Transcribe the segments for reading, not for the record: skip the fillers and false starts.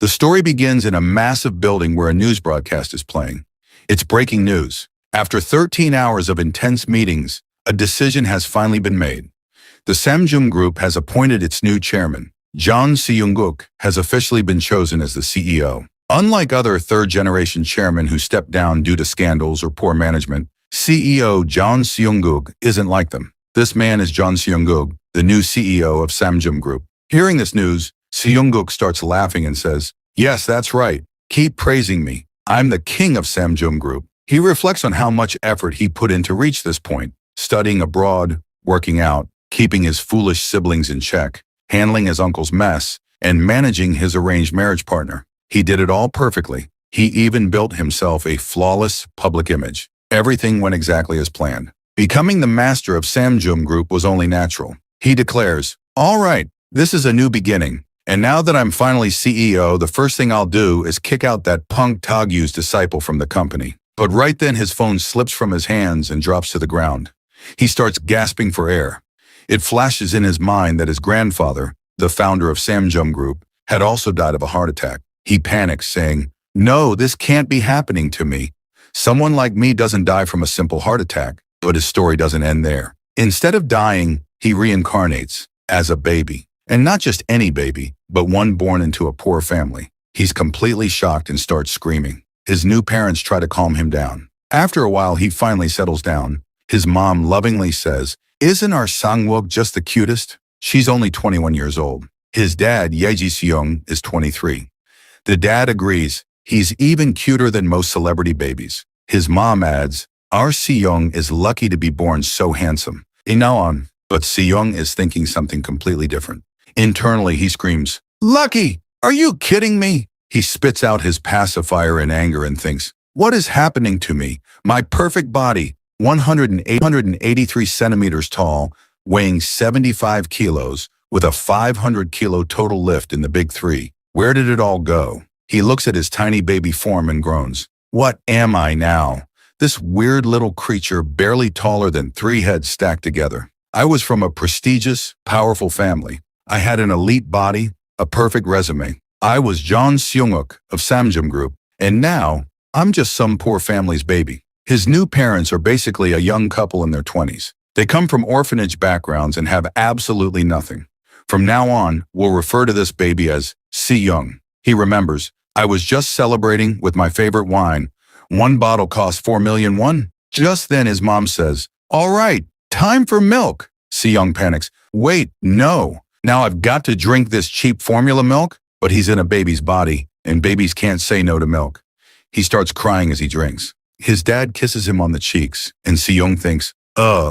The story begins in a massive building where a news broadcast is playing. It's breaking news. After 13 hours of intense meetings, a decision has finally been made. The Samjum Group has appointed its new chairman. John Seung-guk has officially been chosen as the CEO. Unlike other third-generation chairmen who stepped down due to scandals or poor management, CEO John Seung-guk isn't like them. This man is John Seung-guk, the new CEO of Samjum Group. Hearing this news, Seung-guk starts laughing and says, "Yes, that's right. Keep praising me. I'm the king of Samjum Group." He reflects on how much effort he put in to reach this point, studying abroad, working out, keeping his foolish siblings in check, handling his uncle's mess, and managing his arranged marriage partner. He did it all perfectly. He even built himself a flawless public image. Everything went exactly as planned. Becoming the master of Samjum Group was only natural. He declares, "All right, this is a new beginning. And now that I'm finally CEO, the first thing I'll do is kick out that punk Tagyu's disciple from the company." But right then his phone slips from his hands and drops to the ground. He starts gasping for air. It flashes in his mind that his grandfather, the founder of Samjum Group, had also died of a heart attack. He panics, saying, "No, this can't be happening to me. Someone like me doesn't die from a simple heart attack." But his story doesn't end there. Instead of dying, he reincarnates as a baby. And not just any baby, but one born into a poor family. He's completely shocked and starts screaming. His new parents try to calm him down. After a while, he finally settles down. His mom lovingly says, "Isn't our Sangwook just the cutest?" She's only 21 years old. His dad, Yeji Seong, is 23. The dad agrees. He's even cuter than most celebrity babies. His mom adds, "Our Seong is lucky to be born so handsome." Inaon, but Seong is thinking something completely different. Internally, he screams, "Lucky! Are you kidding me?" He spits out his pacifier in anger and thinks, "What is happening to me? My perfect body, 183 centimeters tall, weighing 75 kilos, with a 500-kilo total lift in the big three. Where did it all go?" He looks at his tiny baby form and groans, "What am I now? This weird little creature barely taller than 3 heads stacked together. I was from a prestigious, powerful family. I had an elite body, a perfect resume. I was John Seung-guk of Samjum Group, and now I'm just some poor family's baby." His new parents are basically a young couple in their 20s. They come from orphanage backgrounds and have absolutely nothing. From now on, we'll refer to this baby as Seung. He remembers, "I was just celebrating with my favorite wine. 1 bottle cost 4 million won." Just then his mom says, "All right, time for milk." Seung panics. "Wait, no. Now I've got to drink this cheap formula milk?" But he's in a baby's body, and babies can't say no to milk. He starts crying as he drinks. His dad kisses him on the cheeks, and Seung thinks,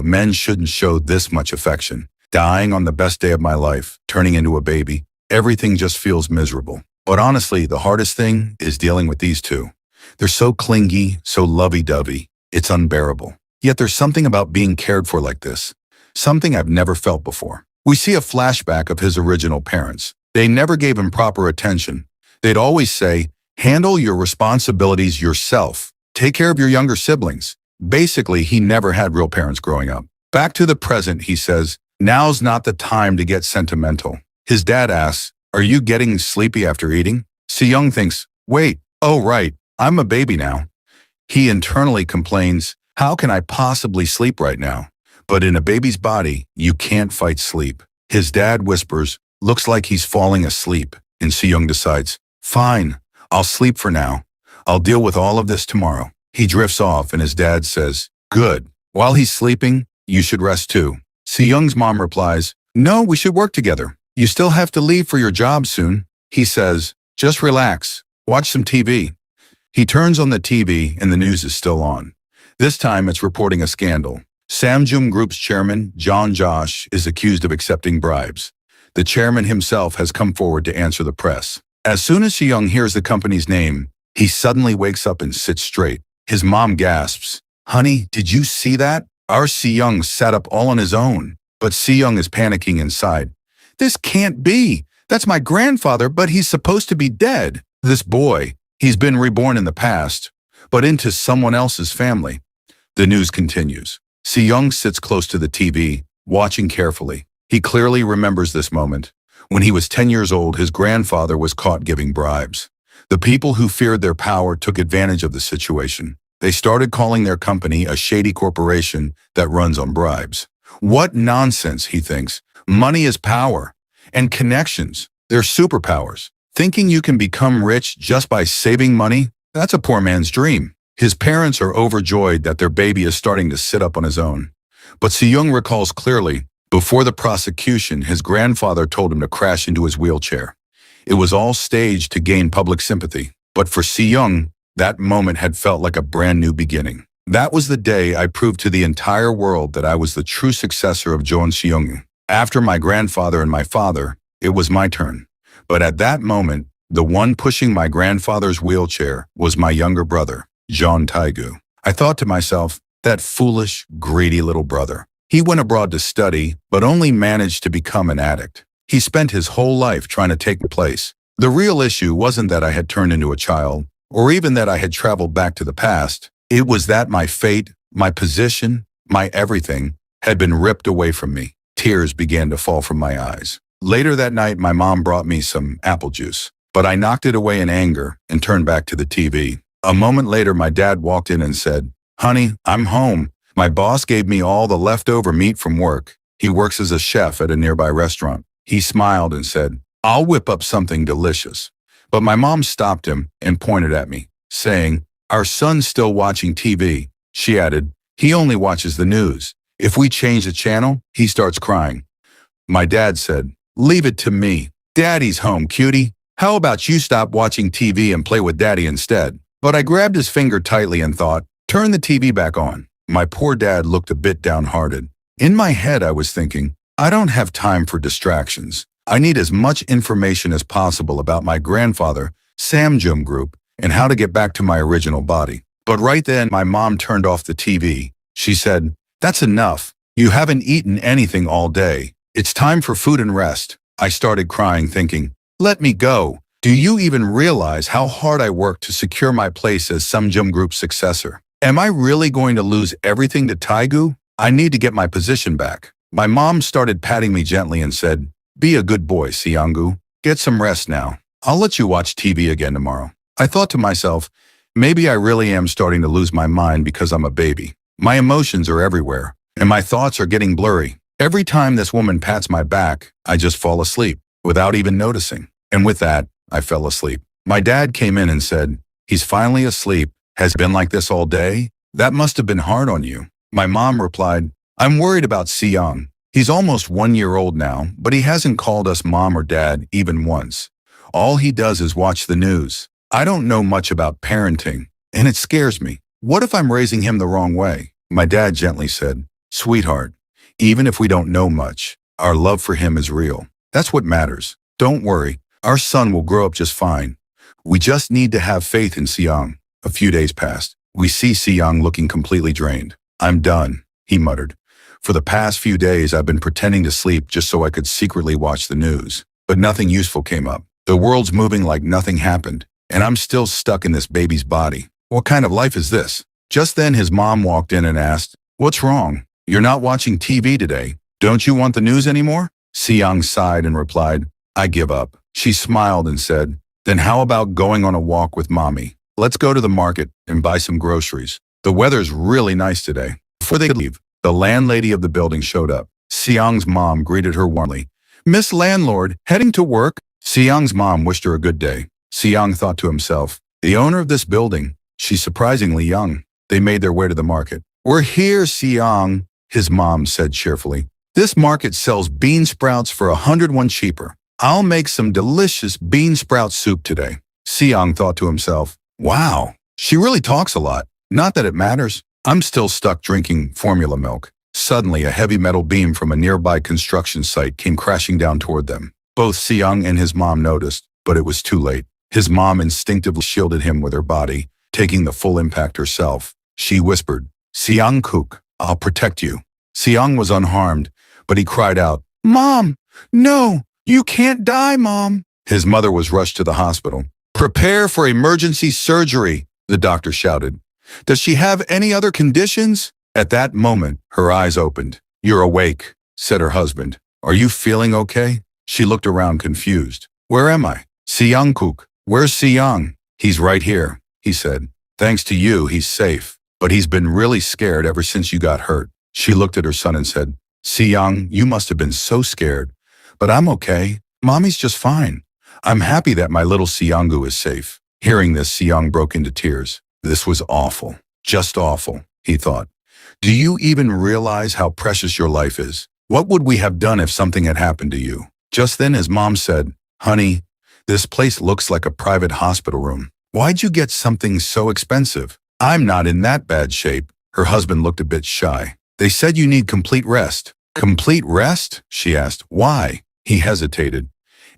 men shouldn't show this much affection. Dying on the best day of my life, turning into a baby. Everything just feels miserable. But honestly, the hardest thing is dealing with these two. They're so clingy, so lovey-dovey. It's unbearable. Yet there's something about being cared for like this. Something I've never felt before. We see a flashback of his original parents. They never gave him proper attention. They'd always say, "Handle your responsibilities yourself. Take care of your younger siblings." Basically, he never had real parents growing up. Back to the present, he says, "Now's not the time to get sentimental." His dad asks, "Are you getting sleepy after eating?" Seung thinks, "Wait, oh right, I'm a baby now." He internally complains, "How can I possibly sleep right now?" But in a baby's body, you can't fight sleep. His dad whispers, "Looks like he's falling asleep," and Seung decides, "Fine, I'll sleep for now. I'll deal with all of this tomorrow." He drifts off and his dad says, "Good. While he's sleeping, you should rest too." Seung's mom replies, "No, we should work together. You still have to leave for your job soon." He says, "Just relax. Watch some TV." He turns on the TV and the news is still on. This time it's reporting a scandal. Samjum Group's chairman, John Josh, is accused of accepting bribes. The chairman himself has come forward to answer the press. As soon as Seung hears the company's name, he suddenly wakes up and sits straight. His mom gasps, "Honey, did you see that? Our Seung sat up all on his own." But Seung is panicking inside. "This can't be. That's my grandfather, but he's supposed to be dead. This boy, he's been reborn in the past, but into someone else's family." The news continues. Seung sits close to the TV, watching carefully. He clearly remembers this moment. When he was 10 years old, his grandfather was caught giving bribes. The people who feared their power took advantage of the situation. They started calling their company a shady corporation that runs on bribes. What nonsense, he thinks. Money is power. And connections, they're superpowers. Thinking you can become rich just by saving money? That's a poor man's dream. His parents are overjoyed that their baby is starting to sit up on his own. But Seung recalls clearly, before the prosecution, his grandfather told him to crash into his wheelchair. It was all staged to gain public sympathy. But for Seung, that moment had felt like a brand new beginning. That was the day I proved to the entire world that I was the true successor of Jeon Seung. After my grandfather and my father, it was my turn. But at that moment, the one pushing my grandfather's wheelchair was my younger brother, Jeon Taegu. I thought to myself, that foolish, greedy little brother. He went abroad to study, but only managed to become an addict. He spent his whole life trying to take my place. The real issue wasn't that I had turned into a child, or even that I had traveled back to the past. It was that my fate, my position, my everything had been ripped away from me. Tears began to fall from my eyes. Later that night, my mom brought me some apple juice, but I knocked it away in anger and turned back to the TV. A moment later, my dad walked in and said, "Honey, I'm home. My boss gave me all the leftover meat from work. He works as a chef at a nearby restaurant." He smiled and said, "I'll whip up something delicious." But my mom stopped him and pointed at me, saying, "Our son's still watching TV." She added, "He only watches the news. If we change the channel, he starts crying." My dad said, "Leave it to me. Daddy's home, cutie. How about you stop watching TV and play with Daddy instead?" But I grabbed his finger tightly and thought, "Turn the TV back on." My poor dad looked a bit downhearted. In my head, I was thinking, I don't have time for distractions. I need as much information as possible about my grandfather, Samjum Group, and how to get back to my original body. But right then, my mom turned off the TV. She said, "That's enough. You haven't eaten anything all day. It's time for food and rest." I started crying, thinking, "Let me go. Do you even realize how hard I worked to secure my place as Samjum Group's successor? Am I really going to lose everything to Taegu? I need to get my position back." My mom started patting me gently and said, "Be a good boy, Seongu. Get some rest now. I'll let you watch TV again tomorrow." I thought to myself, maybe I really am starting to lose my mind because I'm a baby. My emotions are everywhere, and my thoughts are getting blurry. Every time this woman pats my back, I just fall asleep, without even noticing. And with that, I fell asleep. My dad came in and said, "He's finally asleep. Has he been like this all day? That must have been hard on you." My mom replied, "I'm worried about Seong. He's almost 1 year old now, but he hasn't called us mom or dad even once. All he does is watch the news. I don't know much about parenting, and it scares me. What if I'm raising him the wrong way?" My dad gently said, "Sweetheart, even if we don't know much, our love for him is real. That's what matters. Don't worry, our son will grow up just fine. We just need to have faith in Seong." A few days passed. We see Seong looking completely drained. "I'm done," he muttered. "For the past few days, I've been pretending to sleep just so I could secretly watch the news. But nothing useful came up. The world's moving like nothing happened, and I'm still stuck in this baby's body. What kind of life is this?" Just then, his mom walked in and asked, "What's wrong? You're not watching TV today. Don't you want the news anymore?" Seong sighed and replied, "I give up." She smiled and said, "Then how about going on a walk with mommy? Let's go to the market and buy some groceries. The weather's really nice today." Before they could leave, the landlady of the building showed up. Seong's mom greeted her warmly. "Miss Landlord, heading to work?" Seong's mom wished her a good day. Seong thought to himself, the owner of this building, she's surprisingly young. They made their way to the market. "We're here, Seong," his mom said cheerfully. "This market sells bean sprouts for 101 cheaper. I'll make some delicious bean sprout soup today." Seong thought to himself, "Wow, she really talks a lot. Not that it matters. I'm still stuck drinking formula milk." Suddenly, a heavy metal beam from a nearby construction site came crashing down toward them. Both Seong and his mom noticed, but it was too late. His mom instinctively shielded him with her body, taking the full impact herself. She whispered, "Seong-kook, I'll protect you." Seong was unharmed, but he cried out, "Mom, no, you can't die, Mom." His mother was rushed to the hospital. "Prepare for emergency surgery," the doctor shouted. "Does she have any other conditions?" At that moment, her eyes opened. "You're awake," said her husband. "Are you feeling okay?" She looked around confused. Where am I? Seong-kook. Where's Seong? He's right here, he said. Thanks to you, he's safe. But he's been really scared ever since you got hurt. She looked at her son and said, Seong, you must have been so scared. But I'm okay. Mommy's just fine. I'm happy that my little Seonggu is safe. Hearing this, Seong broke into tears. This was awful. Just awful, he thought. Do you even realize how precious your life is? What would we have done if something had happened to you? Just then his mom said, Honey, this place looks like a private hospital room. Why'd you get something so expensive? I'm not in that bad shape. Her husband looked a bit shy. They said you need complete rest. Complete rest? She asked. Why? He hesitated.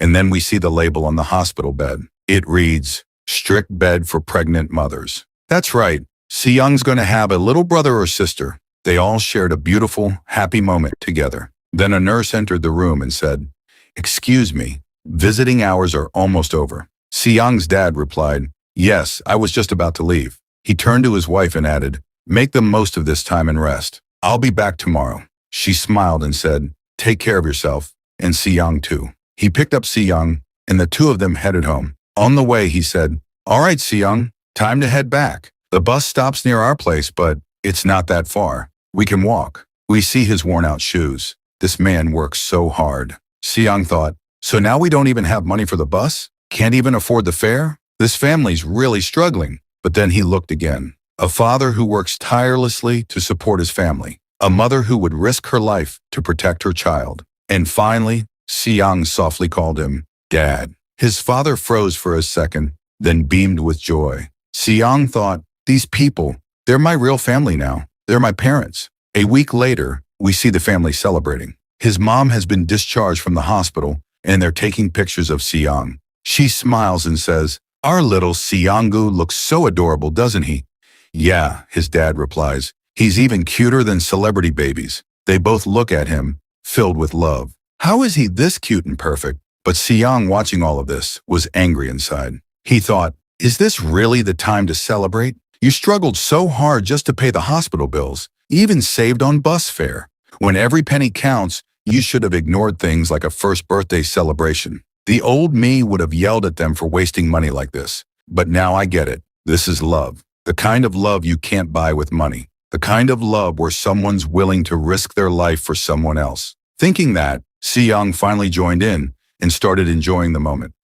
And then we see the label on the hospital bed. It reads, Strict bed for pregnant mothers. That's right. Seong's going to have a little brother or sister. They all shared a beautiful, happy moment together. Then a nurse entered the room and said, Excuse me, visiting hours are almost over. Seong's dad replied, Yes, I was just about to leave. He turned to his wife and added, Make the most of this time and rest. I'll be back tomorrow. She smiled and said, Take care of yourself, and Seong too. He picked up Seong, and the two of them headed home. On the way, he said, All right, Seong, time to head back. The bus stops near our place, but it's not that far. We can walk. We see his worn-out shoes. This man works so hard. Seong thought, So now we don't even have money for the bus? Can't even afford the fare? This family's really struggling. But then he looked again. A father who works tirelessly to support his family. A mother who would risk her life to protect her child. And finally, Seong softly called him, Dad. His father froze for a second, then beamed with joy. Seong thought, These people, they're my real family now. They're my parents. A week later, we see the family celebrating. His mom has been discharged from the hospital, and they're taking pictures of Seong. She smiles and says, Our little Seonggu looks so adorable, doesn't he? Yeah, his dad replies. He's even cuter than celebrity babies. They both look at him, filled with love. How is he this cute and perfect? But Seong, watching all of this, was angry inside. He thought, Is this really the time to celebrate? You struggled so hard just to pay the hospital bills, even saved on bus fare. When every penny counts, you should have ignored things like a first birthday celebration. The old me would have yelled at them for wasting money like this. But now I get it. This is love. The kind of love you can't buy with money. The kind of love where someone's willing to risk their life for someone else. Thinking that, Seong finally joined in and started enjoying the moment.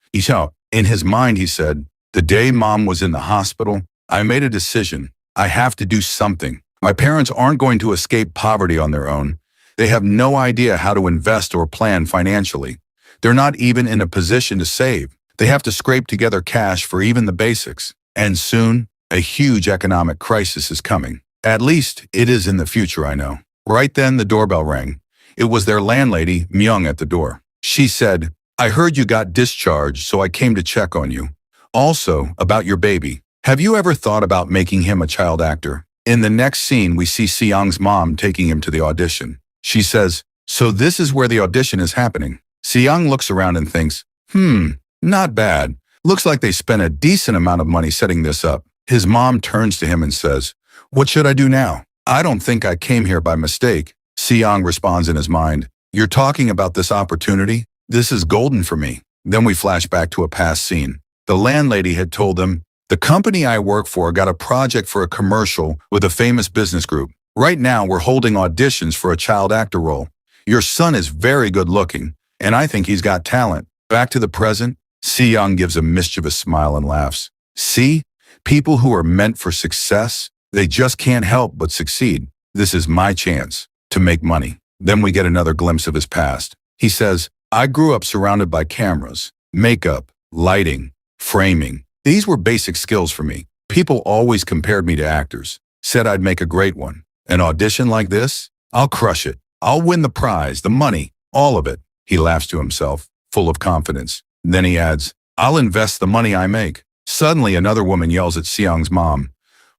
In his mind, he said, The day Mom was in the hospital, I made a decision. I have to do something. My parents aren't going to escape poverty on their own. They have no idea how to invest or plan financially. They're not even in a position to save. They have to scrape together cash for even the basics. And soon, a huge economic crisis is coming. At least, it is in the future, I know. Right then, the doorbell rang. It was their landlady, Myung, at the door. She said, I heard you got discharged, so I came to check on you. Also, about your baby. Have you ever thought about making him a child actor? In the next scene, we see Seong's mom taking him to the audition. She says, So this is where the audition is happening. Seong looks around and thinks, not bad. Looks like they spent a decent amount of money setting this up. His mom turns to him and says, What should I do now? I don't think I came here by mistake. Seong responds in his mind, You're talking about this opportunity? This is golden for me. Then we flash back to a past scene. The landlady had told them, The company I work for got a project for a commercial with a famous business group. Right now, we're holding auditions for a child actor role. Your son is very good looking, and I think he's got talent. Back to the present, Seong gives a mischievous smile and laughs. See? People who are meant for success, they just can't help but succeed. This is my chance to make money. Then we get another glimpse of his past. He says, I grew up surrounded by cameras, makeup, lighting, framing. These were basic skills for me. People always compared me to actors, said I'd make a great one. An audition like this? I'll crush it. I'll win the prize, the money, all of it. He laughs to himself, full of confidence. Then he adds, I'll invest the money I make. Suddenly, another woman yells at Seong's mom,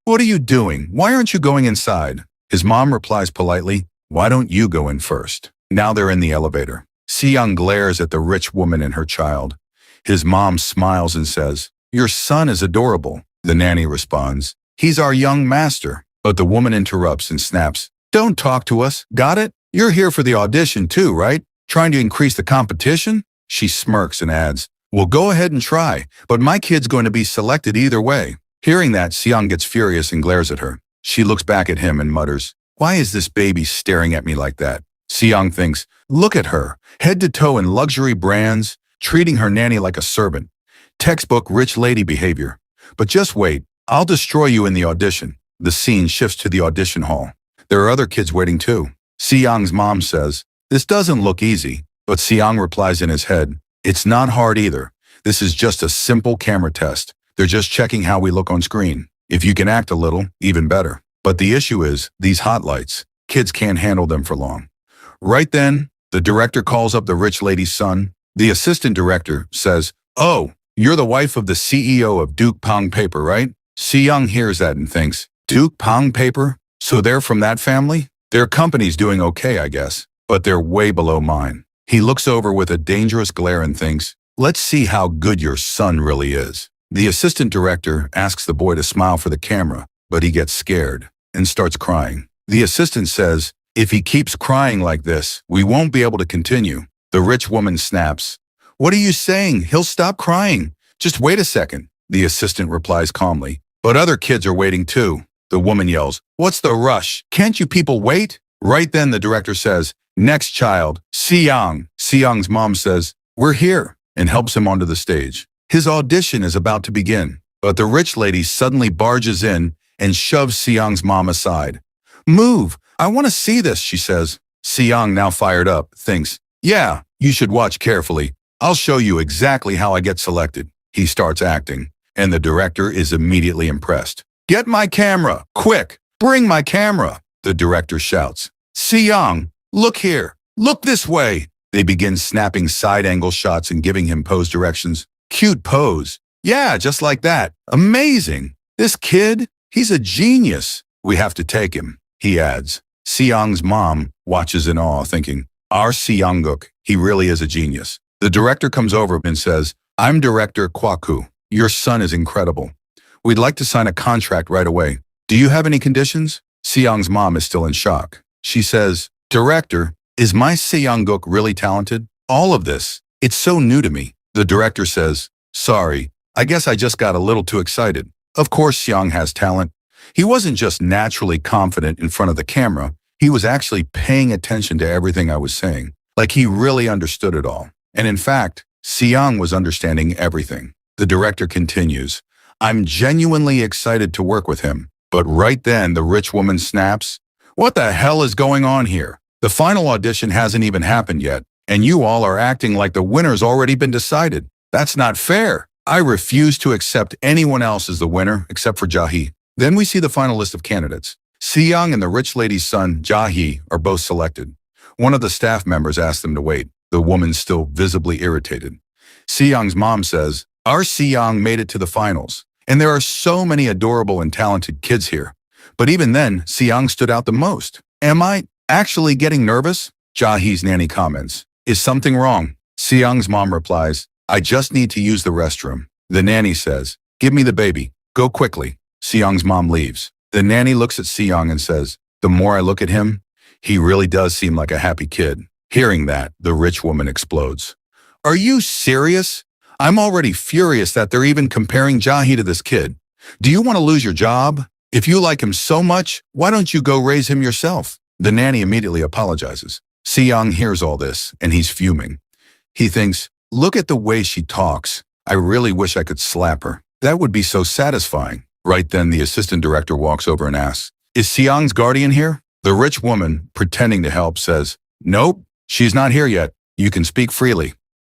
What are you doing? Why aren't you going inside? His mom replies politely, Why don't you go in first? Now they're in the elevator. Seong glares at the rich woman and her child. His mom smiles and says, Your son is adorable. The nanny responds, He's our young master. But the woman interrupts and snaps, Don't talk to us, got it? You're here for the audition too, right? Trying to increase the competition? She smirks and adds, well, go ahead and try, but my kid's going to be selected either way. Hearing that, Seong gets furious and glares at her. She looks back at him and mutters, why is this baby staring at me like that? Seong thinks, look at her, head to toe in luxury brands, treating her nanny like a servant. Textbook rich lady behavior. But just wait, I'll destroy you in the audition. The scene shifts to the audition hall. There are other kids waiting too. Seong's mom says, this doesn't look easy, but Seong replies in his head, it's not hard either. This is just a simple camera test. They're just checking how we look on screen. If you can act a little, even better. But the issue is, these hot lights, kids can't handle them for long. Right then, the director calls up the rich lady's son. The assistant director says, oh, you're the wife of the CEO of Duke Pong Paper, right? Seong hears that and thinks, Duke Pong Paper? So they're from that family? Their company's doing okay, I guess, but they're way below mine. He looks over with a dangerous glare and thinks, let's see how good your son really is. The assistant director asks the boy to smile for the camera, but he gets scared and starts crying. The assistant says, if he keeps crying like this, we won't be able to continue. The rich woman snaps, what are you saying? He'll stop crying. Just wait a second. The assistant replies calmly, but other kids are waiting too. The woman yells, what's the rush? Can't you people wait? Right then the director says, next child, Seong. Seong's mom says, we're here, and helps him onto the stage. His audition is about to begin, but the rich lady suddenly barges in and shoves Seong's mom aside. Move, I want to see this, she says. Seong, now fired up, thinks, yeah, you should watch carefully. I'll show you exactly how I get selected. He starts acting, and the director is immediately impressed. Get my camera, quick, bring my camera, the director shouts. Seong, look here, look this way. They begin snapping side-angle shots and giving him pose directions. Cute pose. Yeah, just like that. Amazing. This kid, he's a genius. We have to take him, he adds. Seong's mom watches in awe, thinking, our Seongguk, he really is a genius. The director comes over and says, I'm Director Kwaku. Your son is incredible. We'd like to sign a contract right away. Do you have any conditions? Seong's mom is still in shock. She says, Director, is my Seongguk really talented? All of this, it's so new to me. The director says, sorry, I guess I just got a little too excited. Of course Seong has talent. He wasn't just naturally confident in front of the camera, he was actually paying attention to everything I was saying. Like he really understood it all. And in fact, Seong was understanding everything. The director continues, I'm genuinely excited to work with him. But right then, the rich woman snaps, what the hell is going on here? The final audition hasn't even happened yet, and you all are acting like the winner's already been decided. That's not fair. I refuse to accept anyone else as the winner except for Jae. Then we see the final list of candidates. Seong and the rich lady's son, Jae, are both selected. One of the staff members asks them to wait. The woman's still visibly irritated. Seong's mom says, our Seong made it to the finals, and there are so many adorable and talented kids here. But even then, Seong stood out the most. Am I actually getting nervous? Jahee's nanny comments, is something wrong? Seong's mom replies, I just need to use the restroom. The nanny says, give me the baby. Go quickly. Seong's mom leaves. The nanny looks at Seong and says, the more I look at him, he really does seem like a happy kid. Hearing that, the rich woman explodes. Are you serious? I'm already furious that they're even comparing Jahe to this kid. Do you want to lose your job? If you like him so much, why don't you go raise him yourself? The nanny immediately apologizes. Seong hears all this, and he's fuming. He thinks, look at the way she talks. I really wish I could slap her. That would be so satisfying. Right then, the assistant director walks over and asks, is Seong's guardian here? The rich woman, pretending to help, says, nope, she's not here yet. You can speak freely.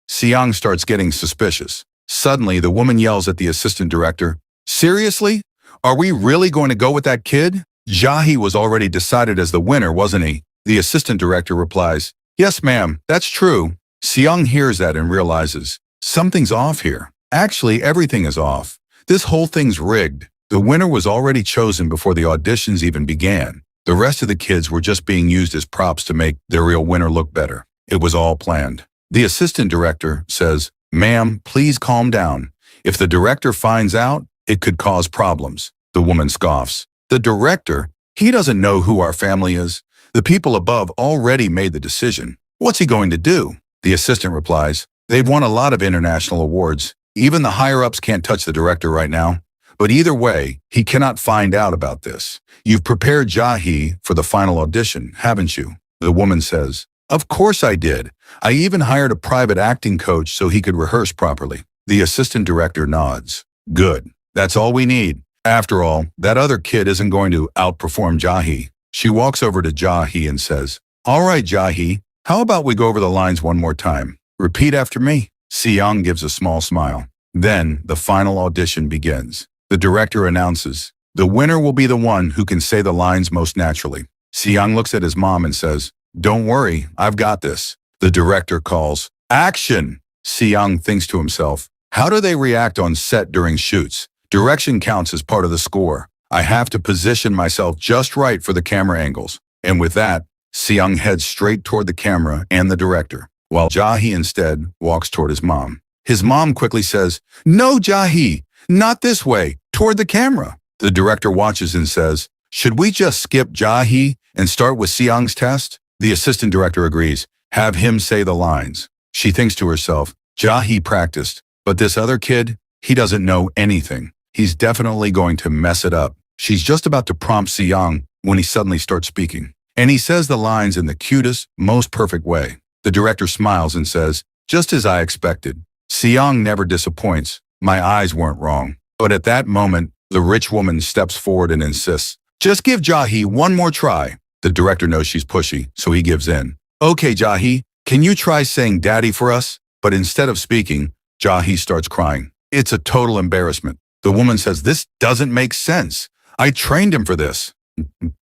Seong starts getting suspicious. Suddenly, the woman yells at the assistant director, seriously? Are we really going to go with that kid? Jahe was already decided as the winner, wasn't he? The assistant director replies, yes, ma'am, that's true. Seong hears that and realizes, something's off here. Actually, everything is off. This whole thing's rigged. The winner was already chosen before the auditions even began. The rest of the kids were just being used as props to make their real winner look better. It was all planned. The assistant director says, ma'am, please calm down. If the director finds out, it could cause problems. The woman scoffs. The director? He doesn't know who our family is. The people above already made the decision. What's he going to do? The assistant replies, They've won a lot of international awards. Even the higher-ups can't touch the director right now. But either way, he cannot find out about this. You've prepared Jahi for the final audition, haven't you? The woman says. Of course I did. I even hired a private acting coach so he could rehearse properly. The assistant director nods. Good. That's all we need. After all, that other kid isn't going to outperform Jahi. She walks over to Jahi and says, All right, Jahi, how about we go over the lines one more time? Repeat after me. Seong gives a small smile. Then, the final audition begins. The director announces, the winner will be the one who can say the lines most naturally. Seong looks at his mom and says, Don't worry, I've got this. The director calls, Action! Seong thinks to himself, how do they react on set during shoots? Direction counts as part of the score. I have to position myself just right for the camera angles. And with that, Seong heads straight toward the camera and the director, while Jahi instead walks toward his mom. His mom quickly says, No, Jahi, not this way, toward the camera. The director watches and says, Should we just skip Jahi and start with Seong's test? The assistant director agrees. Have him say the lines. She thinks to herself, Jahi practiced, but this other kid, he doesn't know anything. He's definitely going to mess it up. She's just about to prompt Seong when he suddenly starts speaking. And he says the lines in the cutest, most perfect way. The director smiles and says, Just as I expected. Seong never disappoints. My eyes weren't wrong. But at that moment, the rich woman steps forward and insists, Just give Jahi one more try. The director knows she's pushy, so he gives in. Okay, Jahi, can you try saying daddy for us? But instead of speaking, Jahi starts crying. It's a total embarrassment. The woman says, This doesn't make sense. I trained him for this.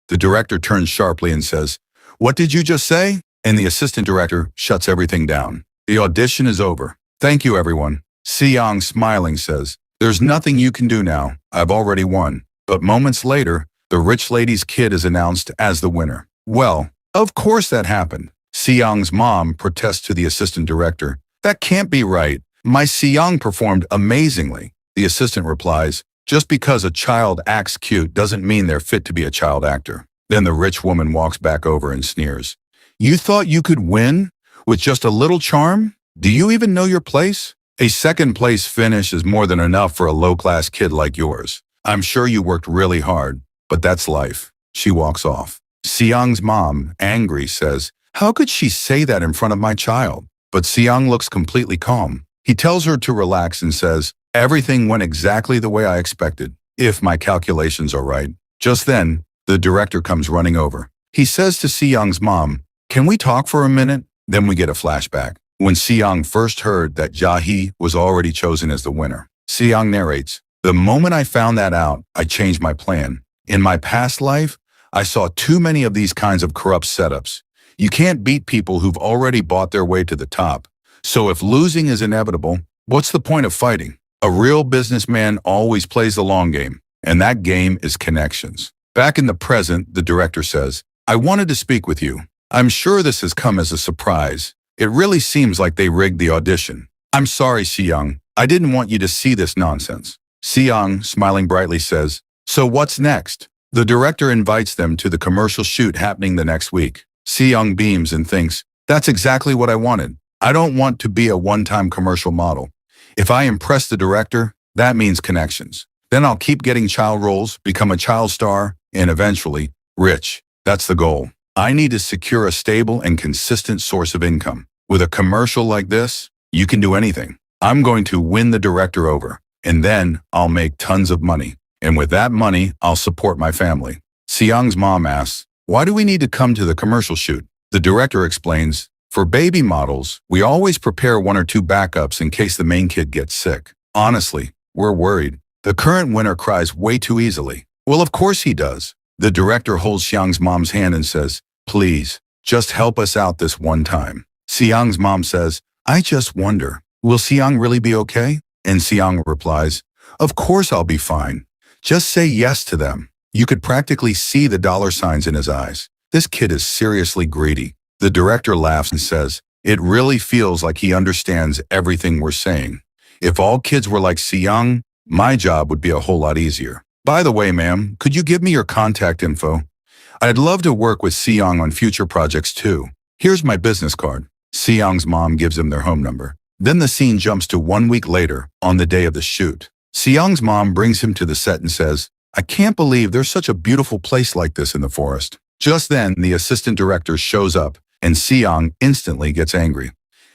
The director turns sharply and says, What did you just say? And the assistant director shuts everything down. The audition is over. Thank you, everyone. Seong, smiling, says, There's nothing you can do now. I've already won. But moments later, the rich lady's kid is announced as the winner. Well, of course that happened. Seong's mom protests to the assistant director. That can't be right. My Seong performed amazingly. The assistant replies, Just because a child acts cute doesn't mean they're fit to be a child actor. Then the rich woman walks back over and sneers. You thought you could win with just a little charm? Do you even know your place? A second place finish is more than enough for a low-class kid like yours. I'm sure you worked really hard, but that's life. She walks off. Seong's mom, angry, says, How could she say that in front of my child? But Seong looks completely calm. He tells her to relax and says, Everything went exactly the way I expected, if my calculations are right. Just then, the director comes running over. He says to Seong's mom, Can we talk for a minute? Then we get a flashback. When Seong first heard that Jahi was already chosen as the winner. Seong narrates, The moment I found that out, I changed my plan. In my past life, I saw too many of these kinds of corrupt setups. You can't beat people who've already bought their way to the top. So if losing is inevitable, what's the point of fighting? A real businessman always plays the long game, and that game is connections. Back in the present, the director says, I wanted to speak with you. I'm sure this has come as a surprise. It really seems like they rigged the audition. I'm sorry, Seong. I didn't want you to see this nonsense. Seong, smiling brightly, says, So what's next? The director invites them to the commercial shoot happening the next week. Seong beams and thinks, That's exactly what I wanted. I don't want to be a one-time commercial model. If I impress the director, that means connections. Then I'll keep getting child roles, become a child star, and eventually, rich. That's the goal. I need to secure a stable and consistent source of income. With a commercial like this, you can do anything. I'm going to win the director over, and then I'll make tons of money. And with that money, I'll support my family. Seong's mom asks, Why do we need to come to the commercial shoot? The director explains, For baby models, we always prepare 1 or 2 backups in case the main kid gets sick. Honestly, we're worried. The current winner cries way too easily. Well, of course he does. The director holds Seong's mom's hand and says, Please, just help us out this one time. Seong's mom says, I just wonder, will Seong really be okay? And Seong replies, Of course I'll be fine. Just say yes to them. You could practically see the dollar signs in his eyes. This kid is seriously greedy. The director laughs and says, It really feels like he understands everything we're saying. If all kids were like Seong, my job would be a whole lot easier. By the way, ma'am, could you give me your contact info? I'd love to work with Seong on future projects too. Here's my business card. Seong's mom gives him their home number. Then the scene jumps to 1 week later, on the day of the shoot. Seong's mom brings him to the set and says, "I can't believe there's such a beautiful place like this in the forest." Just then, the assistant director shows up, and Seong instantly gets angry.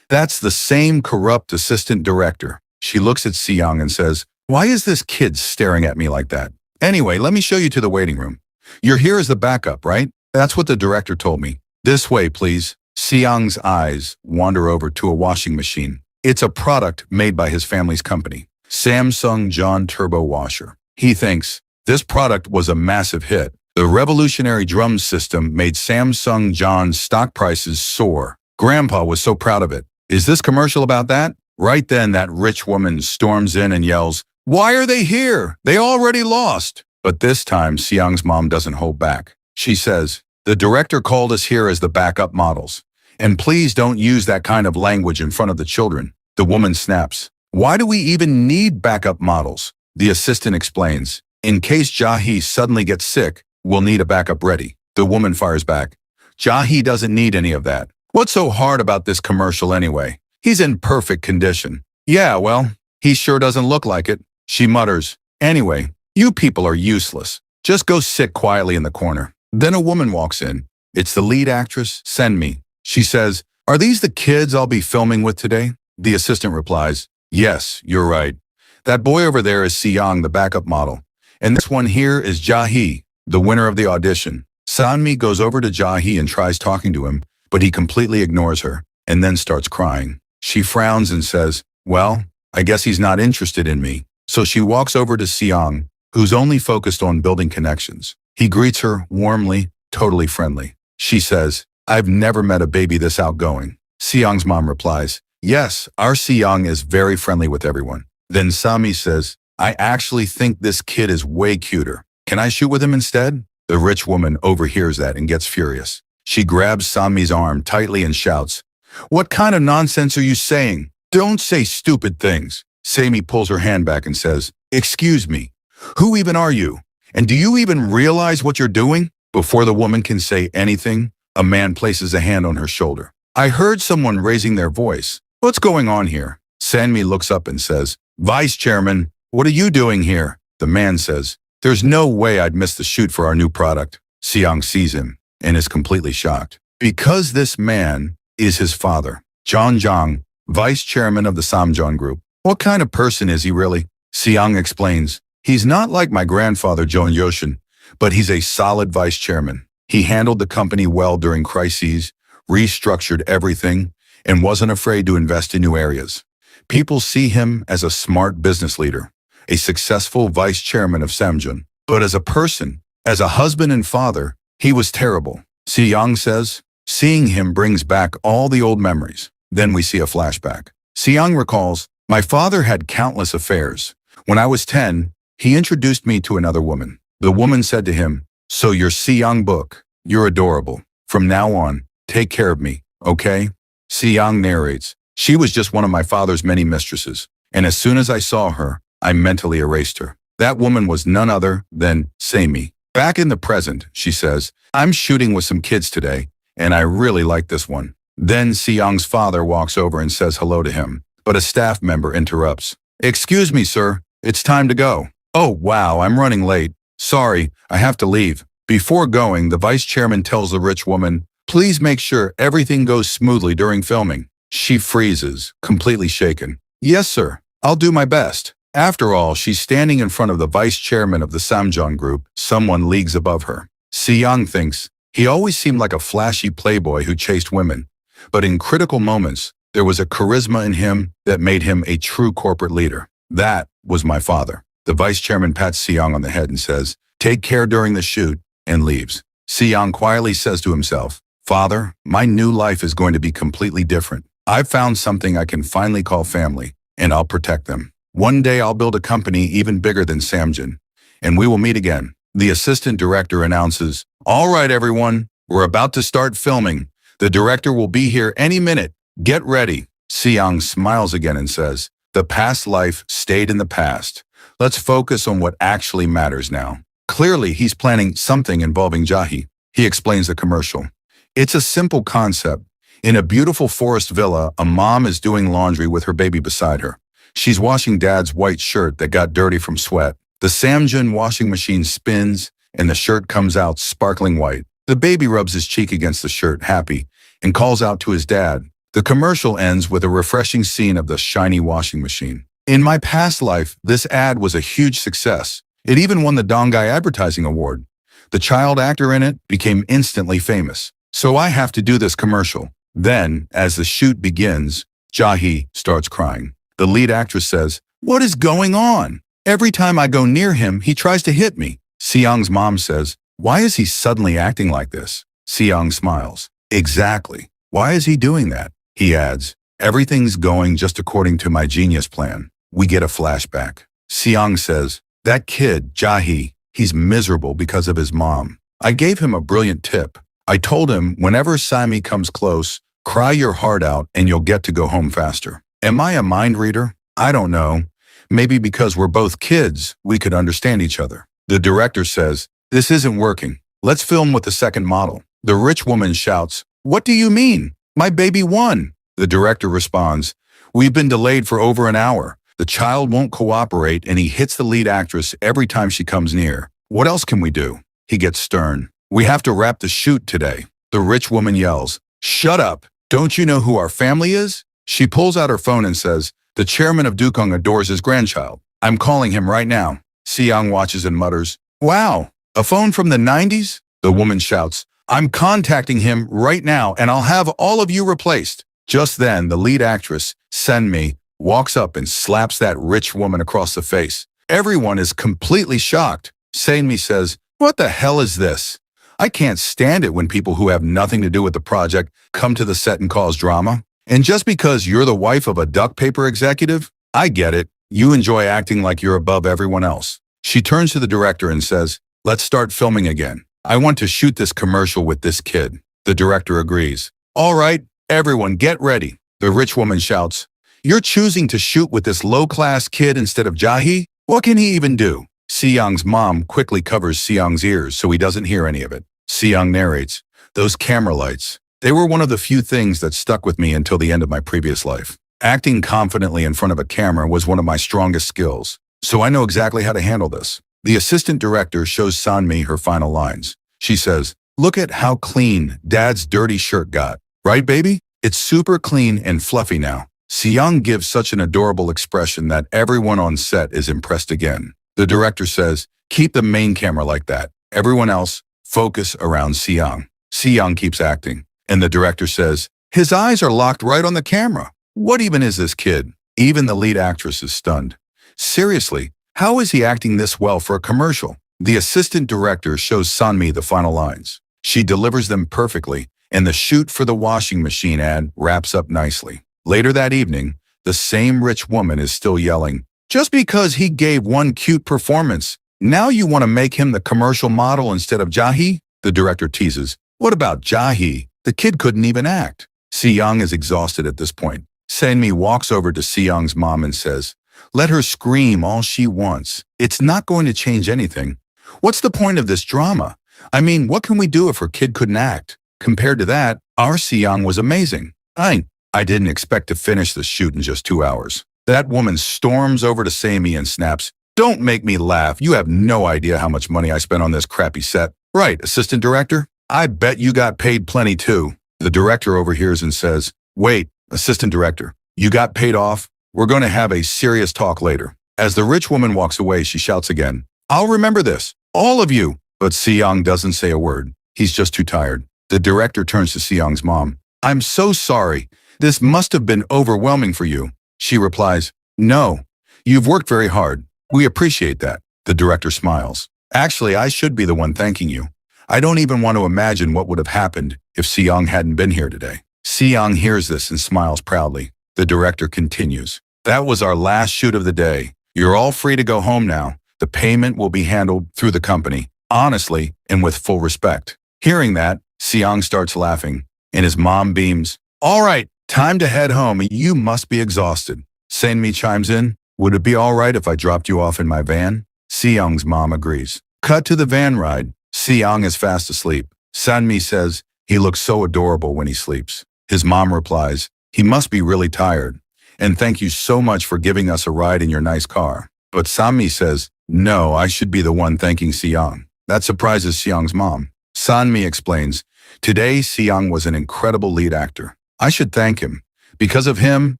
That's the same corrupt assistant director. She looks at Seong and says, "Why is this kid staring at me like that? Anyway, let me show you to the waiting room. You're here as the backup, right? That's what the director told me. This way, please." Seong's eyes wander over to a washing machine. It's a product made by his family's company, Samsung John Turbo Washer. He thinks, this product was a massive hit. The revolutionary drum system made Samsung John's stock prices soar. Grandpa was so proud of it. Is this commercial about that? Right then, that rich woman storms in and yells, "Why are they here? They already lost." But this time, Seong's mom doesn't hold back. She says, "The director called us here as the backup models. And please don't use that kind of language in front of the children." The woman snaps, "Why do we even need backup models?" The assistant explains, "In case Jae suddenly gets sick, we'll need a backup ready." The woman fires back, "Jae doesn't need any of that. What's so hard about this commercial anyway? He's in perfect condition." "Yeah, well, he sure doesn't look like it." She mutters, "Anyway, you people are useless. Just go sit quietly in the corner." Then a woman walks in. It's the lead actress, Senmi. She says, "Are these the kids I'll be filming with today?" The assistant replies, "Yes, you're right. That boy over there is Seong, the backup model. And this one here is Jae, the winner of the audition." Sanmi goes over to Jae and tries talking to him, but he completely ignores her and then starts crying. She frowns and says, "Well, I guess he's not interested in me." So she walks over to Seong, who's only focused on building connections. He greets her warmly, totally friendly. She says, "I've never met a baby this outgoing." Seong's mom replies, "Yes, our Seong is very friendly with everyone." Then Sami says, "I actually think this kid is way cuter. Can I shoot with him instead?" The rich woman overhears that and gets furious. She grabs Sami's arm tightly and shouts, "What kind of nonsense are you saying? Don't say stupid things." Sami pulls her hand back and says, "Excuse me, who even are you? And do you even realize what you're doing?" Before the woman can say anything, a man places a hand on her shoulder. "I heard someone raising their voice. What's going on here?" Sanmi looks up and says, "Vice Chairman, what are you doing here?" The man says, "There's no way I'd miss the shoot for our new product." Seong sees him and is completely shocked. Because this man is his father, John Jong, Vice Chairman of the Samjeon Group. What kind of person is he really? Seong explains, "He's not like my grandfather John Yoshin, but he's a solid vice chairman. He handled the company well during crises, restructured everything, and wasn't afraid to invest in new areas. People see him as a smart business leader, a successful vice chairman of Samjeon. But as a person, as a husband and father, he was terrible." Seong says, "Seeing him brings back all the old memories." Then we see a flashback. Seong recalls, "My father had countless affairs. When I was 10, he introduced me to another woman. The woman said to him, 'So you're Seong Book. You're adorable. From now on, take care of me, okay?' Seong narrates, "She was just one of my father's many mistresses, and as soon as I saw her, I mentally erased her. That woman was none other than Sami." Back in the present, she says, "I'm shooting with some kids today, and I really like this one." Then Seong's father walks over and says hello to him, but a staff member interrupts. "Excuse me, sir. It's time to go." "Oh, wow, I'm running late. Sorry, I have to leave." Before going, the vice chairman tells the rich woman, "Please make sure everything goes smoothly during filming." She freezes, completely shaken. "Yes, sir. I'll do my best." After all, she's standing in front of the vice chairman of the Samjeon Group, someone leagues above her. Seong thinks, he always seemed like a flashy playboy who chased women. But in critical moments, there was a charisma in him that made him a true corporate leader. That was my father. The vice chairman pats Seong on the head and says, "Take care during the shoot," and leaves. Seong quietly says to himself, "Father, my new life is going to be completely different. I've found something I can finally call family, and I'll protect them. One day I'll build a company even bigger than Samjeon, and we will meet again." The assistant director announces, "All right, everyone, we're about to start filming. The director will be here any minute. Get ready." Seong smiles again and says, "The past life stayed in the past. Let's focus on what actually matters now." Clearly, he's planning something involving Jae. He explains the commercial. "It's a simple concept. In a beautiful forest villa, a mom is doing laundry with her baby beside her. She's washing dad's white shirt that got dirty from sweat. The Samjun washing machine spins, and the shirt comes out sparkling white. The baby rubs his cheek against the shirt, happy, and calls out to his dad. The commercial ends with a refreshing scene of the shiny washing machine. In my past life, this ad was a huge success. It even won the Dongai Advertising Award. The child actor in it became instantly famous. So I have to do this commercial. Then, as the shoot begins, Jahi starts crying. The lead actress says, "What is going on? Every time I go near him, he tries to hit me." Seong's mom says, "Why is he suddenly acting like this?" Seong smiles. "Exactly. Why is he doing that?" He adds, "Everything's going just according to my genius plan." We get a flashback. Seong says, "That kid, Jahi, he's miserable because of his mom. I gave him a brilliant tip. I told him whenever Sami comes close, cry your heart out and you'll get to go home faster." Am I a mind reader? I don't know. Maybe because we're both kids, we could understand each other. The director says, "This isn't working. Let's film with the second model." The rich woman shouts, "What do you mean? My baby won." The director responds, "We've been delayed for over an hour. The child won't cooperate and he hits the lead actress every time she comes near. What else can we do?" He gets stern. "We have to wrap the shoot today." The rich woman yells, "Shut up. Don't you know who our family is?" She pulls out her phone and says, "The chairman of Dukong adores his grandchild. I'm calling him right now." Seong watches and mutters, "Wow, a phone from the 90s? The woman shouts, "I'm contacting him right now and I'll have all of you replaced." Just then, the lead actress, Senmi, walks up and slaps that rich woman across the face. Everyone is completely shocked. Senmi says, "What the hell is this? I can't stand it when people who have nothing to do with the project come to the set and cause drama. And just because you're the wife of a duck paper executive, I get it. You enjoy acting like you're above everyone else." She turns to the director and says, "Let's start filming again. I want to shoot this commercial with this kid." The director agrees. "All right, everyone get ready." The rich woman shouts, "You're choosing to shoot with this low-class kid instead of Jahi? What can he even do?" Seong's mom quickly covers Seong's ears so he doesn't hear any of it. Seong narrates, "Those camera lights. They were one of the few things that stuck with me until the end of my previous life. Acting confidently in front of a camera was one of my strongest skills, so I know exactly how to handle this." The assistant director shows Sanmi her final lines. She says, "Look at how clean Dad's dirty shirt got. Right, baby? It's super clean and fluffy now." Seong gives such an adorable expression that everyone on set is impressed again. The director says, "Keep the main camera like that. Everyone else, focus around Seong." Seong keeps acting. And the director says, "His eyes are locked right on the camera. What even is this kid?" Even the lead actress is stunned. Seriously, how is he acting this well for a commercial? The assistant director shows Sanmi the final lines. She delivers them perfectly, and the shoot for the washing machine ad wraps up nicely. Later that evening, the same rich woman is still yelling, "Just because he gave one cute performance, now you want to make him the commercial model instead of Jahi?" The director teases, "What about Jahi? The kid couldn't even act." Seong is exhausted at this point. Senmi walks over to Seong's mom and says, "Let her scream all she wants. It's not going to change anything. What's the point of this drama? I mean, what can we do if her kid couldn't act? Compared to that, our Seong was amazing. I didn't expect to finish the shoot in just 2 hours." That woman storms over to Sami and snaps, "Don't make me laugh. You have no idea how much money I spent on this crappy set." "Right, assistant director? I bet you got paid plenty too." The director overhears and says, "Wait, assistant director, you got paid off? We're going to have a serious talk later." As the rich woman walks away, she shouts again, "I'll remember this, all of you." But Seong doesn't say a word. He's just too tired. The director turns to Seong's mom. "I'm so sorry. This must have been overwhelming for you." She replies, "No, you've worked very hard. We appreciate that." The director smiles. "Actually, I should be the one thanking you. I don't even want to imagine what would have happened if Seong hadn't been here today." Seong hears this and smiles proudly. The director continues, "That was our last shoot of the day. You're all free to go home now. The payment will be handled through the company, honestly and with full respect." Hearing that, Seong starts laughing, and his mom beams, "All right, time to head home. You must be exhausted." Senmi chimes in, "Would it be all right if I dropped you off in my van?" Seong's mom agrees. Cut to the van ride. Seong is fast asleep. Sanmi says, "He looks so adorable when he sleeps." His mom replies, he must be really tired. And thank you so much for giving us a ride in your nice car. But Sanmi says, no, I should be the one thanking Seong. That surprises Seong's mom. Sanmi explains, today Seong was an incredible lead actor. I should thank him. Because of him,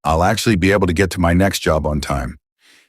I'll actually be able to get to my next job on time.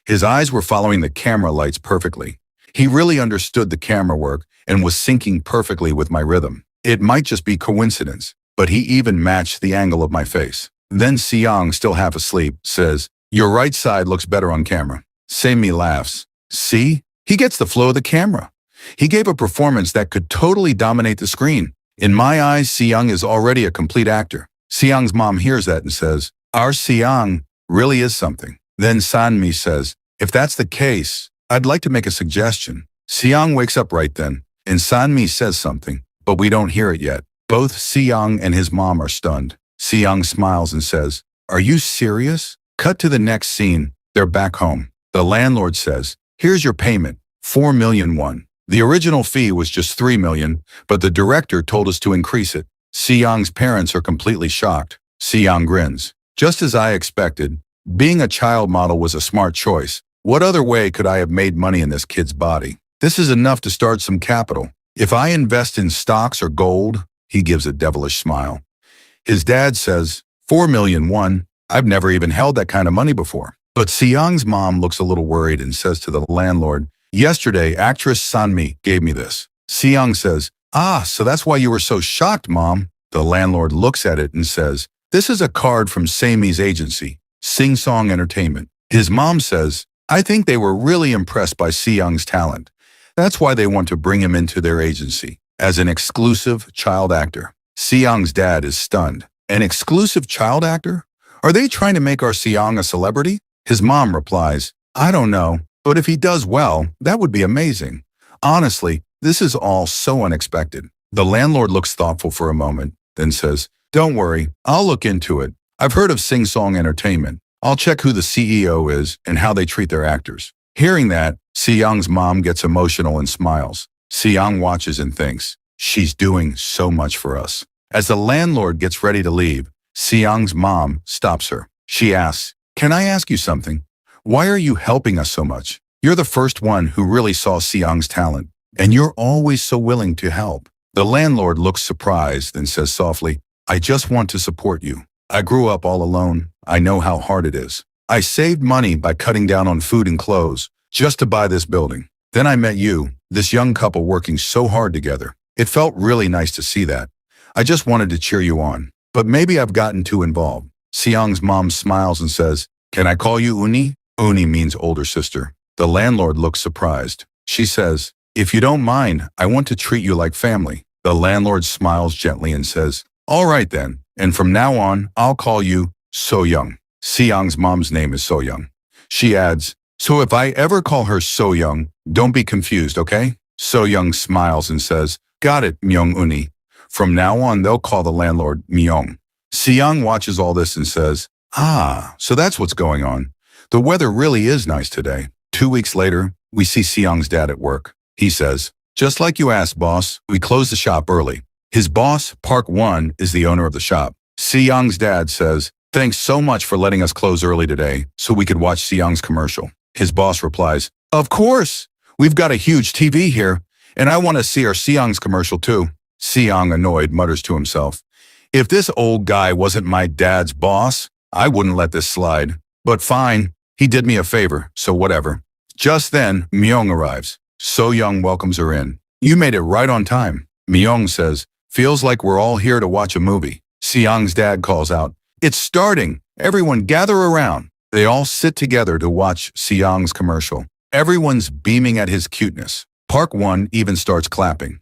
His eyes were following the camera lights perfectly. He really understood the camera work and was syncing perfectly with my rhythm. It might just be coincidence, but he even matched the angle of my face. Then Seong, still half asleep, says, your right side looks better on camera. Sanmi laughs. See? He gets the flow of the camera. He gave a performance that could totally dominate the screen. In my eyes, Seong is already a complete actor. Seong's mom hears that and says, our Seong really is something. Then Sanmi says, if that's the case, I'd like to make a suggestion. Seong wakes up right then, and Sanmi says something, but we don't hear it yet. Both Seong and his mom are stunned. Seong smiles and says, are you serious? Cut to the next scene. They're back home. The landlord says, here's your payment, 4 million won. The original fee was just 3 million, but the director told us to increase it. Seong's parents are completely shocked. Seong grins. Just as I expected, being a child model was a smart choice. What other way could I have made money in this kid's body? This is enough to start some capital. If I invest in stocks or gold, he gives a devilish smile. His dad says, 4 million won. I've never even held that kind of money before. But Seong's mom looks a little worried and says to the landlord, yesterday, actress Sanmi gave me this. Seong says, so that's why you were so shocked, Mom. The landlord looks at it and says, this is a card from Sanmi's agency, Sing Song Entertainment. His mom says, I think they were really impressed by Seong's talent. That's why they want to bring him into their agency as an exclusive child actor. Seong's dad is stunned. An exclusive child actor? Are they trying to make our Seong a celebrity? His mom replies, I don't know, but if he does well, that would be amazing. Honestly, this is all so unexpected. The landlord looks thoughtful for a moment, then says, don't worry, I'll look into it. I've heard of Sing Song Entertainment. I'll check who the CEO is and how they treat their actors. Hearing that, Seong's mom gets emotional and smiles. Seong watches and thinks, she's doing so much for us. As the landlord gets ready to leave, Seong's mom stops her. She asks, can I ask you something? Why are you helping us so much? You're the first one who really saw Seong's talent, and you're always so willing to help. The landlord looks surprised and says softly, I just want to support you. I grew up all alone. I know how hard it is. I saved money by cutting down on food and clothes just to buy this building. Then I met you, this young couple working so hard together. It felt really nice to see that. I just wanted to cheer you on, but maybe I've gotten too involved. Seong's mom smiles and says, can I call you Uni? Uni means older sister. The landlord looks surprised. She says, if you don't mind, I want to treat you like family. The landlord smiles gently and says, all right then, and from now on, I'll call you So-young. Seong's mom's name is So-young. She adds, so if I ever call her So-young, don't be confused, okay? So-young smiles and says, got it, Myung-uni. From now on, they'll call the landlord Myung. Seong watches all this and says, so that's what's going on. The weather really is nice today. 2 weeks later, we see Seong's dad at work. He says, just like you asked, boss, we closed the shop early. His boss, Park Won, is the owner of the shop. Seong's dad says, thanks so much for letting us close early today so we could watch Seong's commercial. His boss replies, of course. We've got a huge TV here, and I want to see our Seong's commercial too. Seong, annoyed, mutters to himself, if this old guy wasn't my dad's boss, I wouldn't let this slide. But fine, he did me a favor, so whatever. Just then, Myung arrives. So-young welcomes her in. You made it right on time. Myung says, feels like we're all here to watch a movie. Seong's dad calls out, it's starting. Everyone gather around. They all sit together to watch Seong's commercial. Everyone's beaming at his cuteness. Park Won even starts clapping.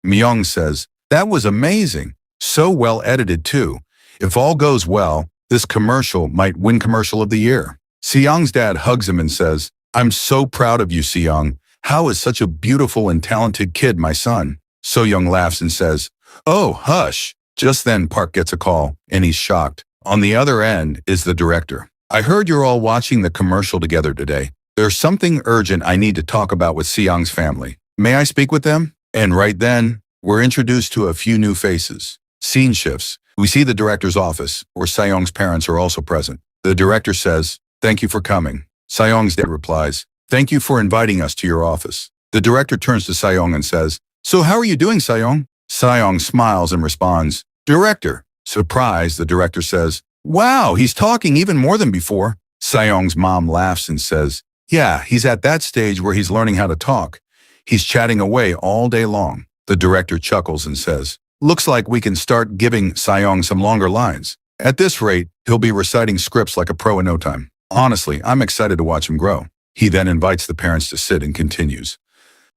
Myung says, that was amazing. So well edited too. If all goes well, this commercial might win commercial of the year. Seong's dad hugs him and says, I'm so proud of you, Seong. How is such a beautiful and talented kid, my son? So-young laughs and says, oh, hush. Just then Park gets a call, and he's shocked. On the other end is the director. I heard you're all watching the commercial together today. There's something urgent I need to talk about with Seong's family. May I speak with them? And right then, we're introduced to a few new faces. Scene shifts. We see the director's office, where Sayong's parents are also present. The director says, "Thank you for coming." Sayong's dad replies, "Thank you for inviting us to your office." The director turns to Sayong and says, "So how are you doing, Sayong?" Sayong smiles and responds, "Director." Surprised, the director says, "Wow, he's talking even more than before." Sayong's mom laughs and says, "Yeah, he's at that stage where he's learning how to talk. He's chatting away all day long." The director chuckles and says, "Looks like we can start giving Sayong some longer lines. At this rate, he'll be reciting scripts like a pro in no time. Honestly, I'm excited to watch him grow." He then invites the parents to sit and continues.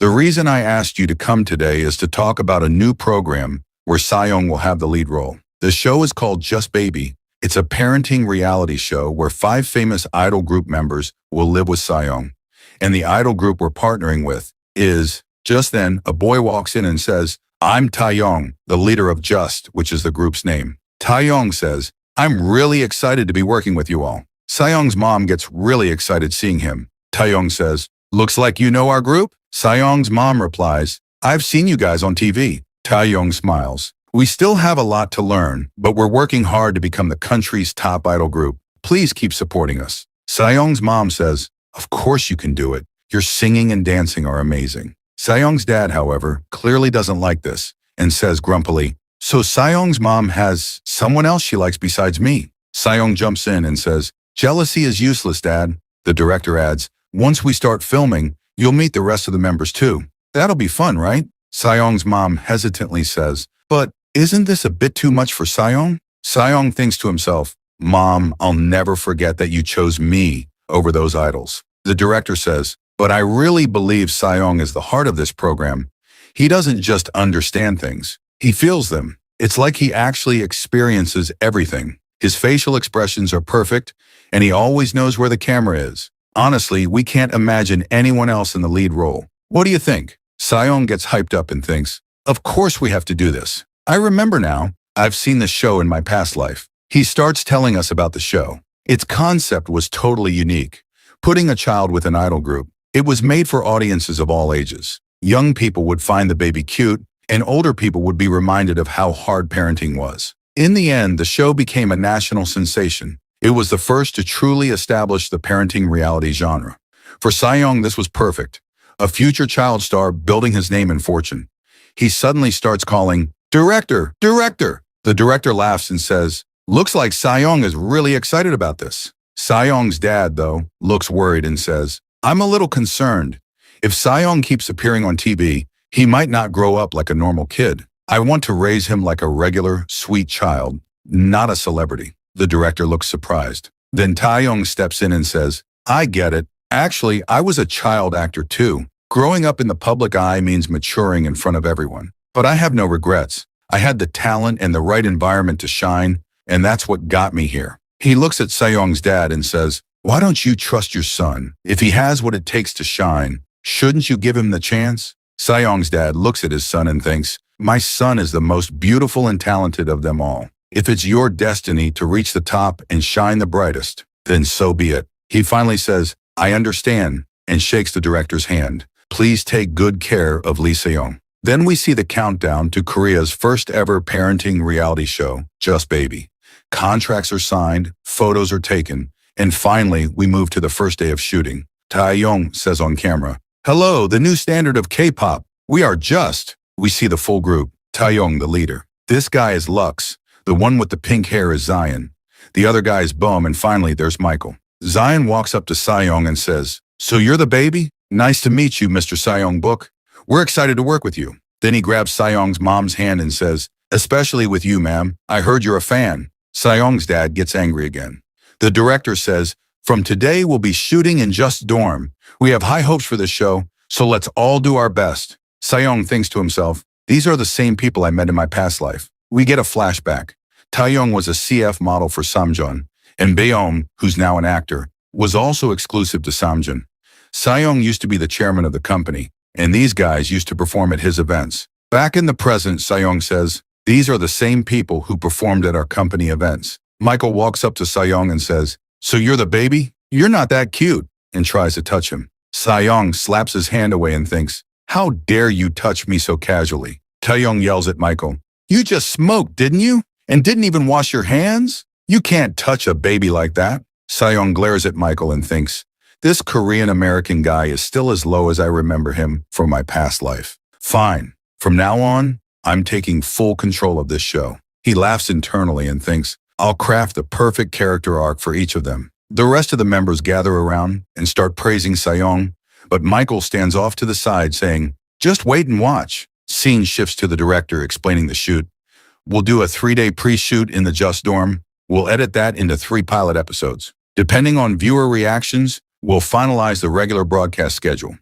"The reason I asked you to come today is to talk about a new program where Sayong will have the lead role. The show is called Just Baby. It's a parenting reality show where 5 famous idol group members will live with Sayong. And the idol group we're partnering with is..." Just then, a boy walks in and says, "I'm Taeyong, the leader of Just, which is the group's name." Taeyong says, "I'm really excited to be working with you all." Sayong's mom gets really excited seeing him. Taeyong says, "Looks like you know our group?" Sayong's mom replies, "I've seen you guys on TV." Taeyong smiles. "We still have a lot to learn, but we're working hard to become the country's top idol group. Please keep supporting us." Sayong's mom says, "Of course you can do it. Your singing and dancing are amazing." Sayong's dad, however, clearly doesn't like this and says grumpily, "So Sayong's mom has someone else she likes besides me?" Sayong jumps in and says, "Jealousy is useless, Dad." The director adds, "Once we start filming, you'll meet the rest of the members too. That'll be fun, right?" Sayong's mom hesitantly says, "But isn't this a bit too much for Sayong?" Sayong thinks to himself, "Mom, I'll never forget that you chose me over those idols." The director says, "But I really believe Sayong is the heart of this program. He doesn't just understand things. He feels them. It's like he actually experiences everything. His facial expressions are perfect, and he always knows where the camera is. Honestly, we can't imagine anyone else in the lead role. What do you think?" Sayong gets hyped up and thinks, "Of course we have to do this. I remember now. I've seen the show in my past life." He starts telling us about the show. Its concept was totally unique. Putting a child with an idol group. It was made for audiences of all ages. Young people would find the baby cute, and older people would be reminded of how hard parenting was. In the end, the show became a national sensation. It was the first to truly establish the parenting reality genre. For Sayong, this was perfect. A future child star building his name and fortune. He suddenly starts calling, "Director, director!" The director laughs and says, "Looks like Sayong is really excited about this." Sayong's dad, though, looks worried and says, "I'm a little concerned. If Sayong keeps appearing on TV, he might not grow up like a normal kid. I want to raise him like a regular, sweet child, not a celebrity." The director looks surprised. Then Taeyong steps in and says, "I get it. Actually, I was a child actor too. Growing up in the public eye means maturing in front of everyone. But I have no regrets. I had the talent and the right environment to shine, and that's what got me here." He looks at Sayong's dad and says, "Why don't you trust your son? If he has what it takes to shine, shouldn't you give him the chance?" Sayong's dad looks at his son and thinks, "My son is the most beautiful and talented of them all. If it's your destiny to reach the top and shine the brightest, then so be it." He finally says, "I understand," and shakes the director's hand. "Please take good care of Lee Seong." Then we see the countdown to Korea's first ever parenting reality show, Just Baby. Contracts are signed, photos are taken, and finally, we move to the first day of shooting. Taeyong says on camera, "Hello, the new standard of K-pop. We are Just." We see the full group. Taeyong, the leader. This guy is Lux. The one with the pink hair is Zion. The other guy is Bohm, and finally, there's Michael. Zion walks up to Sayong and says, "So you're the baby? Nice to meet you, Mr. Sayong Book. We're excited to work with you." Then he grabs Sayong's mom's hand and says, "Especially with you, ma'am. I heard you're a fan." Sayong's dad gets angry again. The director says, "From today, we'll be shooting in Just Dorm. We have high hopes for this show, so let's all do our best." Sayong thinks to himself, "These are the same people I met in my past life." We get a flashback. Taeyong was a CF model for Samjun, and Baeom, who's now an actor, was also exclusive to Samjun. Sayong used to be the chairman of the company, and these guys used to perform at his events. Back in the present, Sayong says, "These are the same people who performed at our company events." Michael walks up to Sayong and says, "So you're the baby? You're not that cute," and tries to touch him. Sayong slaps his hand away and thinks, "How dare you touch me so casually?" Taeyong yells at Michael, "You just smoked, didn't you? And didn't even wash your hands? You can't touch a baby like that. Sejong glares at Michael and thinks, this Korean-American guy is still as low as I remember him from my past life. Fine. From now on, I'm taking full control of this show. He laughs internally and thinks, I'll craft the perfect character arc for each of them. The rest of the members gather around and start praising Sejong, but Michael stands off to the side saying, just wait and watch. Scene shifts to the director explaining the shoot. We'll do a 3-day pre-shoot in the Just Dorm. We'll edit that into 3 pilot episodes. Depending on viewer reactions, we'll finalize the regular broadcast schedule.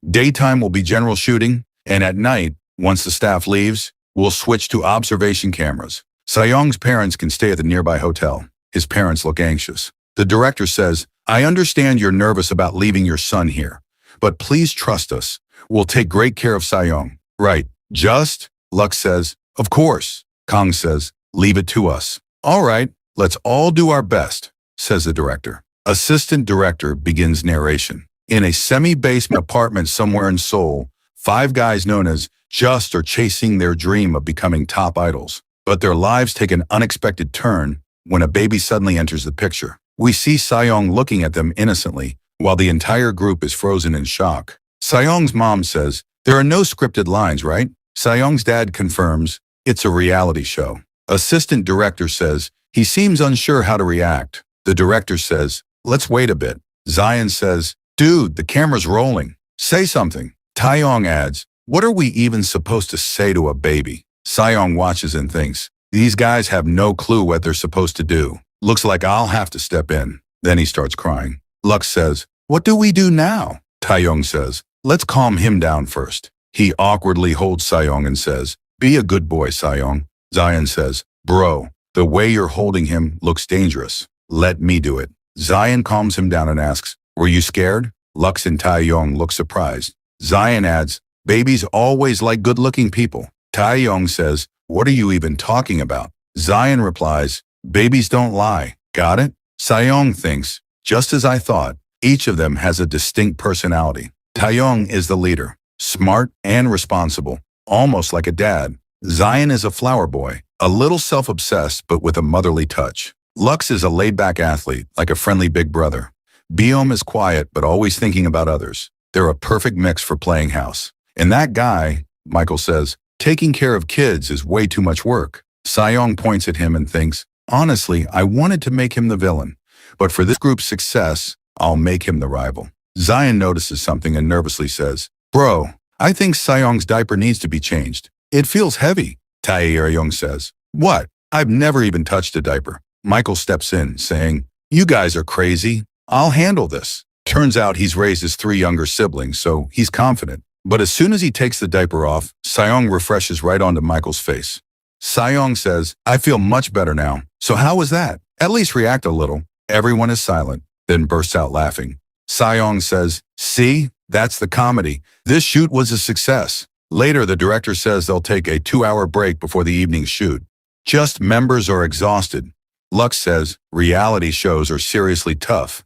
Daytime will be general shooting, and at night, once the staff leaves, we'll switch to observation cameras. Sejong's parents can stay at the nearby hotel. His parents look anxious. The director says, I understand you're nervous about leaving your son here, but please trust us. We'll take great care of Sejong. Right. Just? Lux says, of course. Kang says, leave it to us. All right, let's all do our best, says the director. Assistant director begins narration. In a semi-basement apartment somewhere in Seoul, 5 guys known as Just are chasing their dream of becoming top idols. But their lives take an unexpected turn when a baby suddenly enters the picture. We see Sejong looking at them innocently, while the entire group is frozen in shock. Sejong's mom says, there are no scripted lines, right? Sejong's dad confirms, it's a reality show. Assistant director says, he seems unsure how to react. The director says, let's wait a bit. Zion says, dude, the camera's rolling. Say something. Taeyong adds, what are we even supposed to say to a baby? Sejong watches and thinks, these guys have no clue what they're supposed to do. Looks like I'll have to step in. Then he starts crying. Lux says, what do we do now? Taeyong says, let's calm him down first. He awkwardly holds Sejong and says, be a good boy, Sejong. Zion says, bro, the way you're holding him looks dangerous. Let me do it. Zion calms him down and asks, were you scared? Lux and Taeyong look surprised. Zion adds, babies always like good-looking people. Taeyong says, what are you even talking about? Zion replies, babies don't lie. Got it? Sejong thinks, just as I thought, each of them has a distinct personality. Taeyong is the leader, smart and responsible, almost like a dad. Zion is a flower boy, a little self-obsessed but with a motherly touch. Lux is a laid-back athlete, like a friendly big brother. Byom is quiet but always thinking about others. They're a perfect mix for playing house. And that guy, Michael says, taking care of kids is way too much work. Sejong points at him and thinks, honestly, I wanted to make him the villain, but for this group's success, I'll make him the rival. Zion notices something and nervously says, bro, I think Sejong's diaper needs to be changed. It feels heavy. Taeyong says, what? I've never even touched a diaper. Michael steps in, saying, you guys are crazy. I'll handle this. Turns out he's raised his 3 younger siblings, so he's confident. But as soon as he takes the diaper off, Sejong refreshes right onto Michael's face. Sejong says, I feel much better now. So how was that? At least react a little. Everyone is silent, then bursts out laughing. Sejong says, see, that's the comedy. This shoot was a success. Later, the director says they'll take a 2-hour break before the evening shoot. Just members are exhausted. Lux says, reality shows are seriously tough.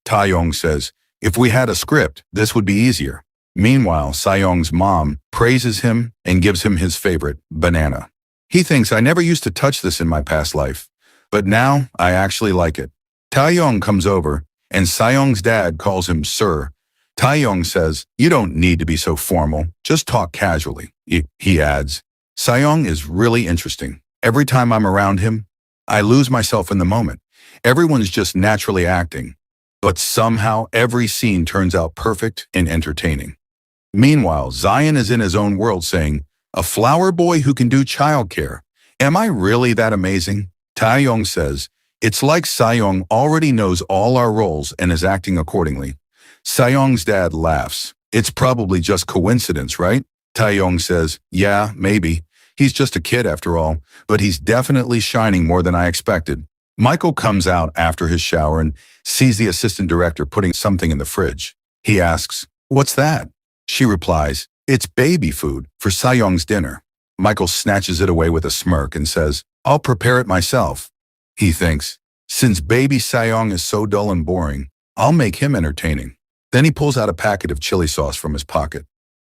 Taeyong says, if we had a script, this would be easier. Meanwhile, Sejong's mom praises him and gives him his favorite, banana. He thinks, I never used to touch this in my past life, but now I actually like it. Taeyong comes over, and Sejong's dad calls him sir. Taeyong says, you don't need to be so formal, just talk casually. He adds, Sejong is really interesting. Every time I'm around him, I lose myself in the moment. Everyone's just naturally acting, but somehow every scene turns out perfect and entertaining. Meanwhile, Zion is in his own world saying, a flower boy who can do childcare. Am I really that amazing? Taeyong says, it's like Sejong already knows all our roles and is acting accordingly. Sejong's dad laughs. It's probably just coincidence, right? Taeyong says, yeah, maybe. He's just a kid after all, but he's definitely shining more than I expected. Michael comes out after his shower and sees the assistant director putting something in the fridge. He asks, what's that? She replies, it's baby food for Sejong's dinner. Michael snatches it away with a smirk and says, I'll prepare it myself. He thinks, since baby Sejong is so dull and boring, I'll make him entertaining. Then he pulls out a packet of chili sauce from his pocket.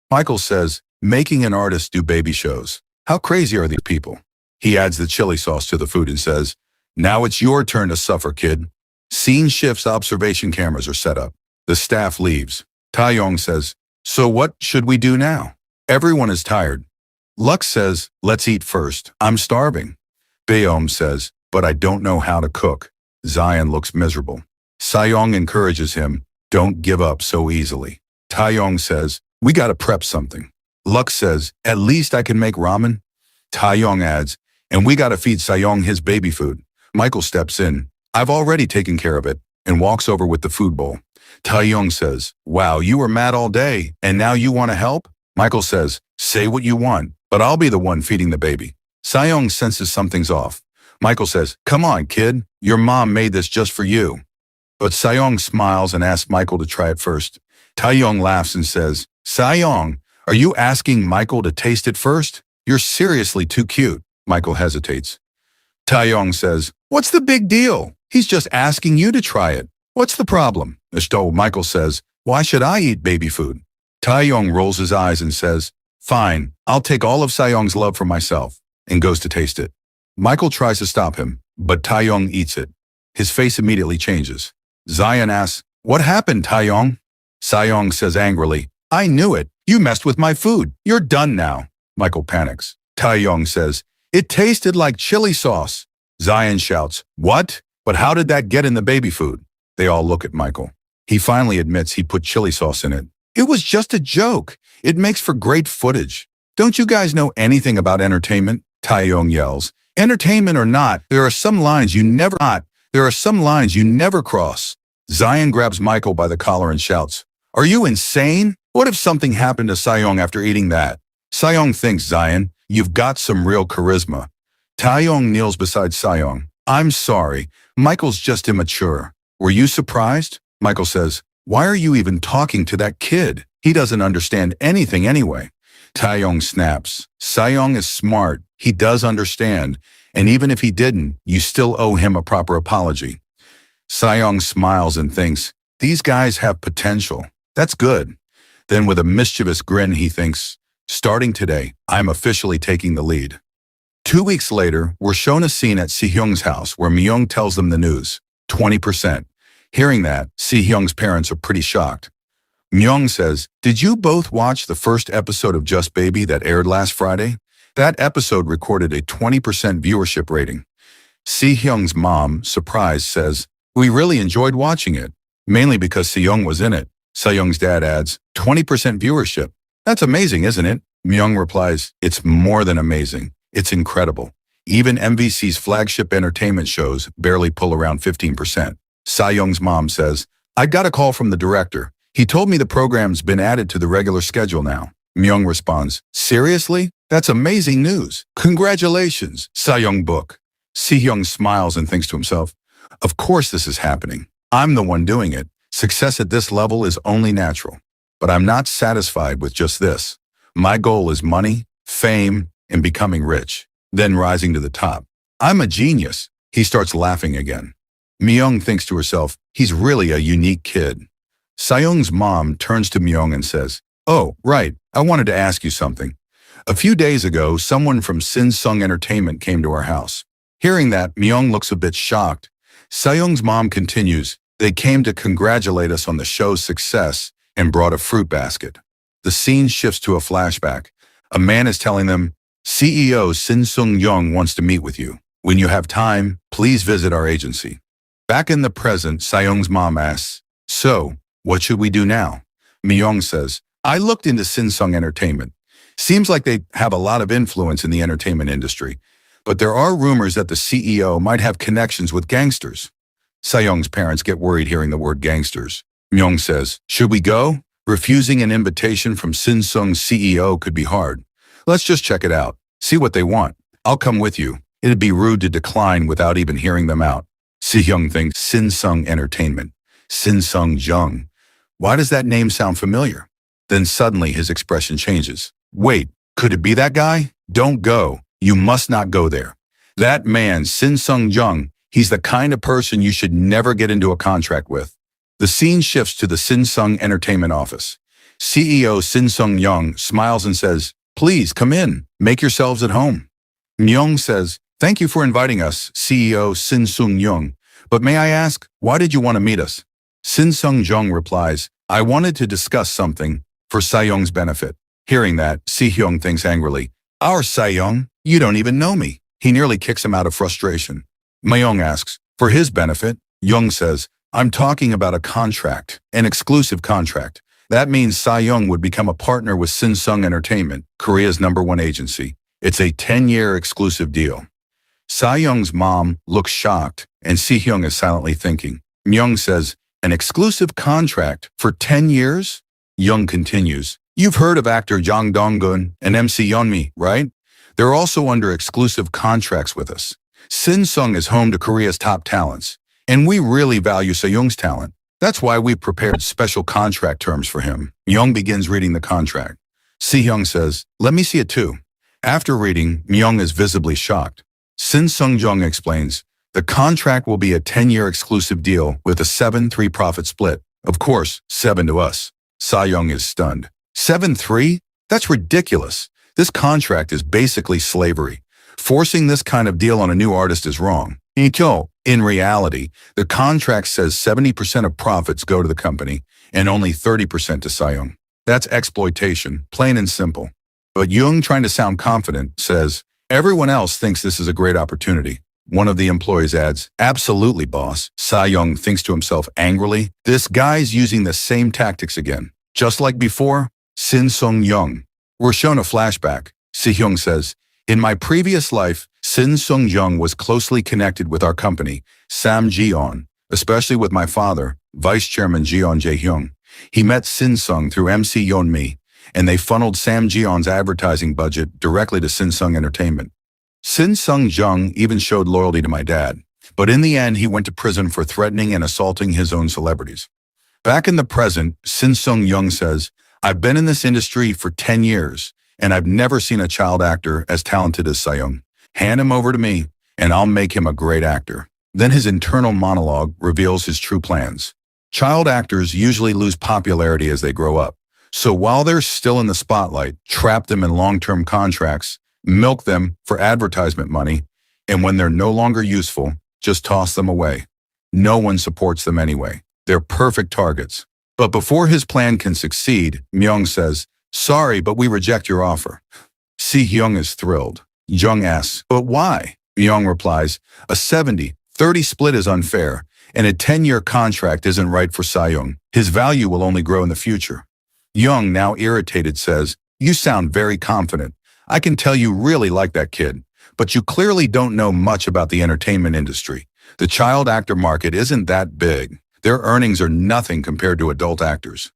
Michael says, making an artist do baby shows. How crazy are these people? He adds the chili sauce to the food and says, "Now it's your turn to suffer, kid." Scene shifts, observation cameras are set up. The staff leaves. Taeyong says, "So what should we do now?" Everyone is tired. Lux says, "Let's eat first. I'm starving." Baeom says, "But I don't know how to cook." Zion looks miserable. Sayong encourages him, "Don't give up so easily." Taeyong says, "We gotta prep something." Lux says, "At least I can make ramen." Taeyong adds, "And we gotta feed Sayong his baby food." Michael steps in. "I've already taken care of it," and walks over with the food bowl. Taeyong says, "Wow, you were mad all day, and now you want to help?" Michael says, "Say what you want, but I'll be the one feeding the baby." Sayong senses something's off. Michael says, "Come on, kid. Your mom made this just for you." But Sayong smiles and asks Michael to try it first. Taeyong laughs and says, "Sayong, are you asking Michael to taste it first? You're seriously too cute." Michael hesitates. Taeyong says, "What's the big deal? He's just asking you to try it. What's the problem?" Michael says, "Why should I eat baby food?" Taeyong rolls his eyes and says, "Fine, I'll take all of Sayong's love for myself," and goes to taste it. Michael tries to stop him, but Taeyong eats it. His face immediately changes. Zion asks, "What happened, Taeyong?" Sayong says angrily, "I knew it. You messed with my food. You're done now." Michael panics. Taeyong says, "It tasted like chili sauce." Zion shouts, "What? But how did that get in the baby food?" They all look at Michael. He finally admits he put chili sauce in it. "It was just a joke. It makes for great footage." "Don't you guys know anything about entertainment?" Taeyong yells. "Entertainment or not, there are some lines you never cross." Zion grabs Michael by the collar and shouts, "Are you insane? What if something happened to Sayong after eating that?" Sayong thinks, "Zion, you've got some real charisma." Taeyong kneels beside Sayong. "I'm sorry. Michael's just immature." "Were you surprised?" Michael says, "Why are you even talking to that kid? He doesn't understand anything anyway." Taeyong snaps. "Sayong is smart. He does understand. And even if he didn't, you still owe him a proper apology." Sayong smiles and thinks, "These guys have potential. That's good." Then with a mischievous grin, he thinks, "Starting today, I'm officially taking the lead." 2 weeks later, we're shown a scene at Si-hyung's house where Myung tells them the news, 20%. Hearing that, Si-hyung's parents are pretty shocked. Myung says, "Did you both watch the first episode of Just Baby that aired last Friday? That episode recorded a 20% viewership rating." Si-hyung's mom, surprised, says, "We really enjoyed watching it, mainly because Si-hyung was in it." Se-hyung's dad adds, 20% viewership. "That's amazing, isn't it?" Myung replies, "It's more than amazing. It's incredible. Even MVC's flagship entertainment shows barely pull around 15%. Se-hyung's mom says, "I got a call from the director. He told me the program's been added to the regular schedule now." Myung responds, "Seriously? That's amazing news. Congratulations, Se-hyung book." Se-hyung smiles and thinks to himself, "Of course this is happening. I'm the one doing it. Success at this level is only natural. But I'm not satisfied with just this. My goal is money, fame, and becoming rich, then rising to the top. I'm a genius." He starts laughing again. Myung thinks to herself, he's really a unique kid. Se-hyung's mom turns to Myung and says, "Oh, right, I wanted to ask you something. A few days ago, someone from Sin-sung Entertainment came to our house." Hearing that, Myung looks a bit shocked. Se-hyung's mom continues, "They came to congratulate us on the show's success and brought a fruit basket." The scene shifts to a flashback. A man is telling them, "CEO Sin-sung Young wants to meet with you. When you have time, please visit our agency." Back in the present, Se-hyung's mom asks, "So, what should we do now?" Myung says, "I looked into Sin-sung Entertainment. Seems like they have a lot of influence in the entertainment industry, but there are rumors that the CEO might have connections with gangsters." Se-hyung's parents get worried hearing the word gangsters. Myung says, "Should we go? Refusing an invitation from Sin-sung's CEO could be hard. Let's just check it out. See what they want. I'll come with you. It'd be rude to decline without even hearing them out." Se-hyung thinks, Sin-sung Entertainment. Sin-sung Jung. Why does that name sound familiar? Then suddenly his expression changes. "Wait, could it be that guy? Don't go. You must not go there. That man, Sin-sung Jung, he's the kind of person you should never get into a contract with." The scene shifts to the Sin-sung Entertainment office. CEO Sin-sung Young smiles and says, "Please come in. Make yourselves at home." Myung says, "Thank you for inviting us, CEO Sin Sung Young. But may I ask, why did you want to meet us?" Sin Sung Jung replies, "I wanted to discuss something for Sayoung's benefit." Hearing that, Si Hyung thinks angrily, "Our Sayoung? You don't even know me." He nearly kicks him out of frustration. Myung asks, "For his benefit?" Young says, "I'm talking about a contract, an exclusive contract. That means Sayoung would become a partner with Sin Sung Entertainment, Korea's #1 agency. It's a 10-year exclusive deal." Sayoung's mom looks shocked, and Si Hyung is silently thinking. Myung says, "An exclusive contract for 10 years? Young continues, "You've heard of actor Jang Dong-gun and MC Yeonmi, right? They're also under exclusive contracts with us. Sin Sung is home to Korea's top talents, and we really value Sayoung's talent. That's why we prepared special contract terms for him." Myung begins reading the contract. Si Hyung says, "Let me see it too." After reading, Myung is visibly shocked. Sin Sung Jung explains, "The contract will be a 10-year exclusive deal with a 7-3 profit split. Of course, 7 to us." Sayoung is stunned. 7-3? That's ridiculous. This contract is basically slavery. Forcing this kind of deal on a new artist is wrong. In reality, the contract says 70% of profits go to the company and only 30% to Sayoung. That's exploitation, plain and simple. But Jung, trying to sound confident, says, "Everyone else thinks this is a great opportunity." One of the employees adds, "Absolutely, boss." Sayoung thinks to himself angrily, "This guy's using the same tactics again. Just like before." Sin Sung Young. We're shown a flashback. Si Hyung says, "In my previous life, Sin Sung Jung was closely connected with our company, Sam Ji-on, especially with my father, Vice Chairman Jeon Jae-hyung. He met Sin Sung through MC Yeonmi, and they funneled Sam Ji-on's advertising budget directly to Sin Sung Entertainment. Sin Sung Jung even showed loyalty to my dad, but in the end he went to prison for threatening and assaulting his own celebrities." Back in the present, Sin Sung Jung says, "I've been in this industry for 10 years, and I've never seen a child actor as talented as Sayoung. Hand him over to me, and I'll make him a great actor." Then his internal monologue reveals his true plans. Child actors usually lose popularity as they grow up. So while they're still in the spotlight, trap them in long-term contracts, milk them for advertisement money, and when they're no longer useful, just toss them away. No one supports them anyway. They're perfect targets. But before his plan can succeed, Myung says, "Sorry, but we reject your offer." Si Hyung is thrilled. Jung asks, "But why?" Myung replies, "A 70-30 split is unfair, and a 10-year contract isn't right for Sayoung. His value will only grow in the future." Jung, now irritated, says, "You sound very confident. I can tell you really like that kid, but you clearly don't know much about the entertainment industry. The child actor market isn't that big. Their earnings are nothing compared to adult actors."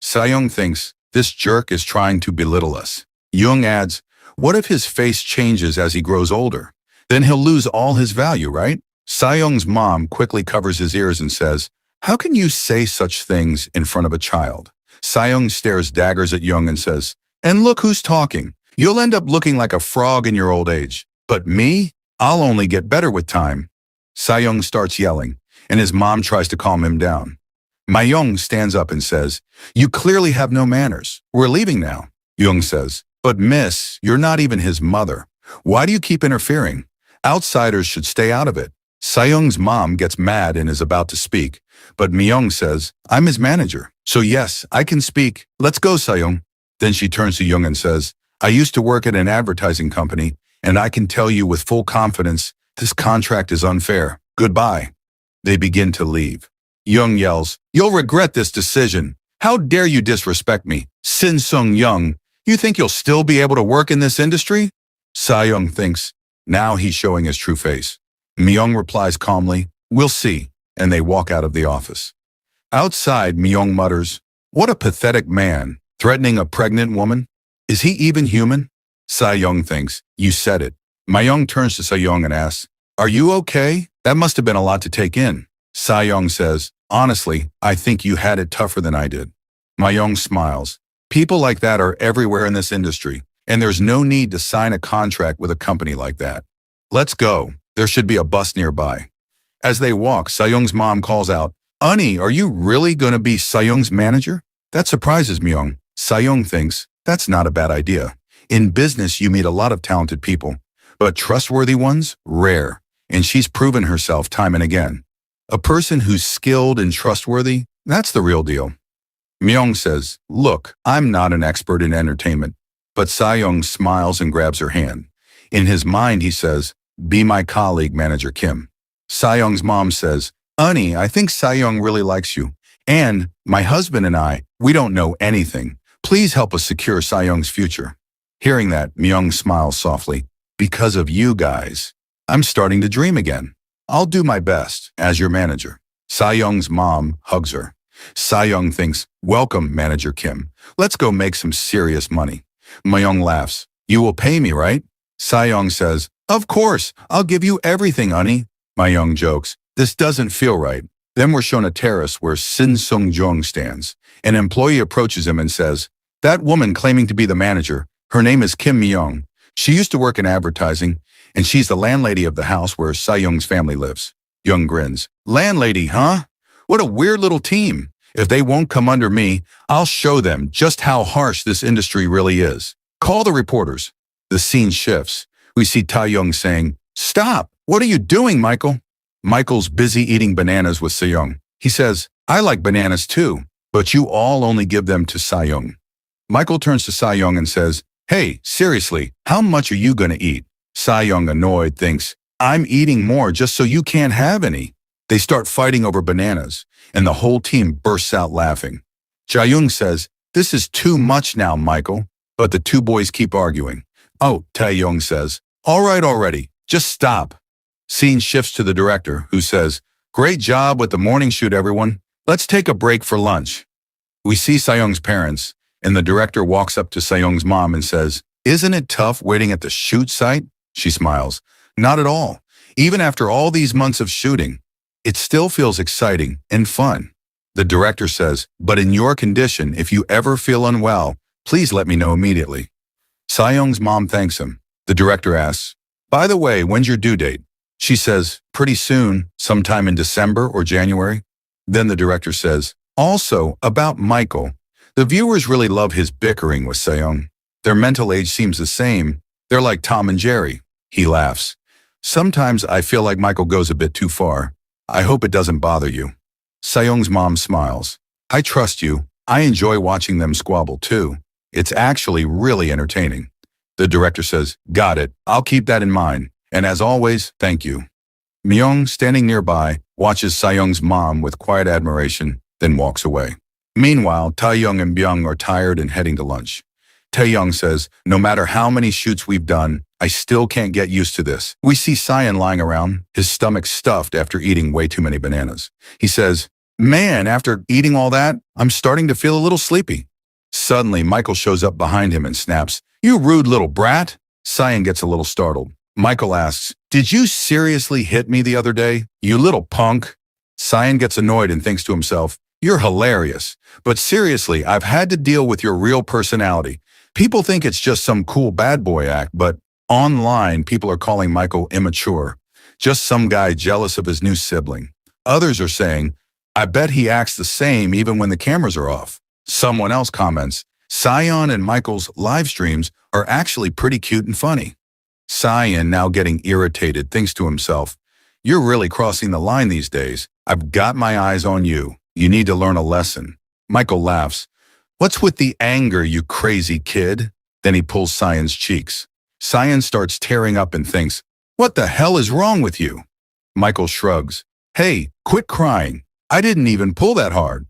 Sayoung thinks, this jerk is trying to belittle us. Jung adds, "What if his face changes as he grows older? Then he'll lose all his value, right?" Sayoung's mom quickly covers his ears and says, "How can you say such things in front of a child?" Sayoung stares daggers at Jung and says, "And look who's talking. You'll end up looking like a frog in your old age. But me? I'll only get better with time." Sayoung starts yelling, and his mom tries to calm him down. Myung stands up and says, "You clearly have no manners. We're leaving now." Jung says, "But miss, you're not even his mother. Why do you keep interfering? Outsiders should stay out of it." Sayoung's mom gets mad and is about to speak, but Myung says, "I'm his manager, so yes, I can speak. Let's go, Sayoung." Then she turns to Jung and says, "I used to work at an advertising company, and I can tell you with full confidence, this contract is unfair. Goodbye." They begin to leave. Jung yells, "You'll regret this decision. How dare you disrespect me? Sin Sung Jung, you think you'll still be able to work in this industry?" Sayoung thinks, now he's showing his true face. Myung replies calmly, "We'll see," and they walk out of the office. Outside, Myung mutters, "What a pathetic man, threatening a pregnant woman. Is he even human?" Sayoung thinks, "You said it." Myung turns to Sayoung and asks, "Are you okay? That must have been a lot to take in." Sayoung says, "Honestly, I think you had it tougher than I did." Myung smiles. People like that are everywhere in this industry, and there's no need to sign a contract with a company like that. Let's go. There should be a bus nearby. As they walk, Sayoung's mom calls out, "Ani, are you really going to be Sayoung's manager?" That surprises Myung. Sayoung thinks, that's not a bad idea. In business, you meet a lot of talented people, But trustworthy ones? Rare. And she's proven herself time and again. A person who's skilled and trustworthy? That's the real deal. Myung says, look, I'm not an expert in entertainment. But Sayoung smiles and grabs her hand. In his mind, he says, be my colleague, Manager Kim. Sayoung's mom says, Honey, I think Sayoung really likes you. And my husband and I, we don't know anything. Please help us secure Sayoung's future. Hearing that, Myung smiles softly. Because of you guys, I'm starting to dream again. I'll do my best as your manager. Sayoung's mom hugs her. Sayoung thinks, welcome, Manager Kim. Let's go make some serious money. Myung laughs. You will pay me, right? Sayoung says, of course, I'll give you everything, honey. Myung jokes, this doesn't feel right. Then we're shown a terrace where Sin Sung Jung stands. An employee approaches him and says, that woman claiming to be the manager, her name is Kim Myung. She used to work in advertising, and she's the landlady of the house where Sayoung's family lives. Young grins. Landlady, huh? What a weird little team. If they won't come under me, I'll show them just how harsh this industry really is. Call the reporters. The scene shifts. We see Taeyoung saying, stop! What are you doing, Michael? Michael's busy eating bananas with Sayoung. He says, I like bananas too, but you all only give them to Sayoung. Michael turns to Sayoung and says, hey, seriously, how much are you going to eat? Sayoung, annoyed, thinks, I'm eating more just so you can't have any. They start fighting over bananas, and the whole team bursts out laughing. Jaeyoung says, this is too much now, Michael. But the two boys keep arguing. Oh, Taeyoung says, all right already, just stop. Scene shifts to the director, who says, great job with the morning shoot, everyone. Let's take a break for lunch. We see Sayoung's parents, and the director walks up to Sayoung's mom and says, isn't it tough waiting at the shoot site? She smiles. Not at all. Even after all these months of shooting, it still feels exciting and fun. The director says, but in your condition, if you ever feel unwell, please let me know immediately. Sayoung's mom thanks him. The director asks, by the way, when's your due date? She says, pretty soon, sometime in December or January. Then the director says, also, about Michael. The viewers really love his bickering with Sayoung. Their mental age seems the same. They're like Tom and Jerry. He laughs. Sometimes I feel like Michael goes a bit too far. I hope it doesn't bother you. Sayoung's mom smiles. I trust you. I enjoy watching them squabble too. It's actually really entertaining. The director says, got it. I'll keep that in mind. And as always, thank you. Myung, standing nearby, watches Sayoung's mom with quiet admiration, then walks away. Meanwhile, Taeyoung and Byung are tired and heading to lunch. Taeyoung says, no matter how many shoots we've done, I still can't get used to this. We see Sayon lying around, his stomach stuffed after eating way too many bananas. He says, man, after eating all that, I'm starting to feel a little sleepy. Suddenly, Michael shows up behind him and snaps, you rude little brat. Sayon gets a little startled. Michael asks, did you seriously hit me the other day, you little punk? Sayon gets annoyed and thinks to himself, you're hilarious. But seriously, I've had to deal with your real personality. People think it's just some cool bad boy act, but online, people are calling Michael immature. Just some guy jealous of his new sibling. Others are saying, I bet he acts the same even when the cameras are off. Someone else comments, Sayon and Michael's live streams are actually pretty cute and funny. Sayon, now getting irritated, thinks to himself, you're really crossing the line these days. I've got my eyes on you. You need to learn a lesson. Michael laughs. What's with the anger, you crazy kid? Then he pulls Sayon's cheeks. Sayon starts tearing up and thinks, what the hell is wrong with you? Michael shrugs. Hey, quit crying. I didn't even pull that hard.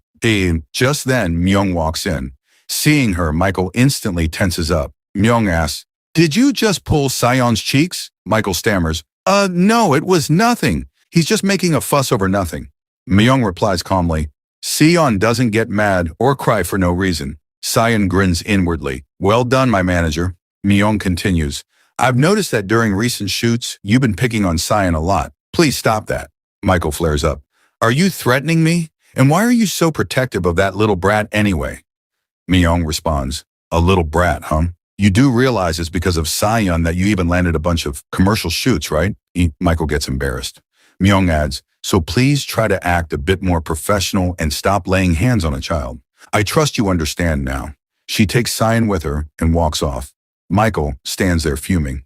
Just then, Myung walks in. Seeing her, Michael instantly tenses up. Myung asks, did you just pull Sayon's cheeks? Michael stammers, no, it was nothing. He's just making a fuss over nothing. Myung replies calmly, Sayon doesn't get mad or cry for no reason. Sayon grins inwardly. Well done, my manager. Myung continues, I've noticed that during recent shoots, you've been picking on Sayon a lot. Please stop that. Michael flares up. Are you threatening me? And why are you so protective of that little brat anyway? Myung responds, a little brat, huh? You do realize it's because of Sayon that you even landed a bunch of commercial shoots, right? Michael gets embarrassed. Myung adds, so please try to act a bit more professional and stop laying hands on a child. I trust you understand now. She takes Sayon with her and walks off. Michael stands there fuming.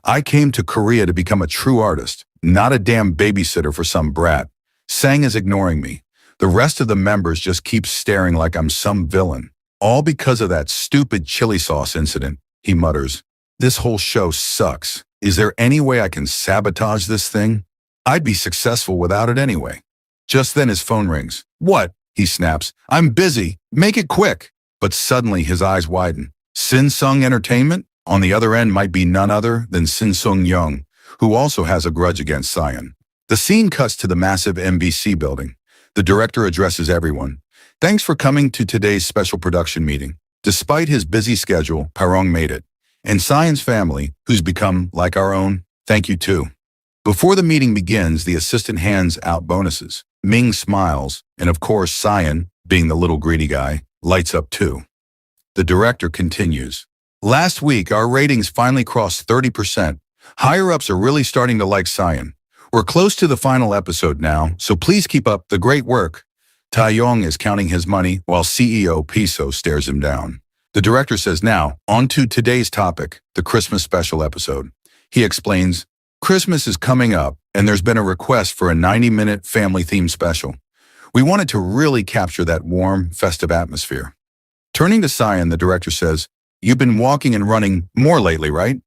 I came to Korea to become a true artist, not a damn babysitter for some brat. Sang is ignoring me. The rest of the members just keep staring like I'm some villain. All because of that stupid chili sauce incident, he mutters. This whole show sucks. Is there any way I can sabotage this thing? I'd be successful without it anyway. Just then his phone rings. What? He snaps. I'm busy. Make it quick. But suddenly his eyes widen. Sin-sung Entertainment? On the other end might be none other than Sin-sung Young, who also has a grudge against Sion. The scene cuts to the massive MBC building. The director addresses everyone. Thanks for coming to today's special production meeting. Despite his busy schedule, Parong made it. And Sion's family, who's become like our own, thank you too. Before the meeting begins, the assistant hands out bonuses. Ming smiles, and of course Sion, being the little greedy guy, lights up too. The director continues. Last week, our ratings finally crossed 30%. Higher-ups are really starting to like Sion. We're close to the final episode now, so please keep up the great work. Taeyong is counting his money while CEO Piso stares him down. The director says now, on to today's topic, the Christmas special episode. He explains, Christmas is coming up, and there's been a request for a 90-minute family-themed special. We wanted to really capture that warm, festive atmosphere. Turning to Sion, the director says, You've been walking and running more lately, right?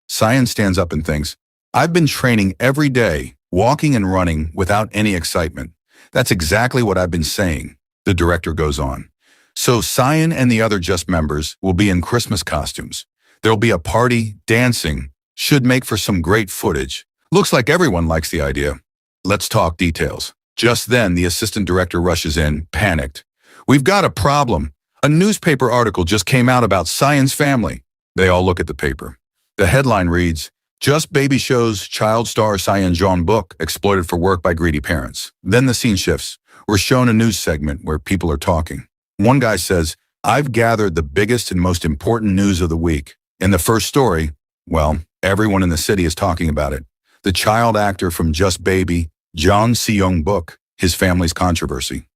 Sion stands up and thinks, I've been training every day, walking and running without any excitement. That's exactly what I've been saying. The director goes on. So Sion and the other Just members will be in Christmas costumes. There'll be a party, dancing, should make for some great footage. Looks like everyone likes the idea. Let's talk details. Just then, the assistant director rushes in, panicked. We've got a problem. A newspaper article just came out about Sion's family. They all look at the paper. The headline reads, Just Baby shows child star Sion Jeon book exploited for work by greedy parents. Then the scene shifts. We're shown a news segment where people are talking. One guy says, I've gathered the biggest and most important news of the week. In the first story, well, everyone in the city is talking about it. The child actor from Just Baby, Jeon Seyoung book, his family's controversy.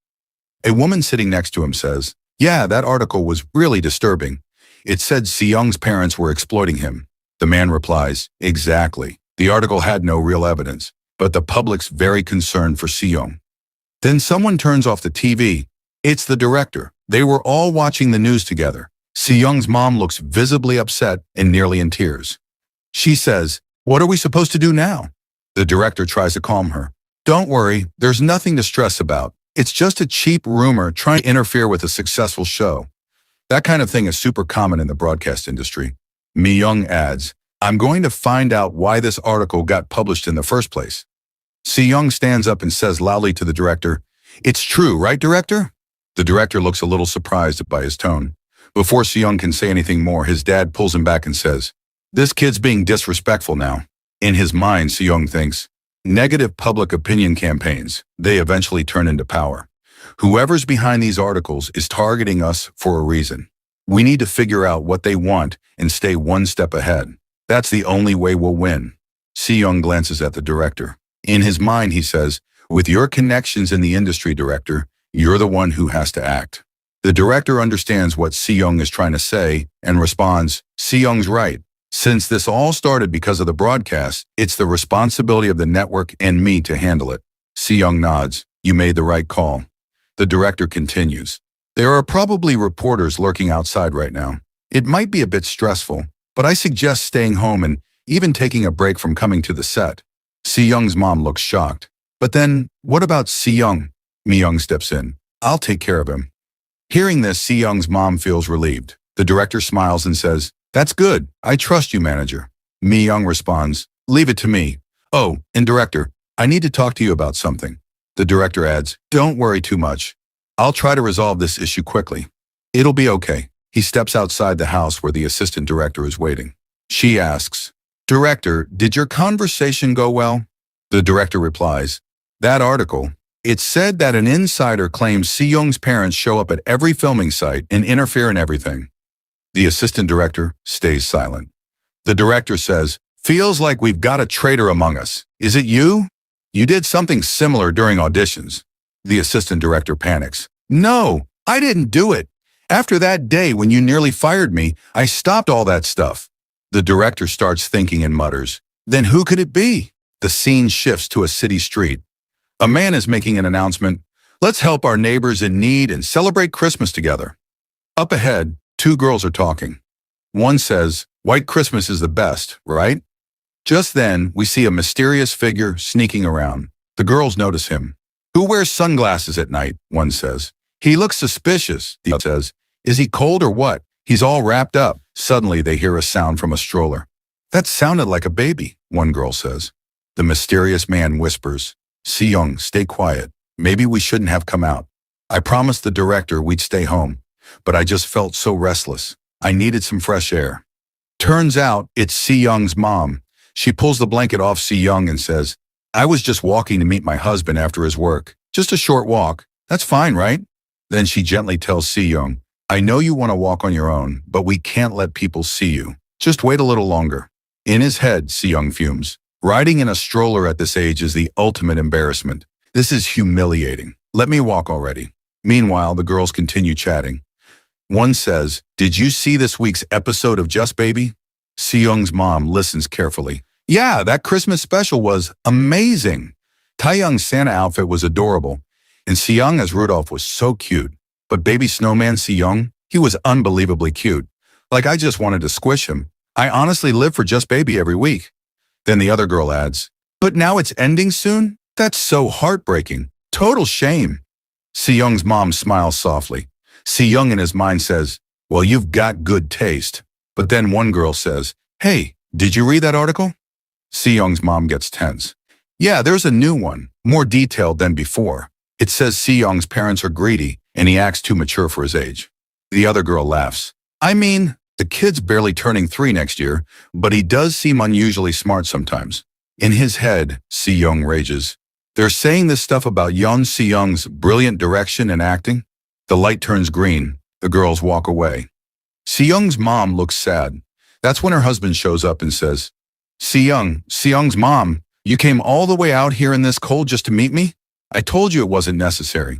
A woman sitting next to him says, Yeah, that article was really disturbing. It said Seyoung's parents were exploiting him. The man replies, Exactly. The article had no real evidence, but the public's very concerned for Seyoung. Then someone turns off the TV. It's the director. They were all watching the news together. Seyoung's mom looks visibly upset and nearly in tears. She says, What are we supposed to do now? The director tries to calm her. Don't worry, there's nothing to stress about. It's just a cheap rumor trying to interfere with a successful show. That kind of thing is super common in the broadcast industry. Mi Young adds, I'm going to find out why this article got published in the first place. Seyoung stands up and says loudly to the director, It's true, right, director? The director looks a little surprised by his tone. Before Seyoung can say anything more, his dad pulls him back and says, This kid's being disrespectful now. In his mind, Seyoung thinks, Negative public opinion campaigns, they eventually turn into power. Whoever's behind these articles is targeting us for a reason. We need to figure out what they want and stay one step ahead. That's the only way we'll win. Seyoung glances at the director. In his mind, he says, With your connections in the industry, director, you're the one who has to act. The director understands what Seyoung is trying to say and responds, Seyoung's right. Since this all started because of the broadcast, it's the responsibility of the network and me to handle it. Seyoung nods. You made the right call. The director continues. There are probably reporters lurking outside right now. It might be a bit stressful, but I suggest staying home and even taking a break from coming to the set. Seyoung's mom looks shocked. But then, what about Seyoung? Mi-young steps in. I'll take care of him. Hearing this, Seyoung's mom feels relieved. The director smiles and says, That's good. I trust you, manager. Mi-young responds, Leave it to me. Oh, and director, I need to talk to you about something. The director adds, Don't worry too much. I'll try to resolve this issue quickly. It'll be okay. He steps outside the house where the assistant director is waiting. She asks, Director, did your conversation go well? The director replies, That article, it said that an insider claims Seyoung's parents show up at every filming site and interfere in everything. The assistant director stays silent. The director says, Feels like we've got a traitor among us. Is it you? You did something similar during auditions. The assistant director panics. No, I didn't do it. After that day when you nearly fired me, I stopped all that stuff. The director starts thinking and mutters, "Then who could it be?" The scene shifts to a city street. A man is making an announcement, "Let's help our neighbors in need and celebrate Christmas together." Up ahead, two girls are talking. One says, "White Christmas is the best, right?" Just then, we see a mysterious figure sneaking around. The girls notice him. "Who wears sunglasses at night?" one says. "He looks suspicious," the other says. "Is he cold or what? He's all wrapped up." Suddenly, they hear a sound from a stroller. "That sounded like a baby," one girl says. The mysterious man whispers, "Si-young, stay quiet. Maybe we shouldn't have come out. I promised the director we'd stay home, but I just felt so restless. I needed some fresh air." Turns out, it's Si-young's mom. She pulls the blanket off Si-young and says, "I was just walking to meet my husband after his work. Just a short walk. That's fine, right?" Then she gently tells Si-young, "I know you want to walk on your own, but we can't let people see you. Just wait a little longer." In his head, Si-young fumes. Riding in a stroller at this age is the ultimate embarrassment. This is humiliating. Let me walk already. Meanwhile, the girls continue chatting. One says, "Did you see this week's episode of Just Baby?" Si-young's mom listens carefully. "Yeah, that Christmas special was amazing. Taeyong's Santa outfit was adorable, and Si-young as Rudolph was so cute. But baby snowman Si-young, he was unbelievably cute. Like I just wanted to squish him. I honestly live for Just Baby every week." Then the other girl adds, "But now it's ending soon? That's so heartbreaking. Total shame." Si-young's mom smiles softly. Si-young in his mind says, "Well, you've got good taste." But then one girl says, "Hey, did you read that article?" Si-young's mom gets tense. "Yeah, there's a new one, more detailed than before. It says Si-young's parents are greedy, and he acts too mature for his age." The other girl laughs. "I mean, the kid's barely turning 3 next year, but he does seem unusually smart sometimes." In his head, Si-young rages. "They're saying this stuff about young Si-young's brilliant direction and acting?" The light turns green. The girls walk away. Si-young's mom looks sad. That's when her husband shows up and says, Si-young's mom, you came all the way out here in this cold just to meet me? I told you it wasn't necessary."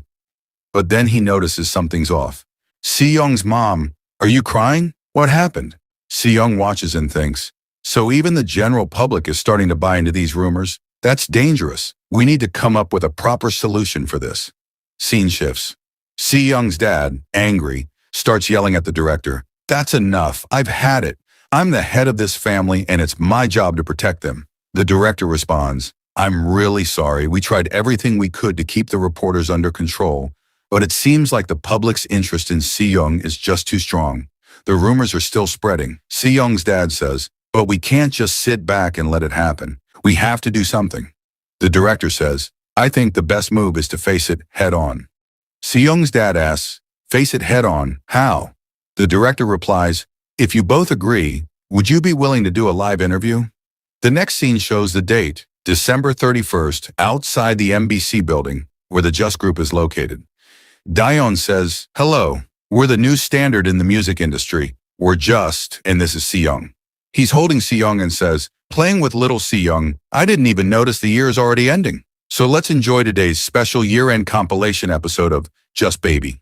But then he notices something's off. Si-young's mom, "Are you crying? What happened?" Si-young watches and thinks, "So even the general public is starting to buy into these rumors? That's dangerous. We need to come up with a proper solution for this." Scene shifts. Si-young's dad, angry, starts yelling at the director, "That's enough. I've had it. I'm the head of this family and it's my job to protect them." The director responds, "I'm really sorry. We tried everything we could to keep the reporters under control, but it seems like the public's interest in Si-young is just too strong. The rumors are still spreading." Si-young's dad says, "But we can't just sit back and let it happen. We have to do something." The director says, "I think the best move is to face it head on." Si-young's dad asks, "Face it head on, how?" The director replies, "If you both agree, would you be willing to do a live interview?" The next scene shows the date, December 31st, outside the MBC building, where the Just Group is located. Daeon says, "Hello, we're the new standard in the music industry. We're Just, and this is Si-young." He's holding Si-young and says, "Playing with little Si-young, I didn't even notice the year is already ending. So let's enjoy today's special year-end compilation episode of Just Baby."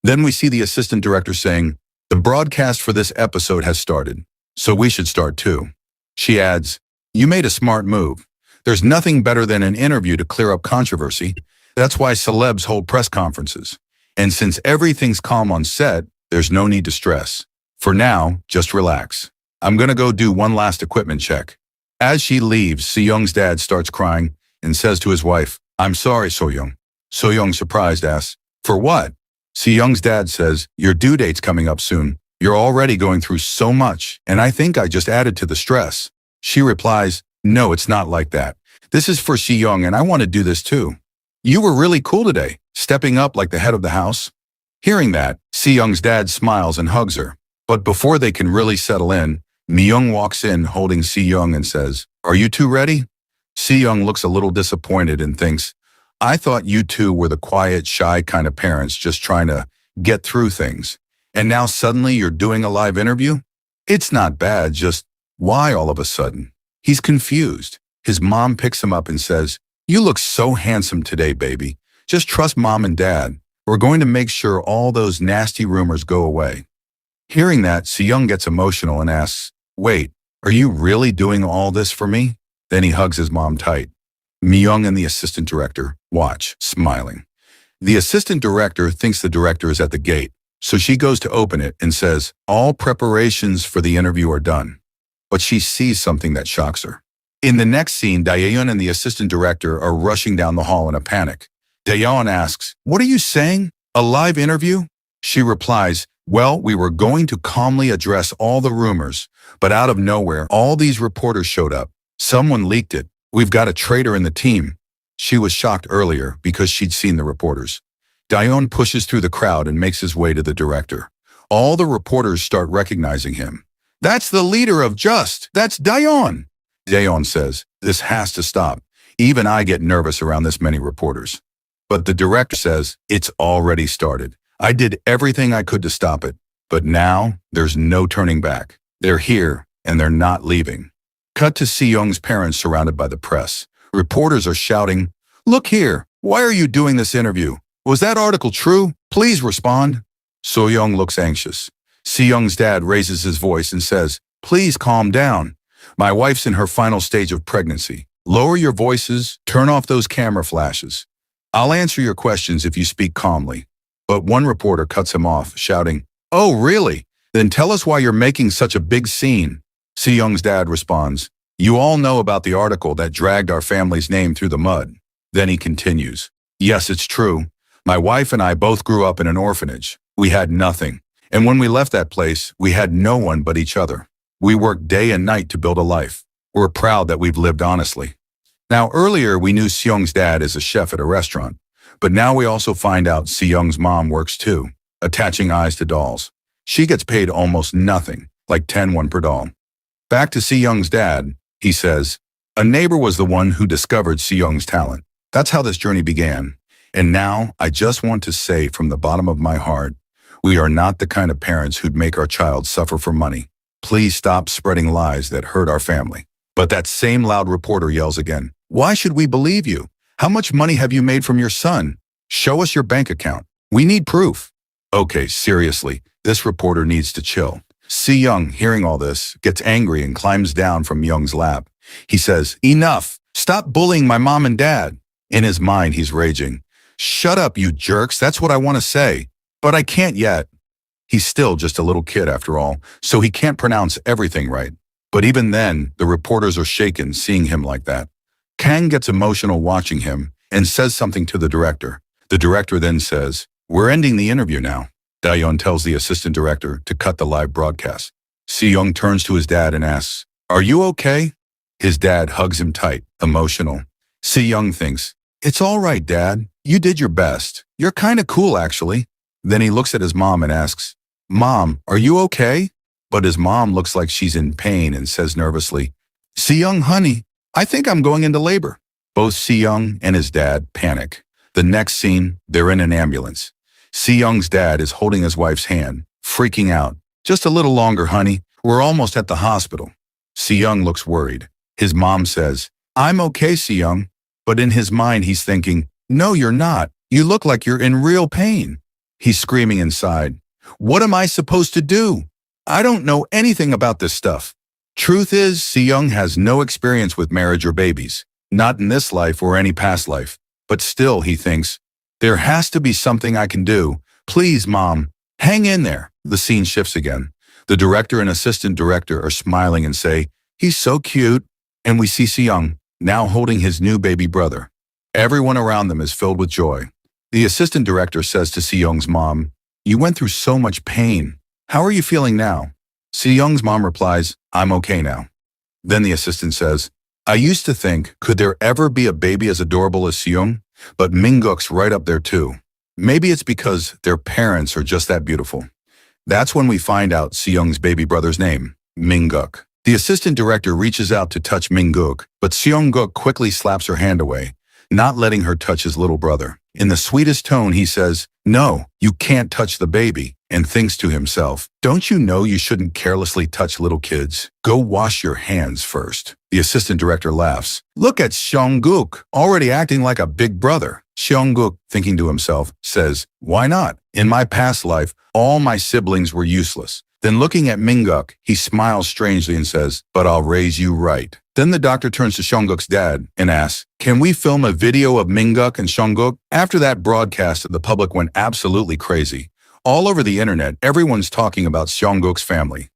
Then we see the assistant director saying, "The broadcast for this episode has started, so we should start too." She adds, "You made a smart move. There's nothing better than an interview to clear up controversy. That's why celebs hold press conferences. And since everything's calm on set, there's no need to stress. For now, just relax. I'm gonna go do one last equipment check." As she leaves, Si-young's dad starts crying and says to his wife, "I'm sorry, So-young." So-young, surprised, asks, "For what?" Si-young's dad says, "Your due date's coming up soon. You're already going through so much, and I think I just added to the stress." She replies, "No, it's not like that. This is for Si-young, and I want to do this too. You were really cool today, stepping up like the head of the house." Hearing that, Si-young's dad smiles and hugs her. But before they can really settle in, Mi-young walks in holding Si-young and says, "Are you two ready?" Si-young looks a little disappointed and thinks, "I thought you two were the quiet, shy kind of parents just trying to get through things. And now suddenly you're doing a live interview? It's not bad, just why all of a sudden?" He's confused. His mom picks him up and says, "You look so handsome today, baby. Just trust mom and dad. We're going to make sure all those nasty rumors go away." Hearing that, Si-young gets emotional and asks, "Wait, Are you really doing all this for me? Then he hugs his mom tight. Myung and the assistant director watch, smiling. The assistant director thinks the director is at the gate, so she goes to open it and says, all preparations for the interview are done. But she sees something that shocks her. In the next scene, Daeyeon and the assistant director are rushing down the hall in a panic. Daeyeon asks, what are you saying? A live interview? She replies, well, we were going to calmly address all the rumors, but out of nowhere, all these reporters showed up. Someone leaked it. We've got a traitor in the team. She was shocked earlier because she'd seen the reporters. Daeyeon pushes through the crowd and makes his way to the director. All the reporters start recognizing him. That's the leader of Just. That's Daeyeon. Daeyeon says, this has to stop. Even I get nervous around this many reporters. But the director says, it's already started. I did everything I could to stop it. But now, there's no turning back. They're here, and they're not leaving. Cut to Seyoung's parents surrounded by the press. Reporters are shouting, look here, why are you doing this interview? Was that article true? Please respond. Soyoung looks anxious. Seyoung's dad raises his voice and says, please calm down. My wife's in her final stage of pregnancy. Lower your voices, turn off those camera flashes. I'll answer your questions if you speak calmly. But one reporter cuts him off, shouting, oh, really? Then tell us why you're making such a big scene. Seyoung's dad responds, you all know about the article that dragged our family's name through the mud. Then he continues, yes, it's true. My wife and I both grew up in an orphanage. We had nothing. And when we left that place, we had no one but each other. We worked day and night to build a life. We're proud that we've lived honestly. Now, earlier we knew Seyoung's dad is a chef at a restaurant. But now we also find out Seyoung's mom works too, attaching eyes to dolls. She gets paid almost nothing, like 10 per doll. Back to Seyoung's dad, he says, a neighbor was the one who discovered Seyoung's talent. That's how this journey began. And now, I just want to say from the bottom of my heart, we are not the kind of parents who'd make our child suffer for money. Please stop spreading lies that hurt our family. But that same loud reporter yells again, why should we believe you? How much money have you made from your son? Show us your bank account. We need proof. Okay, seriously, this reporter needs to chill. Seyoung, hearing all this, gets angry and climbs down from Young's lap. He says, enough! Stop bullying my mom and dad. In his mind, he's raging. Shut up, you jerks, that's what I want to say. But I can't yet. He's still just a little kid after all, so he can't pronounce everything right. But even then, the reporters are shaken seeing him like that. Kang gets emotional watching him and says something to the director. The director then says, we're ending the interview now. Daeyeon tells the assistant director to cut the live broadcast. Seyoung turns to his dad and asks, are you okay? His dad hugs him tight, emotional. Seyoung thinks, it's all right, Dad. You did your best. You're kind of cool, actually. Then he looks at his mom and asks, Mom, are you okay? But his mom looks like she's in pain and says nervously, Seyoung, honey, I think I'm going into labor. Both Seyoung and his dad panic. The next scene, they're in an ambulance. Seyoung's dad is holding his wife's hand, freaking out. Just a little longer, honey. We're almost at the hospital. Seyoung looks worried. His mom says, I'm okay, Seyoung. But in his mind, he's thinking, no, you're not. You look like you're in real pain. He's screaming inside. What am I supposed to do? I don't know anything about this stuff. Truth is, Seyoung has no experience with marriage or babies. Not in this life or any past life. But still, he thinks, there has to be something I can do. Please, Mom, hang in there. The scene shifts again. The director and assistant director are smiling and say, he's so cute. And we see Seyoung, now holding his new baby brother. Everyone around them is filled with joy. The assistant director says to Seyoung's mom, you went through so much pain. How are you feeling now? Seyoung's mom replies, I'm okay now. Then the assistant says, I used to think, could there ever be a baby as adorable as Seyoung? But Mingguk's right up there too. Maybe it's because their parents are just that beautiful. That's when we find out Seyoung's baby brother's name, Mingguk. The assistant director reaches out to touch Mingguk, but Seongguk quickly slaps her hand away, not letting her touch his little brother. In the sweetest tone, he says, no, you can't touch the baby, and thinks to himself, don't you know you shouldn't carelessly touch little kids? Go wash your hands first. The assistant director laughs. Look at Seongguk, already acting like a big brother. Seongguk, thinking to himself, says, why not? In my past life, all my siblings were useless. Then looking at Minguk, he smiles strangely and says, "But I'll raise you right." Then the doctor turns to Seongguk's dad and asks, "Can we film a video of Minguk and Seongguk?" After that broadcast, the public went absolutely crazy. All over the internet, everyone's talking about Seongguk's family.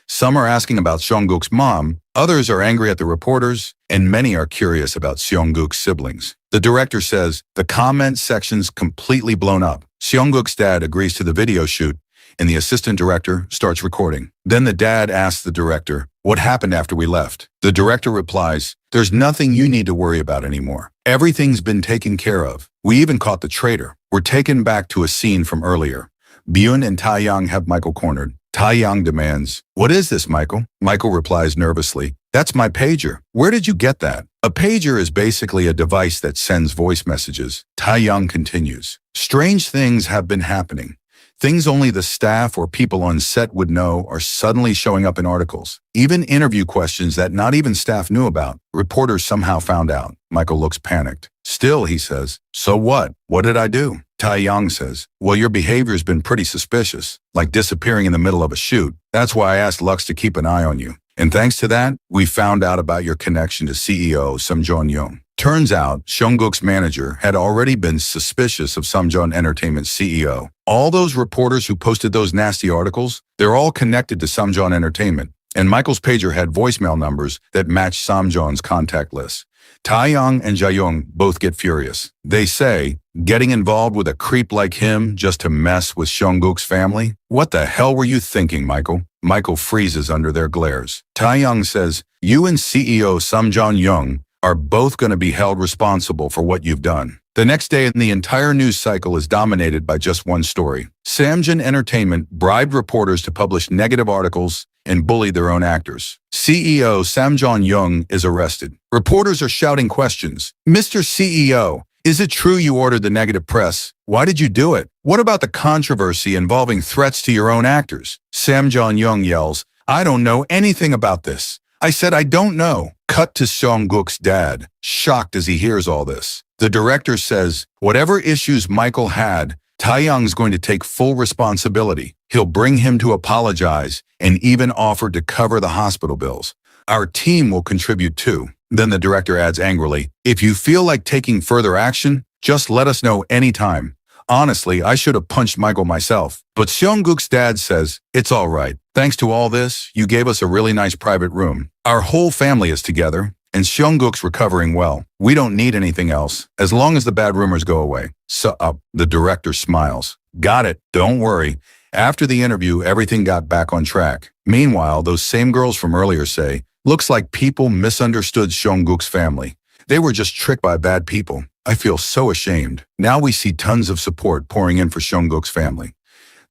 Some are asking about Seongguk's mom, others are angry at the reporters, and many are curious about Seongguk's siblings. The director says, the comment section's completely blown up. Seongguk's dad agrees to the video shoot, and the assistant director starts recording. Then the dad asks the director, "What happened after we left?" The director replies, "There's nothing you need to worry about anymore. Everything's been taken care of. We even caught the traitor." We're taken back to a scene from earlier. Byun and Taeyang have Michael cornered. Taeyang demands, "What is this, Michael?" Michael replies nervously, "That's my pager. Where did you get that?" A pager is basically a device that sends voice messages. Taeyang continues, "Strange things have been happening. Things only the staff or people on set would know are suddenly showing up in articles. Even interview questions that not even staff knew about. Reporters somehow found out." Michael looks panicked. "Still," he says, "So what? What did I do?" Taeyang says, "Well, your behavior's been pretty suspicious, like disappearing in the middle of a shoot. That's why I asked Lux to keep an eye on you. And thanks to that, we found out about your connection to CEO Samjeon-young." Turns out, Seongguk's manager had already been suspicious of Samjeon Entertainment's CEO. All those reporters who posted those nasty articles, they're all connected to Samjeon Entertainment. And Michael's pager had voicemail numbers that matched Samjeon's contact list. Taeyang and Jaeyoung both get furious. They say, "Getting involved with a creep like him just to mess with Seongguk's family? What the hell were you thinking, Michael?" Michael freezes under their glares. Taeyang says, "You and CEO Samjeon-young are both going to be held responsible for what you've done." The next day, the entire news cycle is dominated by just one story. Samjeon Entertainment bribed reporters to publish negative articles and bullied their own actors. CEO Samjeon-young is arrested. Reporters are shouting questions. "Mr. CEO, is it true you ordered the negative press? Why did you do it? What about the controversy involving threats to your own actors?" Samjeon-young yells, "I don't know anything about this. I said I don't know." Cut to Seongguk's dad, shocked as he hears all this. The director says, whatever issues Michael had, Taeyang's going to take full responsibility. He'll bring him to apologize and even offer to cover the hospital bills. Our team will contribute too. Then the director adds angrily, "If you feel like taking further action, just let us know anytime. Honestly, I should have punched Michael myself." But Seongguk's dad says, "It's all right. Thanks to all this, you gave us a really nice private room. Our whole family is together, and Seongguk's recovering well. We don't need anything else, as long as the bad rumors go away." The director smiles. "Got it. Don't worry. After the interview, everything got back on track." Meanwhile, those same girls from earlier say, "Looks like people misunderstood Seongguk's family. They were just tricked by bad people. I feel so ashamed." Now we see tons of support pouring in for Seongguk's family.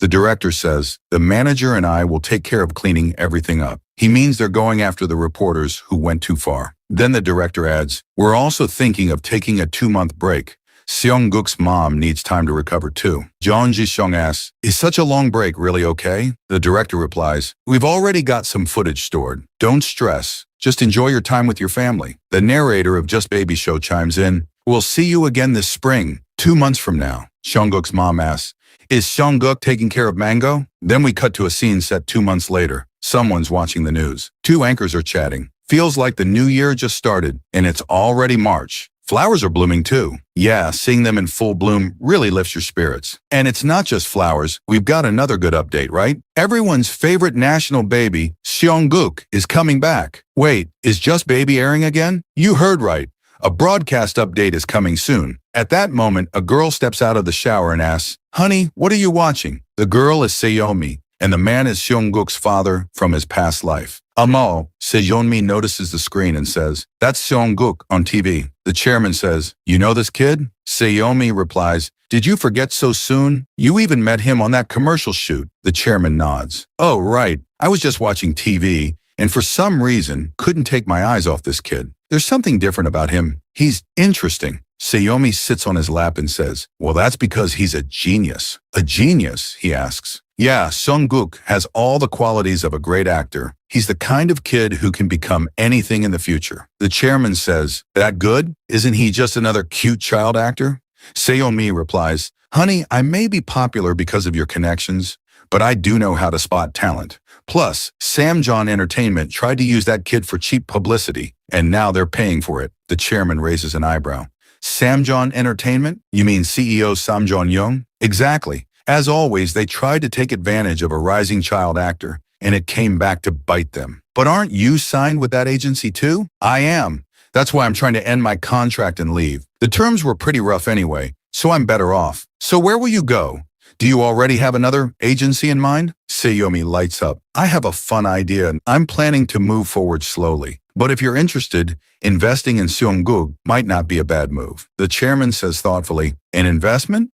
The director says, "The manager and I will take care of cleaning everything up." He means they're going after the reporters who went too far. Then the director adds, "We're also thinking of taking a 2-month break. Seongguk's mom needs time to recover too." Jeon Ji-sung asks, "Is such a long break really okay?" The director replies, "We've already got some footage stored. Don't stress. Just enjoy your time with your family." The narrator of Just Baby Show chimes in, "We'll see you again this spring, 2 months from now." Seongguk's mom asks, "Is Seongguk taking care of Mango?" Then we cut to a scene set 2 months later. Someone's watching the news. 2 anchors are chatting. Feels like the new year just started, and it's already March. Flowers are blooming too. Yeah, seeing them in full bloom really lifts your spirits. And it's not just flowers. We've got another good update, right? Everyone's favorite national baby, Seongguk, is coming back. Wait, is Just Baby airing again? You heard right. A broadcast update is coming soon. At that moment, a girl steps out of the shower and asks, "Honey, what are you watching?" The girl is Seyeonmi, and the man is Seongguk's father from his past life. Seyeonmi notices the screen and says, "That's Seongguk on TV." The chairman says, "You know this kid?" Seyeonmi replies, "Did you forget so soon? You even met him on that commercial shoot." The chairman nods. "Oh, right. I was just watching TV, and for some reason, couldn't take my eyes off this kid. There's something different about him. He's interesting." Seyeonmi sits on his lap and says, "Well, that's because he's a genius." "A genius?" he asks. "Yeah, Seongguk has all the qualities of a great actor. He's the kind of kid who can become anything in the future." The chairman says, "That good? Isn't he just another cute child actor?" Seyeonmi replies, "Honey, I may be popular because of your connections, but I do know how to spot talent. Plus, Samjon Entertainment tried to use that kid for cheap publicity, and now they're paying for it. The chairman raises an eyebrow. Samjon Entertainment? You mean CEO Samjon Young? Exactly. As always, they tried to take advantage of a rising child actor, and it came back to bite them. But aren't you signed with that agency too? I am. That's why I'm trying to end my contract and leave. The terms were pretty rough anyway, so I'm better off. So where will you go? Do you already have another agency in mind? Seyomi lights up. I have a fun idea, and I'm planning to move forward slowly. But if you're interested, investing in Seongguk might not be a bad move. The chairman says thoughtfully, an investment?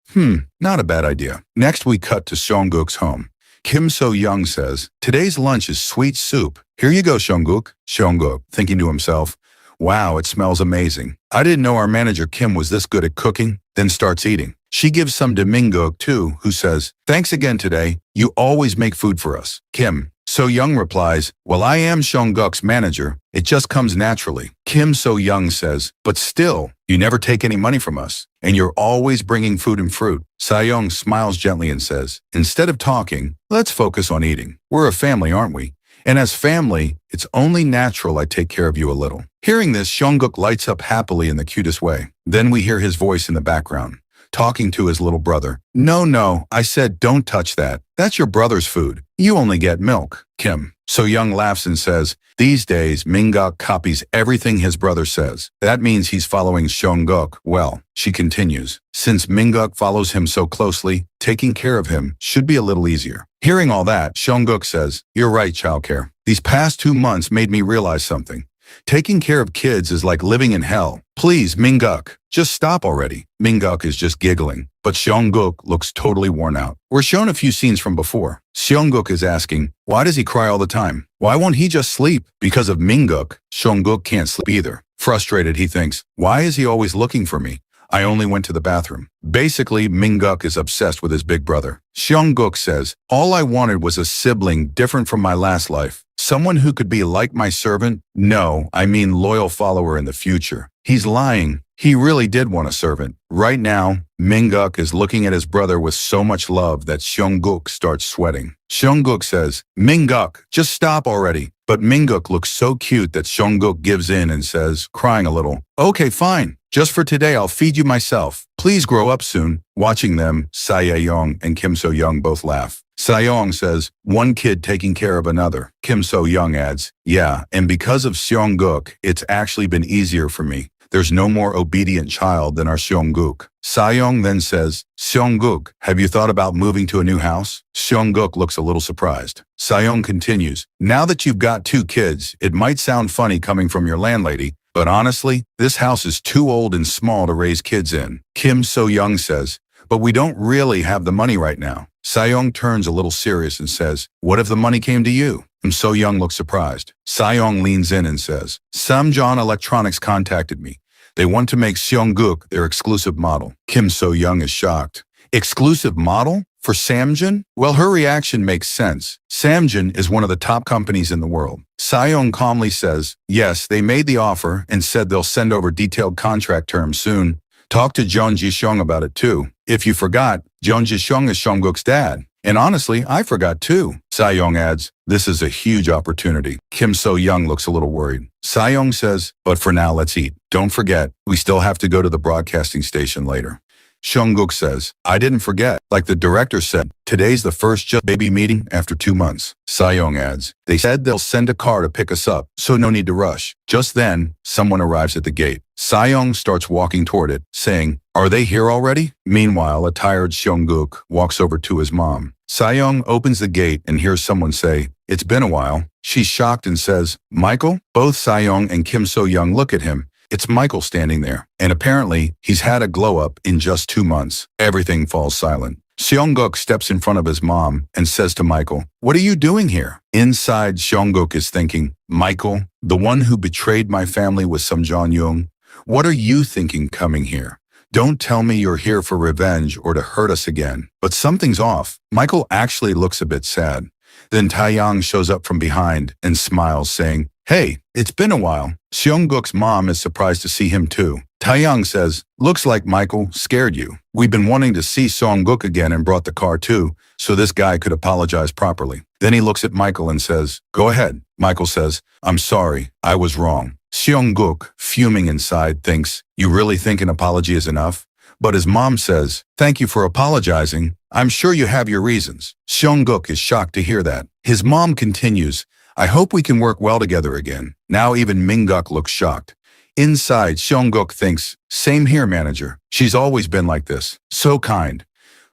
Not a bad idea. Next we cut to Seongguk's home. Kim So-young says, today's lunch is sweet soup. Here you go, Seongguk. Seongguk, thinking to himself, wow, it smells amazing. I didn't know our manager Kim was this good at cooking, then starts eating. She gives some to Mingguk too, who says, thanks again today. You always make food for us. Kim So-young replies, well, I am Seongguk's manager. It just comes naturally. Kim So-young says, but still, you never take any money from us, and you're always bringing food and fruit. So-young smiles gently and says, instead of talking, let's focus on eating. We're a family, aren't we? And as family, it's only natural I take care of you a little. Hearing this, Seongguk lights up happily in the cutest way. Then we hear his voice in the background, talking to his little brother. No, I said don't touch that. That's your brother's food. You only get milk. Kim So-young laughs and says, these days, Manga copies everything his brother says. That means he's following Seongguk well. She continues, since Mingguk follows him so closely, taking care of him should be a little easier. Hearing all that, Seongguk says, you're right, childcare. These past 2 months made me realize something. Taking care of kids is like living in hell. Please, Mingguk, just stop already. Mingguk is just giggling, but Seongguk looks totally worn out. We're shown a few scenes from before. Seongguk is asking, why does he cry all the time? Why won't he just sleep? Because of Mingguk, Seongguk can't sleep either. Frustrated, he thinks, why is he always looking for me? I only went to the bathroom. Basically, Mingguk is obsessed with his big brother. Seongguk says, all I wanted was a sibling different from my last life. Someone who could be like my servant? No, I mean loyal follower in the future. He's lying. He really did want a servant. Right now, Mingguk is looking at his brother with so much love that Seongguk starts sweating. Seongguk says, Mingguk, just stop already. But Mingguk looks so cute that Seongguk gives in and says, crying a little, okay, fine. Just for today, I'll feed you myself. Please grow up soon. Watching them, Sae-young and Kim So-young both laugh. Sae-young says, one kid taking care of another. Kim So-young adds, yeah, and because of Seongguk, it's actually been easier for me. There's no more obedient child than our Seongguk. Sae-young then says, Seongguk, have you thought about moving to a new house? Seongguk looks a little surprised. Sae-young continues, now that you've got 2 kids, it might sound funny coming from your landlady, but honestly, this house is too old and small to raise kids in. Kim So-young says, but we don't really have the money right now. Sae-young turns a little serious and says, what if the money came to you? Kim So-young looks surprised. Sae-young leans in and says, Samjon Electronics contacted me. They want to make Seongguk their exclusive model. Kim So-young is shocked. Exclusive model? For Samjon? Well, her reaction makes sense. Samjon is one of the top companies in the world. Sae-young calmly says, yes, they made the offer and said they'll send over detailed contract terms soon. Talk to Jeon Ji-seong about it too. If you forgot, Jeon Ji-seong is Seongguk's dad. And honestly, I forgot too. Sae-young adds, this is a huge opportunity. Kim So-young looks a little worried. Sae-young says, but for now, let's eat. Don't forget, we still have to go to the broadcasting station later. Seongguk says, I didn't forget. Like the director said, today's the first just baby meeting after 2 months. Sae-young adds, they said they'll send a car to pick us up, so no need to rush. Just then, someone arrives at the gate. Sae-young starts walking toward it, saying, are they here already? Meanwhile, a tired Seongguk walks over to his mom. Sae-young opens the gate and hears someone say, it's been a while. She's shocked and says, Michael? Both Sae-young and Kim So-young look at him. It's Michael standing there, and apparently, he's had a glow-up in just 2 months. Everything falls silent. Seongguk steps in front of his mom and says to Michael, what are you doing here? Inside, Seongguk is thinking, Michael, the one who betrayed my family with Samjon Young, what are you thinking coming here? Don't tell me you're here for revenge or to hurt us again. But something's off. Michael actually looks a bit sad. Then Taeyang shows up from behind and smiles, saying, hey, it's been a while. Seongguk's mom is surprised to see him too. Taeyang says, looks like Michael scared you. We've been wanting to see Seongguk again and brought the car too. so this guy could apologize properly. Then he looks at Michael and says, "Go ahead." Michael says, "I'm sorry, I was wrong." Seong-guk, fuming inside, thinks, "You really think an apology is enough?" But his mom says, "Thank you for apologizing. I'm sure you have your reasons." Seong-guk is shocked to hear that. His mom continues, "I hope we can work well together again." Now even Min-guk looks shocked. Inside, Seong-guk thinks, "Same here, manager. She's always been like this. So kind."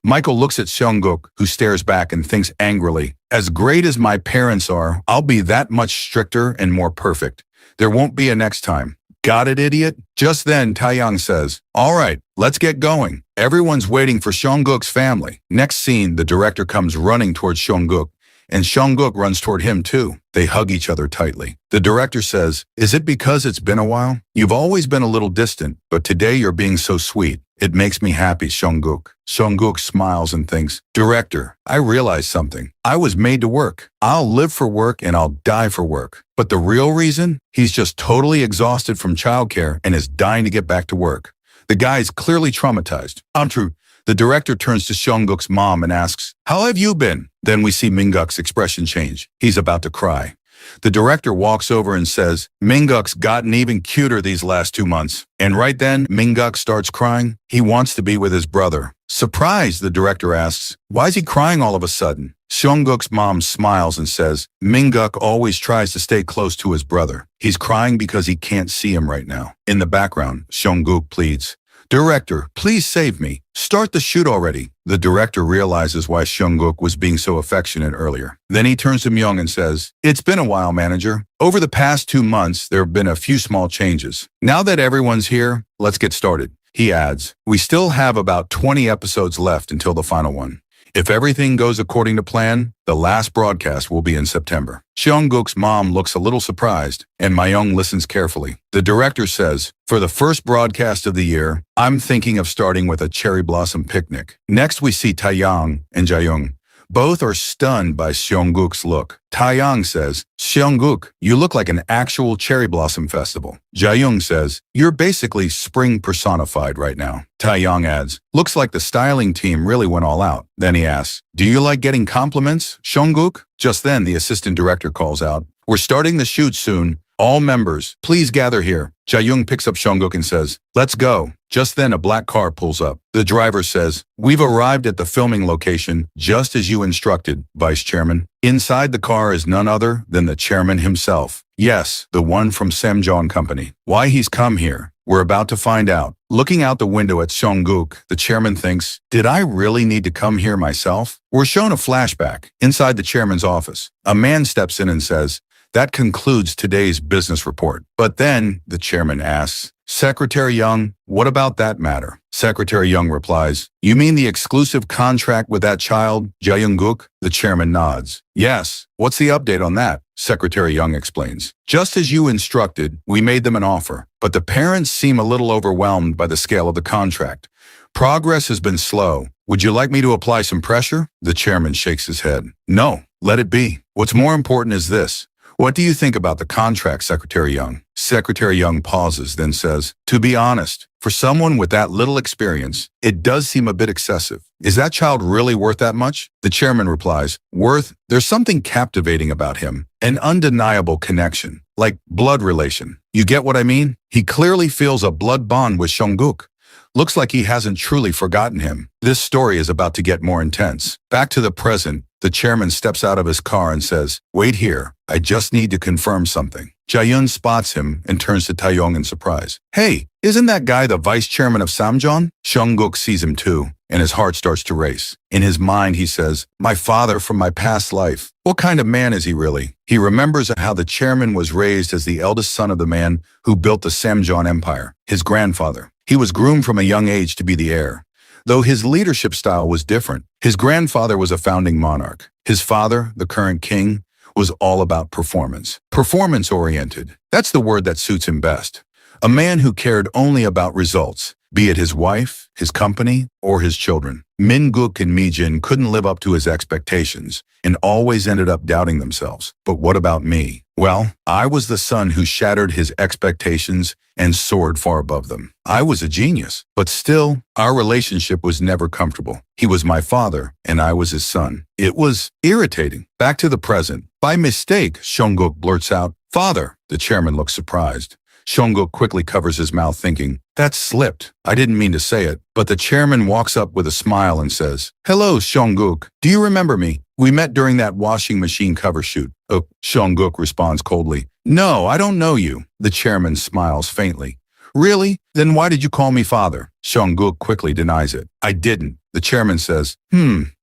Michael looks at Seong-guk, who stares back and thinks angrily, "As great as my parents are, I'll be that much stricter and more perfect. There won't be a next time. Got it, idiot?" Just then, Taeyang says, "All right, let's get going." Everyone's waiting for Seong-guk's family. Next scene, the director comes running towards Seong-guk, and Seong-guk runs toward him too. They hug each other tightly. The director says, "Is it because it's been a while? You've always been a little distant, but today you're being so sweet. It makes me happy, Seong-guk." Seong-guk smiles and thinks, "Director, I realized something. I was made to work. I'll live for work and I'll die for work." But the real reason? He's just totally exhausted from childcare and is dying to get back to work. The guy's clearly traumatized. True. The director turns to Seong-guk's mom and asks, "How have you been?" Then we see Min-guk's expression change. He's about to cry. The director walks over and says, "Min-guk's gotten even cuter these last 2 months." And right then, Min-guk starts crying. He wants to be with his brother. Surprised, the director asks, "Why is he crying all of a sudden?" Seong-guk's mom smiles and says, "Min-guk always tries to stay close to his brother. He's crying because he can't see him right now." In the background, Seong-guk pleads, "Director, please save me. Start the shoot already." The director realizes why Seong-guk was being so affectionate earlier. Then he turns to Myung and says, "It's been a while, manager. Over the past 2 months, there have been a few small changes. Now that everyone's here, let's get started." He adds, "We still have about 20 episodes left until the final one. If everything goes according to plan, the last broadcast will be in September." Seong-guk's mom looks a little surprised, and Myung listens carefully. The director says, "For the first broadcast of the year, I'm thinking of starting with a cherry blossom picnic." Next we see Taeyang and Jaeyoung. Both are stunned by Seong-guk's look. Taeyang says, "Seong-guk, you look like an actual cherry blossom festival." Jaeyoung says, "You're basically spring personified right now." Taeyang adds, "Looks like the styling team really went all out." Then he asks, "Do you like getting compliments, Seong-guk?" Just then the assistant director calls out, "We're starting the shoot soon. All members, please gather here." Jaeyoung picks up Seong-guk and says, "Let's go." Just then a black car pulls up. The driver says, "We've arrived at the filming location just as you instructed, Vice Chairman." Inside the car is none other than the chairman himself. Yes, the one from Samjeon Company. Why he's come here, we're about to find out. Looking out the window at Seong-guk, the chairman thinks, "Did I really need to come here myself?" We're shown a flashback. Inside the chairman's office, a man steps in and says, "That concludes today's business report." But then the chairman asks, "Secretary Young, what about that matter?" Secretary Young replies, "You mean the exclusive contract with that child, Jaeyoung-guk?" The chairman nods. "Yes, what's the update on that?" Secretary Young explains. "Just as you instructed, we made them an offer, but the parents seem a little overwhelmed by the scale of the contract. Progress has been slow. Would you like me to apply some pressure?" The chairman shakes his head. "No, let it be. What's more important is this. What do you think about the contract, Secretary Young?" Secretary Young pauses, then says, "To be honest, for someone with that little experience, it does seem a bit excessive. Is that child really worth that much?" The chairman replies, "Worth? There's something captivating about him. An undeniable connection. Like blood relation. You get what I mean? He clearly feels a blood bond with Seong-guk. Looks like he hasn't truly forgotten him." This story is about to get more intense. Back to the present, the chairman steps out of his car and says, "Wait here. I just need to confirm something." Jaeyoung spots him and turns to Taeyong in surprise. "Hey, isn't that guy the vice chairman of Samjeon?" Seong-guk sees him too, and his heart starts to race. In his mind, he says, "My father from my past life. What kind of man is he really?" He remembers how the chairman was raised as the eldest son of the man who built the Samjeon Empire, his grandfather. He was groomed from a young age to be the heir. Though his leadership style was different, his grandfather was a founding monarch. His father, the current king, was all about performance. Performance-oriented. That's the word that suits him best. A man who cared only about results, be it his wife, his company, or his children. Min-guk and Mi-jin couldn't live up to his expectations and always ended up doubting themselves. But what about me? Well, I was the son who shattered his expectations and soared far above them. I was a genius, but still, our relationship was never comfortable. He was my father, and I was his son. It was irritating. Back to the present. By mistake, Seongguk blurts out, "Father." The chairman looks surprised. Seongguk quickly covers his mouth thinking, "That slipped. I didn't mean to say it." But the chairman walks up with a smile and says, "Hello, Seongguk. Do you remember me? We met during that washing machine cover shoot." "Oh," Seongguk responds coldly. "No, I don't know you." The chairman smiles faintly. "Really? Then why did you call me father?" Seongguk quickly denies it. "I didn't." The chairman says,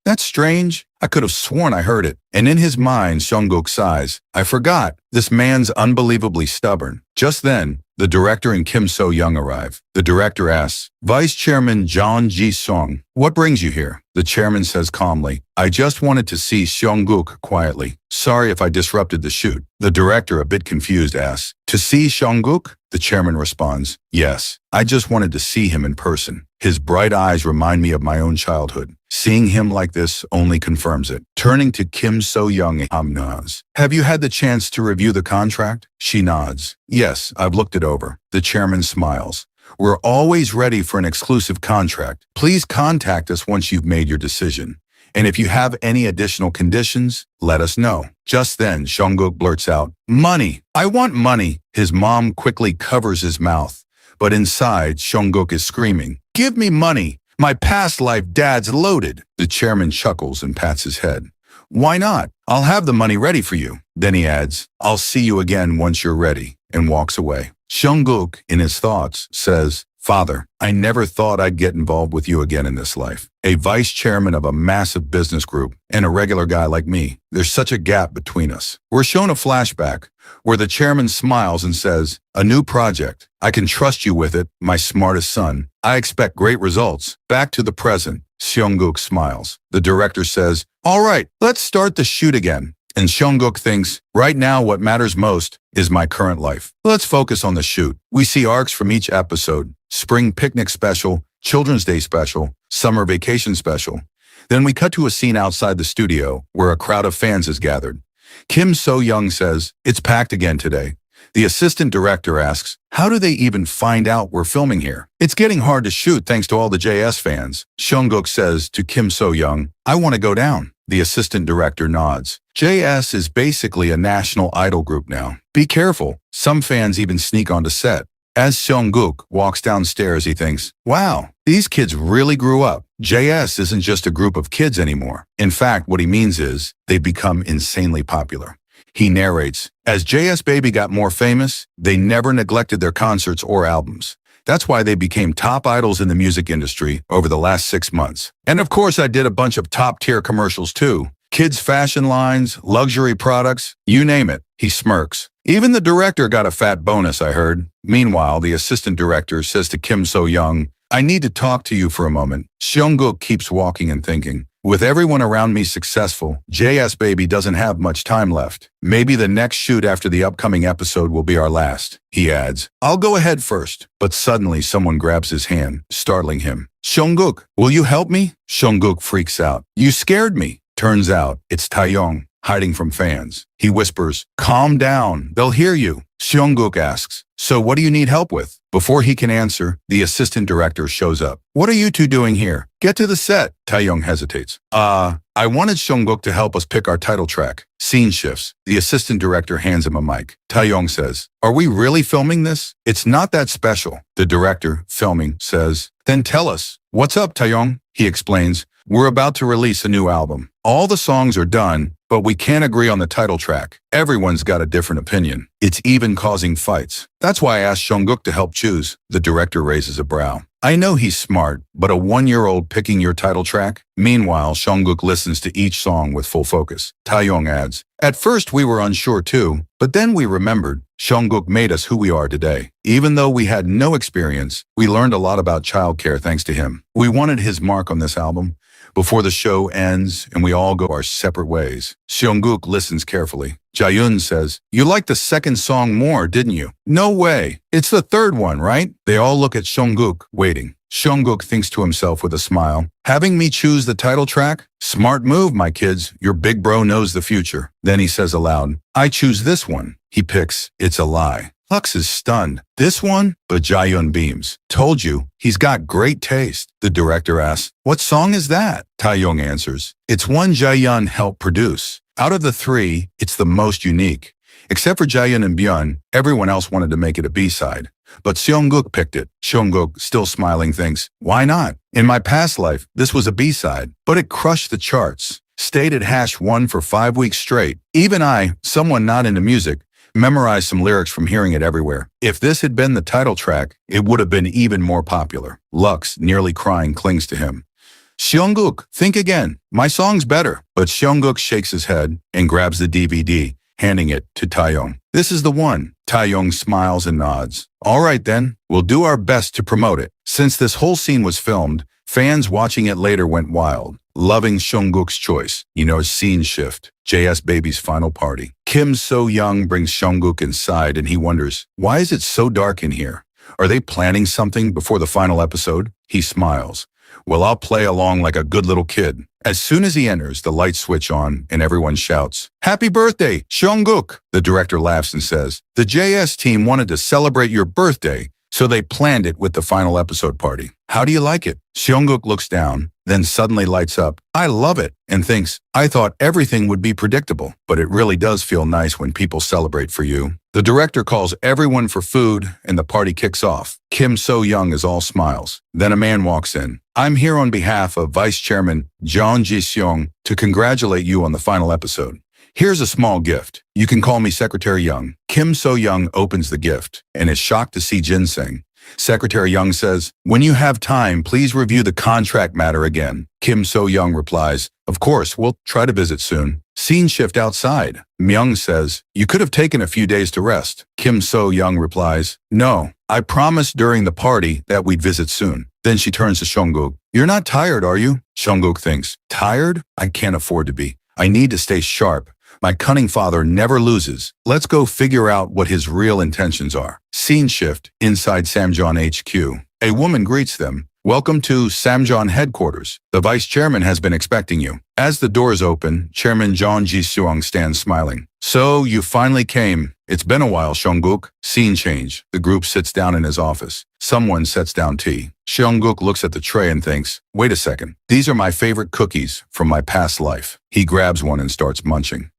"That's strange. I could have sworn I heard it." And in his mind, Seongguk sighs, "I forgot. This man's unbelievably stubborn." Just then, the director and Kim So-young arrive. The director asks, "Vice Chairman John Ji-sung, what brings you here?" The chairman says calmly, "I just wanted to see Seongguk quietly. Sorry if I disrupted the shoot." The director, a bit confused, asks, "To see Seongguk?" The chairman responds, "Yes, I just wanted to see him in person. His bright eyes remind me of my own childhood. Seeing him like this only confirms it." Turning to Kim So-young, nods. "Have you had the chance to review the contract?" She nods. "Yes, I've looked it over." The chairman smiles. "We're always ready for an exclusive contract. Please contact us once you've made your decision. And if you have any additional conditions, let us know." Just then, Seongguk blurts out, "Money! I want money!" His mom quickly covers his mouth. But inside, Seongguk is screaming, "Give me money! My past life dad's loaded." The chairman chuckles and pats his head. "Why not? I'll have the money ready for you." Then he adds, "I'll see you again once you're ready," and walks away. Seongguk, in his thoughts, says, "Father, I never thought I'd get involved with you again in this life. A vice chairman of a massive business group and a regular guy like me. There's such a gap between us." We're shown a flashback where the chairman smiles and says, "A new project. I can trust you with it, my smartest son. I expect great results." Back to the present. Seongguk smiles. The director says, "All right, let's start the shoot again." And Seongguk thinks, right now what matters most is my current life. Let's focus on the shoot. We see arcs from each episode: spring picnic special, Children's Day special, summer vacation special. Then we cut to a scene outside the studio where a crowd of fans is gathered. Kim So-young says, "It's packed again today." The assistant director asks, "How do they even find out we're filming here?" "It's getting hard to shoot thanks to all the JS fans." Seongguk says to Kim So-young, "I want to go down." The assistant director nods. JS is basically a national idol group now. Be careful. Some fans even sneak onto set. As Seongguk walks downstairs, he thinks, "Wow, these kids really grew up. JS isn't just a group of kids anymore." In fact, what he means is they've become insanely popular. He narrates, "As JS Baby got more famous, they never neglected their concerts or albums. That's why they became top idols in the music industry over the last 6 months. And of course, I did a bunch of top-tier commercials too. Kids' fashion lines, luxury products, you name it." He smirks. "Even the director got a fat bonus, I heard." Meanwhile, the assistant director says to Kim So-young, "I need to talk to you for a moment." Seongguk keeps walking and thinking, "With everyone around me successful, JS Baby doesn't have much time left. Maybe the next shoot after the upcoming episode will be our last." He adds, "I'll go ahead first." But suddenly someone grabs his hand, startling him. "Seongguk, will you help me?" Seongguk freaks out. "You scared me." Turns out it's Taeyong, hiding from fans. He whispers, "Calm down, they'll hear you." Seongguk asks, "So what do you need help with?" Before he can answer, the assistant director shows up. "What are you two doing here? Get to the set." Taeyong hesitates. I wanted Seongguk to help us pick our title track." Scene shifts. The assistant director hands him a mic. Taeyong says, "Are we really filming this?" "It's not that special." The director, filming, says, "Then tell us. What's up, Taeyong?" He explains, "We're about to release a new album. All the songs are done, but we can't agree on the title track. Everyone's got a different opinion. It's even causing fights. That's why I asked Seongguk to help choose." The director raises a brow. "I know he's smart, but a 1-year-old picking your title track?" Meanwhile, Seongguk listens to each song with full focus. Taeyong adds, "At first we were unsure too, but then we remembered. Seongguk made us who we are today. Even though we had no experience, we learned a lot about childcare thanks to him. We wanted his mark on this album. Before the show ends and we all go our separate ways." Seongguk listens carefully. Jaeyoon says, "You liked the second song more, didn't you?" "No way. It's the third one, right?" They all look at Seongguk, waiting. Seongguk thinks to himself with a smile. Having me choose the title track? Smart move, my kids. Your big bro knows the future. Then he says aloud, I choose this one. He picks It's a Lie. Lux is stunned. This one? But Jaehyun beams. Told you, he's got great taste. The director asks, what song is that? Taeyong answers, it's one Jaehyun helped produce. Out of the three, it's the most unique. Except for Jaehyun and Byun, everyone else wanted to make it a B-side. But Seongguk picked it. Seongguk, still smiling, thinks, why not? In my past life, this was a B-side, but it crushed the charts. Stayed at #1 for 5 weeks straight. Even I, someone not into music, memorized some lyrics from hearing it everywhere. If this had been the title track, it would have been even more popular. Lux, nearly crying, clings to him. Seongguk, think again. My song's better. But Seongguk shakes his head and grabs the DVD, handing it to Taeyong. This is the one. Taeyong smiles and nods. All right then, we'll do our best to promote it. Since this whole scene was filmed, fans watching it later went wild, loving Seongguk's choice. Scene shift. JS Baby's final party. Kim So-young brings Seongguk inside and he wonders, why is it so dark in here? Are they planning something before the final episode? He smiles. Well, I'll play along like a good little kid. As soon as he enters, the lights switch on and everyone shouts, Happy birthday, Seongguk! The director laughs and says, the JS team wanted to celebrate your birthday, so they planned it with the final episode party. How do you like it? Seongguk looks down, then suddenly lights up. I love it, and thinks, I thought everything would be predictable, but it really does feel nice when people celebrate for you. The director calls everyone for food, and the party kicks off. Kim So-young is all smiles. Then a man walks in. I'm here on behalf of Vice Chairman Jeon Ji-seong to congratulate you on the final episode. Here's a small gift. You can call me Secretary Young. Kim So-young opens the gift and is shocked to see ginseng. Secretary Young says, when you have time, please review the contract matter again. Kim So-young replies, of course, we'll try to visit soon. Scene shift outside. Myung says, you could have taken a few days to rest. Kim So-young replies, no, I promised during the party that we'd visit soon. Then she turns to Seongguk. You're not tired, are you? Seongguk thinks, tired? I can't afford to be. I need to stay sharp. My cunning father never loses. Let's go figure out what his real intentions are. Scene shift inside Samjeon HQ. A woman greets them. Welcome to Samjeon headquarters. The vice chairman has been expecting you. As the doors open, Chairman Jeon Ji-seong stands smiling. So, you finally came. It's been a while, Seongguk. Scene change. The group sits down in his office. Someone sets down tea. Seongguk looks at the tray and thinks, wait a second. These are my favorite cookies from my past life. He grabs one and starts munching.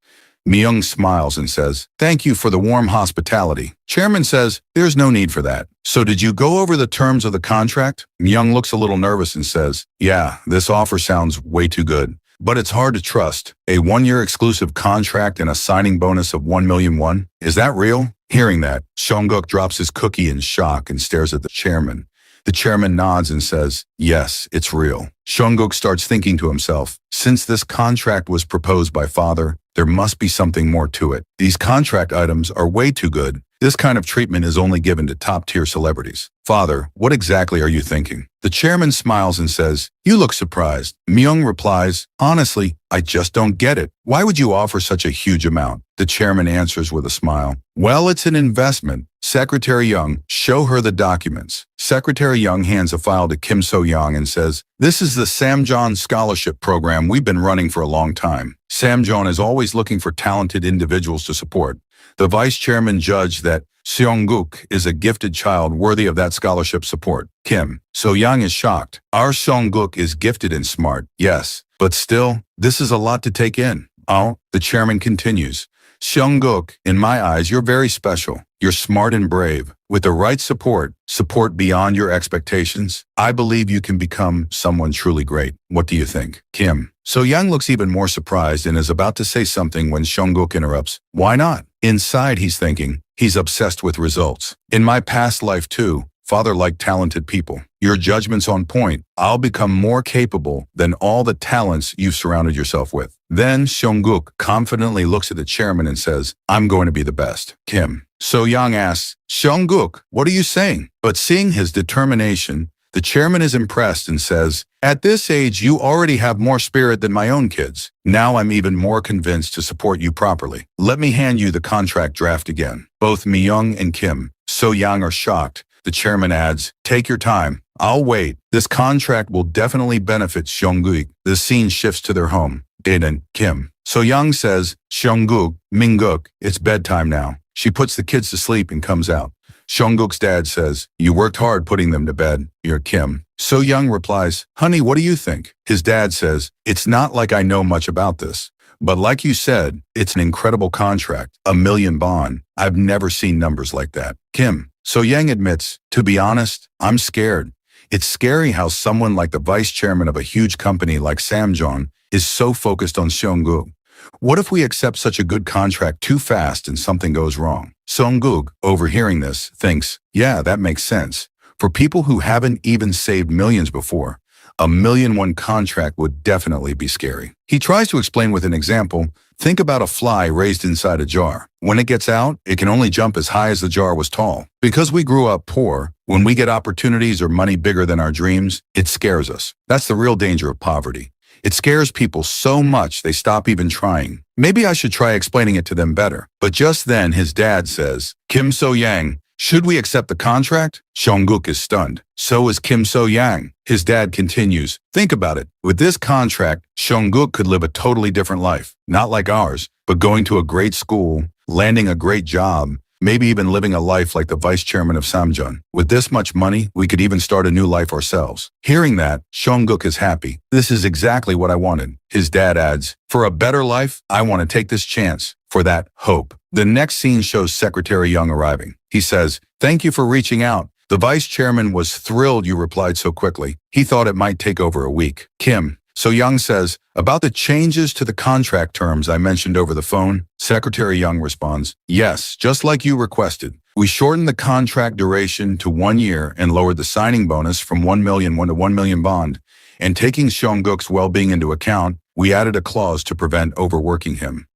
Myung smiles and says, thank you for the warm hospitality. Chairman says, there's no need for that. So did you go over the terms of the contract? Myung looks a little nervous and says, yeah, this offer sounds way too good. But it's hard to trust. A 1-year exclusive contract and a signing bonus of 1 million won? Is that real? Hearing that, Seongguk drops his cookie in shock and stares at the chairman. The chairman nods and says, yes, it's real. Seongguk starts thinking to himself, since this contract was proposed by father, there must be something more to it. These contract items are way too good. This kind of treatment is only given to top-tier celebrities. Father, what exactly are you thinking? The chairman smiles and says, you look surprised. Myung replies, honestly, I just don't get it. Why would you offer such a huge amount? The chairman answers with a smile. Well, it's an investment. Secretary Young, show her the documents. Secretary Young hands a file to Kim So-young and says, this is the Samjeon Scholarship Program we've been running for a long time. Samjeon is always looking for talented individuals to support. The vice chairman judged that Seongguk is a gifted child worthy of that scholarship support. Kim So-young is shocked. Our Seongguk is gifted and smart, yes, but still, this is a lot to take in. Oh, the chairman continues. Seongguk, in my eyes, you're very special. You're smart and brave. With the right support beyond your expectations, I believe you can become someone truly great. What do you think? Kim So-young looks even more surprised and is about to say something when Seongguk interrupts. Why not? Inside, he's thinking, he's obsessed with results. In my past life too, father liked talented people. Your judgment's on point. I'll become more capable than all the talents you've surrounded yourself with. Then Seongguk confidently looks at the chairman and says, I'm going to be the best. Kim So-young asks, Seongguk, what are you saying? But seeing his determination, the chairman is impressed and says, at this age, you already have more spirit than my own kids. Now I'm even more convinced to support you properly. Let me hand you the contract draft again. Both Myung and Kim So-young are shocked. The chairman adds, take your time. I'll wait. This contract will definitely benefit Seongguk. The scene shifts to their home. Dae-dun, Kim. So Young says, Seongguk, Mingguk, it's bedtime now. She puts the kids to sleep and comes out. Seongguk's dad says, you worked hard putting them to bed. You're Kim. So Young replies, honey, what do you think? His dad says, it's not like I know much about this. But like you said, it's an incredible contract, 1 million bond. I've never seen numbers like that. Kim. So Yang admits, to be honest, I'm scared. It's scary how someone like the vice chairman of a huge company like Samjeon is so focused on Seongguk. What if we accept such a good contract too fast and something goes wrong? Seongguk, overhearing this, thinks, yeah, that makes sense. For people who haven't even saved millions before, 1 million won contract would definitely be scary. He tries to explain with an example. Think about a fly raised inside a jar. When it gets out, it can only jump as high as the jar was tall. Because we grew up poor, when we get opportunities or money bigger than our dreams, it scares us. That's the real danger of poverty. It scares people so much they stop even trying. Maybe I should try explaining it to them better. But just then his dad says, Kim So-yang, should we accept the contract? Seongguk is stunned. So is Kim So-yang. His dad continues, think about it. With this contract, Seongguk could live a totally different life. Not like ours, but going to a great school, landing a great job, maybe even living a life like the vice chairman of Samjeon. With this much money, we could even start a new life ourselves. Hearing that, Seongguk is happy. This is exactly what I wanted. His dad adds, for a better life, I want to take this chance. For that, hope. The next scene shows Secretary Young arriving. He says, thank you for reaching out. The vice chairman was thrilled you replied so quickly. He thought it might take over a week. Kim. So Young says, about the changes to the contract terms I mentioned over the phone, Secretary Young responds, yes, just like you requested. We shortened the contract duration to 1 year and lowered the signing bonus from 1 million won to 1 million bond. And taking Seongguk's well-being into account, we added a clause to prevent overworking him.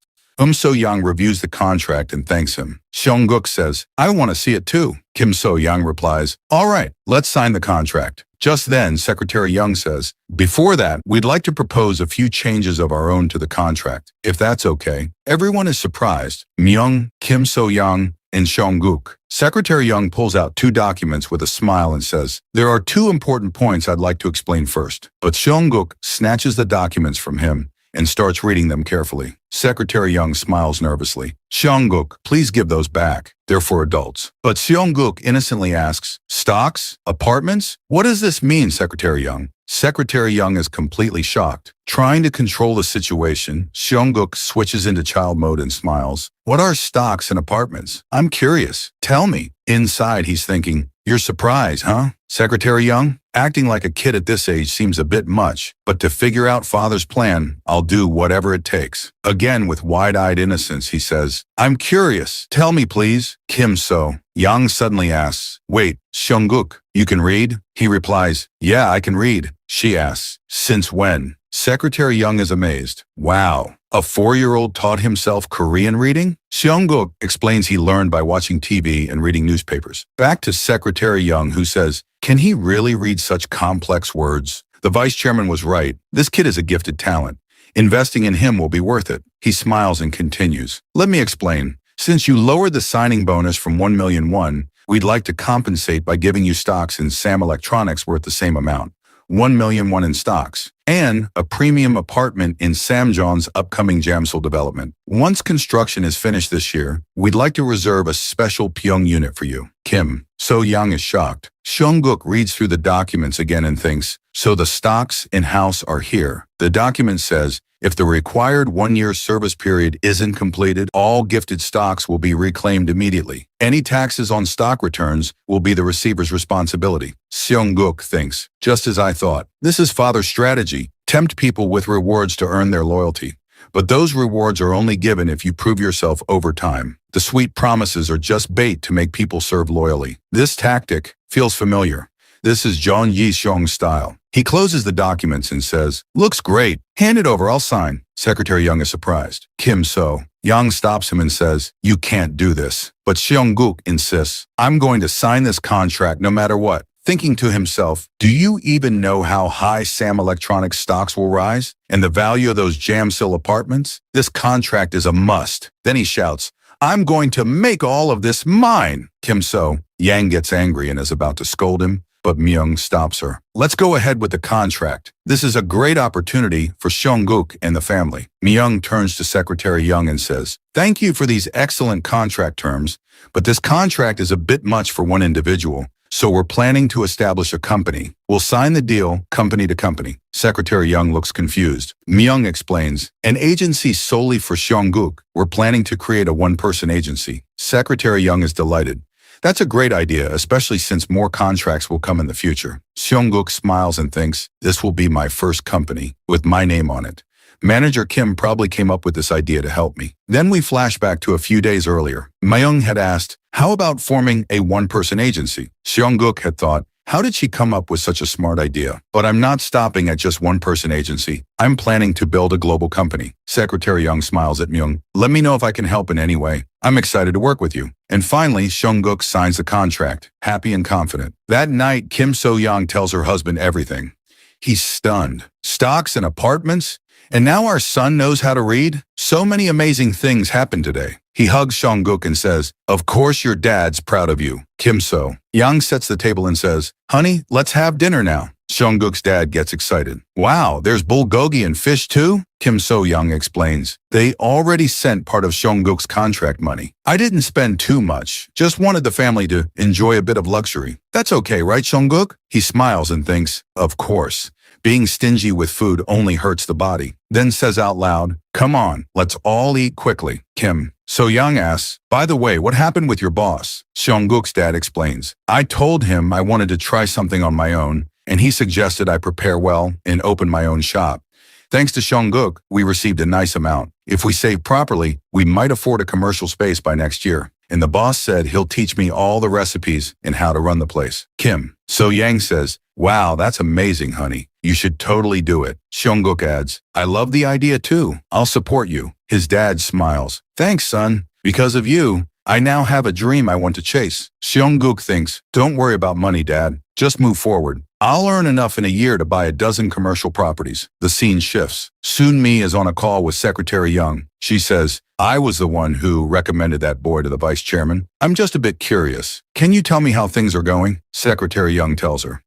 So-young reviews the contract and thanks him. Seongguk says, I want to see it too. Kim So-young replies, all right, let's sign the contract. Just then, Secretary Young says, before that, we'd like to propose a few changes of our own to the contract, if that's okay. Everyone is surprised. Myung, Kim So-young, and Seongguk. Secretary Young pulls out 2 documents with a smile and says, there are 2 important points I'd like to explain first. But Seongguk snatches the documents from him and starts reading them carefully. Secretary Young smiles nervously. Seongguk, please give those back. They're for adults. But Seongguk innocently asks, stocks? Apartments? What does this mean, Secretary Young? Secretary Young is completely shocked. Trying to control the situation, Seongguk switches into child mode and smiles. What are stocks and apartments? I'm curious. Tell me. Inside, he's thinking, you're surprised, huh? Secretary Young? Acting like a kid at this age seems a bit much, but to figure out father's plan, I'll do whatever it takes. Again, with wide-eyed innocence, he says, I'm curious. Tell me, please. Kim So-young suddenly asks, wait, Seongguk, you can read? He replies, yeah, I can read. She asks, since when? Secretary Young is amazed. Wow, a 4-year-old taught himself Korean reading? Seongguk explains he learned by watching TV and reading newspapers. Back to Secretary Young, who says, can he really read such complex words? The vice chairman was right. This kid is a gifted talent. Investing in him will be worth it. He smiles and continues. Let me explain. Since you lowered the signing bonus from 1 million won, we'd like to compensate by giving you stocks in Sam Electronics worth the same amount. 1 million won in stocks, and a premium apartment in Samjeon's upcoming Jamsil development. Once construction is finished this year, we'd like to reserve a special Pyong unit for you. Kim So-young is shocked. Seongguk reads through the documents again and thinks, so the stocks in-house are here. The document says, if the required 1-year service period isn't completed, all gifted stocks will be reclaimed immediately. Any taxes on stock returns will be the receiver's responsibility. Seongguk thinks, just as I thought. This is father's strategy. Tempt people with rewards to earn their loyalty. But those rewards are only given if you prove yourself over time. The sweet promises are just bait to make people serve loyally. This tactic feels familiar. This is Jeon Yi-seong's style. He closes the documents and says, looks great. Hand it over, I'll sign. Secretary Young is surprised. Kim So-young stops him and says, you can't do this. But Seongguk insists, I'm going to sign this contract no matter what. Thinking to himself, do you even know how high Sam Electronics stocks will rise? And the value of those Jamsil apartments? This contract is a must. Then he shouts, I'm going to make all of this mine. Kim So, Yang gets angry and is about to scold him, but Myung stops her. Let's go ahead with the contract. This is a great opportunity for Seongguk and the family. Myung turns to Secretary Young and says, "Thank you for these excellent contract terms, but this contract is a bit much for one individual. So we're planning to establish a company. We'll sign the deal company to company." Secretary Young looks confused. Myung explains, "An agency solely for Seongguk. We're planning to create a one-person agency." Secretary Young is delighted. That's a great idea, especially since more contracts will come in the future. Seongguk smiles and thinks, this will be my first company, with my name on it. Manager Kim probably came up with this idea to help me. Then we flash back to a few days earlier. Myung had asked, how about forming a one-person agency? Seongguk had thought, how did she come up with such a smart idea? But I'm not stopping at just one-person agency. I'm planning to build a global company. Secretary Young smiles at Myung. Let me know if I can help in any way. I'm excited to work with you. And finally, Seongguk signs the contract, happy and confident. That night, Kim So-young tells her husband everything. He's stunned. Stocks and apartments? And now our son knows how to read? So many amazing things happened today. He hugs Seongguk and says, of course your dad's proud of you. Kim So-young sets the table and says, honey, let's have dinner now. Seongguk's dad gets excited. Wow, there's bulgogi and fish too? Kim So-young explains. They already sent part of Seongguk's contract money. I didn't spend too much, just wanted the family to enjoy a bit of luxury. That's okay, right, Seongguk? He smiles and thinks, of course. Being stingy with food only hurts the body. Then says out loud, come on, let's all eat quickly. Kim So-young asks, by the way, what happened with your boss? Seongguk's dad explains, I told him I wanted to try something on my own, and he suggested I prepare well and open my own shop. Thanks to Seongguk, we received a nice amount. If we save properly, we might afford a commercial space by next year. And the boss said he'll teach me all the recipes and how to run the place. Kim So-young says, wow, that's amazing, honey. You should totally do it. Seongguk adds, I love the idea too. I'll support you. His dad smiles. Thanks, son. Because of you, I now have a dream I want to chase. Seongguk thinks, don't worry about money, Dad. Just move forward. I'll earn enough in a year to buy a dozen commercial properties. The scene shifts. Soon-mi is on a call with Secretary Young. She says, I was the one who recommended that boy to the vice chairman. I'm just a bit curious. Can you tell me how things are going? Secretary Young tells her.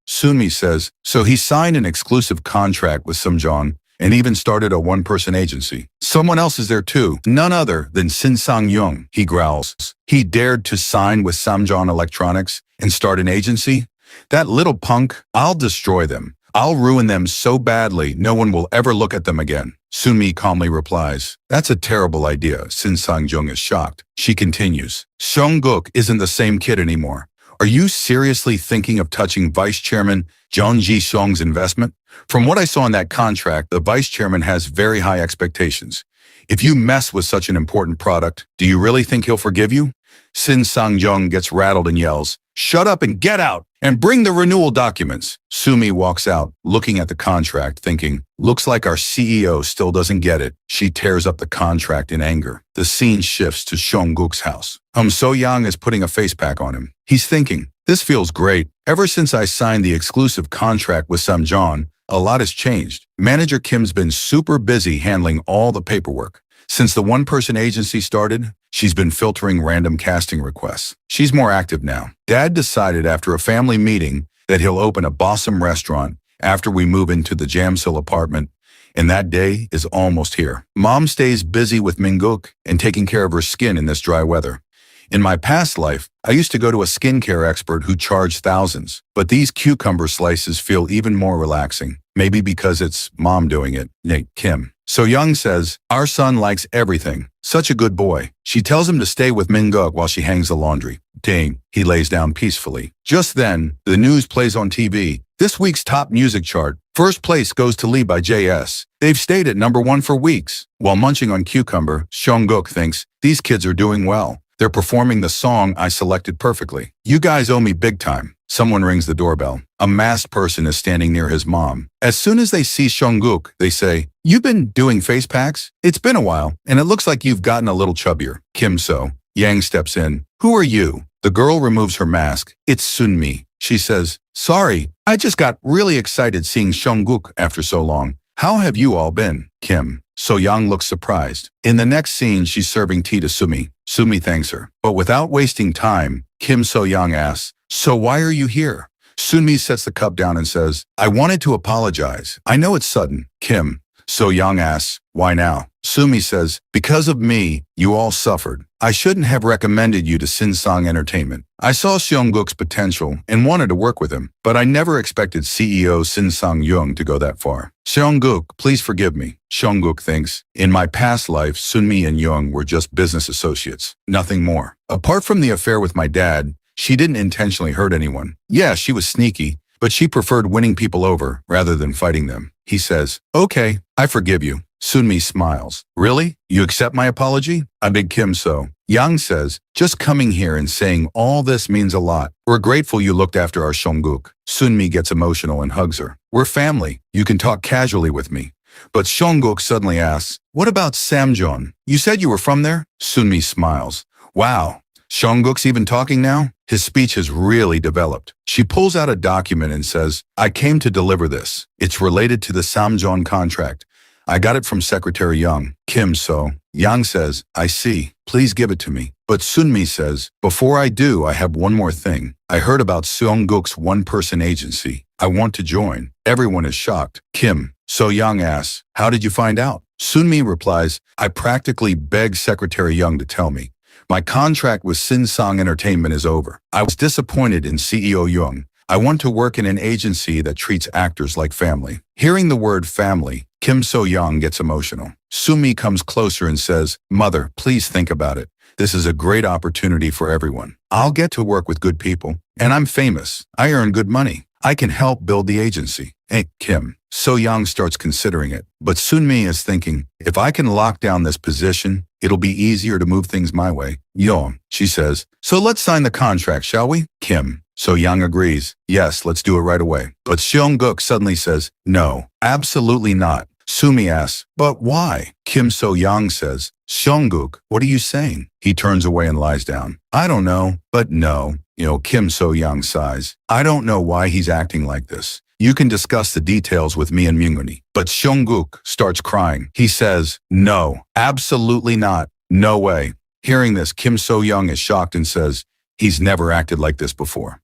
Soon-mi says, so he signed an exclusive contract with Samjeon and even started a one-person agency. Someone else is there too, none other than Sin Sang-young, he growls. He dared to sign with Samjeon Electronics and start an agency? That little punk, I'll destroy them. I'll ruin them so badly no one will ever look at them again. Soon-mi calmly replies, that's a terrible idea. Sin Sang-young is shocked. She continues, Seongguk isn't the same kid anymore. Are you seriously thinking of touching Vice Chairman Jeon Ji-seong's investment? From what I saw in that contract, the Vice Chairman has very high expectations. If you mess with such an important product, do you really think he'll forgive you? Sin Sang-young gets rattled and yells, shut up and get out, and bring the renewal documents. Soon-mi walks out, looking at the contract, thinking, looks like our CEO still doesn't get it. She tears up the contract in anger. The scene shifts to Seongguk's house. So-young is putting a face pack on him. He's thinking, this feels great. Ever since I signed the exclusive contract with Samjeon, a lot has changed. Manager Kim's been super busy handling all the paperwork. Since the one-person agency started, she's been filtering random casting requests. She's more active now. Dad decided after a family meeting that he'll open a Bossum restaurant after we move into the Jamsil apartment, and that day is almost here. Mom stays busy with Minguk and taking care of her skin in this dry weather. In my past life, I used to go to a skincare expert who charged thousands, but these cucumber slices feel even more relaxing. Maybe because it's Mom doing it. Kim So-young says, our son likes everything. Such a good boy. She tells him to stay with Minguk while she hangs the laundry. Dang, he lays down peacefully. Just then, the news plays on TV. This week's top music chart. First place goes to Lee by JS. They've stayed at #1 for weeks. While munching on cucumber, Seongguk thinks, these kids are doing well. They're performing the song I selected perfectly. You guys owe me big time. Someone rings the doorbell. A masked person is standing near his mom. As soon as they see Seongguk, they say, you've been doing face packs? It's been a while, and it looks like you've gotten a little chubbier. Kim So-young steps in. Who are you? The girl removes her mask. It's Soon-mi. She says, sorry, I just got really excited seeing Seongguk after so long. How have you all been? Kim So-young looks surprised. In the next scene, she's serving tea to Soon-mi. Soon-mi thanks her. But without wasting time, Kim So-young asks, "So why are you here?" Sunmi sets the cup down and says, "I wanted to apologize. I know it's sudden." Kim So-young asks, "Why now?" Sumi says, "Because of me, you all suffered. I shouldn't have recommended you to Sinsang Entertainment. I saw Seongguk's potential and wanted to work with him, but I never expected CEO Sinsang Young to go that far. Seongguk, please forgive me." Seongguk thinks, "In my past life, Sunmi and Young were just business associates, nothing more. Apart from the affair with my dad, she didn't intentionally hurt anyone. Yeah, she was sneaky, but she preferred winning people over rather than fighting them." He says, "Okay, I forgive you." Sunmi smiles. "Really? You accept my apology?" I beg Kim So. Yang says, "Just coming here and saying all this means a lot. We're grateful you looked after our Seongguk." Sunmi gets emotional and hugs her. "We're family. You can talk casually with me." But Seongguk suddenly asks, "What about Samjeon? You said you were from there?" Sunmi smiles. "Wow. Seongguk's even talking now?" His speech has really developed. She pulls out a document and says, "I came to deliver this. It's related to the Samjeon contract. I got it from Secretary Young." Kim So. Yang says, "I see. Please give it to me." But Sunmi says, "Before I do, I have one more thing. I heard about Seongguk's one-person agency. I want to join." Everyone is shocked. Kim So Young asks, "How did you find out?" Sunmi replies, "I practically begged Secretary Young to tell me. My contract with Sinsang Entertainment is over. I was disappointed in CEO Young. I want to work in an agency that treats actors like family." Hearing the word family, Kim So-young gets emotional. Sumi comes closer and says, "Mother, please think about it. This is a great opportunity for everyone. I'll get to work with good people, and I'm famous. I earn good money. I can help build the agency." Hey, Kim So-young starts considering it, but Sunmi is thinking, "If I can lock down this position, it'll be easier to move things my way." "Young," she says, "so let's sign the contract, shall we?" Kim So-young agrees. "Yes, let's do it right away." But Seongguk suddenly says, "No, absolutely not." Sumi asks, "But why?" Kim So-young says, "Seongguk, what are you saying?" He turns away and lies down. "I don't know, but no." Kim So-young sighs. "I don't know why he's acting like this. You can discuss the details with me and Myunguni." But Seongguk starts crying. He says, "No, absolutely not. No way." Hearing this, Kim So-young is shocked and says, "He's never acted like this before."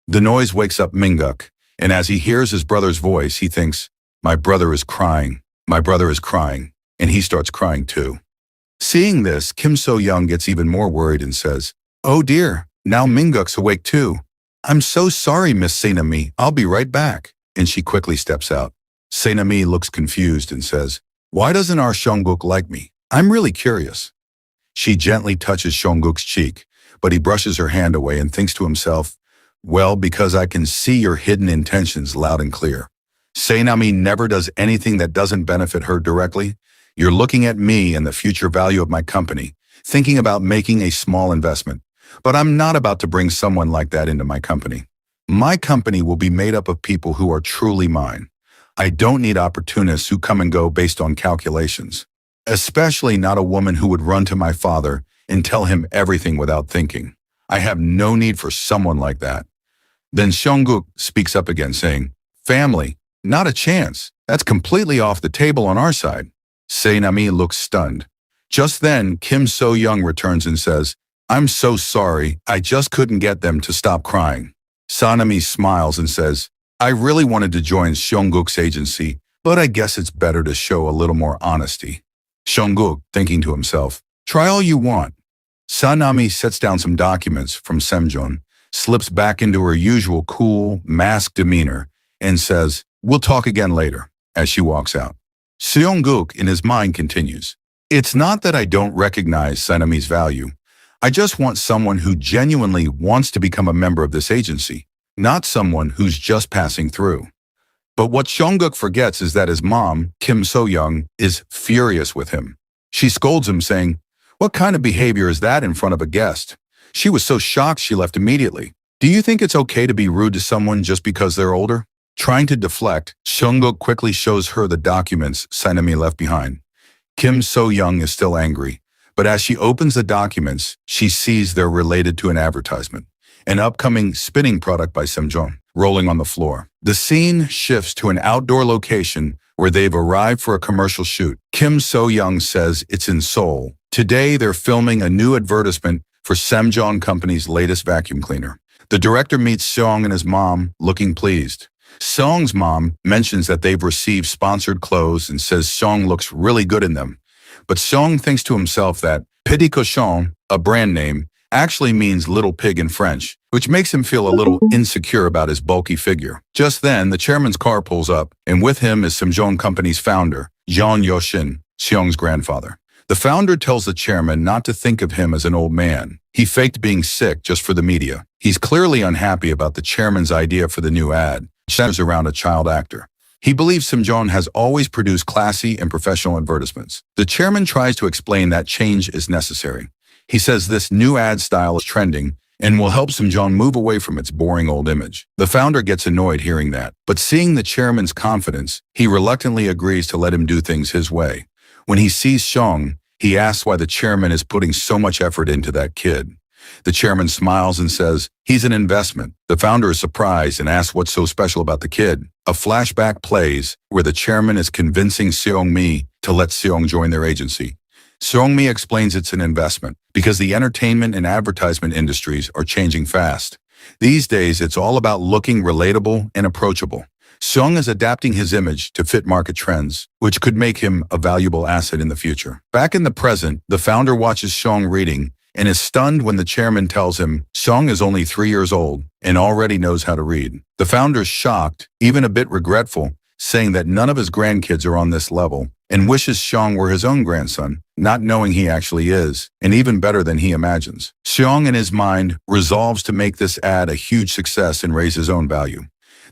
The noise wakes up Minguk, and as he hears his brother's voice, he thinks, "My brother is crying. My brother is crying." And he starts crying too. Seeing this, Kim So-young gets even more worried and says, "Oh dear, now Minguk's awake too. I'm so sorry, Miss Sainami. I'll be right back." And she quickly steps out. Sainami looks confused and says, "Why doesn't our Seongguk like me? I'm really curious." She gently touches Seongguk's cheek, but he brushes her hand away and thinks to himself, "Well, because I can see your hidden intentions loud and clear. Sainami never does anything that doesn't benefit her directly. You're looking at me and the future value of my company, thinking about making a small investment. But I'm not about to bring someone like that into my company. My company will be made up of people who are truly mine. I don't need opportunists who come and go based on calculations. Especially not a woman who would run to my father and tell him everything without thinking. I have no need for someone like that." Then Seongguk speaks up again, saying, "Family? Not a chance. That's completely off the table on our side." Sainami looks stunned. Just then, Kim So-young returns and says, "I'm so sorry. I just couldn't get them to stop crying." Sanami smiles and says, "I really wanted to join Seongguk's agency, but I guess it's better to show a little more honesty." Seongguk, thinking to himself, "Try all you want." Sanami sets down some documents from Samjeon, slips back into her usual cool, masked demeanor, and says, "We'll talk again later," as she walks out. Seongguk, in his mind, continues, "It's not that I don't recognize Sanami's value. I just want someone who genuinely wants to become a member of this agency, not someone who's just passing through." But what Seongguk forgets is that his mom, Kim So-young, is furious with him. She scolds him, saying, "What kind of behavior is that in front of a guest?" She was so shocked she left immediately. "Do you think it's okay to be rude to someone just because they're older?" Trying to deflect, Seongguk quickly shows her the documents Sainami left behind. Kim So-young is still angry, but as she opens the documents, she sees they're related to an advertisement, an upcoming spinning product by Samjeon, rolling on the floor. The scene shifts to an outdoor location where they've arrived for a commercial shoot. Kim So-young says it's in Seoul. Today they're filming a new advertisement for Samjeong Company's latest vacuum cleaner. The director meets Seong and his mom, looking pleased. Seong's mom mentions that they've received sponsored clothes and says Seong looks really good in them. But Seong thinks to himself that Petit Cochon, a brand name, actually means little pig in French, which makes him feel a little insecure about his bulky figure. Just then, the chairman's car pulls up, and with him is Samjeong Company's founder, Jeon Yoshin, Seong's grandfather. The founder tells the chairman not to think of him as an old man. He faked being sick just for the media. He's clearly unhappy about the chairman's idea for the new ad, which centers around a child actor. He believes Samjeong has always produced classy and professional advertisements. The chairman tries to explain that change is necessary. He says this new ad style is trending and will help Samjeong move away from its boring old image. The founder gets annoyed hearing that, but seeing the chairman's confidence, he reluctantly agrees to let him do things his way. When he sees Seong, he asks why the chairman is putting so much effort into that kid. The chairman smiles and says, he's an investment. The founder is surprised and asks what's so special about the kid. A flashback plays where the chairman is convincing Seong-mi to let Seong join their agency. Seong-mi explains it's an investment because the entertainment and advertisement industries are changing fast. These days, it's all about looking relatable and approachable. Seong is adapting his image to fit market trends, which could make him a valuable asset in the future. Back in the present, the founder watches Seong reading and is stunned when the chairman tells him Seong is only 3 years old and already knows how to read. The founder's shocked, even a bit regretful, saying that none of his grandkids are on this level and wishes Seong were his own grandson, not knowing he actually is, and even better than he imagines. Seong, in his mind, resolves to make this ad a huge success and raise his own value.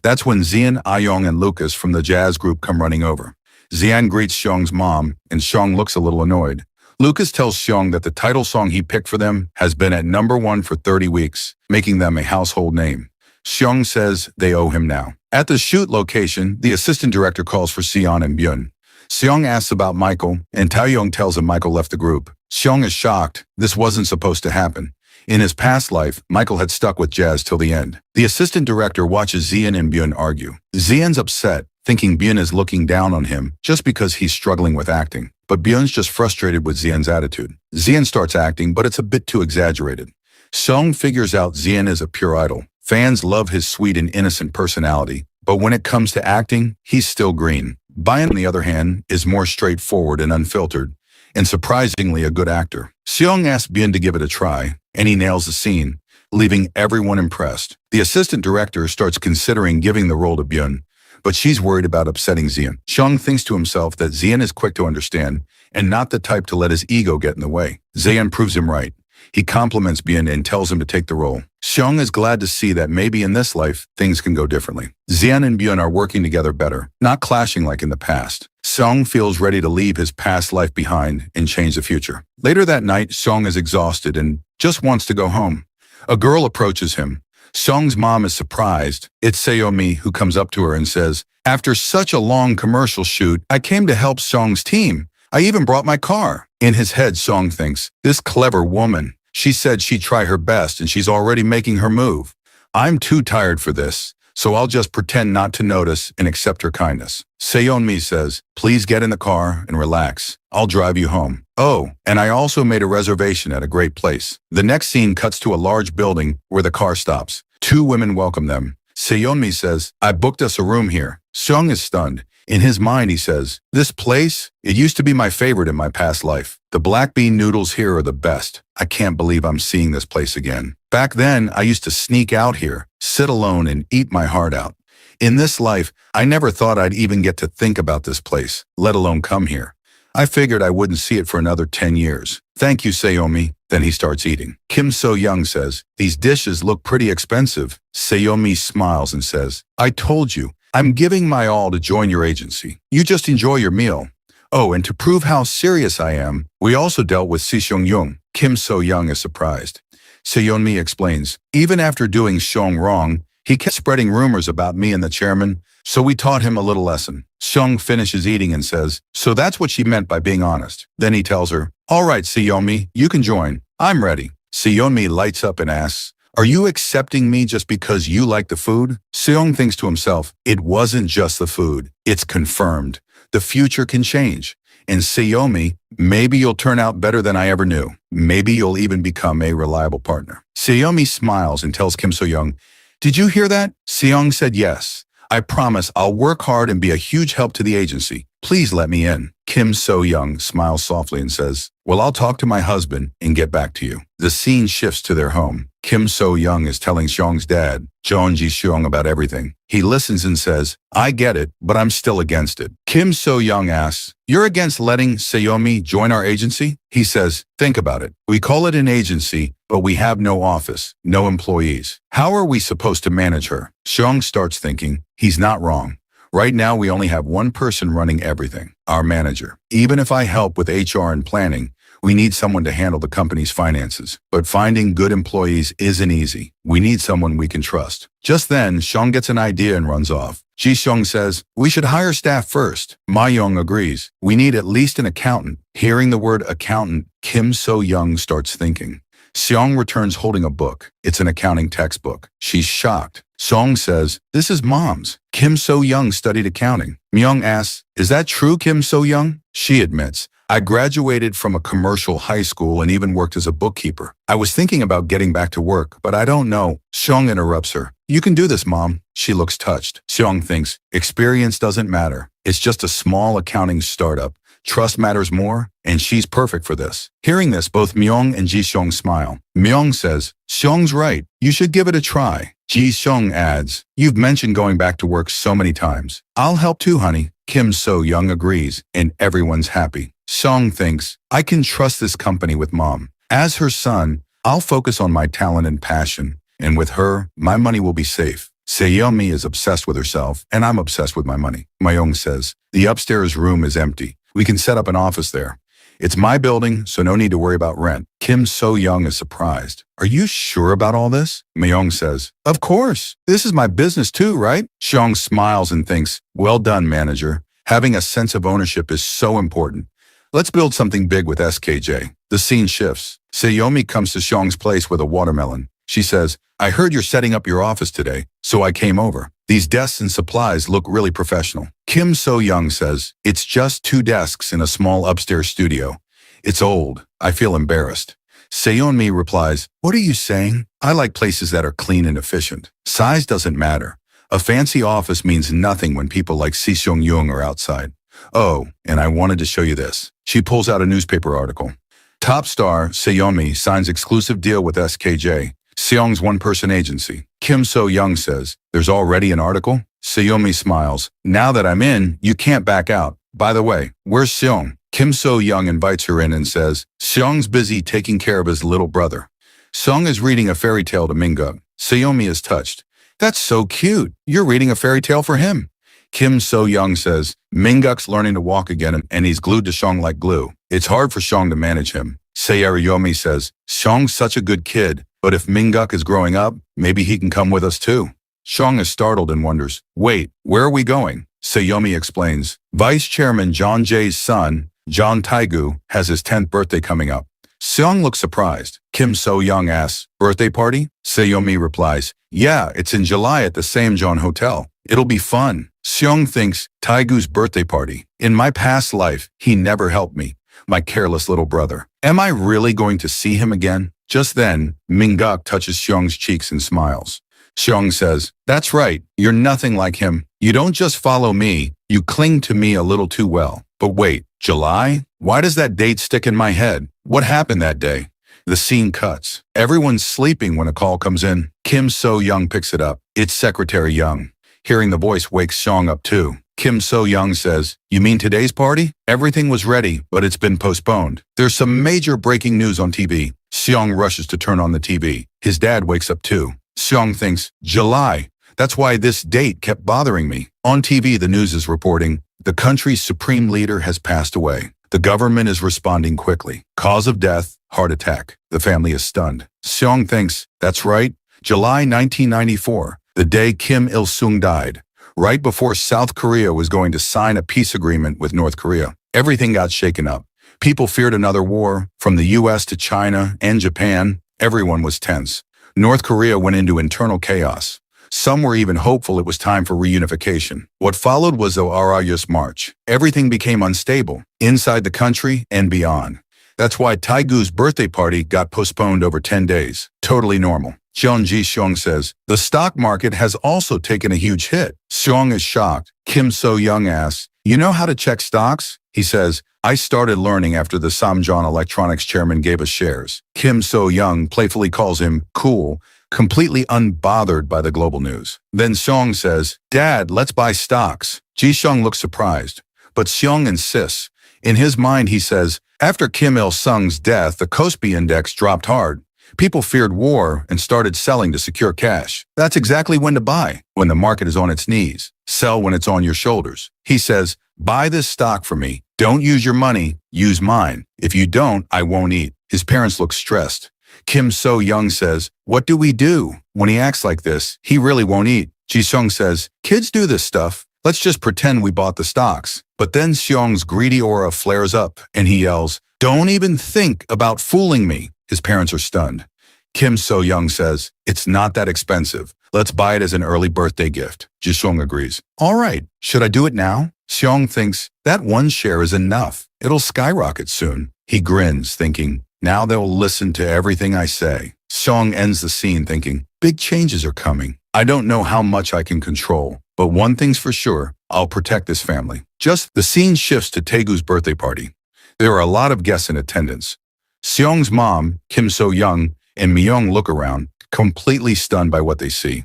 That's when Xian, Ayong, and Lucas from the jazz group come running over. Xian greets Seong's mom, and Seong looks a little annoyed. Lucas tells Seong that the title song he picked for them has been at #1 for 30 weeks, making them a household name. Seong says they owe him now. At the shoot location, the assistant director calls for Seon and Byun. Seong asks about Michael, and Taeyong tells him Michael left the group. Seong is shocked. This wasn't supposed to happen. In his past life, Michael had stuck with Jazz till the end. The assistant director watches Xian and Byun argue. Xian's upset, thinking Byun is looking down on him just because he's struggling with acting. But Byun's just frustrated with Xian's attitude. Xian starts acting, but it's a bit too exaggerated. Seong figures out Xian is a pure idol. Fans love his sweet and innocent personality, but when it comes to acting, he's still green. Byun, on the other hand, is more straightforward and unfiltered, and surprisingly a good actor. Seong asks Byun to give it a try, and he nails the scene, leaving everyone impressed. The assistant director starts considering giving the role to Byun, but she's worried about upsetting Xian. Seong thinks to himself that Xian is quick to understand and not the type to let his ego get in the way. Xian proves him right. He compliments Byun and tells him to take the role. Seong is glad to see that maybe in this life, things can go differently. Xian and Byun are working together better, not clashing like in the past. Seong feels ready to leave his past life behind and change the future. Later that night, Seong is exhausted and just wants to go home. A girl approaches him. Seong's mom is surprised. It's Seomi who comes up to her and says, "After such a long commercial shoot, I came to help Seong's team. I even brought my car." In his head, Seong thinks, this clever woman. She said she'd try her best and she's already making her move. I'm too tired for this, so I'll just pretend not to notice and accept her kindness. Seonmi says, "Please get in the car and relax. I'll drive you home. Oh, and I also made a reservation at a great place." The next scene cuts to a large building where the car stops. 2 women welcome them. Seonmi says, "I booked us a room here." Seong is stunned. In his mind, he says, "This place? It used to be my favorite in my past life. The black bean noodles here are the best. I can't believe I'm seeing this place again. Back then, I used to sneak out here, sit alone and eat my heart out. In this life, I never thought I'd even get to think about this place, let alone come here. I figured I wouldn't see it for another 10 years. Thank you, Seomi." Then he starts eating. Kim So-young says, "These dishes look pretty expensive." Seomi smiles and says, "I told you, I'm giving my all to join your agency. You just enjoy your meal. Oh, and to prove how serious I am, we also dealt with Si Seong-young." Kim So-young is surprised. Seonmi explains, "Even after doing Seong wrong, he kept spreading rumors about me and the chairman, so we taught him a little lesson." Seong finishes eating and says, "So that's what she meant by being honest." Then he tells her, "All right, Seonmi, you can join. I'm ready." Seonmi lights up and asks, "Are you accepting me just because you like the food?" Seong thinks to himself, it wasn't just the food. It's confirmed. The future can change. And Seyomi, maybe you'll turn out better than I ever knew. Maybe you'll even become a reliable partner. Seyomi smiles and tells Kim So-young, did you hear that? Seong said yes. I promise I'll work hard and be a huge help to the agency. Please let me in. Kim So-young smiles softly and says, well, I'll talk to my husband and get back to you. The scene shifts to their home. Kim So-young is telling Seong's dad, Jeon Ji-seong, about everything. He listens and says, I get it, but I'm still against it. Kim So-young asks, you're against letting Seyomi join our agency? He says, think about it. We call it an agency, but we have no office, no employees. How are we supposed to manage her? Seong starts thinking, he's not wrong. Right now, we only have one person running everything, our manager. Even if I help with HR and planning, we need someone to handle the company's finances. But finding good employees isn't easy. We need someone we can trust. Just then, Seong gets an idea and runs off. Ji-seong says, we should hire staff first. Ma-young agrees. We need at least an accountant. Hearing the word accountant, Kim So-young starts thinking. Seong returns holding a book. It's an accounting textbook. She's shocked. Seong says, this is Mom's. Kim So-young studied accounting. Myung asks, is that true, Kim So-young? She admits, I graduated from a commercial high school and even worked as a bookkeeper. I was thinking about getting back to work, but I don't know. Seong interrupts her. You can do this, Mom. She looks touched. Seong thinks, experience doesn't matter. It's just a small accounting startup. Trust matters more, and she's perfect for this. Hearing this, both Myung and Ji-seong smile. Myung says, Seong's right. You should give it a try. Ji-seong adds, you've mentioned going back to work so many times. I'll help too, honey. Kim So-young agrees, and everyone's happy. Seong thinks, I can trust this company with Mom. As her son, I'll focus on my talent and passion, and with her, my money will be safe. Seyomi is obsessed with herself, and I'm obsessed with my money. Myung says, the upstairs room is empty. We can set up an office there. It's my building, so no need to worry about rent. Kim So-young is surprised. Are you sure about all this? Myung says, of course. This is my business too, right? Seong smiles and thinks, well done, manager. Having a sense of ownership is so important. Let's build something big with SKJ. The scene shifts. Seyomi comes to Seong's place with a watermelon. She says, I heard you're setting up your office today, so I came over. These desks and supplies look really professional. Kim So-young says, it's just 2 desks in a small upstairs studio. It's old. I feel embarrassed. Seyomi replies, what are you saying? I like places that are clean and efficient. Size doesn't matter. A fancy office means nothing when people like Si Seong-young are outside. Oh, and I wanted to show you this. She pulls out a newspaper article. Top star Seyomi signs exclusive deal with SKJ, Seong's one-person agency. Kim So-young says, there's already an article? Seyomi smiles. Now that I'm in, you can't back out. By the way, where's Seong? Kim So-young invites her in and says, Seong's busy taking care of his little brother. Seong is reading a fairy tale to Manga. Seyomi is touched. That's so cute. You're reading a fairy tale for him. Kim So-young says, Minguk's learning to walk again and he's glued to Seong like glue. It's hard for Seong to manage him. Seyomi says, Seong's such a good kid, but if Minguk is growing up, maybe he can come with us too. Seong is startled and wonders, wait, where are we going? Seyomi explains, Vice Chairman John Jae's son, John Taegu, has his 10th birthday coming up. Seong looks surprised. Kim So-young asks, birthday party? Seyomi replies, yeah, it's in July at the Samjeon Hotel. It'll be fun. Seong thinks, Taegu's birthday party. In my past life, he never helped me. My careless little brother. Am I really going to see him again? Just then, Minguk touches Seong's cheeks and smiles. Seong says, that's right, you're nothing like him. You don't just follow me, you cling to me a little too well. But wait, July? Why does that date stick in my head? What happened that day? The scene cuts. Everyone's sleeping when a call comes in. Kim So-young picks it up. It's Secretary Young. Hearing the voice wakes Seong up too. Kim So-young says, you mean today's party? Everything was ready, but it's been postponed. There's some major breaking news on TV. Seong rushes to turn on the TV. His dad wakes up too. Seong thinks, July. That's why this date kept bothering me. On TV, the news is reporting, the country's supreme leader has passed away. The government is responding quickly. Cause of death, heart attack. The family is stunned. Seong thinks, that's right, July 1994, the day Kim Il-sung died. Right before South Korea was going to sign a peace agreement with North Korea. Everything got shaken up. People feared another war. From the US to China and Japan, everyone was tense. North Korea went into internal chaos. Some were even hopeful it was time for reunification. What followed was the Arayus March. Everything became unstable, inside the country and beyond. That's why Taigu's birthday party got postponed over 10 days. Totally normal. Jeon Ji-seong says, the stock market has also taken a huge hit. Seong is shocked. Kim So-young asks, you know how to check stocks? He says, I started learning after the Samjeon Electronics chairman gave us shares. Kim So-young playfully calls him cool, completely unbothered by the global news. Then Seong says, Dad, let's buy stocks. Ji-seong looks surprised, but Seong insists. In his mind, he says, after Kim Il-sung's death, the Kospi index dropped hard. People feared war and started selling to secure cash. That's exactly when to buy, when the market is on its knees. Sell when it's on your shoulders. He says, buy this stock for me. Don't use your money, use mine. If you don't, I won't eat. His parents look stressed. Kim So-young says, what do we do? When he acts like this, he really won't eat. Ji-seong says, kids do this stuff. Let's just pretend we bought the stocks. But then Seong's greedy aura flares up and he yells, don't even think about fooling me. His parents are stunned. Kim So-young says, it's not that expensive. Let's buy it as an early birthday gift. Ji-seong agrees. All right, should I do it now? Seong thinks, that one share is enough. It'll skyrocket soon. He grins, thinking, now they'll listen to everything I say. Seong ends the scene thinking, big changes are coming. I don't know how much I can control, but one thing's for sure, I'll protect this family. Just the scene shifts to Taegu's birthday party. There are a lot of guests in attendance. Seong's mom, Kim So-young, and Myung look around, completely stunned by what they see.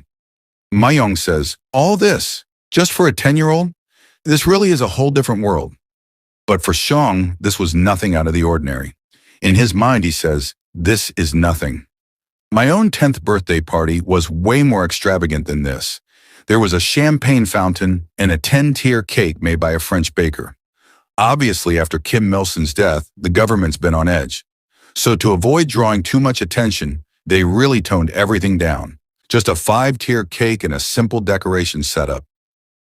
Myung says, all this, just for a 10-year-old? This really is a whole different world. But for Seong, this was nothing out of the ordinary. In his mind, he says, this is nothing. My own 10th birthday party was way more extravagant than this. There was a champagne fountain and a 10-tier cake made by a French baker. Obviously, after Kim Il-sung's death, the government's been on edge. So to avoid drawing too much attention, they really toned everything down. Just a 5-tier cake and a simple decoration setup.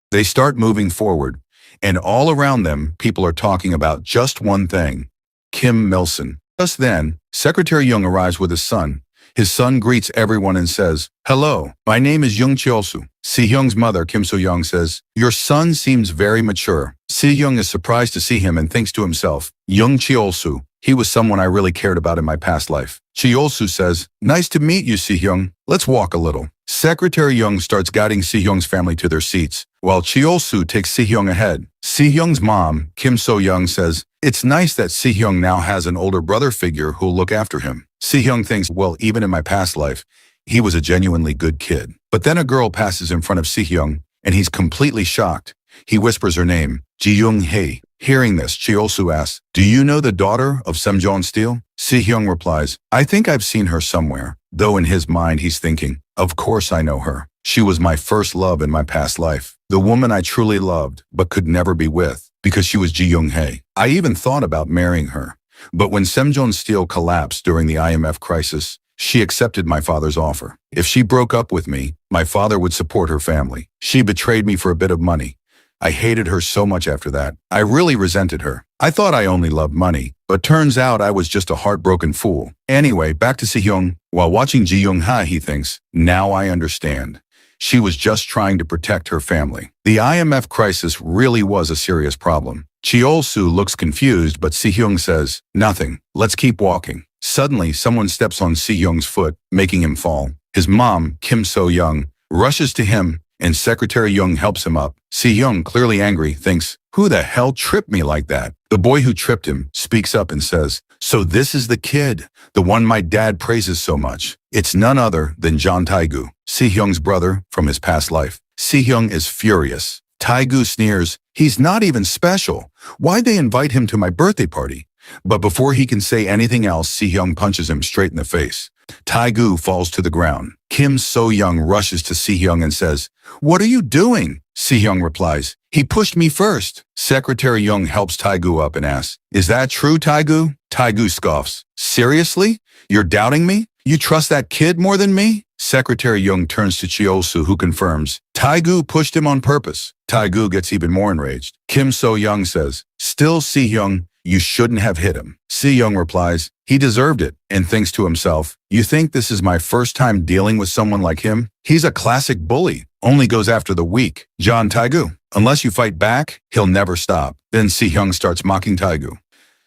They start moving forward, and all around them, people are talking about just one thing, Kim Il-sung. Just then, Secretary Young arrives with his son. His son greets everyone and says, hello, my name is Young Cheol-soo. Si-hyung's mother, Kim So-young, says, your son seems very mature. Si-hyung is surprised to see him and thinks to himself, Young Cheol-soo, he was someone I really cared about in my past life. Cheol-soo says, nice to meet you, Si-hyung. Let's walk a little. Secretary Young starts guiding Si-hyung's family to their seats, while Cheol-soo takes Si-hyung ahead. Si-hyung's mom, Kim So-young, says, it's nice that Si-hyung now has an older brother figure who'll look after him. Si-hyung thinks, well, even in my past life, he was a genuinely good kid. But then a girl passes in front of Si-hyung, and he's completely shocked. He whispers her name, Ji-young-hae. Hearing this, Cheol-soo asks, do you know the daughter of Samjeon-steal? Si-hyung replies, I think I've seen her somewhere. Though in his mind he's thinking, of course I know her. She was my first love in my past life. The woman I truly loved, but could never be with, because she was Ji-young-hae. I even thought about marrying her. But when Samjeon-steal collapsed during the IMF crisis, she accepted my father's offer. If she broke up with me, my father would support her family. She betrayed me for a bit of money. I hated her so much after that. I really resented her. I thought I only loved money, but turns out I was just a heartbroken fool. Anyway, back to Si-hyung. While watching Ji-young-hae, he thinks, now I understand. She was just trying to protect her family. The IMF crisis really was a serious problem. Cheol-soo looks confused, but Si-hyung says, nothing. Let's keep walking. Suddenly, someone steps on Si-hyung's foot, making him fall. His mom, Kim So-young, rushes to him, and Secretary Young helps him up. Si-hyung, clearly angry, thinks, who the hell tripped me like that? The boy who tripped him speaks up and says, so this is the kid, the one my dad praises so much. It's none other than John Taegu, Si-hyung's brother from his past life. Si-hyung is furious. Taegu sneers, he's not even special. Why'd they invite him to my birthday party? But before he can say anything else, Si-hyung punches him straight in the face. Taegu falls to the ground. Kim So-young rushes to Si-hyung and says, what are you doing? Si-hyung replies, he pushed me first. Secretary Young helps Taegu up and asks, is that true, Taegu? Taegu scoffs, seriously? You're doubting me? You trust that kid more than me? Secretary Young turns to Cheol-soo, who confirms, Taegu pushed him on purpose. Taegu gets even more enraged. Kim So-young says, still Si-hyung, you shouldn't have hit him. Si-young replies, he deserved it, and thinks to himself, you think this is my first time dealing with someone like him? He's a classic bully, only goes after the weak. John Taegu, unless you fight back, he'll never stop. Then Si-young starts mocking Taegu.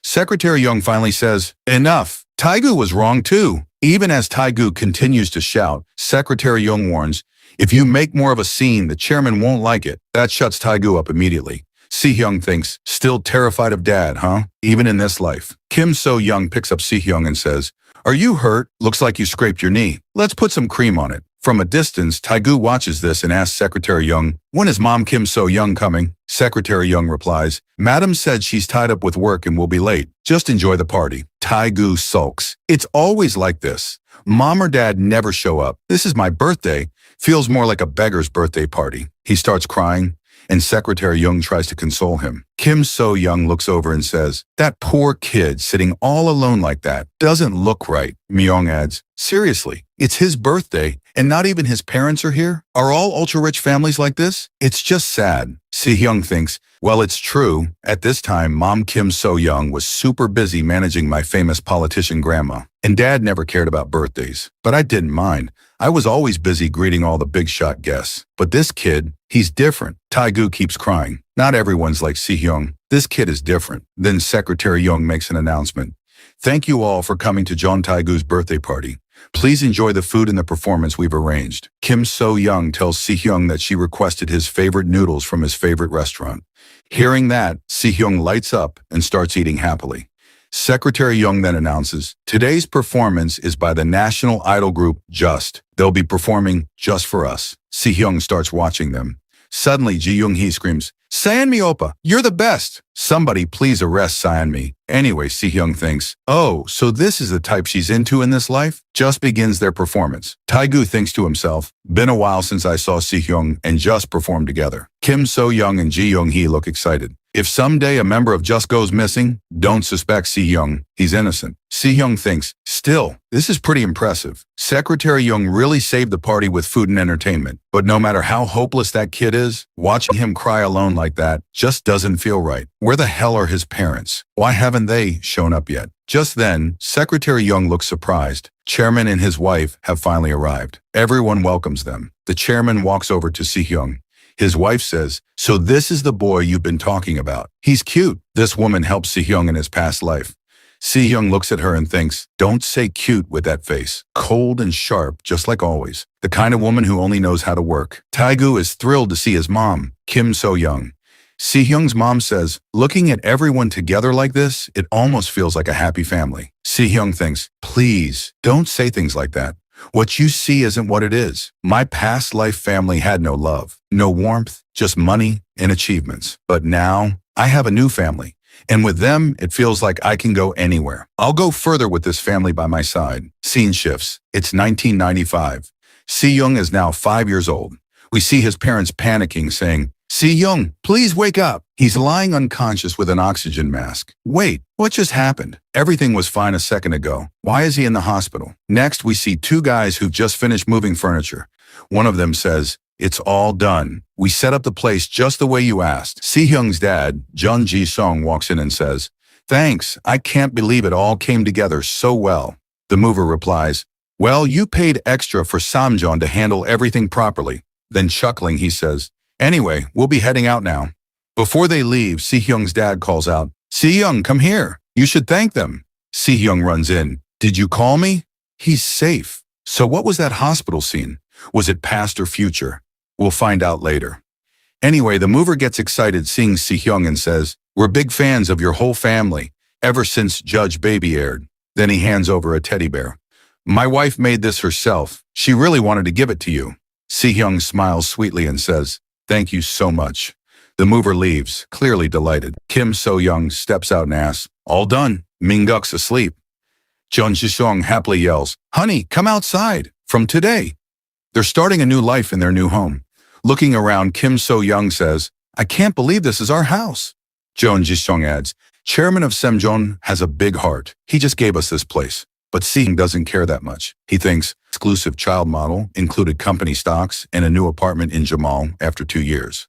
Secretary Young finally says, enough. Taegu was wrong too. Even as Taegu continues to shout, Secretary Young warns, if you make more of a scene, the chairman won't like it. That shuts Taegu up immediately. Si-young thinks, still terrified of dad, huh? Even in this life. Kim So-young picks up Si-young and says, are you hurt? Looks like you scraped your knee. Let's put some cream on it. From a distance, Taegu watches this and asks Secretary Young, when is Mom Kim So-young coming? Secretary Young replies, Madam said she's tied up with work and will be late. Just enjoy the party. Taegu sulks. It's always like this. Mom or Dad never show up. This is my birthday. Feels more like a beggar's birthday party. He starts crying, and Secretary Young tries to console him. Kim So-young looks over and says, that poor kid sitting all alone like that doesn't look right. Myung adds, seriously, it's his birthday, and not even his parents are here? Are all ultra-rich families like this? It's just sad. Si-young thinks, well, it's true. At this time, Mom Kim So-young was super busy managing my famous politician grandma, and Dad never cared about birthdays. But I didn't mind. I was always busy greeting all the big shot guests. But this kid, he's different. Taegu keeps crying. Not everyone's like Si-young. This kid is different. Then Secretary Young makes an announcement. Thank you all for coming to John Taegu's birthday party. Please enjoy the food and the performance we've arranged. Kim So-young tells Si-young that she requested his favorite noodles from his favorite restaurant. Hearing that, Si-young lights up and starts eating happily. Secretary Young then announces, today's performance is by the national idol group Just. They'll be performing just for us. Si-young starts watching them. Suddenly, Ji-young-hee screams, Sayeon-mi oppa, you're the best. Somebody please arrest Sayeon-mi. Anyway, Si-young thinks, oh, so this is the type she's into in this life? Just begins their performance. Taegu thinks to himself, been a while since I saw Si-young and Just perform together. Kim So-young and Ji-young-hee look excited. If someday a member of Just goes missing, don't suspect Si-young. He's innocent. Si-young thinks, still, this is pretty impressive. Secretary Young really saved the party with food and entertainment. But no matter how hopeless that kid is, watching him cry alone like that just doesn't feel right. Where the hell are his parents? Why haven't they shown up yet? Just then, Secretary Young looks surprised. Chairman and his wife have finally arrived. Everyone welcomes them. The chairman walks over to Si-young. His wife says, so this is the boy you've been talking about. He's cute. This woman helped Si-young in his past life. Si-young looks at her and thinks, don't say cute with that face. Cold and sharp, just like always. The kind of woman who only knows how to work. Taegu is thrilled to see his mom, Kim So-young. Si-young's mom says, looking at everyone together like this, it almost feels like a happy family. Si-young thinks, please, don't say things like that. What you see isn't what it is. My past life family had no love, no warmth, just money and achievements. But now, I have a new family. And with them, it feels like I can go anywhere. I'll go further with this family by my side. Scene shifts. It's 1995. Si-young is now 5 years old. We see his parents panicking, saying, Si-young, please wake up. He's lying unconscious with an oxygen mask. Wait, what just happened? Everything was fine a second ago. Why is he in the hospital? Next, we see two guys who've just finished moving furniture. One of them says, it's all done. We set up the place just the way you asked. Si-young's dad, Jun Ji-sung, walks in and says, thanks, I can't believe it all came together so well. The mover replies, well, you paid extra for Samjeon to handle everything properly. Then chuckling, he says, anyway, we'll be heading out now. Before they leave, Si-young's dad calls out, Si-young, come here. You should thank them. Si-young runs in. Did you call me? He's safe. So what was that hospital scene? Was it past or future? We'll find out later. Anyway, the mover gets excited seeing Si-young and says, we're big fans of your whole family, ever since Judge Baby aired. Then he hands over a teddy bear. My wife made this herself. She really wanted to give it to you. Si-young smiles sweetly and says, thank you so much. The mover leaves, clearly delighted. Kim So-young steps out and asks, all done. Min-guk's asleep. Jun Ji-sung happily yells, honey, come outside. From today. They're starting a new life in their new home. Looking around, Kim So-young says, I can't believe this is our house. Jun Ji-sung adds, Chairman of Semjeon has a big heart. He just gave us this place. But Si-young doesn't care that much. He thinks, exclusive child model, included company stocks, and a new apartment in Jamal after 2 years.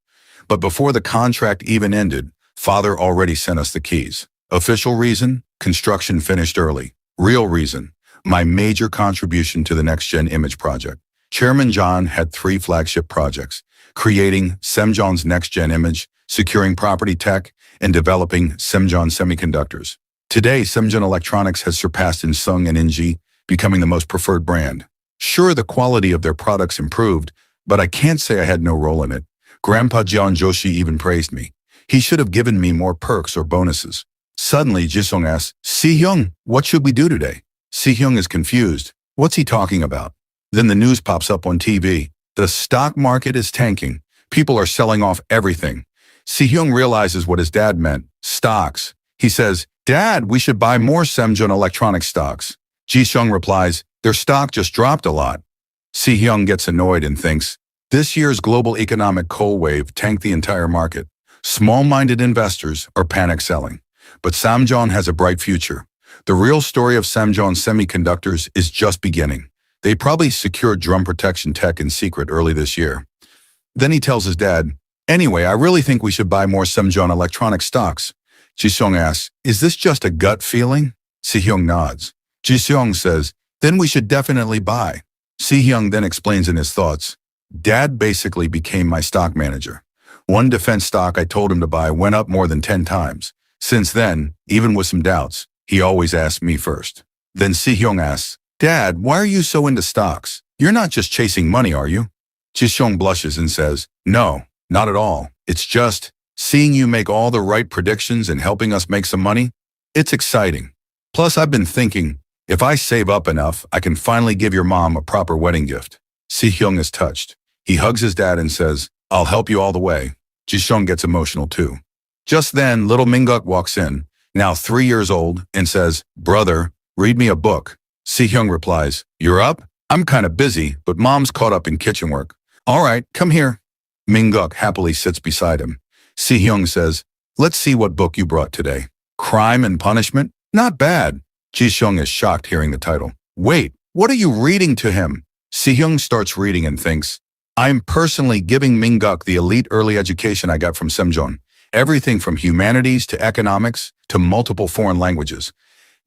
But before the contract even ended, father already sent us the keys. Official reason? Construction finished early. Real reason? My major contribution to the next-gen image project. Chairman John had 3 flagship projects: creating Semjon's next-gen image, securing property tech, and developing Semjon semiconductors. Today, Semjon Electronics has surpassed Insung and Inji, becoming the most preferred brand. Sure, the quality of their products improved, but I can't say I had no role in it. Grandpa Jeon Joshi even praised me. He should have given me more perks or bonuses. Suddenly, Jisung asks, Si-hyung, what should we do today? Si-hyung is confused. What's he talking about? Then the news pops up on TV. The stock market is tanking. People are selling off everything. Si-hyung realizes what his dad meant, stocks. He says, Dad, we should buy more Semjon Electronics stocks. Ji-sung replies, their stock just dropped a lot. Si-hyung gets annoyed and thinks, this year's global economic coal wave tanked the entire market. Small-minded investors are panic selling. But Semjon has a bright future. The real story of Semjon Semiconductors is just beginning. They probably secured drum protection tech in secret early this year. Then he tells his dad, anyway, I really think we should buy more Semjon Electronics stocks. Ji-sung asks, is this just a gut feeling? Si-hyung nods. Ji-sung says, then we should definitely buy. Si-hyung then explains in his thoughts, Dad basically became my stock manager. One defense stock I told him to buy went up more than 10 times. Since then, even with some doubts, he always asks me first. Then Si-hyung asks, Dad, why are you so into stocks? You're not just chasing money, are you? Ji-sung blushes and says, no, not at all. It's just seeing you make all the right predictions and helping us make some money. It's exciting. Plus, I've been thinking, if I save up enough, I can finally give your mom a proper wedding gift. Si-hyung is touched. He hugs his dad and says, I'll help you all the way. Ji-sung gets emotional too. Just then, little Minguk walks in, now 3 years old, and says, brother, read me a book. Si-hyung replies, you're up? I'm kind of busy, but mom's caught up in kitchen work. All right, come here. Minguk happily sits beside him. Si-hyung says, let's see what book you brought today. Crime and Punishment? Not bad. Ji-sung is shocked hearing the title. Wait, what are you reading to him? Si-hyung starts reading and thinks, I'm personally giving Minguk the elite early education I got from Semjon. Everything from humanities to economics to multiple foreign languages.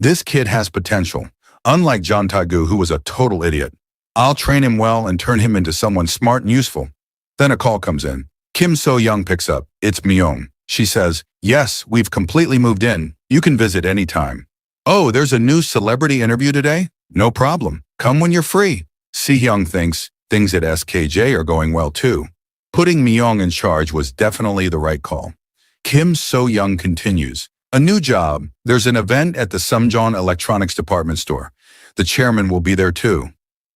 This kid has potential, unlike John Taegu, who was a total idiot. I'll train him well and turn him into someone smart and useful. Then a call comes in. Kim So-young picks up. It's Myung. She says, yes, we've completely moved in. You can visit anytime. Oh, there's a new celebrity interview today? No problem. Come when you're free. Si-hyung thinks things at SKJ are going well too. Putting Myung in charge was definitely the right call. Kim So-young continues. A new job. There's an event at the Semjon Electronics department store. The chairman will be there too.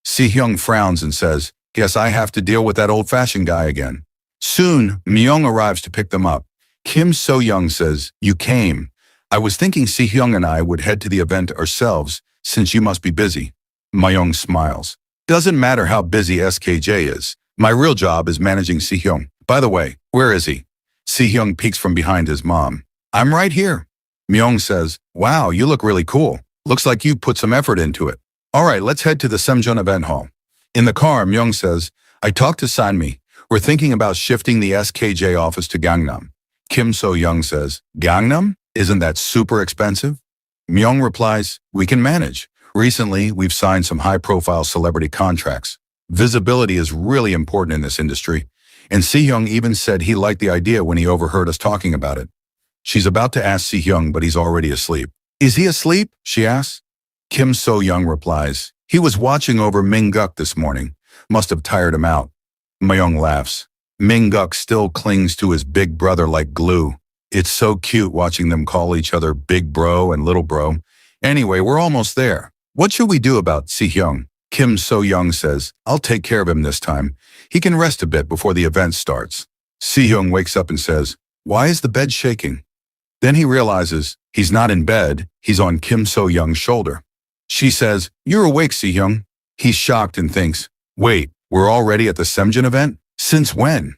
Si-hyung frowns and says, guess I have to deal with that old-fashioned guy again. Soon, Myung arrives to pick them up. Kim So-young says, you came. I was thinking Si-hyung and I would head to the event ourselves, since you must be busy. Myung smiles. Doesn't matter how busy SKJ is. My real job is managing Si-hyung. By the way, where is he? Si-hyung peeks from behind his mom. I'm right here. Myung says, wow, you look really cool. Looks like you put some effort into it. All right, let's head to the Semjon event hall. In the car, Myung says, I talked to Sanmi. We're thinking about shifting the SKJ office to Gangnam. Kim So-young says, Gangnam? Isn't that super expensive? Myung replies, we can manage. Recently, we've signed some high-profile celebrity contracts. Visibility is really important in this industry, and Si-hyung even said he liked the idea when he overheard us talking about it. She's about to ask Si-hyung, but he's already asleep. Is he asleep? She asks. Kim So-young replies, he was watching over Minguk this morning. Must have tired him out. Myung laughs. Minguk still clings to his big brother like glue. It's so cute watching them call each other big bro and little bro. Anyway, we're almost there. What should we do about Si-hyung? Kim So-young says, I'll take care of him this time. He can rest a bit before the event starts. Si-hyung wakes up and says, why is the bed shaking? Then he realizes he's not in bed, he's on Kim So-young's shoulder. She says, you're awake, Si-hyung. He's shocked and thinks, wait, we're already at the Semjon event? Since when?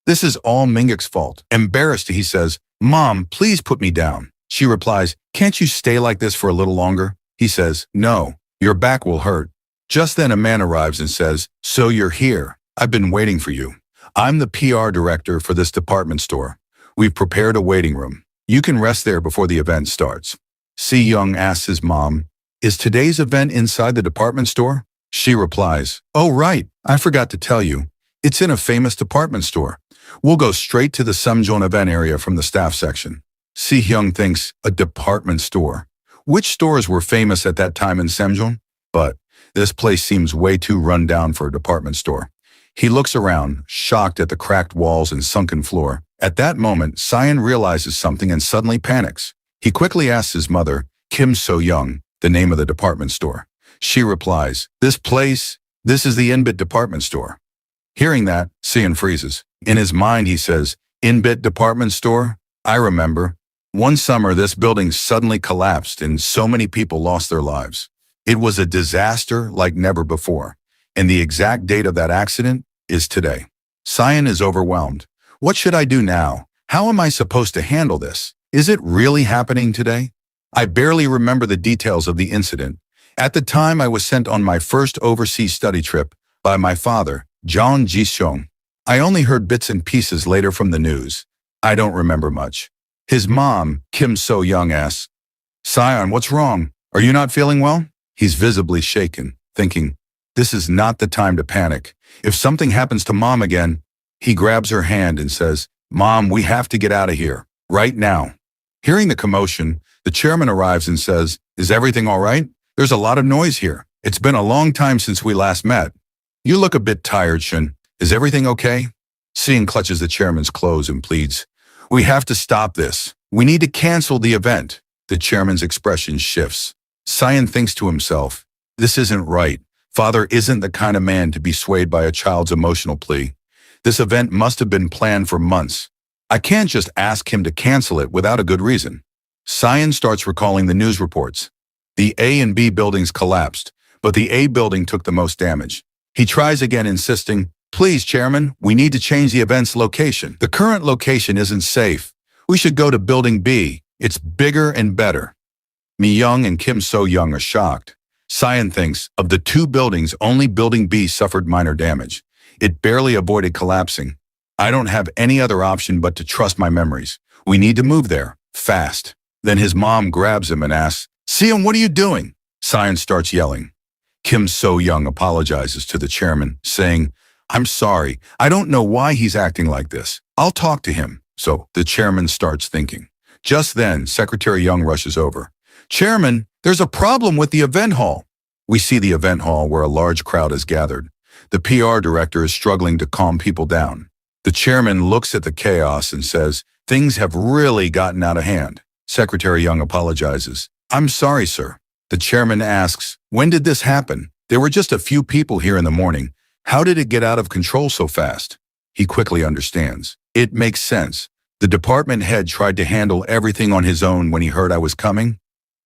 This is all Minguk's fault. Embarrassed, he says, Mom, please put me down. She replies, can't you stay like this for a little longer? He says, no, your back will hurt. Just then a man arrives and says, so you're here. I've been waiting for you. I'm the PR director for this department store. We've prepared a waiting room. You can rest there before the event starts. Si-young asks his mom, is today's event inside the department store? She replies, oh right, I forgot to tell you. It's in a famous department store. We'll go straight to the Samjeon event area from the staff section. Si-young thinks, a department store. Which stores were famous at that time in Samjeon? But this place seems way too run down for a department store. He looks around, shocked at the cracked walls and sunken floor. At that moment, Cyan realizes something and suddenly panics. He quickly asks his mother, Kim So-young, the name of the department store. She replies, this is the Inbit department store. Hearing that, Cyan freezes. In his mind, he says, Inbit department store? I remember. One summer, this building suddenly collapsed and so many people lost their lives. It was a disaster like never before. And the exact date of that accident is today. Cyan is overwhelmed. What should I do now? How am I supposed to handle this? Is it really happening today? I barely remember the details of the incident. At the time, I was sent on my first overseas study trip by my father, John Ji-seong. I only heard bits and pieces later from the news. I don't remember much. His mom, Kim So-young, asks, Cyan, what's wrong? Are you not feeling well? He's visibly shaken, thinking, this is not the time to panic. If something happens to Mom again, he grabs her hand and says, Mom, we have to get out of here, right now. Hearing the commotion, the chairman arrives and says, is everything all right? There's a lot of noise here. It's been a long time since we last met. You look a bit tired, Shun. Is everything okay? Cyan clutches the chairman's clothes and pleads, we have to stop this. We need to cancel the event. The chairman's expression shifts. Cyan thinks to himself, this isn't right. Father isn't the kind of man to be swayed by a child's emotional plea. This event must have been planned for months. I can't just ask him to cancel it without a good reason. Cyan starts recalling the news reports. The A and B buildings collapsed, but the A building took the most damage. He tries again, insisting, please, Chairman, we need to change the event's location. The current location isn't safe. We should go to Building B. It's bigger and better. Mi-young and Kim So-young are shocked. Cyan thinks, of the two buildings, only Building B suffered minor damage. It barely avoided collapsing. I don't have any other option but to trust my memories. We need to move there, fast. Then his mom grabs him and asks, Cyan, what are you doing? Cyan starts yelling. Kim So-young apologizes to the chairman, saying, I'm sorry. I don't know why he's acting like this. I'll talk to him. So the chairman starts thinking. Just then, Secretary Young rushes over. Chairman, there's a problem with the event hall. We see the event hall where a large crowd has gathered. The PR director is struggling to calm people down. The chairman looks at the chaos and says, things have really gotten out of hand. Secretary Young apologizes. I'm sorry, sir. The chairman asks, when did this happen? There were just a few people here in the morning. How did it get out of control so fast? He quickly understands. It makes sense. The department head tried to handle everything on his own when he heard I was coming.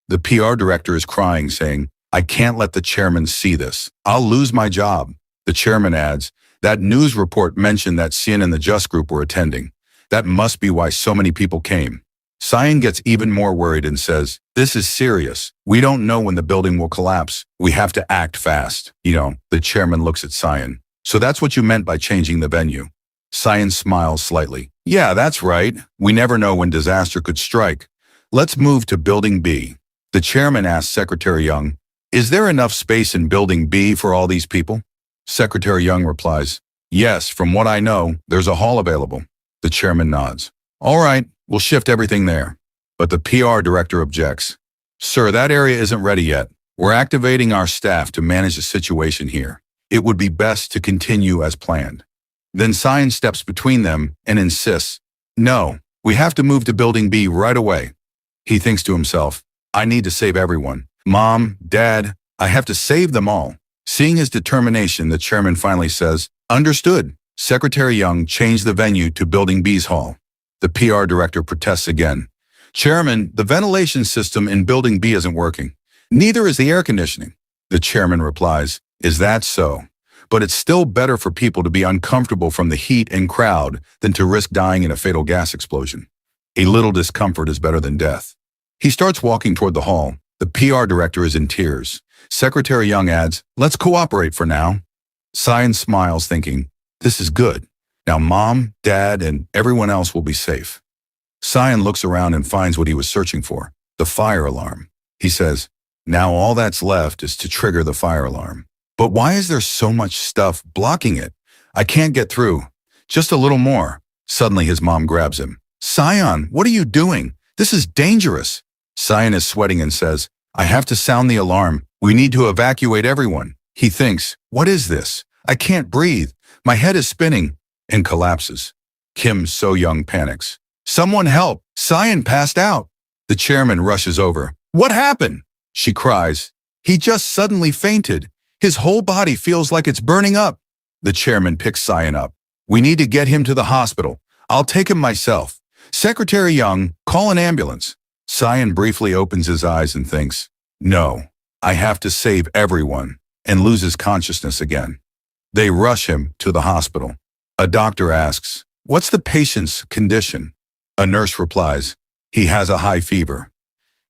The PR director is crying, saying, I can't let the chairman see this. I'll lose my job. The chairman adds, that news report mentioned that Cyan and the Just Group were attending. That must be why so many people came. Cyan gets even more worried and says, this is serious. We don't know when the building will collapse. We have to act fast. The chairman looks at Cyan. So that's what you meant by changing the venue. Cyan smiles slightly. Yeah, that's right. We never know when disaster could strike. Let's move to Building B. The chairman asks Secretary Young, is there enough space in Building B for all these people? Secretary Young replies, yes, from what I know, there's a hall available. The chairman nods. All right, we'll shift everything there. But the PR director objects. Sir, that area isn't ready yet. We're activating our staff to manage the situation here. It would be best to continue as planned. Then Cyan steps between them and insists, no, we have to move to Building B right away. He thinks to himself, I need to save everyone. Mom, Dad, I have to save them all. Seeing his determination, the chairman finally says, understood. Secretary Young changed the venue to Building B's hall. The PR director protests again. Chairman, the ventilation system in Building B isn't working. Neither is the air conditioning. The chairman replies, is that so? But it's still better for people to be uncomfortable from the heat and crowd than to risk dying in a fatal gas explosion. A little discomfort is better than death. He starts walking toward the hall. The PR director is in tears. Secretary Young adds, let's cooperate for now. Cyan smiles, thinking, this is good. Now Mom, Dad, and everyone else will be safe. Cyan looks around and finds what he was searching for, the fire alarm. He says, now all that's left is to trigger the fire alarm. But why is there so much stuff blocking it? I can't get through. Just a little more. Suddenly his mom grabs him. Cyan, what are you doing? This is dangerous. Cyan is sweating and says, I have to sound the alarm. We need to evacuate everyone. He thinks, what is this? I can't breathe. My head is spinning, and collapses. Kim So-young panics. Someone help! Cyan passed out. The chairman rushes over. What happened? She cries. He just suddenly fainted. His whole body feels like it's burning up. The chairman picks Cyan up. We need to get him to the hospital. I'll take him myself. Secretary Young, call an ambulance. Cyan briefly opens his eyes and thinks, no, I have to save everyone, and loses consciousness again. They rush him to the hospital. A doctor asks, what's the patient's condition? A nurse replies, he has a high fever.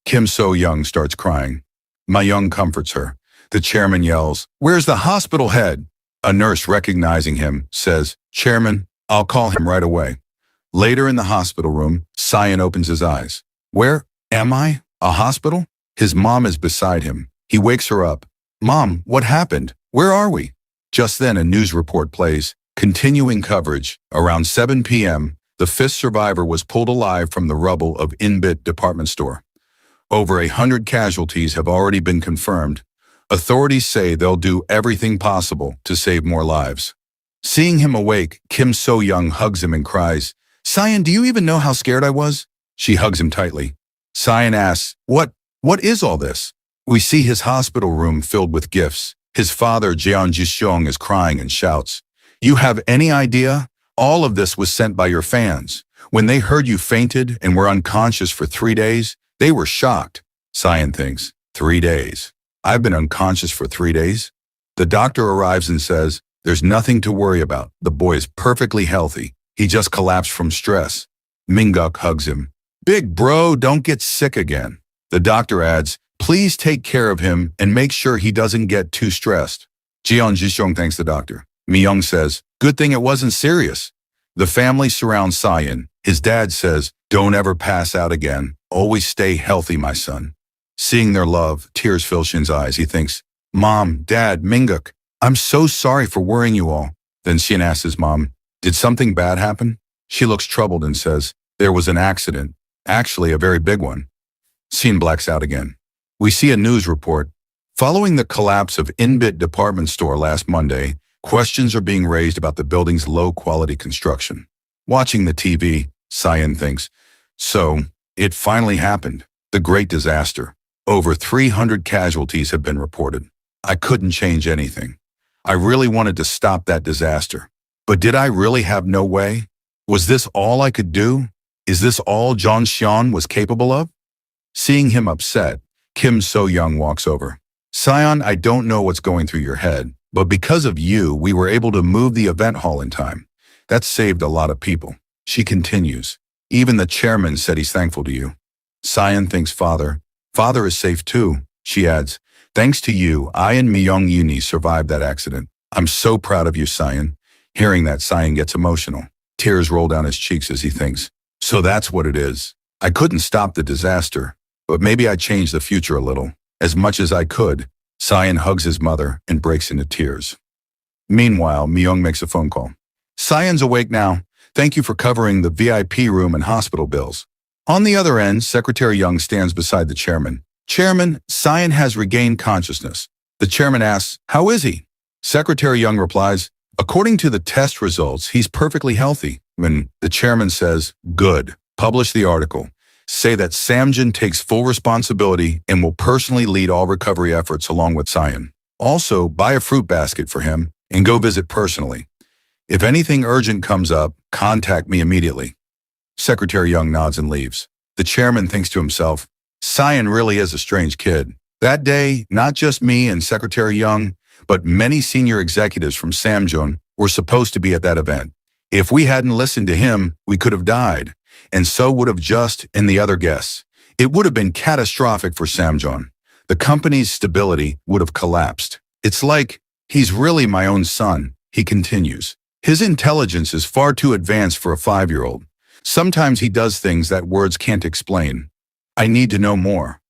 Kim So-young starts crying. Ma-young comforts her. The chairman yells, where's the hospital head? A nurse, recognizing him, says, Chairman, I'll call him right away. Later in the hospital room, Cyan opens his eyes. Where am I? A hospital? His mom is beside him. He wakes her up. Mom, what happened? Where are we? Just then a news report plays. Continuing coverage. Around 7 p.m., the fifth survivor was pulled alive from the rubble of Inbit department store. Over 100 casualties have already been confirmed. Authorities say they'll do everything possible to save more lives. Seeing him awake, Kim So-young hugs him and cries, Cyan, do you even know how scared I was? She hugs him tightly. Cyan asks, What is all this? We see his hospital room filled with gifts. His father, Jeon Ji-seong, is crying and shouts, You have any idea? All of this was sent by your fans. When they heard you fainted and were unconscious for 3 days, they were shocked. Cyan thinks, 3 days. I've been unconscious for 3 days? The doctor arrives and says, There's nothing to worry about. The boy is perfectly healthy. He just collapsed from stress. Minguk hugs him. Big bro, don't get sick again. The doctor adds, Please take care of him and make sure he doesn't get too stressed. Jeon Ji-seong thanks the doctor. Mi-young says, Good thing it wasn't serious. The family surrounds Cyan. His dad says, Don't ever pass out again. Always stay healthy, my son. Seeing their love, tears fill Shin's eyes. He thinks, Mom, Dad, Minguk, I'm so sorry for worrying you all. Then Shin asks his mom, Did something bad happen? She looks troubled and says, There was an accident. Actually, a very big one. Shin blacks out again. We see a news report. Following the collapse of Inbit department store last Monday, questions are being raised about the building's low-quality construction. Watching the TV, Cyan thinks, So, it finally happened. The great disaster. Over 300 casualties have been reported. I couldn't change anything. I really wanted to stop that disaster. But did I really have no way? Was this all I could do? Is this all John Xian was capable of? Seeing him upset, Kim So-young walks over. Cyan, I don't know what's going through your head, but because of you, we were able to move the event hall in time. That saved a lot of people. She continues. Even the chairman said he's thankful to you. Cyan thinks Father is safe too. She adds, Thanks to you, I and Mi-young Uni survived that accident. I'm so proud of you, Cyan. Hearing that, Cyan gets emotional. Tears roll down his cheeks as he thinks, So that's what it is. I couldn't stop the disaster, but maybe I changed the future a little. As much as I could. Cyan hugs his mother and breaks into tears. Meanwhile, Mi-young makes a phone call. Cyan's awake now. Thank you for covering the VIP room and hospital bills. On the other end, Secretary Young stands beside the chairman. Chairman, Cyan has regained consciousness. The chairman asks, How is he? Secretary Young replies, According to the test results, he's perfectly healthy. When the chairman says, Good, publish the article. Say that Samjin takes full responsibility and will personally lead all recovery efforts along with Cyan. Also, buy a fruit basket for him and go visit personally. If anything urgent comes up, contact me immediately. Secretary Young nods and leaves. The chairman thinks to himself, Cyan really is a strange kid. That day, not just me and Secretary Young, but many senior executives from Samjin were supposed to be at that event. If we hadn't listened to him, we could have died, and so would have Just and the other guests. It would have been catastrophic for Samjin. The company's stability would have collapsed. It's like, he's really my own son, he continues. His intelligence is far too advanced for a 5-year-old. Sometimes he does things that words can't explain. I need to know more.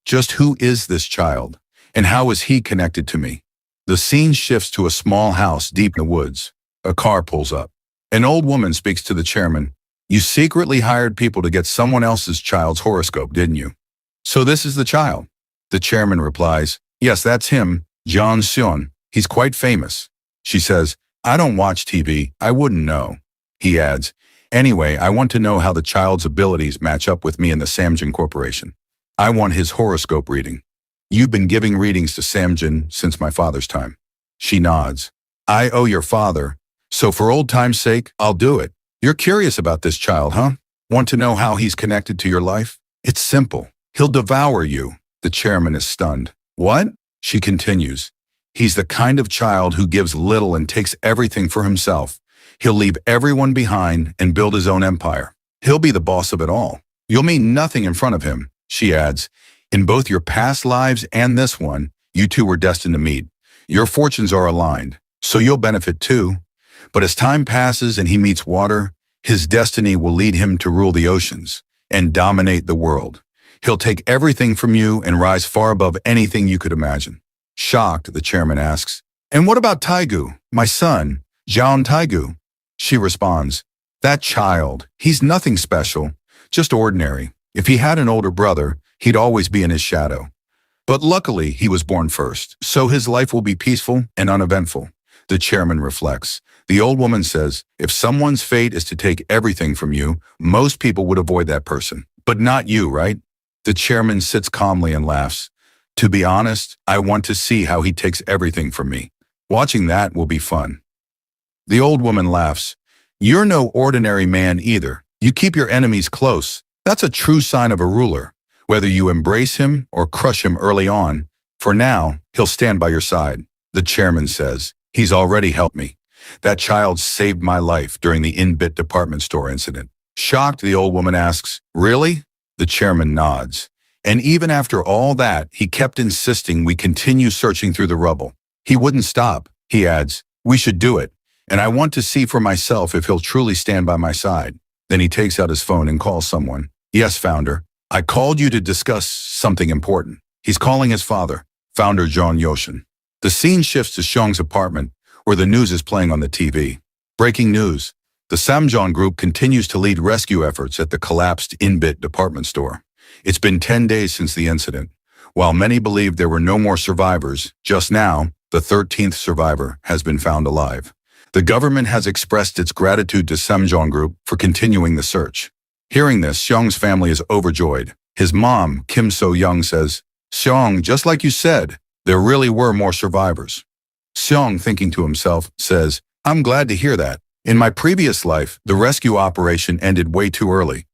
Just who is this child? And how is he connected to me? The scene shifts to a small house deep in the woods. A car pulls up. An old woman speaks to the chairman. You secretly hired people to get someone else's child's horoscope, didn't you? So this is the child. The chairman replies, yes, that's him, John Seon. He's quite famous. She says, I don't watch TV. I wouldn't know. He adds, anyway, I want to know how the child's abilities match up with me in the Samjin Corporation. I want his horoscope reading. You've been giving readings to Samjin since my father's time. She nods. I owe your father, so for old time's sake, I'll do it. You're curious about this child, huh? Want to know how he's connected to your life? It's simple. He'll devour you. The chairman is stunned. What? She continues. He's the kind of child who gives little and takes everything for himself. He'll leave everyone behind and build his own empire. He'll be the boss of it all. You'll mean nothing in front of him, she adds. In both your past lives and this one, you two were destined to meet. Your fortunes are aligned, so you'll benefit too. But as time passes and he meets water, his destiny will lead him to rule the oceans and dominate the world. He'll take everything from you and rise far above anything you could imagine. Shocked, the chairman asks, and what about Taegu, my son, Jeon Taegu? She responds, that child, he's nothing special, just ordinary. If he had an older brother, he'd always be in his shadow. But luckily, he was born first, so his life will be peaceful and uneventful. The chairman reflects. The old woman says, if someone's fate is to take everything from you, most people would avoid that person. But not you, right? The chairman sits calmly and laughs. To be honest, I want to see how he takes everything from me. Watching that will be fun. The old woman laughs. You're no ordinary man either. You keep your enemies close. That's a true sign of a ruler. Whether you embrace him or crush him early on, for now, he'll stand by your side. The chairman says, he's already helped me. That child saved my life during the in-bit department store incident. Shocked, the old woman asks, really? The chairman nods. And even after all that, he kept insisting we continue searching through the rubble. He wouldn't stop. He adds, we should do it. And I want to see for myself if he'll truly stand by my side. Then he takes out his phone and calls someone. Yes, founder. I called you to discuss something important. He's calling his father, founder John Yoshin. The scene shifts to Xiong's apartment, where the news is playing on the TV. Breaking news. The Samjong group continues to lead rescue efforts at the collapsed in-bit department store. It's been 10 days since the incident. While many believe there were no more survivors, just now, the 13th survivor has been found alive. The government has expressed its gratitude to Samjong group for continuing the search. Hearing this, Xiong's family is overjoyed. His mom, Kim So-young, says, Xiong, just like you said, there really were more survivors. Xiong, thinking to himself, says, I'm glad to hear that. In my previous life, the rescue operation ended way too early.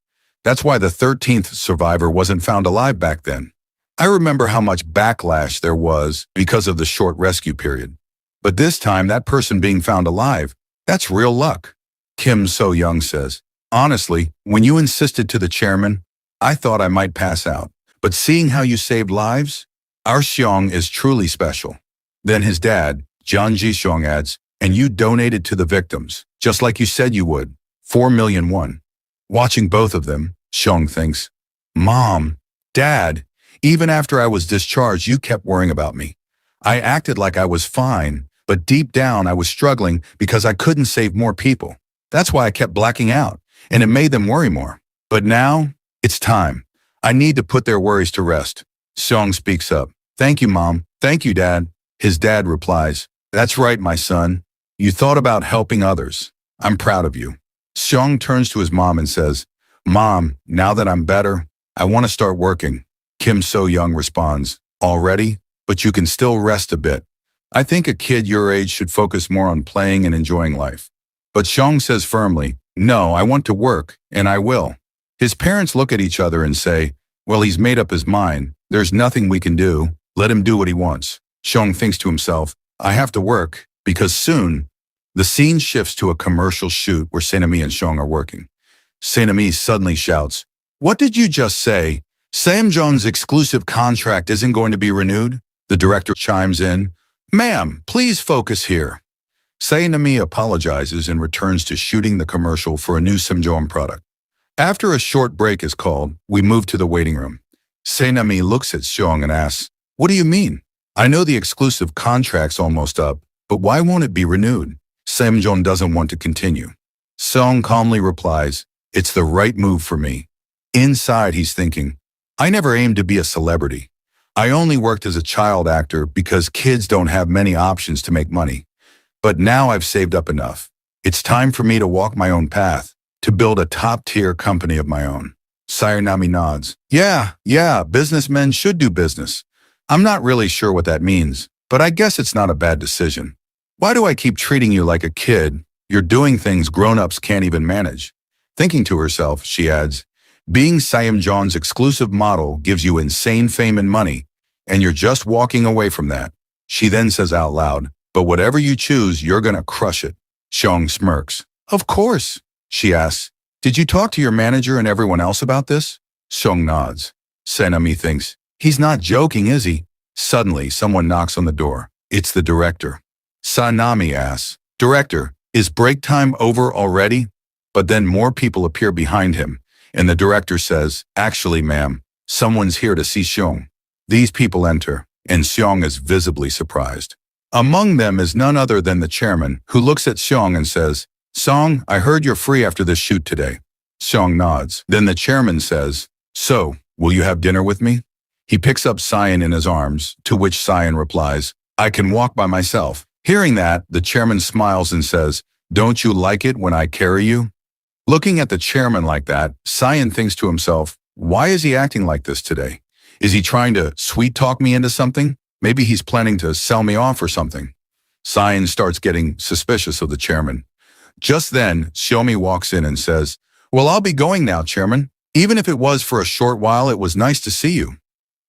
That's why the 13th survivor wasn't found alive back then. I remember how much backlash there was because of the short rescue period. But this time, that person being found alive, that's real luck. Kim So-young says, honestly, when you insisted to the chairman, I thought I might pass out. But seeing how you saved lives, our Xiong is truly special. Then his dad, John Ji-xiong, adds, and you donated to the victims, just like you said you would, 4 million won. Watching both of them, Xiong thinks, Mom, Dad, even after I was discharged, you kept worrying about me. I acted like I was fine, but deep down I was struggling because I couldn't save more people. That's why I kept blacking out, and it made them worry more. But now, it's time. I need to put their worries to rest. Xiong speaks up. Thank you, Mom. Thank you, Dad. His dad replies, that's right, my son. You thought about helping others. I'm proud of you. Xiong turns to his mom and says, Mom, now that I'm better, I want to start working. Kim So-young responds, already? But you can still rest a bit. I think a kid your age should focus more on playing and enjoying life. But Xiong says firmly, no, I want to work, and I will. His parents look at each other and say, well, he's made up his mind. There's nothing we can do. Let him do what he wants. Xiong thinks to himself, I have to work, because soon, the scene shifts to a commercial shoot where Sae-nami and Xiong are working. Sae-nami suddenly shouts, what did you just say? Samjong's exclusive contract isn't going to be renewed? The director chimes in, ma'am, please focus here. Sae-nami apologizes and returns to shooting the commercial for a new Samjong product. After a short break is called, we move to the waiting room. Seinami looks at Seong and asks, "What do you mean? I know the exclusive contract's almost up, but why won't it be renewed?" Samjong doesn't want to continue. Seong calmly replies, "It's the right move for me." Inside, he's thinking, "I never aimed to be a celebrity. I only worked as a child actor because kids don't have many options to make money. But now I've saved up enough. It's time for me to walk my own path, to build a top-tier company of my own." Sayanami nods. Yeah, businessmen should do business. I'm not really sure what that means, but I guess it's not a bad decision. Why do I keep treating you like a kid? You're doing things grown-ups can't even manage. Thinking to herself, she adds, "Being Saimjon's exclusive model gives you insane fame and money, and you're just walking away from that." She then says out loud, "But whatever you choose, you're gonna crush it." Seong smirks. "Of course." She asks, "Did you talk to your manager and everyone else about this?" Seong nods. Senami thinks, "He's not joking, is he?" Suddenly, someone knocks on the door. It's the director. Sanami asks, "Director, is break time over already?" But then more people appear behind him, and the director says, "Actually, ma'am, someone's here to see Seong." These people enter, and Seong is visibly surprised. Among them is none other than the chairman, who looks at Seong and says, "Seong, I heard you're free after this shoot today." Seong nods. Then the chairman says, "So, will you have dinner with me?" He picks up Cyan in his arms, to which Cyan replies, "I can walk by myself." Hearing that, the chairman smiles and says, "Don't you like it when I carry you?" Looking at the chairman like that, Cyan thinks to himself, "Why is he acting like this today? Is he trying to sweet-talk me into something? Maybe he's planning to sell me off or something." Cyan starts getting suspicious of the chairman. Just then, Xiaomi walks in and says, "Well, I'll be going now, chairman. Even if it was for a short while, it was nice to see you."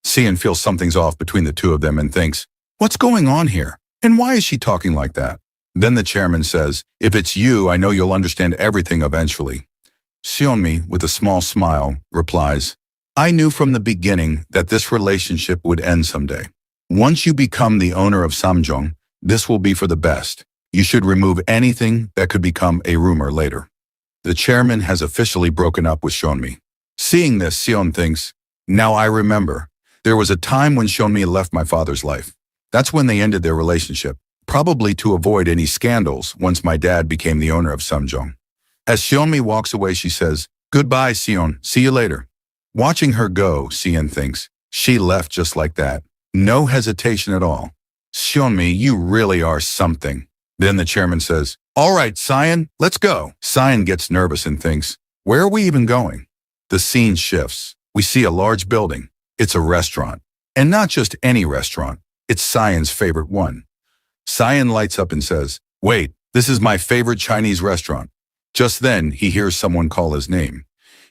Cyan feels something's off between the two of them and thinks, "What's going on here? And why is she talking like that?" Then the chairman says, "If it's you, I know you'll understand everything eventually." Xiaomi, with a small smile, replies, "I knew from the beginning that this relationship would end someday. Once you become the owner of Samjong, this will be for the best. You should remove anything that could become a rumor later." The chairman has officially broken up with Xiaomi. Seeing this, Sion thinks, "Now I remember. There was a time when Xiaomi left my father's life. That's when they ended their relationship, probably to avoid any scandals once my dad became the owner of Samjong." As Xiaomi walks away, she says, "Goodbye, Sion. See you later." Watching her go, Sion thinks, she left just like that. No hesitation at all. "Xiaomi, you really are something." Then the chairman says, "All right, Cyan, let's go." Cyan gets nervous and thinks, "Where are we even going?" The scene shifts. We see a large building. It's a restaurant. And not just any restaurant. It's Cyan's favorite one. Cyan lights up and says, "Wait, this is my favorite Chinese restaurant." Just then, he hears someone call his name.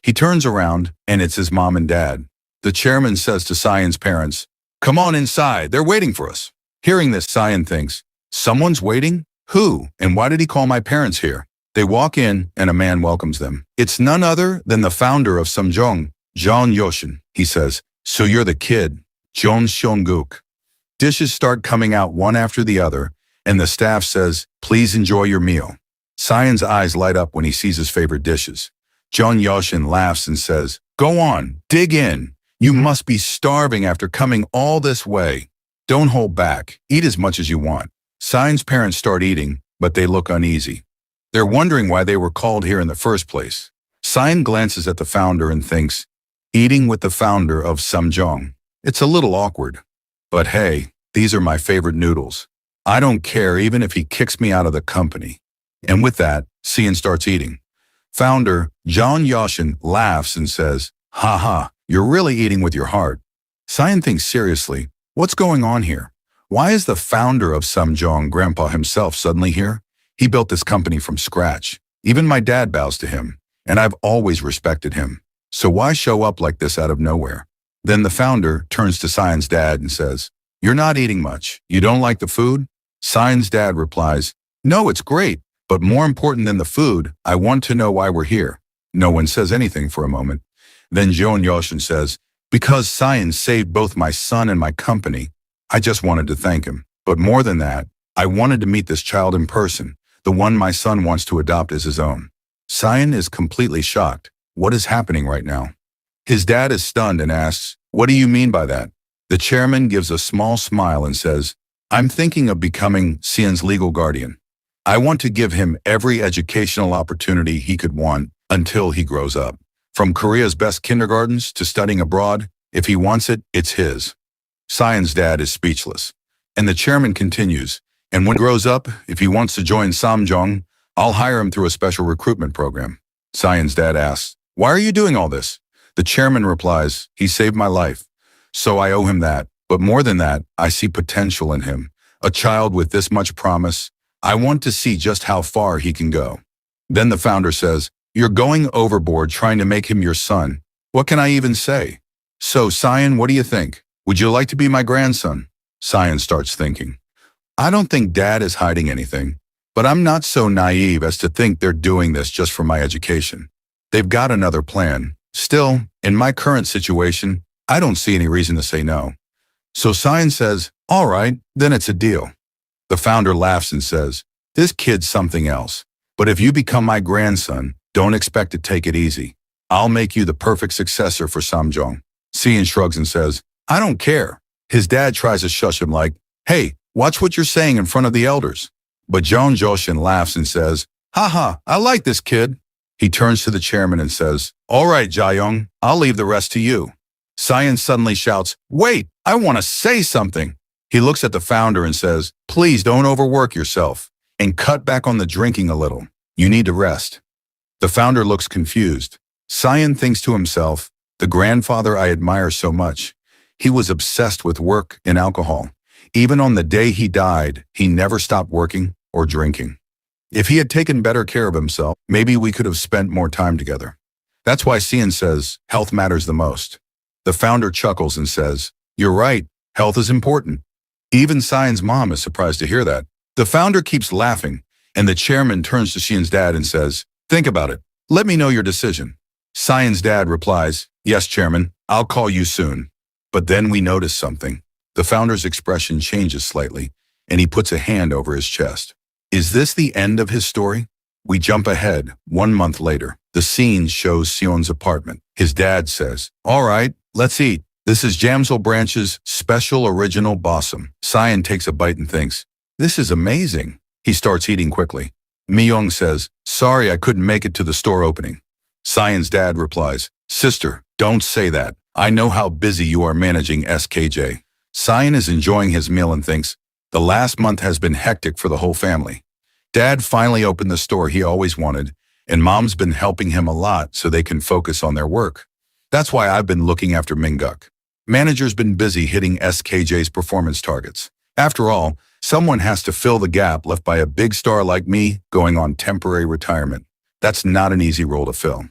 He turns around, and it's his mom and dad. The chairman says to Cyan's parents, "Come on inside, they're waiting for us." Hearing this, Cyan thinks, "Someone's waiting? Who? And why did he call my parents here?" They walk in, and a man welcomes them. It's none other than the founder of Samjong, John Yoshin. He says, "So you're the kid, John Seong-guk." Dishes start coming out one after the other, and the staff says, "Please enjoy your meal." Cyan's eyes light up when he sees his favorite dishes. John Yoshin laughs and says, "Go on, dig in. You must be starving after coming all this way. Don't hold back. Eat as much as you want." Cyan's parents start eating, but they look uneasy. They're wondering why they were called here in the first place. Cyan glances at the founder and thinks, eating with the founder of Samjong. It's a little awkward. But hey, these are my favorite noodles. I don't care even if he kicks me out of the company. And with that, Cyan starts eating. Founder John Yoshin laughs and says, "Ha, you're really eating with your heart." Cyan thinks seriously, what's going on here? Why is the founder of Samjong, Grandpa himself, suddenly here? He built this company from scratch. Even my dad bows to him, and I've always respected him. So why show up like this out of nowhere? Then the founder turns to Cyan's dad and says, "You're not eating much. You don't like the food?" Cyan's dad replies, "No, it's great. But more important than the food, I want to know why we're here." No one says anything for a moment. Then John Yoshin says, "Because Cyan saved both my son and my company, I just wanted to thank him. But more than that, I wanted to meet this child in person, the one my son wants to adopt as his own." Cyan is completely shocked. what is happening right now? His dad is stunned and asks, what do you mean by that? The chairman gives a small smile and says, I'm thinking of becoming Sion's legal guardian. I want to give him every educational opportunity he could want until he grows up. From Korea's best kindergartens to studying abroad, if he wants it, it's his. Sion's dad is speechless. And the chairman continues, and when he grows up, if he wants to join Samjong, I'll hire him through a special recruitment program. Sion's dad asks, why are you doing all this? The chairman replies, he saved my life. So I owe him that. But more than that, I see potential in him. A child with this much promise. I want to see just how far he can go. Then the founder says, you're going overboard trying to make him your son. What can I even say? So, Sion, what do you think? Would you like to be my grandson? Sion starts thinking. I don't think Dad is hiding anything, but I'm not so naive as to think they're doing this just for my education. They've got another plan. Still, in my current situation, I don't see any reason to say no. So Sion says, all right, then it's a deal. The founder laughs and says, this kid's something else. But if you become my grandson, don't expect to take it easy. I'll make you the perfect successor for Samjong. Sion shrugs and says, I don't care. His dad tries to shush him like, hey, watch what you're saying in front of the elders. But Jeon Joshin laughs and says, haha, I like this kid. He turns to the chairman and says, all right, Jaeyoung, I'll leave the rest to you. Sion suddenly shouts, wait, I want to say something. He looks at the founder and says, please don't overwork yourself and cut back on the drinking a little. You need to rest. The founder looks confused. Sion thinks to himself, the grandfather I admire so much. He was obsessed with work and alcohol. Even on the day he died, he never stopped working or drinking. If he had taken better care of himself, maybe we could have spent more time together. That's why Sion says, health matters the most. The founder chuckles and says, you're right, health is important. Even Sion's mom is surprised to hear that. The founder keeps laughing, and the chairman turns to Sion's dad and says, think about it. Let me know your decision. Sion's dad replies, yes, chairman, I'll call you soon. But then we notice something. The founder's expression changes slightly, and he puts a hand over his chest. Is this the end of his story? We jump ahead, 1 month later. The scene shows Sion's apartment. His dad says, all right, let's eat. This is Jamsil Branch's special original bossum. Sion takes a bite and thinks, this is amazing. He starts eating quickly. Myung says, sorry I couldn't make it to the store opening. Sion's dad replies, sister, don't say that. I know how busy you are managing SKJ. Sion is enjoying his meal and thinks, the last month has been hectic for the whole family. Dad finally opened the store he always wanted, and Mom's been helping him a lot so they can focus on their work. That's why I've been looking after Minguk. Manager's been busy hitting SKJ's performance targets. After all, someone has to fill the gap left by a big star like me going on temporary retirement. That's not an easy role to fill.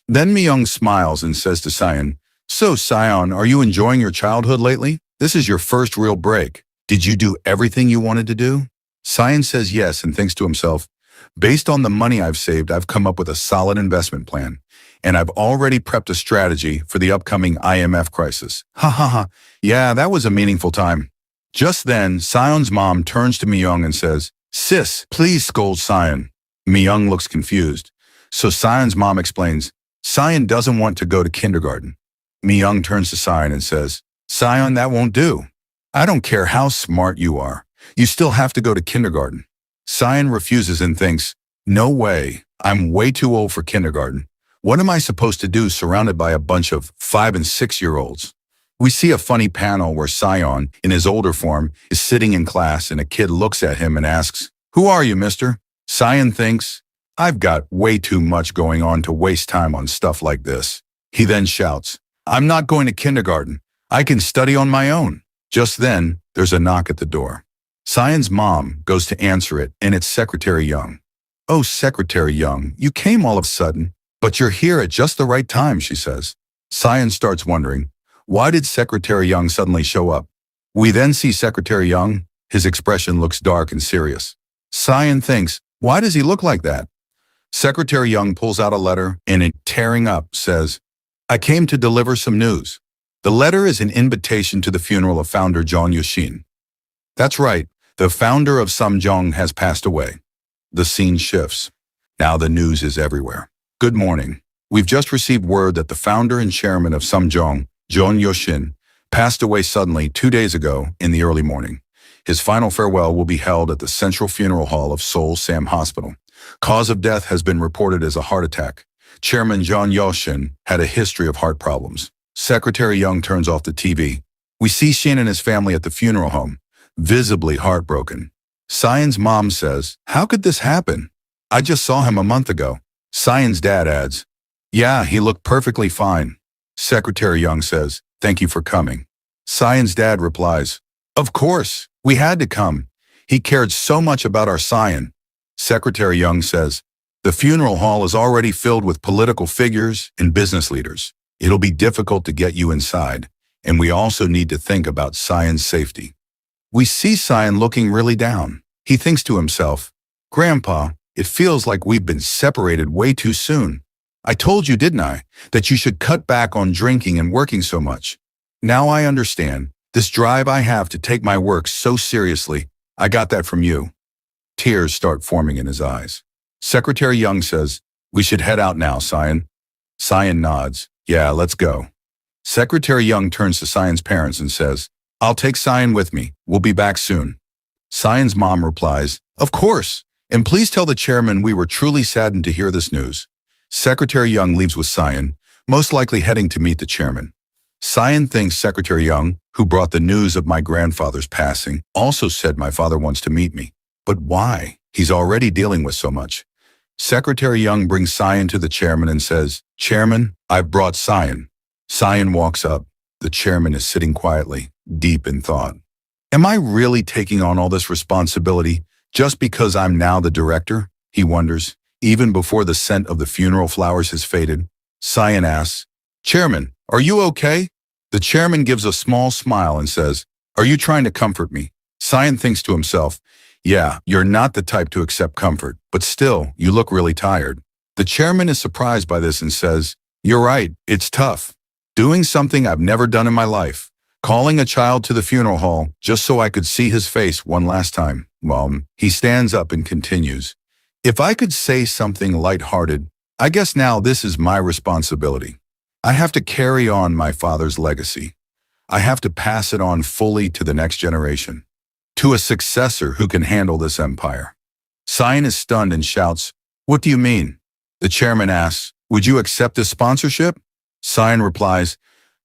Then Myung smiles and says to Sion, so Sion, are you enjoying your childhood lately? This is your first real break. Did you do everything you wanted to do? Sion says yes and thinks to himself, based on the money I've saved, I've come up with a solid investment plan, and I've already prepped a strategy for the upcoming IMF crisis. Ha ha ha, yeah, that was a meaningful time. Just then, Sion's mom turns to Myung and says, sis, please scold Sion. Myung looks confused. So Sion's mom explains, Sion doesn't want to go to kindergarten. Myung turns to Sion and says, Sion, that won't do. I don't care how smart you are. You still have to go to kindergarten. Sion refuses and thinks, no way, I'm way too old for kindergarten. What am I supposed to do surrounded by a bunch of 5- and 6-year-olds? We see a funny panel where Sion, in his older form, is sitting in class and a kid looks at him and asks, who are you, mister? Sion thinks, I've got way too much going on to waste time on stuff like this. He then shouts, I'm not going to kindergarten. I can study on my own. Just then, there's a knock at the door. Sion's mom goes to answer it, and it's Secretary Young. Oh, Secretary Young, you came all of a sudden, but you're here at just the right time, she says. Sion starts wondering, why did Secretary Young suddenly show up? We then see Secretary Young. His expression looks dark and serious. Sion thinks, why does he look like that? Secretary Young pulls out a letter and it, tearing up, says, I came to deliver some news. The letter is an invitation to the funeral of founder Jeon Yushin. That's right, the founder of Samjong has passed away. The scene shifts. Now the news is everywhere. Good morning. We've just received word that the founder and chairman of Samjong, John Yoshin, passed away suddenly 2 days ago in the early morning. His final farewell will be held at the Central Funeral Hall of Seoul Sam Hospital. Cause of death has been reported as a heart attack. Chairman John Yoshin had a history of heart problems. Secretary Young turns off the TV. We see Shin and his family at the funeral home, visibly heartbroken. Cyan's mom says, "How could this happen? I just saw him a month ago." Cyan's dad adds, "Yeah, he looked perfectly fine." Secretary Young says, "Thank you for coming." Cyan's dad replies, "Of course, we had to come. He cared so much about our Cyan." Secretary Young says, "The funeral hall is already filled with political figures and business leaders. It'll be difficult to get you inside, and we also need to think about Cyan's safety." We see Cyan looking really down. He thinks to himself, "Grandpa, it feels like we've been separated way too soon. I told you, didn't I, that you should cut back on drinking and working so much? Now I understand. This drive I have to take my work so seriously, I got that from you." Tears start forming in his eyes. Secretary Young says, "We should head out now, Cyan." Cyan nods. "Yeah, let's go." Secretary Young turns to Cyan's parents and says, "I'll take Cyan with me. We'll be back soon." Cyan's mom replies, "Of course, and please tell the chairman we were truly saddened to hear this news." Secretary Young leaves with Cyan, most likely heading to meet the chairman. Cyan thinks Secretary Young, who brought the news of my grandfather's passing, also said my father wants to meet me. But why? He's already dealing with so much. Secretary Young brings Cyan to the chairman and says, "Chairman, I've brought Cyan." Cyan walks up. The chairman is sitting quietly, deep in thought. Am I really taking on all this responsibility just because I'm now the director? He wonders, even before the scent of the funeral flowers has faded. Cyan asks, "Chairman, are you okay?" The chairman gives a small smile and says, "Are you trying to comfort me?" Cyan thinks to himself, "Yeah, you're not the type to accept comfort, but still, you look really tired." The chairman is surprised by this and says, "You're right, it's tough. Doing something I've never done in my life. Calling a child to the funeral hall just so I could see his face one last time." Well, he stands up and continues, "If I could say something lighthearted, I guess now this is my responsibility. I have to carry on my father's legacy. I have to pass it on fully to the next generation, to a successor who can handle this empire." Cyan is stunned and shouts, "What do you mean?" The chairman asks, "Would you accept this sponsorship?" Cyan replies,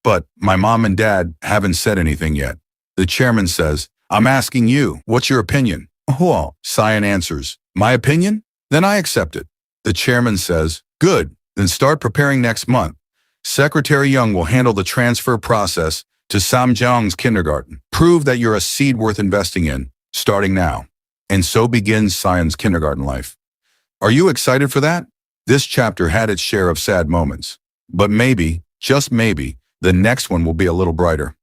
"But my mom and dad haven't said anything yet." The chairman says, "I'm asking you, what's your opinion?" "Well," Cyan answers, "My opinion? Then I accept it." The chairman says, "Good, then start preparing next month. Secretary Young will handle the transfer process to Samjong's kindergarten. Prove that you're a seed worth investing in, starting now." And so begins Cyan's kindergarten life. Are you excited for that? This chapter had its share of sad moments. But maybe, just maybe, the next one will be a little brighter.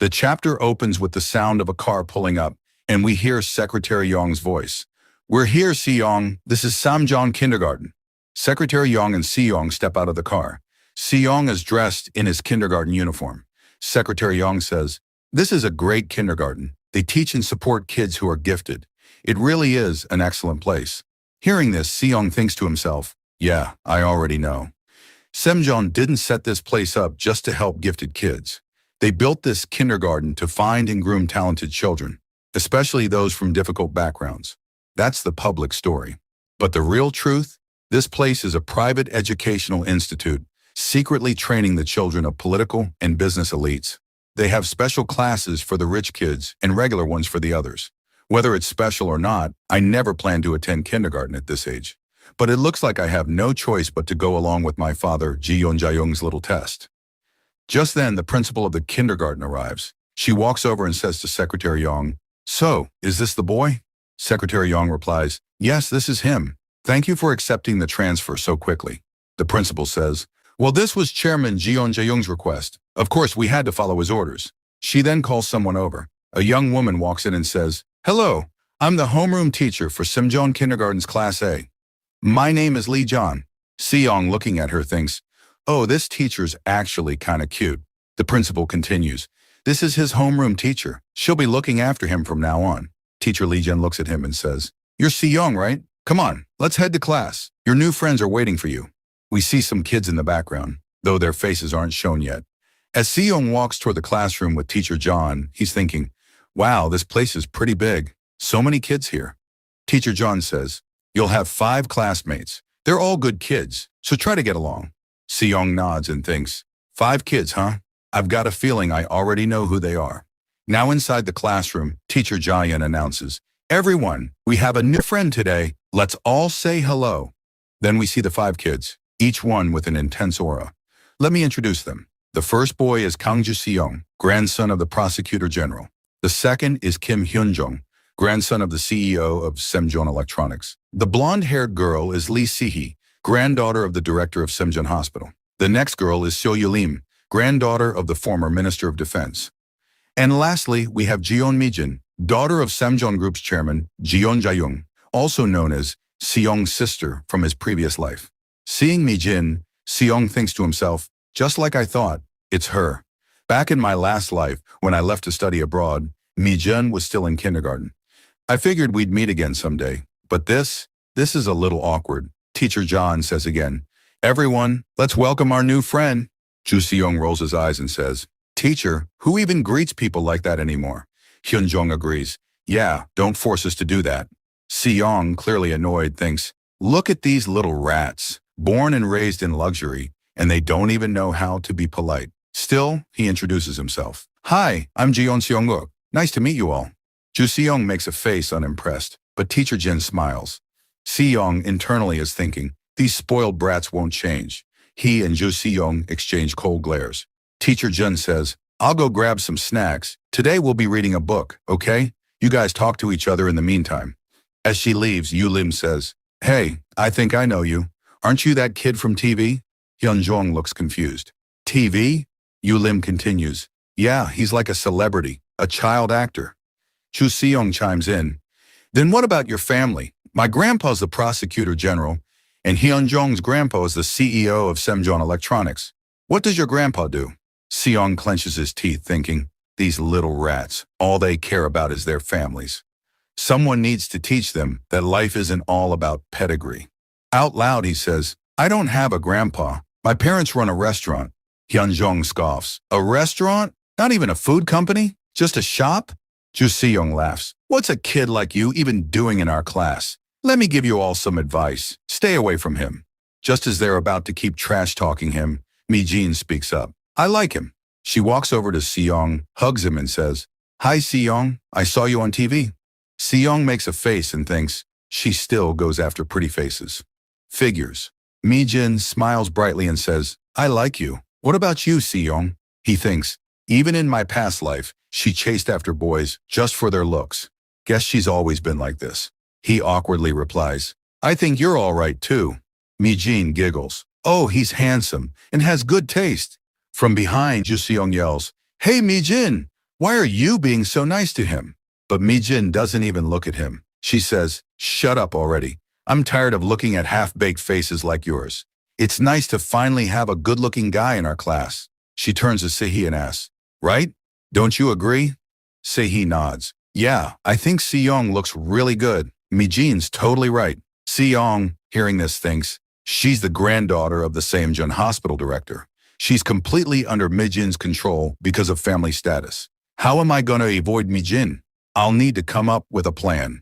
The chapter opens with the sound of a car pulling up, and we hear Secretary Young's voice. "We're here, Si-young. This is Samjong Kindergarten." Secretary Young and Si-young step out of the car. Si-young is dressed in his kindergarten uniform. Secretary Young says, "This is a great kindergarten. They teach and support kids who are gifted. It really is an excellent place." Hearing this, Si-young thinks to himself, "Yeah, I already know." Samjong didn't set this place up just to help gifted kids. They built this kindergarten to find and groom talented children, especially those from difficult backgrounds. That's the public story. But the real truth? This place is a private educational institute, secretly training the children of political and business elites. They have special classes for the rich kids and regular ones for the others. Whether it's special or not, I never planned to attend kindergarten at this age. But it looks like I have no choice but to go along with my father, Ji-yeon Jae-young's little test. Just then, the principal of the kindergarten arrives. She walks over and says to Secretary Young, "So, is this the boy?" Secretary Young replies, "Yes, this is him. Thank you for accepting the transfer so quickly." The principal says, "Well, this was Chairman Ji-yeon Jae-young's request. Of course, we had to follow his orders." She then calls someone over. A young woman walks in and says, "Hello, I'm the homeroom teacher for Samjong Kindergarten's Class A. My name is Lee John." Si-young, looking at her, thinks, "Oh, this teacher's actually kind of cute." The principal continues, "This is his homeroom teacher. She'll be looking after him from now on." Teacher Lee John looks at him and says, "You're Si-young, right? Come on, let's head to class. Your new friends are waiting for you. We see some kids in the background, though their faces aren't shown yet. As Seong walks toward the classroom with teacher John, he's thinking, wow, this place is pretty big. So many kids here. Teacher John says, you'll have 5 classmates. They're all good kids, so try to get along. Seong nods and thinks, 5 kids, huh? I've got a feeling I already know who they are. Now inside the classroom, teacher Jayan announces, everyone, we have a new friend today. Let's all say hello. Then we see the 5 kids, each one with an intense aura. Let me introduce them. The first boy is Kang Ju-seong, grandson of the prosecutor general. The second is Kim Hyun-jung, grandson of the CEO of Semjeon Electronics. The blonde-haired girl is Lee Si-hee, granddaughter of the director of Semjeon Hospital. The next girl is Seo Yu-lim, granddaughter of the former Minister of Defense. And lastly, we have Jeon Mi-jin, daughter of Semjeon Group's chairman, Jeon Ja-young, also known as Seong's sister from his previous life. Seeing Mi-jin, Seong thinks to himself, just like I thought, it's her. Back in my last life, when I left to study abroad, Mi-jin was still in kindergarten. I figured we'd meet again someday, but this is a little awkward. Teacher John says again, everyone, let's welcome our new friend. Ju-seong rolls his eyes and says, teacher, who even greets people like that anymore? Hyun-jung agrees, yeah, don't force us to do that. Seong, clearly annoyed, thinks, look at these little rats, born and raised in luxury, and they don't even know how to be polite. Still, he introduces himself. Hi, I'm Jeon Seong-guk. Nice to meet you all. Ju-seong makes a face unimpressed, but teacher Jin smiles. Seong internally is thinking, these spoiled brats won't change. He and Ju-seong exchange cold glares. Teacher Jun says, I'll go grab some snacks. Today we'll be reading a book, okay? You guys talk to each other in the meantime. As she leaves, Yu-lim says, hey, I think I know you. Aren't you that kid from TV? Hyun-jung looks confused. TV? Yu-lim continues, yeah, he's like a celebrity, a child actor. Ju-seong chimes in, then what about your family? My grandpa's the prosecutor general, and Hyun-jung's grandpa is the CEO of Semjeon Electronics. What does your grandpa do? Seong clenches his teeth, thinking, these little rats, all they care about is their families. Someone needs to teach them that life isn't all about pedigree. Out loud, he says, I don't have a grandpa. My parents run a restaurant. Hyun-jung scoffs. A restaurant? Not even a food company? Just a shop? Ju-seong laughs. What's a kid like you even doing in our class? Let me give you all some advice. Stay away from him. Just as they're about to keep trash-talking him, Mi-jin speaks up. I like him. She walks over to Seong, hugs him and says, Hi Seong, I saw you on TV. Seong makes a face and thinks, she still goes after pretty faces. Figures. Mi-jin smiles brightly and says, I like you. What about you, Seong? He thinks, even in my past life, she chased after boys just for their looks. Guess she's always been like this. He awkwardly replies, I think you're all right too. Mi-jin giggles. Oh, he's handsome and has good taste. From behind, Ju-seong yells, Hey Mi-jin, why are you being so nice to him? But Mi-jin doesn't even look at him. She says, shut up already. I'm tired of looking at half-baked faces like yours. It's nice to finally have a good-looking guy in our class. She turns to Se-hee and asks, right? Don't you agree? Se-hee nods. Yeah, I think Seong looks really good. Mi-jin's totally right. Seong, hearing this, thinks, she's the granddaughter of the Semjeon Hospital director. She's completely under Mi-jin's control because of family status. How am I going to avoid Mi-jin? I'll need to come up with a plan.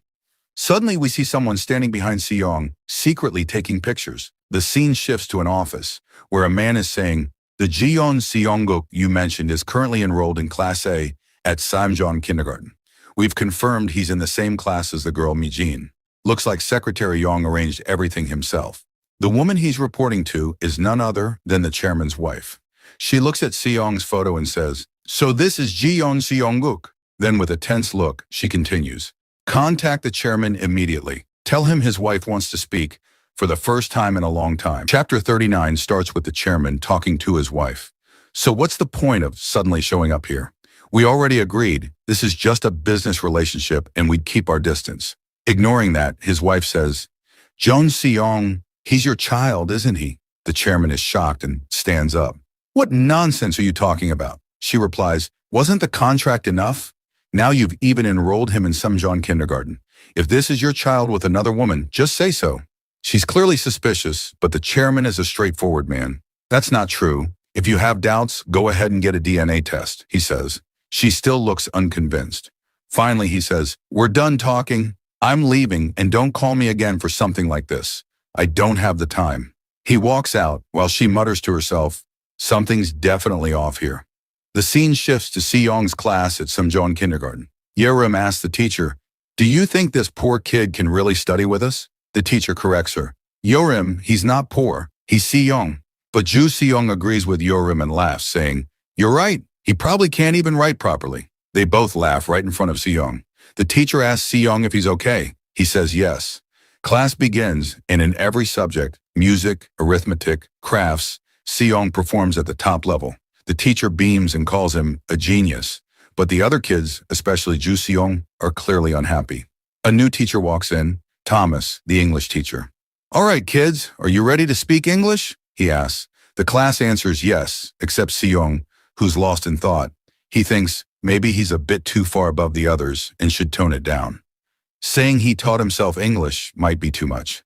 Suddenly, we see someone standing behind Seong, secretly taking pictures. The scene shifts to an office, where a man is saying, the Jeon Seong-guk you mentioned is currently enrolled in Class A at Semjeon Kindergarten. We've confirmed he's in the same class as the girl Mi-jin. Looks like Secretary Yong arranged everything himself. The woman he's reporting to is none other than the chairman's wife. She looks at Seong's photo and says, so this is Jeon Seong-guk. Then with a tense look, she continues, contact the chairman immediately. Tell him his wife wants to speak for the first time in a long time. Chapter 39 starts with the chairman talking to his wife. So what's the point of suddenly showing up here? We already agreed this is just a business relationship and we'd keep our distance. Ignoring that, his wife says, Jeon Seong, he's your child, isn't he? The chairman is shocked and stands up. What nonsense are you talking about? She replies, wasn't the contract enough? Now you've even enrolled him in Semjeon Kindergarten. If this is your child with another woman, just say so. She's clearly suspicious, but the chairman is a straightforward man. That's not true. If you have doubts, go ahead and get a DNA test, he says. She still looks unconvinced. Finally, he says, we're done talking. I'm leaving, and don't call me again for something like this. I don't have the time. He walks out while she mutters to herself, something's definitely off here. The scene shifts to Si-young's class at Samjeon Kindergarten. Yerim asks the teacher, do you think this poor kid can really study with us? The teacher corrects her. Yerim, he's not poor. He's Si-young. But Ju Si-young agrees with Yerim and laughs, saying, you're right. He probably can't even write properly. They both laugh right in front of Si-young. The teacher asks Si-young if he's okay. He says yes. Class begins, and in every subject, music, arithmetic, crafts, Si-young performs at the top level. The teacher beams and calls him a genius. But the other kids, especially Ju Si-young, are clearly unhappy. A new teacher walks in, Thomas, the English teacher. All right, kids, are you ready to speak English? He asks. The class answers yes, except Si-young, who's lost in thought. He thinks maybe he's a bit too far above the others and should tone it down. Saying he taught himself English might be too much.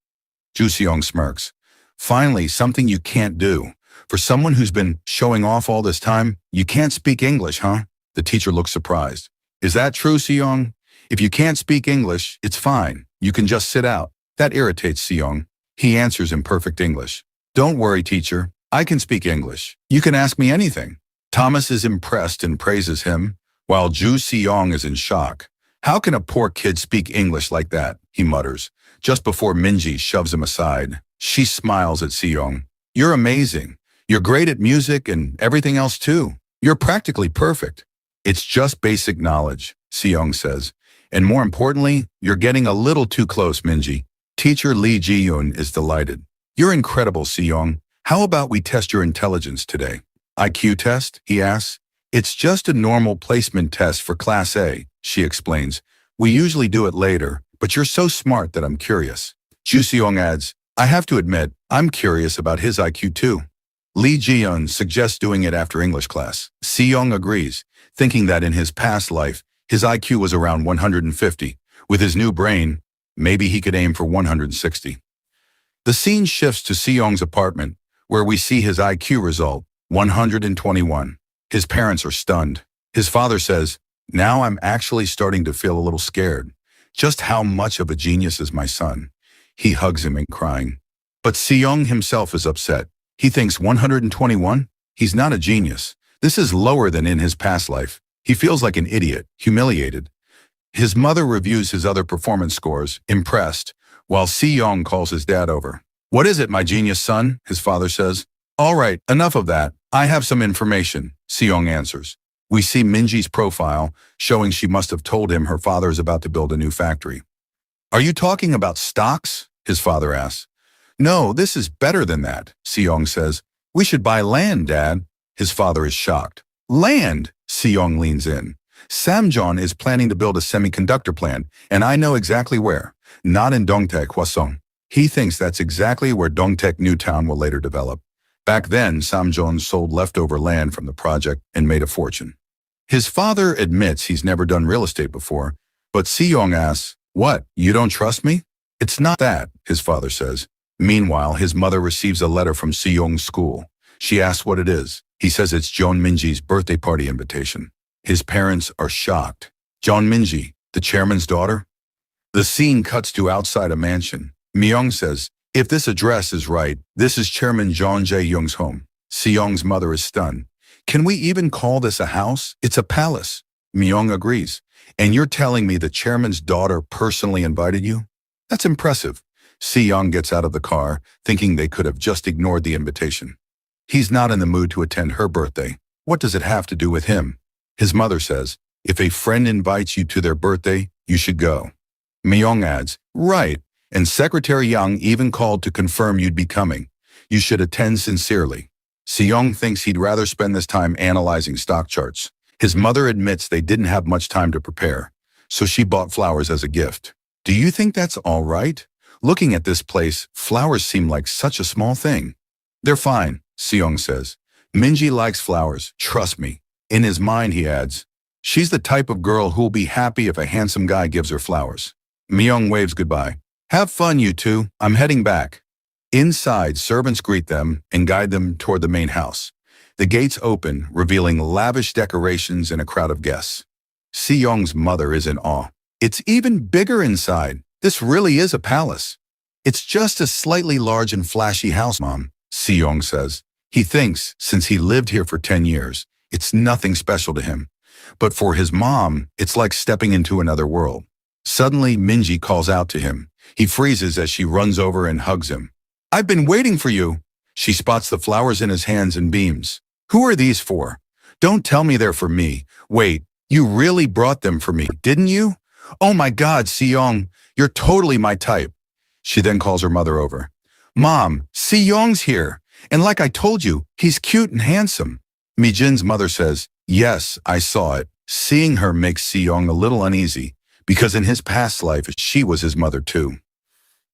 Ju Si-young smirks. Finally, something you can't do. For someone who's been showing off all this time, you can't speak English, huh? The teacher looks surprised. Is that true, Si-young? If you can't speak English, it's fine. You can just sit out. That irritates Si-young. He answers in perfect English. Don't worry, teacher. I can speak English. You can ask me anything. Thomas is impressed and praises him, while Ju Si-young is in shock. How can a poor kid speak English like that? He mutters, just before Minji shoves him aside. She smiles at Si-young. You're amazing. You're great at music and everything else too. You're practically perfect. It's just basic knowledge, Si-young says. And more importantly, you're getting a little too close, Minji. Teacher Lee Ji-yoon is delighted. You're incredible, Si-young. How about we test your intelligence today? IQ test? He asks. It's just a normal placement test for Class A, she explains. We usually do it later, but you're so smart that I'm curious. Ju Si-young adds, I have to admit, I'm curious about his IQ too. Lee Ji-yoon suggests doing it after English class. Si-young agrees, thinking that in his past life, his IQ was around 150. With his new brain, maybe he could aim for 160. The scene shifts to Si-young's apartment, where we see his IQ result, 121. His parents are stunned. His father says, now I'm actually starting to feel a little scared. Just how much of a genius is my son? He hugs him and crying. But Si-young himself is upset. He thinks 121? He's not a genius. This is lower than in his past life. He feels like an idiot, humiliated. His mother reviews his other performance scores, impressed, while Si-young calls his dad over. What is it, my genius son? His father says. All right, enough of that. I have some information, Si-young answers. We see Minji's profile, showing she must have told him her father is about to build a new factory. Are you talking about stocks? His father asks. No, this is better than that, Si-young says. We should buy land, Dad. His father is shocked. Land? Si-young leans in. Samjeon is planning to build a semiconductor plant, and I know exactly where. Not in Dongtae, Hwasong. He thinks that's exactly where Dongtae Newtown will later develop. Back then, Samjeon sold leftover land from the project and made a fortune. His father admits he's never done real estate before, but Si-young asks, what, you don't trust me? It's not that, his father says. Meanwhile, his mother receives a letter from Si-young's school. She asks what it is. He says it's Jeon Minji's birthday party invitation. His parents are shocked. Jeon Minji, the chairman's daughter? The scene cuts to outside a mansion. Mi-young says, if this address is right, this is Chairman Jeon Jae-young's home. Si-young's mother is stunned. Can we even call this a house? It's a palace. Mi-young agrees. And you're telling me the chairman's daughter personally invited you? That's impressive. Si-young gets out of the car, thinking they could have just ignored the invitation. He's not in the mood to attend her birthday. What does it have to do with him? His mother says, if a friend invites you to their birthday, you should go. Mi-young adds, right, and Secretary Yang even called to confirm you'd be coming. You should attend sincerely. Si-young thinks he'd rather spend this time analyzing stock charts. His mother admits they didn't have much time to prepare, so she bought flowers as a gift. Do you think that's all right? Looking at this place, flowers seem like such a small thing. They're fine, Si-young says. Minji likes flowers, trust me. In his mind, he adds, she's the type of girl who'll be happy if a handsome guy gives her flowers. Mi-young waves goodbye. Have fun, you two. I'm heading back. Inside, servants greet them and guide them toward the main house. The gates open, revealing lavish decorations and a crowd of guests. Si-young's mother is in awe. It's even bigger inside. This really is a palace. It's just a slightly large and flashy house, Mom, Si-young says. He thinks, since he lived here for 10 years, it's nothing special to him. But for his mom, it's like stepping into another world. Suddenly, Minji calls out to him. He freezes as she runs over and hugs him. I've been waiting for you. She spots the flowers in his hands and beams. Who are these for? Don't tell me they're for me. Wait, you really brought them for me, didn't you? Oh my God, Si-young, you're totally my type. She then calls her mother over. Mom, Si-young's here. And like I told you, he's cute and handsome. Mi-jin's mother says, yes, I saw it. Seeing her makes Si-young a little uneasy, because in his past life, she was his mother too.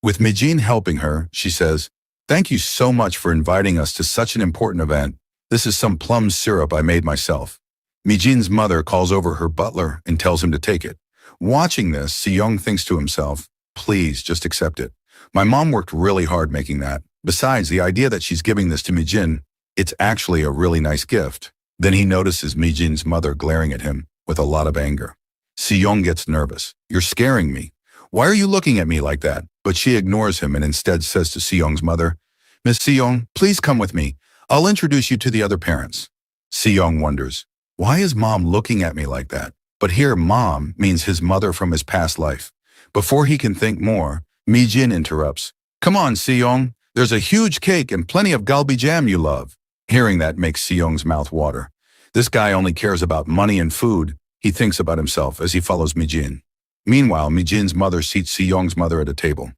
With Mi-jin helping her, she says, thank you so much for inviting us to such an important event. This is some plum syrup I made myself. Mi-jin's mother calls over her butler and tells him to take it. Watching this, Si-young thinks to himself, please just accept it. My mom worked really hard making that. Besides, the idea that she's giving this to Mi-jin, it's actually a really nice gift. Then he notices Mi-jin's mother glaring at him with a lot of anger. Si-young gets nervous. You're scaring me. Why are you looking at me like that? But she ignores him and instead says to Si-young's mother, Miss Si-young, please come with me. I'll introduce you to the other parents. Si-young wonders, why is mom looking at me like that? But here mom means his mother from his past life. Before he can think more, Mi-jin interrupts. Come on, Si-young. There's a huge cake and plenty of galbi jam you love. Hearing that makes Si-young's mouth water. This guy only cares about money and food. He thinks about himself as he follows Mi-jin. Meanwhile, Mi-jin's mother seats Si-young's mother at a table.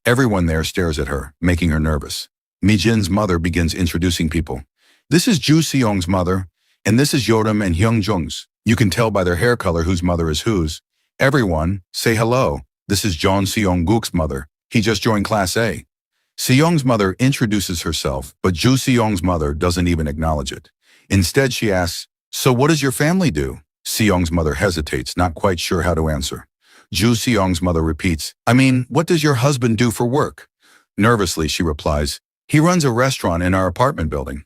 Everyone there stares at her, making her nervous. Mi-jin's mother begins introducing people. This is Ju Si-young's mother, and this is Yoram and Hyung-jung's. You can tell by their hair color whose mother is whose. Everyone, say hello. This is Jeon Si-young-guk's mother. He just joined Class A. Si-young's mother introduces herself, but Ju Si-young's mother doesn't even acknowledge it. Instead, she asks, so what does your family do? Si-young's mother hesitates, not quite sure how to answer. Ju Si-young's mother repeats, I mean, what does your husband do for work? Nervously, she replies, he runs a restaurant in our apartment building.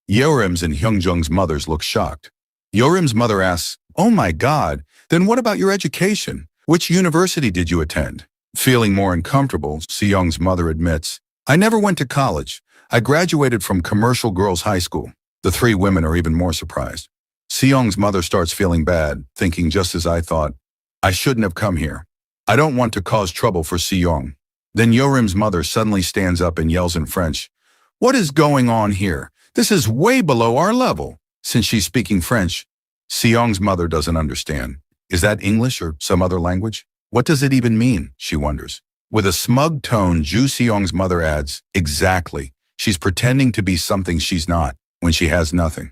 Yoram's and Hyung-jung's mothers look shocked. Yoram's mother asks, oh my God, then what about your education? Which university did you attend? Feeling more uncomfortable, Si-young's mother admits, I never went to college. I graduated from Commercial Girls High School. The three women are even more surprised. Si-young's mother starts feeling bad, thinking just as I thought, I shouldn't have come here. I don't want to cause trouble for Si-young. Then Yoram's mother suddenly stands up and yells in French, what is going on here? This is way below our level. Since she's speaking French, Si-young's mother doesn't understand. Is that English or some other language? What does it even mean? She wonders. With a smug tone, Ju Si-young's mother adds, exactly. She's pretending to be something she's not, when she has nothing.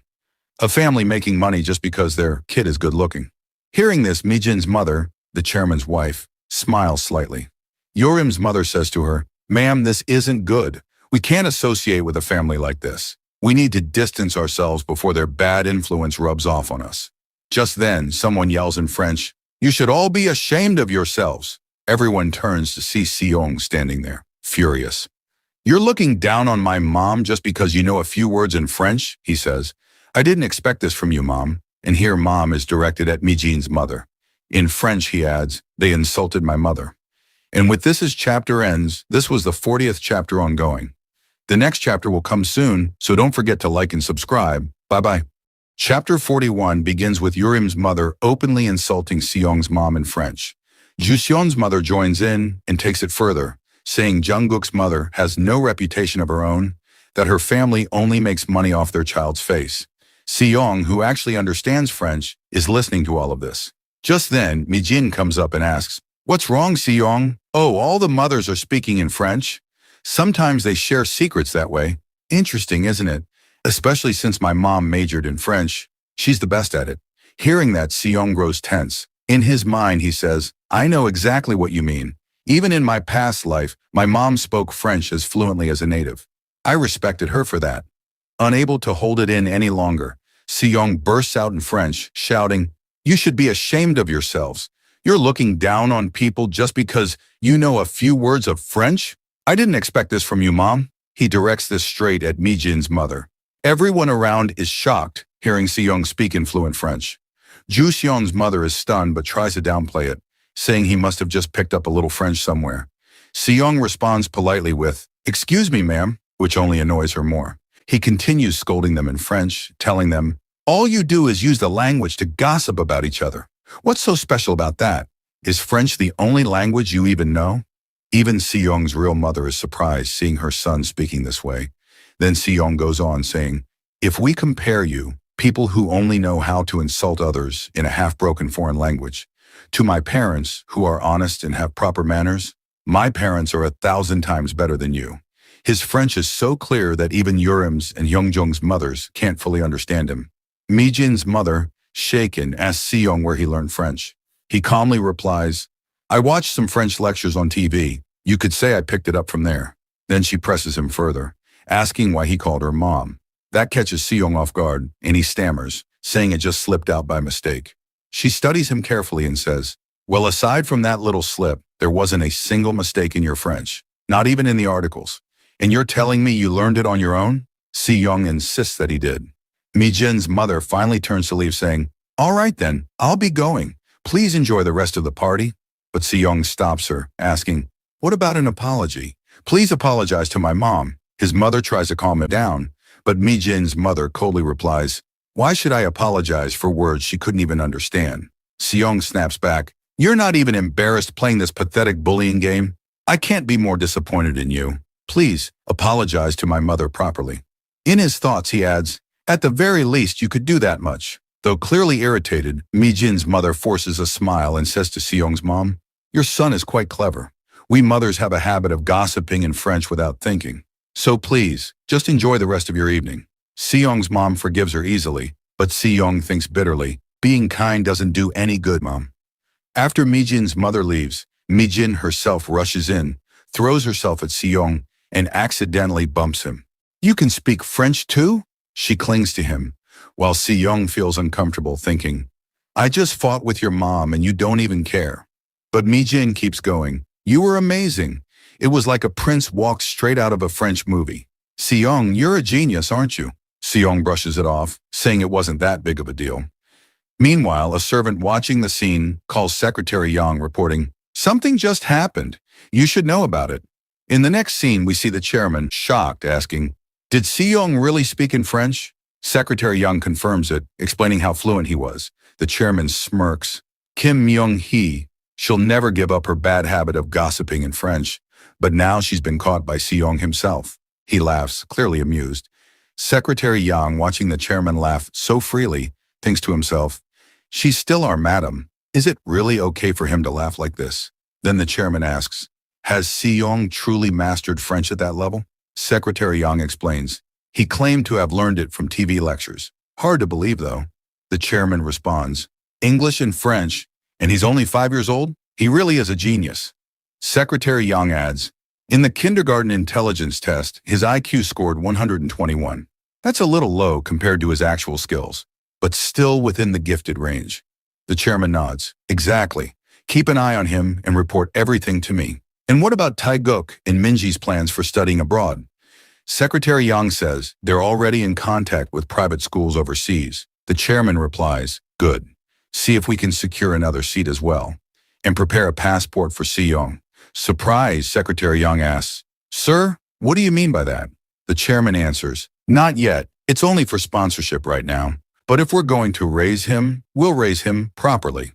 A family making money just because their kid is good looking. Hearing this, Mi-jin's mother, the chairman's wife, smiles slightly. Yoram's mother says to her, ma'am, this isn't good. We can't associate with a family like this. We need to distance ourselves before their bad influence rubs off on us. Just then, someone yells in French, you should all be ashamed of yourselves. Everyone turns to see Si-young standing there, furious. You're looking down on my mom just because you know a few words in French, he says. I didn't expect this from you, Mom. And here Mom is directed at Mi-jin's mother. In French, he adds, they insulted my mother. And with this as chapter ends, this was the 40th chapter ongoing. The next chapter will come soon, so don't forget to like and subscribe. Bye-bye. Chapter 41 begins with Yoram's mother openly insulting Si-young's mom in French. Ju Si-young's mother joins in and takes it further, saying Jungkook's mother has no reputation of her own, that her family only makes money off their child's face. Si-young, who actually understands French, is listening to all of this. Just then, Mi-jin comes up and asks, what's wrong, Si-young? Oh, all the mothers are speaking in French? Sometimes they share secrets that way. Interesting, isn't it? Especially since my mom majored in French. She's the best at it. Hearing that, Si-young grows tense. In his mind, he says, I know exactly what you mean. Even in my past life, my mom spoke French as fluently as a native. I respected her for that. Unable to hold it in any longer, Si-young bursts out in French, shouting, you should be ashamed of yourselves. You're looking down on people just because you know a few words of French? I didn't expect this from you, Mom. He directs this straight at Mi-jin's mother. Everyone around is shocked hearing Si-young speak in fluent French. Ju-seon's mother is stunned but tries to downplay it, saying he must have just picked up a little French somewhere. Si-young responds politely with, "Excuse me, ma'am," which only annoys her more. He continues scolding them in French, telling them, "All you do is use the language to gossip about each other. What's so special about that? Is French the only language you even know?" Even Si-young's real mother is surprised seeing her son speaking this way. Then Si-young goes on saying, "If we compare you, people who only know how to insult others in a half-broken foreign language, to my parents who are honest and have proper manners, my parents are 1,000 times better than you." His French is so clear that even Yurim's and Youngjung's mothers can't fully understand him. Mi-jin's mother, shaken, asks Si-young where he learned French. He calmly replies, "I watched some French lectures on TV. You could say I picked it up from there." Then she presses him further, asking why he called her mom. That catches Si-young off guard, and he stammers, saying it just slipped out by mistake. She studies him carefully and says, "Well, aside from that little slip, there wasn't a single mistake in your French, not even in the articles. And you're telling me you learned it on your own?" Si-young insists that he did. Mi-jin's mother finally turns to leave, saying, "All right then, I'll be going. Please enjoy the rest of the party." But Si-young stops her, asking, "What about an apology? Please apologize to my mom." His mother tries to calm him down, but Mi-jin's mother coldly replies, "Why should I apologize for words she couldn't even understand?" Si-young snaps back, "You're not even embarrassed playing this pathetic bullying game? I can't be more disappointed in you. Please apologize to my mother properly." In his thoughts, he adds, "At the very least, you could do that much." Though clearly irritated, Mi-jin's mother forces a smile and says to Si-young's mom, "Your son is quite clever. We mothers have a habit of gossiping in French without thinking. So please, just enjoy the rest of your evening." Si-young's mom forgives her easily, but Si-young thinks bitterly, "Being kind doesn't do any good, Mom." After Mi-jin's mother leaves, Mi-jin herself rushes in, throws herself at Si-young, and accidentally bumps him. "You can speak French too?" She clings to him, while Si-young feels uncomfortable, thinking, "I just fought with your mom and you don't even care." But Mi-jin keeps going, "You were amazing. It was like a prince walked straight out of a French movie." "Si-young, you're a genius, aren't you?" Si-young brushes it off, saying it wasn't that big of a deal. Meanwhile, a servant watching the scene calls Secretary Yang, reporting, "Something just happened. You should know about it." In the next scene, we see the chairman, shocked, asking, "Did Si-young really speak in French?" Secretary Yang confirms it, explaining how fluent he was. The chairman smirks. Kim Myung-hee, she'll never give up her bad habit of gossiping in French, but now she's been caught by Si-young himself. He laughs, clearly amused. Secretary Yang, watching the chairman laugh so freely, thinks to himself, "She's still our madam. Is it really okay for him to laugh like this?" Then the chairman asks, "Has Si-young truly mastered French at that level?" Secretary Yang explains, "He claimed to have learned it from TV lectures. Hard to believe, though." The chairman responds, "English and French, and he's only 5 years old? He really is a genius." Secretary Yang adds, "In the kindergarten intelligence test, his IQ scored 121. That's a little low compared to his actual skills, but still within the gifted range." The chairman nods. "Exactly. Keep an eye on him and report everything to me." "And what about Taeguk and Minji's plans for studying abroad?" Secretary Yang says they're already in contact with private schools overseas. The chairman replies, "Good. See if we can secure another seat as well. And prepare a passport for Si-young." Surprised, Secretary Yang asks, "Sir, what do you mean by that?" The chairman answers, "Not yet. It's only for sponsorship right now. But if we're going to raise him, we'll raise him properly."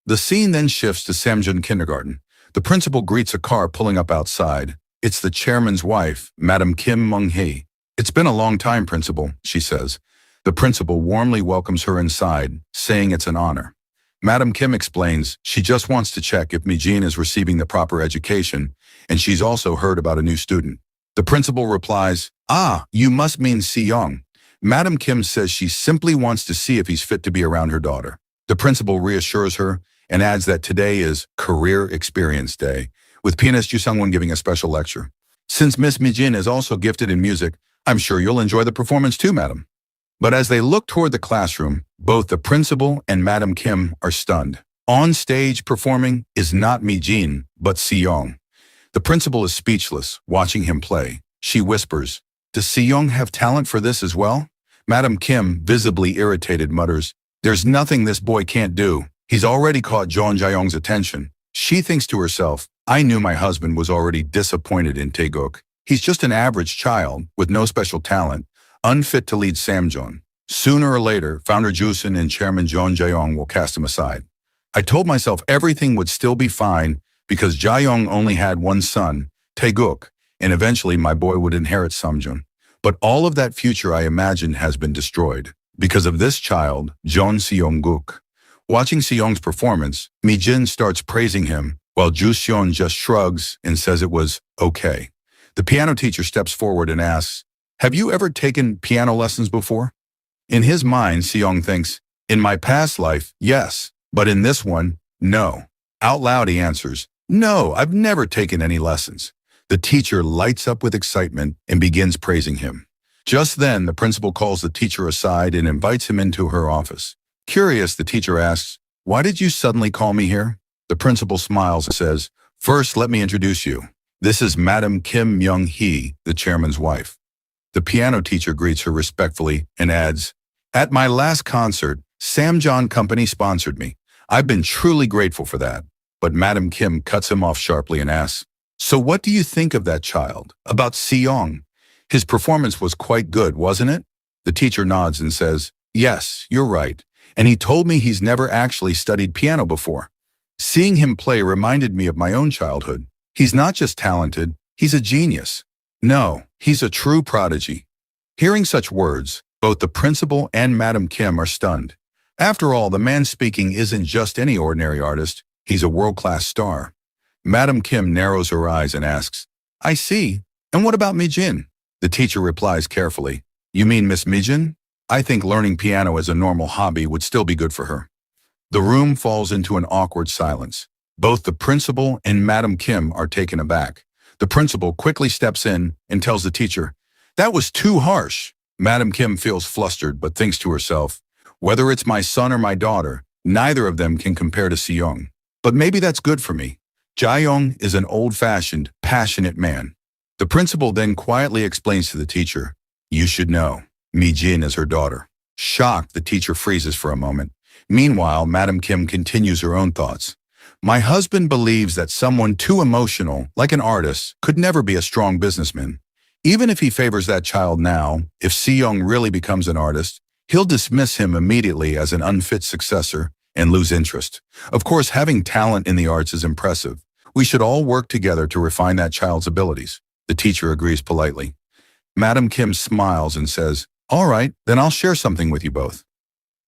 The scene then shifts to Samjun Kindergarten. The principal greets a car pulling up outside. It's the chairman's wife, Madam Kim Mung-hee. "It's been a long time, Principal," she says. The principal warmly welcomes her inside, saying it's an honor. Madam Kim explains she just wants to check if Mi-jin is receiving the proper education, and she's also heard about a new student. The principal replies, "Ah, you must mean Si-young." Madam Kim says she simply wants to see if he's fit to be around her daughter. The principal reassures her and adds that today is Career Experience Day, with pianist Yoo Sung-won giving a special lecture. "Since Miss Mi-jin is also gifted in music, I'm sure you'll enjoy the performance too, madam." But as they look toward the classroom, both the principal and Madam Kim are stunned. On stage performing is not Mijin, but Seong. The principal is speechless, watching him play. She whispers, "Does Seong have talent for this as well?" Madam Kim, visibly irritated, mutters, "There's nothing this boy can't do. He's already caught Jeon Jae-young's attention." She thinks to herself, "I knew my husband was already disappointed in Taeguk. He's just an average child, with no special talent, unfit to lead Samjeon. Sooner or later, founder Jusun and chairman Jeon Jae-young will cast him aside." I told myself everything would still be fine because Jae-young only had one son, Taeguk, and eventually my boy would inherit Samjeon. But all of that future I imagined has been destroyed because of this child, Jeon Seong-guk. Watching Seong's performance, Mi-jin starts praising him, while Ju-seon just shrugs and says it was okay. The piano teacher steps forward and asks, "Have you ever taken piano lessons before?" In his mind, Seong thinks, "In my past life, yes, but in this one, no." Out loud he answers, "No, I've never taken any lessons." The teacher lights up with excitement and begins praising him. Just then, the principal calls the teacher aside and invites him into her office. Curious, the teacher asks, "Why did you suddenly call me here?" The principal smiles and says, "First, let me introduce you. This is Madam Kim Myung-hee, the chairman's wife." The piano teacher greets her respectfully and adds, "At my last concert, Samjeon Company sponsored me. I've been truly grateful for that." But Madam Kim cuts him off sharply and asks, "So what do you think of that child? About Seong? His performance was quite good, wasn't it?" The teacher nods and says, "Yes, you're right. And he told me he's never actually studied piano before. Seeing him play reminded me of my own childhood. He's not just talented, he's a genius. No, he's a true prodigy." Hearing such words, both the principal and Madam Kim are stunned. After all, the man speaking isn't just any ordinary artist, he's a world-class star. Madam Kim narrows her eyes and asks, "I see. And what about Mi-jin?" The teacher replies carefully, "You mean Miss Mi-jin? I think learning piano as a normal hobby would still be good for her." The room falls into an awkward silence. Both the principal and Madam Kim are taken aback. The principal quickly steps in and tells the teacher, "That was too harsh." Madam Kim feels flustered but thinks to herself, "Whether it's my son or my daughter, neither of them can compare to Seong. But maybe that's good for me. Jae-young is an old-fashioned, passionate man." The principal then quietly explains to the teacher, "You should know, Mi-jin is her daughter." Shocked, the teacher freezes for a moment. Meanwhile, Madam Kim continues her own thoughts. "My husband believes that someone too emotional, like an artist, could never be a strong businessman. Even if he favors that child now, if Seong really becomes an artist, he'll dismiss him immediately as an unfit successor and lose interest. Of course, having talent in the arts is impressive. We should all work together to refine that child's abilities." The teacher agrees politely. Madam Kim smiles and says, "All right, then I'll share something with you both."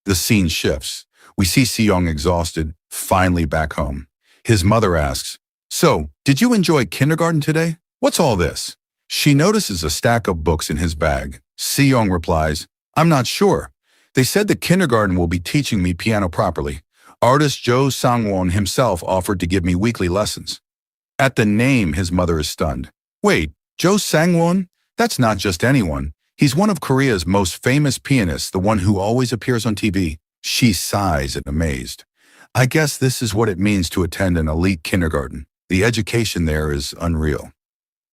The scene shifts. We see Seong exhausted, finally back home. His mother asks, "So, did you enjoy kindergarten today? What's all this?" She notices a stack of books in his bag. Seong replies, "I'm not sure. They said the kindergarten will be teaching me piano properly. Artist Jo Sang-won himself offered to give me weekly lessons." At the name, his mother is stunned. "Wait, Jo Sang-won? That's not just anyone. He's one of Korea's most famous pianists, the one who always appears on TV. She sighs in amazed. "I guess this is what it means to attend an elite kindergarten. The education there is unreal."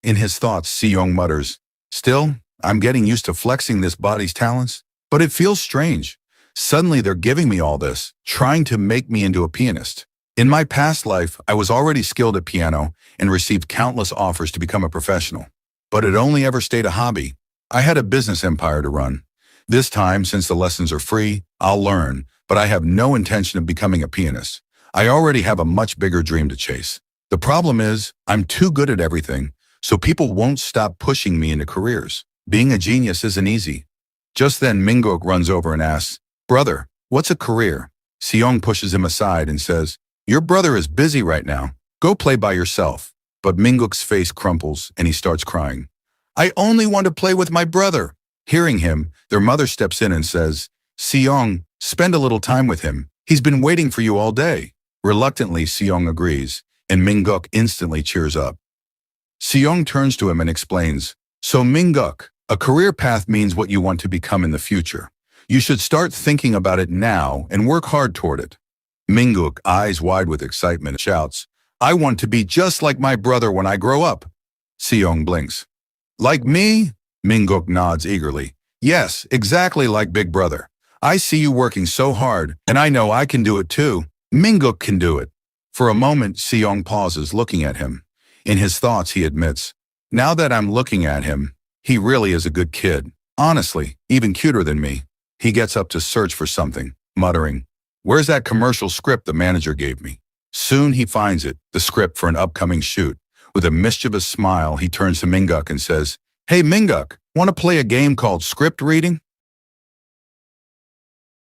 In his thoughts, Seong mutters, "Still, I'm getting used to flexing this body's talents, but it feels strange. Suddenly they're giving me all this, trying to make me into a pianist. In my past life, I was already skilled at piano and received countless offers to become a professional. But it only ever stayed a hobby. I had a business empire to run. This time, since the lessons are free, I'll learn, but I have no intention of becoming a pianist. I already have a much bigger dream to chase. The problem is, I'm too good at everything, so people won't stop pushing me into careers. Being a genius isn't easy." Just then, Minguk runs over and asks, "Brother, what's a career?" Seong pushes him aside and says, "Your brother is busy right now. Go play by yourself." But Minguk's face crumples and he starts crying. "I only want to play with my brother." Hearing him, their mother steps in and says, "Seong, spend a little time with him. He's been waiting for you all day." Reluctantly, Seong agrees, and Minguk instantly cheers up. Seong turns to him and explains, "So Minguk, a career path means what you want to become in the future. You should start thinking about it now and work hard toward it." Minguk, eyes wide with excitement, shouts, I want to be just like my brother when I grow up. Seong blinks. Like me? Minguk nods eagerly. Yes, exactly like Big Brother. I see you working so hard, and I know I can do it too. Minguk can do it. For a moment, Seong pauses, looking at him. In his thoughts, he admits, now that I'm looking at him, he really is a good kid. Honestly, even cuter than me. He gets up to search for something, muttering, where's that commercial script the manager gave me? Soon he finds it, the script for an upcoming shoot. With a mischievous smile, he turns to Minguk and says, Hey Minguk, want to play a game called script reading?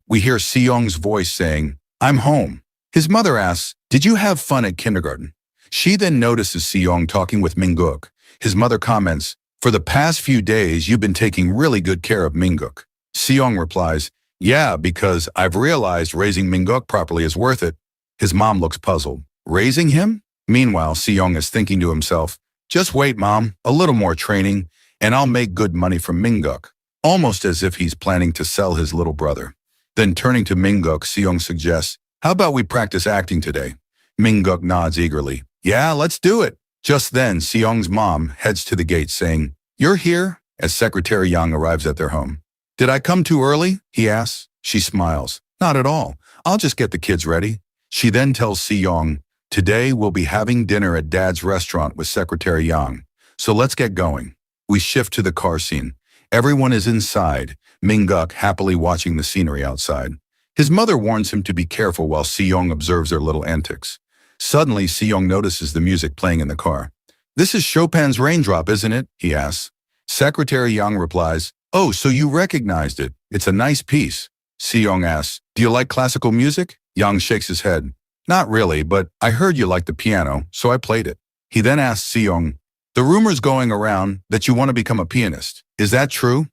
We hear Seong's voice saying, I'm home. His mother asks, did you have fun at kindergarten? She then notices Seong talking with Minguk. His mother comments, for the past few days, you've been taking really good care of Minguk. Seong replies, yeah, because I've realized raising Minguk properly is worth it. His mom looks puzzled. Raising him? Meanwhile, Seong is thinking to himself, just wait, Mom, a little more training, and I'll make good money from Minguk, almost as if he's planning to sell his little brother. Then turning to Minguk, Seong suggests, how about we practice acting today? Minguk nods eagerly. Yeah, let's do it. Just then, Seong's mom heads to the gate saying, you're here? As Secretary Yang arrives at their home. Did I come too early? He asks. She smiles. Not at all. I'll just get the kids ready. She then tells Seong, today we'll be having dinner at Dad's restaurant with Secretary Yang. So let's get going. We shift to the car scene. Everyone is inside, Minguk happily watching the scenery outside. His mother warns him to be careful while Seong observes their little antics. Suddenly, Seong notices the music playing in the car. This is Chopin's Raindrop, isn't it? He asks. Secretary Yang replies, oh, so you recognized it. It's a nice piece. Seong asks, do you like classical music? Yang shakes his head. Not really, but I heard you like the piano, so I played it. He then asks Seong, the rumor's going around that you want to become a pianist. Is that true?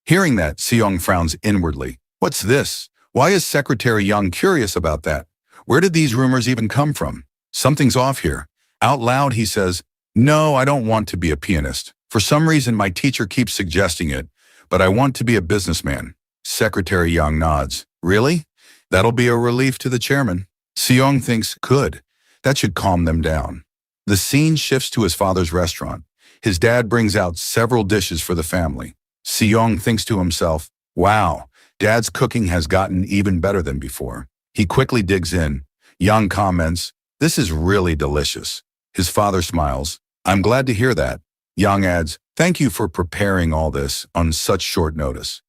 Hearing that, Seong frowns inwardly. What's this? Why is Secretary Yang curious about that? Where did these rumors even come from? Something's off here. Out loud, he says, no, I don't want to be a pianist. For some reason, my teacher keeps suggesting it, but I want to be a businessman. Secretary Yang nods. Really? That'll be a relief to the chairman. Seong thinks, good. That should calm them down. The scene shifts to his father's restaurant. His dad brings out several dishes for the family. Seong thinks to himself, wow, Dad's cooking has gotten even better than before. He quickly digs in. Yang comments, this is really delicious. His father smiles. I'm glad to hear that. Yang adds, thank you for preparing all this on such short notice.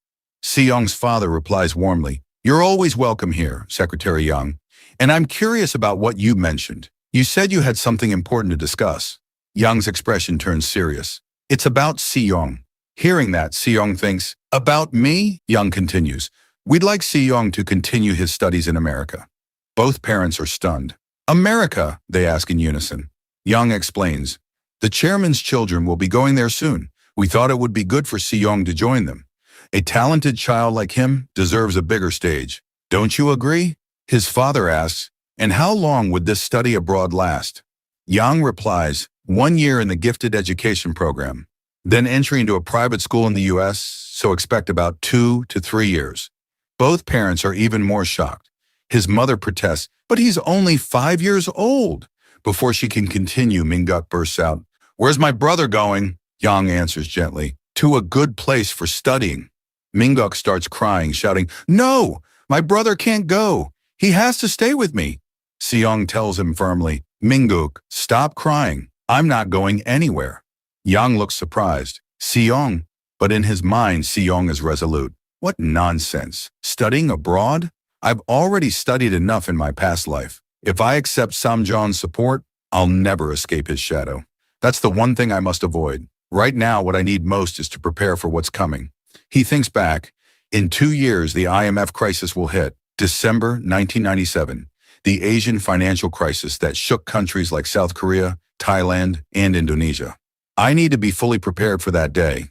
Seong's father replies warmly, you're always welcome here, Secretary Yang. And I'm curious about what you mentioned. You said you had something important to discuss. Yang's expression turns serious. It's about Seong. Hearing that, Seong thinks, about me? Yang continues, we'd like Seong to continue his studies in America. Both parents are stunned. America, they ask in unison. Yang explains, the chairman's children will be going there soon. We thought it would be good for Seong to join them. A talented child like him deserves a bigger stage. Don't you agree? His father asks, and how long would this study abroad last? Yang replies, 1 year in the gifted education program, then entry into a private school in the US, so expect about 2 to 3 years. Both parents are even more shocked. His mother protests, but he's only 5 years old. Before she can continue, Minguk bursts out, where's my brother going? Yang answers gently, to a good place for studying. Minguk starts crying, shouting, no, my brother can't go. He has to stay with me. Seong tells him firmly, Minguk, stop crying. I'm not going anywhere. Yang looks surprised. Seong. But in his mind, Seong is resolute. What nonsense. Studying abroad? I've already studied enough in my past life. If I accept Samjeon's support, I'll never escape his shadow. That's the one thing I must avoid. Right now, what I need most is to prepare for what's coming. He thinks back. In 2 years, the IMF crisis will hit. December 1997. The Asian financial crisis that shook countries like South Korea, Thailand, and Indonesia. I need to be fully prepared for that day.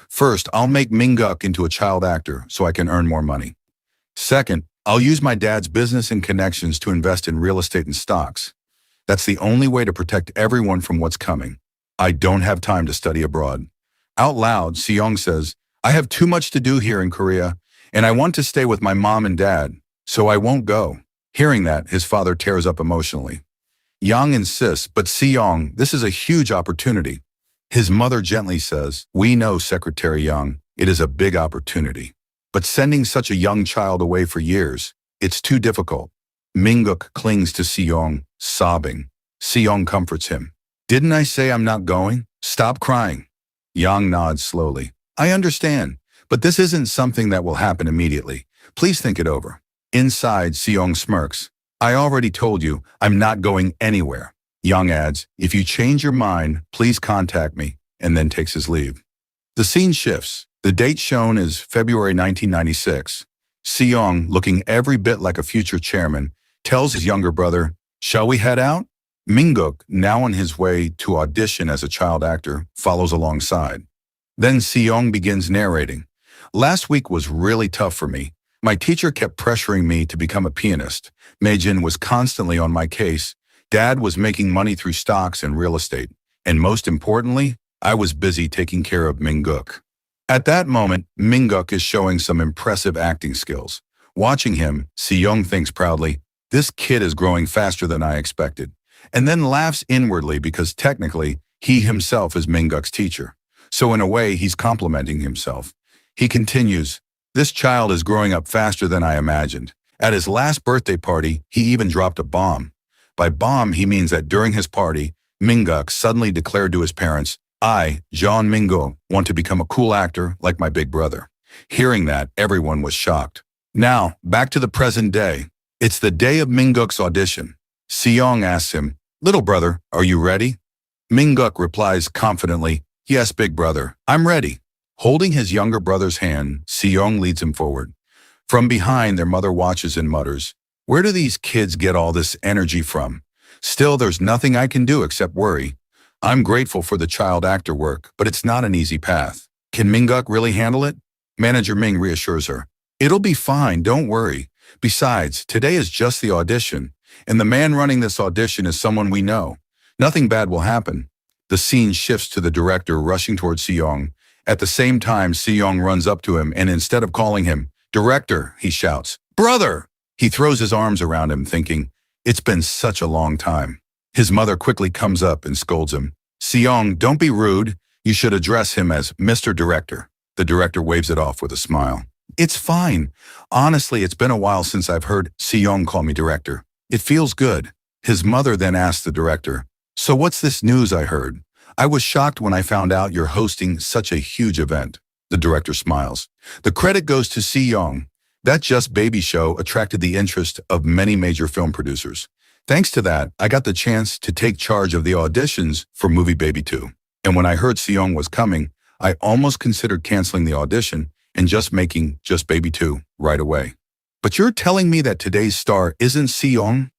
First, I'll make Minguk into a child actor so I can earn more money. Second, I'll use my dad's business and connections to invest in real estate and stocks. That's the only way to protect everyone from what's coming. I don't have time to study abroad. Out loud, Seong says, I have too much to do here in Korea, and I want to stay with my mom and dad, so I won't go. Hearing that, his father tears up emotionally. Yang insists, but Si-young, this is a huge opportunity. His mother gently says, we know, Secretary Yang, it is a big opportunity. But sending such a young child away for years, it's too difficult. Minguk clings to Si-young, sobbing. Si-young comforts him. Didn't I say I'm not going? Stop crying. Yang nods slowly. I understand, but this isn't something that will happen immediately. Please think it over. Inside, Si-young smirks. I already told you, I'm not going anywhere. Yang adds, if you change your mind, please contact me, and then takes his leave. The scene shifts. The date shown is February 1996. Si-young, looking every bit like a future chairman, tells his younger brother, shall we head out? Minguk, now on his way to audition as a child actor, follows alongside. Then Si-young begins narrating. Last week was really tough for me. My teacher kept pressuring me to become a pianist. Meijin was constantly on my case. Dad was making money through stocks and real estate. And most importantly, I was busy taking care of Minguk. At that moment, Minguk is showing some impressive acting skills. Watching him, Si-young thinks proudly, this kid is growing faster than I expected, and then laughs inwardly because technically, he himself is Minguk's teacher. So in a way, he's complimenting himself. He continues, this child is growing up faster than I imagined. At his last birthday party, he even dropped a bomb. By bomb, he means that during his party, Minguk suddenly declared to his parents, I, Jean Mingo, want to become a cool actor like my big brother. Hearing that, everyone was shocked. Now, back to the present day. It's the day of Minguk's audition. Si-young asks him, little brother, are you ready? Minguk replies confidently, yes, big brother, I'm ready. Holding his younger brother's hand, Si-young leads him forward. From behind, their mother watches and mutters, where do these kids get all this energy from? Still, there's nothing I can do except worry. I'm grateful for the child actor work, but it's not an easy path. Can Minguk really handle it? Manager Ming reassures her. It'll be fine, don't worry. Besides, today is just the audition, and the man running this audition is someone we know. Nothing bad will happen. The scene shifts to the director rushing towards Si-young. At the same time, Si-young runs up to him, and instead of calling him, Director, he shouts, Brother! He throws his arms around him, thinking, it's been such a long time. His mother quickly comes up and scolds him. Si-young, don't be rude. You should address him as Mr. Director. The director waves it off with a smile. It's fine. Honestly, it's been a while since I've heard Si-young call me director. It feels good. His mother then asked the director, so what's this news I heard? I was shocked when I found out you're hosting such a huge event. The director smiles. The credit goes to Si-young. That Just Baby show attracted the interest of many major film producers. Thanks to that, I got the chance to take charge of the auditions for Movie Baby 2. And when I heard Si-young was coming, I almost considered canceling the audition and just making Just Baby 2 right away. But you're telling me that today's star isn't Si-young?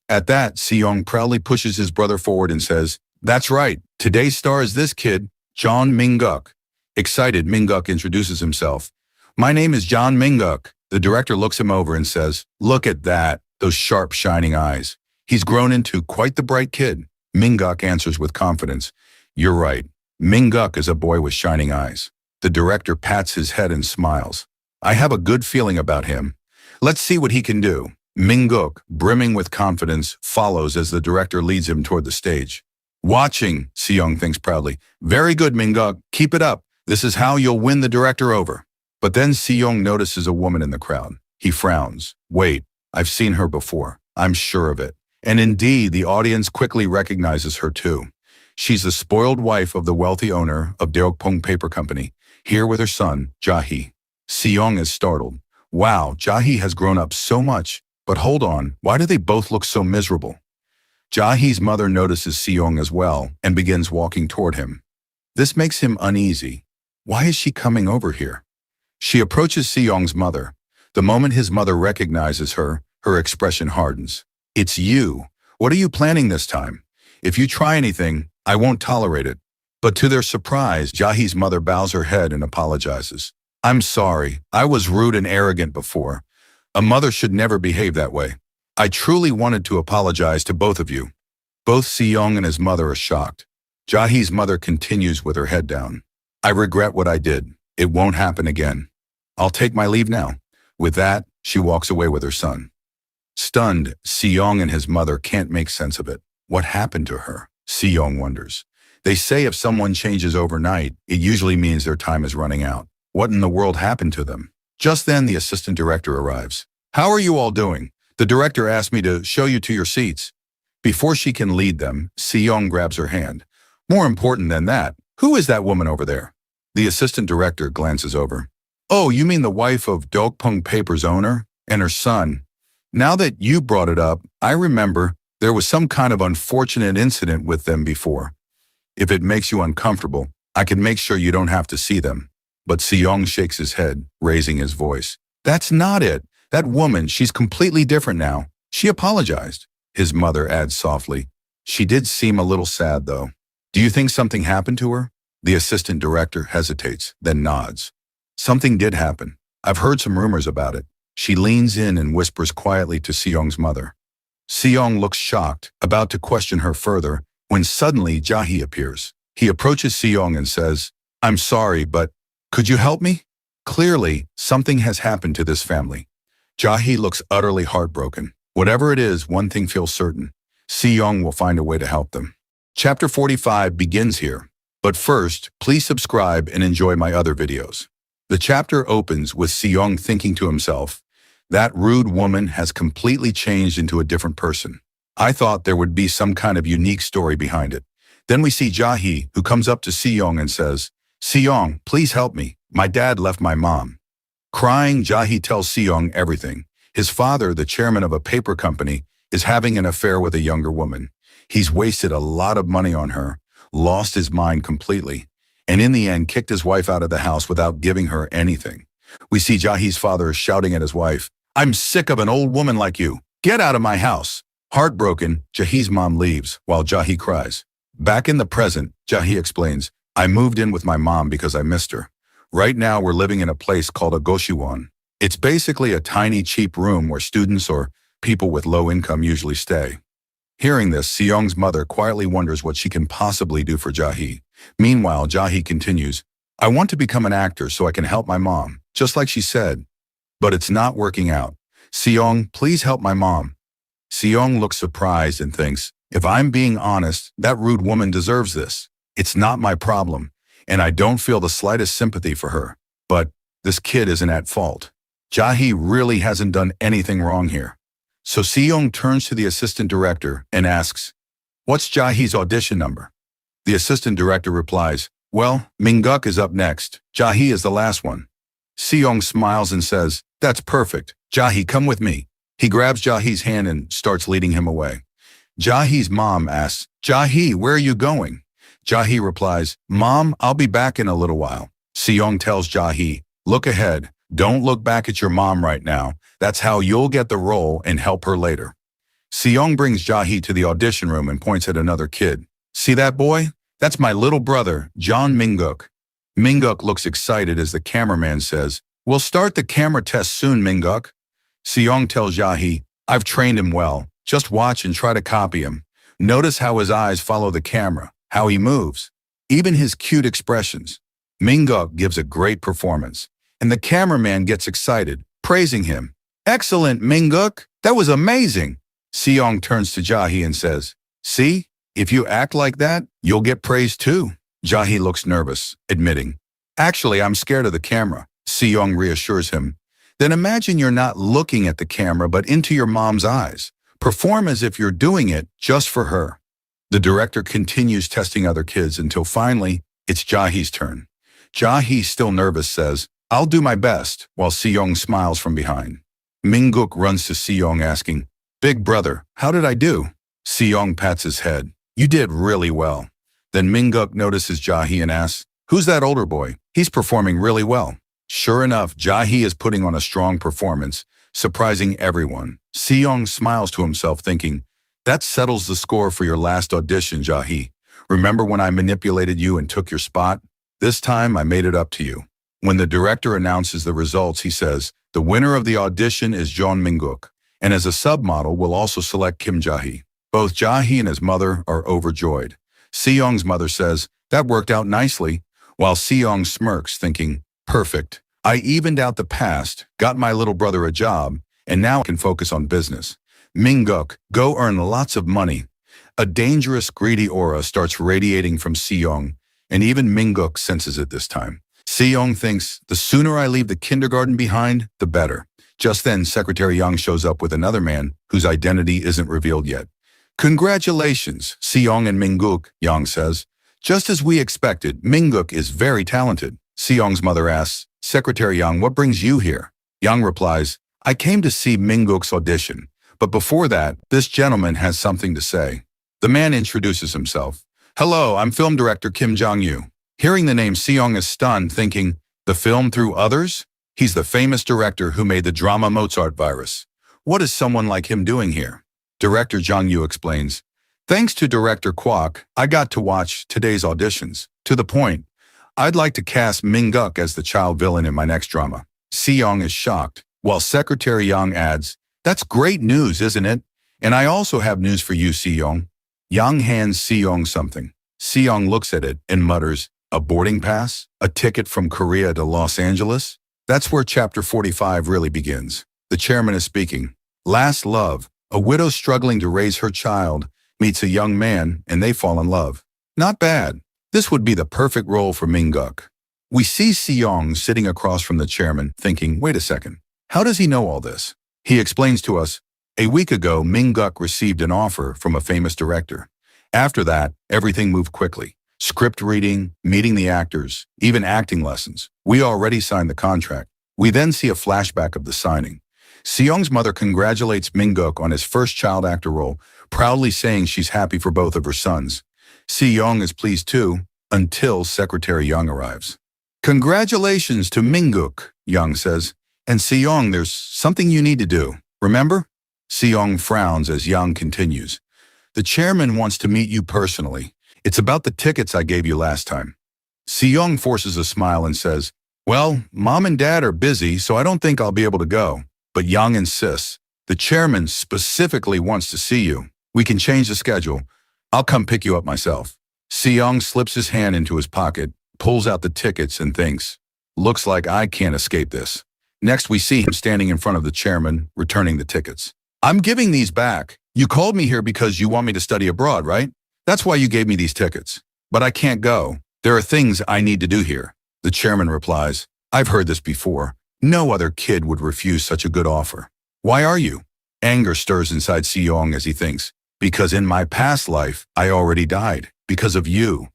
At that, Si-young proudly pushes his brother forward and says, that's right, today's star is this kid, John Minguk. Excited, Minguk introduces himself. My name is John Minguk. The director looks him over and says, look at that, those sharp, shining eyes. He's grown into quite the bright kid. Minguk answers with confidence. You're right. Minguk is a boy with shining eyes. The director pats his head and smiles. I have a good feeling about him. Let's see what he can do. Minguk, brimming with confidence, follows as the director leads him toward the stage. Watching, Si-young thinks proudly. Very good, Minguk. Keep it up. This is how you'll win the director over. But then Si-young notices a woman in the crowd. He frowns. Wait, I've seen her before. I'm sure of it. And indeed, the audience quickly recognizes her too. She's the spoiled wife of the wealthy owner of Deokpong Paper Company, here with her son, Jae. Si-young is startled. Wow, Jae has grown up so much. But hold on, why do they both look so miserable? Jahe's mother notices Si-young as well and begins walking toward him. This makes him uneasy. Why is she coming over here? She approaches Si-young's mother. The moment his mother recognizes her, her expression hardens. It's you. What are you planning this time? If you try anything, I won't tolerate it. But to their surprise, Jahe's mother bows her head and apologizes. I'm sorry. I was rude and arrogant before. A mother should never behave that way. I truly wanted to apologize to both of you. Both Si-young and his mother are shocked. Jahe's mother continues with her head down. I regret what I did. It won't happen again. I'll take my leave now. With that, she walks away with her son. Stunned, Seong and his mother can't make sense of it. What happened to her? Seong wonders. They say if someone changes overnight, it usually means their time is running out. What in the world happened to them? Just then, the assistant director arrives. How are you all doing? The director asked me to show you to your seats. Before she can lead them, Seong grabs her hand. More important than that, who is that woman over there? The assistant director glances over. Oh, you mean the wife of Dokpung Paper's owner and her son? Now that you brought it up, I remember there was some kind of unfortunate incident with them before. If it makes you uncomfortable, I can make sure you don't have to see them. But Seong shakes his head, raising his voice. That's not it. That woman, she's completely different now. She apologized. His mother adds softly. She did seem a little sad, though. Do you think something happened to her? The assistant director hesitates, then nods. Something did happen. I've heard some rumors about it. She leans in and whispers quietly to Seong's mother. Seong looks shocked, about to question her further, when suddenly Jae appears. He approaches Seong and says, I'm sorry, but could you help me? Clearly, something has happened to this family. Jae looks utterly heartbroken. Whatever it is, one thing feels certain. Seong will find a way to help them. Chapter 45 begins here. But first, please subscribe and enjoy my other videos. The chapter opens with Seong thinking to himself, that rude woman has completely changed into a different person. I thought there would be some kind of unique story behind it. Then we see Jae, who comes up to Seong and says, Seong, please help me. My dad left my mom. Crying, Jae tells Seong everything. His father, the chairman of a paper company, is having an affair with a younger woman. He's wasted a lot of money on her, lost his mind completely, and in the end kicked his wife out of the house without giving her anything. We see Jahe's father shouting at his wife, I'm sick of an old woman like you. Get out of my house. Heartbroken, Jahe's mom leaves, while Jahe cries. Back in the present, Jahe explains, I moved in with my mom because I missed her. Right now we're living in a place called a Goshiwon. It's basically a tiny cheap room where students or people with low income usually stay. Hearing this, Seong's mother quietly wonders what she can possibly do for Jahe. Meanwhile, Jahe continues, I want to become an actor so I can help my mom, just like she said. But it's not working out. Seong, please help my mom. Seong looks surprised and thinks, if I'm being honest, that rude woman deserves this. It's not my problem, and I don't feel the slightest sympathy for her. But this kid isn't at fault. Jahe really hasn't done anything wrong here. So Seong turns to the assistant director and asks, what's Jahe's audition number? The assistant director replies, well, Minguk is up next. Jahe is the last one. Seong smiles and says, that's perfect. Jahe, come with me. He grabs Jahe's hand and starts leading him away. Jahe's mom asks, Jahe, where are you going? Jahe replies, Mom, I'll be back in a little while. Seong tells Jahe, look ahead. Don't look back at your mom right now. That's how you'll get the role and help her later. Seong brings Jahe to the audition room and points at another kid. See that boy? That's my little brother, John Minguk. Minguk looks excited as the cameraman says, we'll start the camera test soon, Minguk. Seong tells Jahe, I've trained him well. Just watch and try to copy him. Notice how his eyes follow the camera, how he moves, even his cute expressions. Minguk gives a great performance, and the cameraman gets excited, praising him. Excellent, Minguk. That was amazing. Seong turns to Jahe and says, see, if you act like that, you'll get praised too. Jahe looks nervous, admitting, actually, I'm scared of the camera. Seong reassures him. Then imagine you're not looking at the camera but into your mom's eyes. Perform as if you're doing it just for her. The director continues testing other kids until finally, it's Jahe's turn. Jahe, still nervous, says, I'll do my best, while Seong smiles from behind. Minguk runs to Seong asking, Big brother, how did I do? Seong pats his head. You did really well. Then Minguk notices Jahe and asks, who's that older boy? He's performing really well. Sure enough, Jahe is putting on a strong performance, surprising everyone. Seong smiles to himself thinking, that settles the score for your last audition, Jahe. Remember when I manipulated you and took your spot? This time I made it up to you. When the director announces the results, he says, the winner of the audition is John Minguk, and as a submodel, we'll also select Kim Jahe. Both Jahe and his mother are overjoyed. Seong's mother says, that worked out nicely, while Seong smirks, thinking, perfect. I evened out the past, got my little brother a job, and now I can focus on business. Minguk, go earn lots of money. A dangerous, greedy aura starts radiating from Seong, and even Minguk senses it this time. Seong thinks, the sooner I leave the kindergarten behind, the better. Just then, Secretary Yang shows up with another man whose identity isn't revealed yet. Congratulations, Seong and Minguk, Yang says. Just as we expected, Minguk is very talented. Seong's mother asks, Secretary Yang, what brings you here? Yang replies, I came to see Minguk's audition, but before that, this gentleman has something to say. The man introduces himself. Hello, I'm film director Kim Jong-yu. Hearing the name, Seong is stunned, thinking, the film through others? He's the famous director who made the drama Mozart Virus. What is someone like him doing here? Director Jong-yu explains, thanks to director Kwok, I got to watch today's auditions. To the point, I'd like to cast Minguk as the child villain in my next drama. Seong is shocked, while Secretary Yang adds, that's great news, isn't it? And I also have news for you, Seong. Yang hands Seong something. Seong looks at it and mutters, a boarding pass? A ticket from Korea to Los Angeles? That's where chapter 45 really begins. The chairman is speaking. Last love, a widow struggling to raise her child, meets a young man and they fall in love. Not bad. This would be the perfect role for Minguk. We see Seong sitting across from the chairman thinking, wait a second, how does he know all this? He explains to us, a week ago, Minguk received an offer from a famous director. After that, everything moved quickly. Script reading, meeting the actors, even acting lessons. We already signed the contract. We then see a flashback of the signing. Seong's mother congratulates Minguk on his first child actor role, proudly saying she's happy for both of her sons. Seong is pleased too, until Secretary Yang arrives. Congratulations to Minguk, Yang says. And Seong, there's something you need to do. Remember? Seong frowns as Yang continues. The chairman wants to meet you personally. It's about the tickets I gave you last time. Seong forces a smile and says, well, Mom and Dad are busy, so I don't think I'll be able to go. But Yang insists. The chairman specifically wants to see you. We can change the schedule. I'll come pick you up myself. Seong slips his hand into his pocket, pulls out the tickets and thinks, looks like I can't escape this. Next, we see him standing in front of the chairman, returning the tickets. I'm giving these back. You called me here because you want me to study abroad, right? That's why you gave me these tickets. But I can't go. There are things I need to do here. The chairman replies, I've heard this before. No other kid would refuse such a good offer. Why are you? Anger stirs inside Seong as he thinks, because in my past life, I already died. Because of you.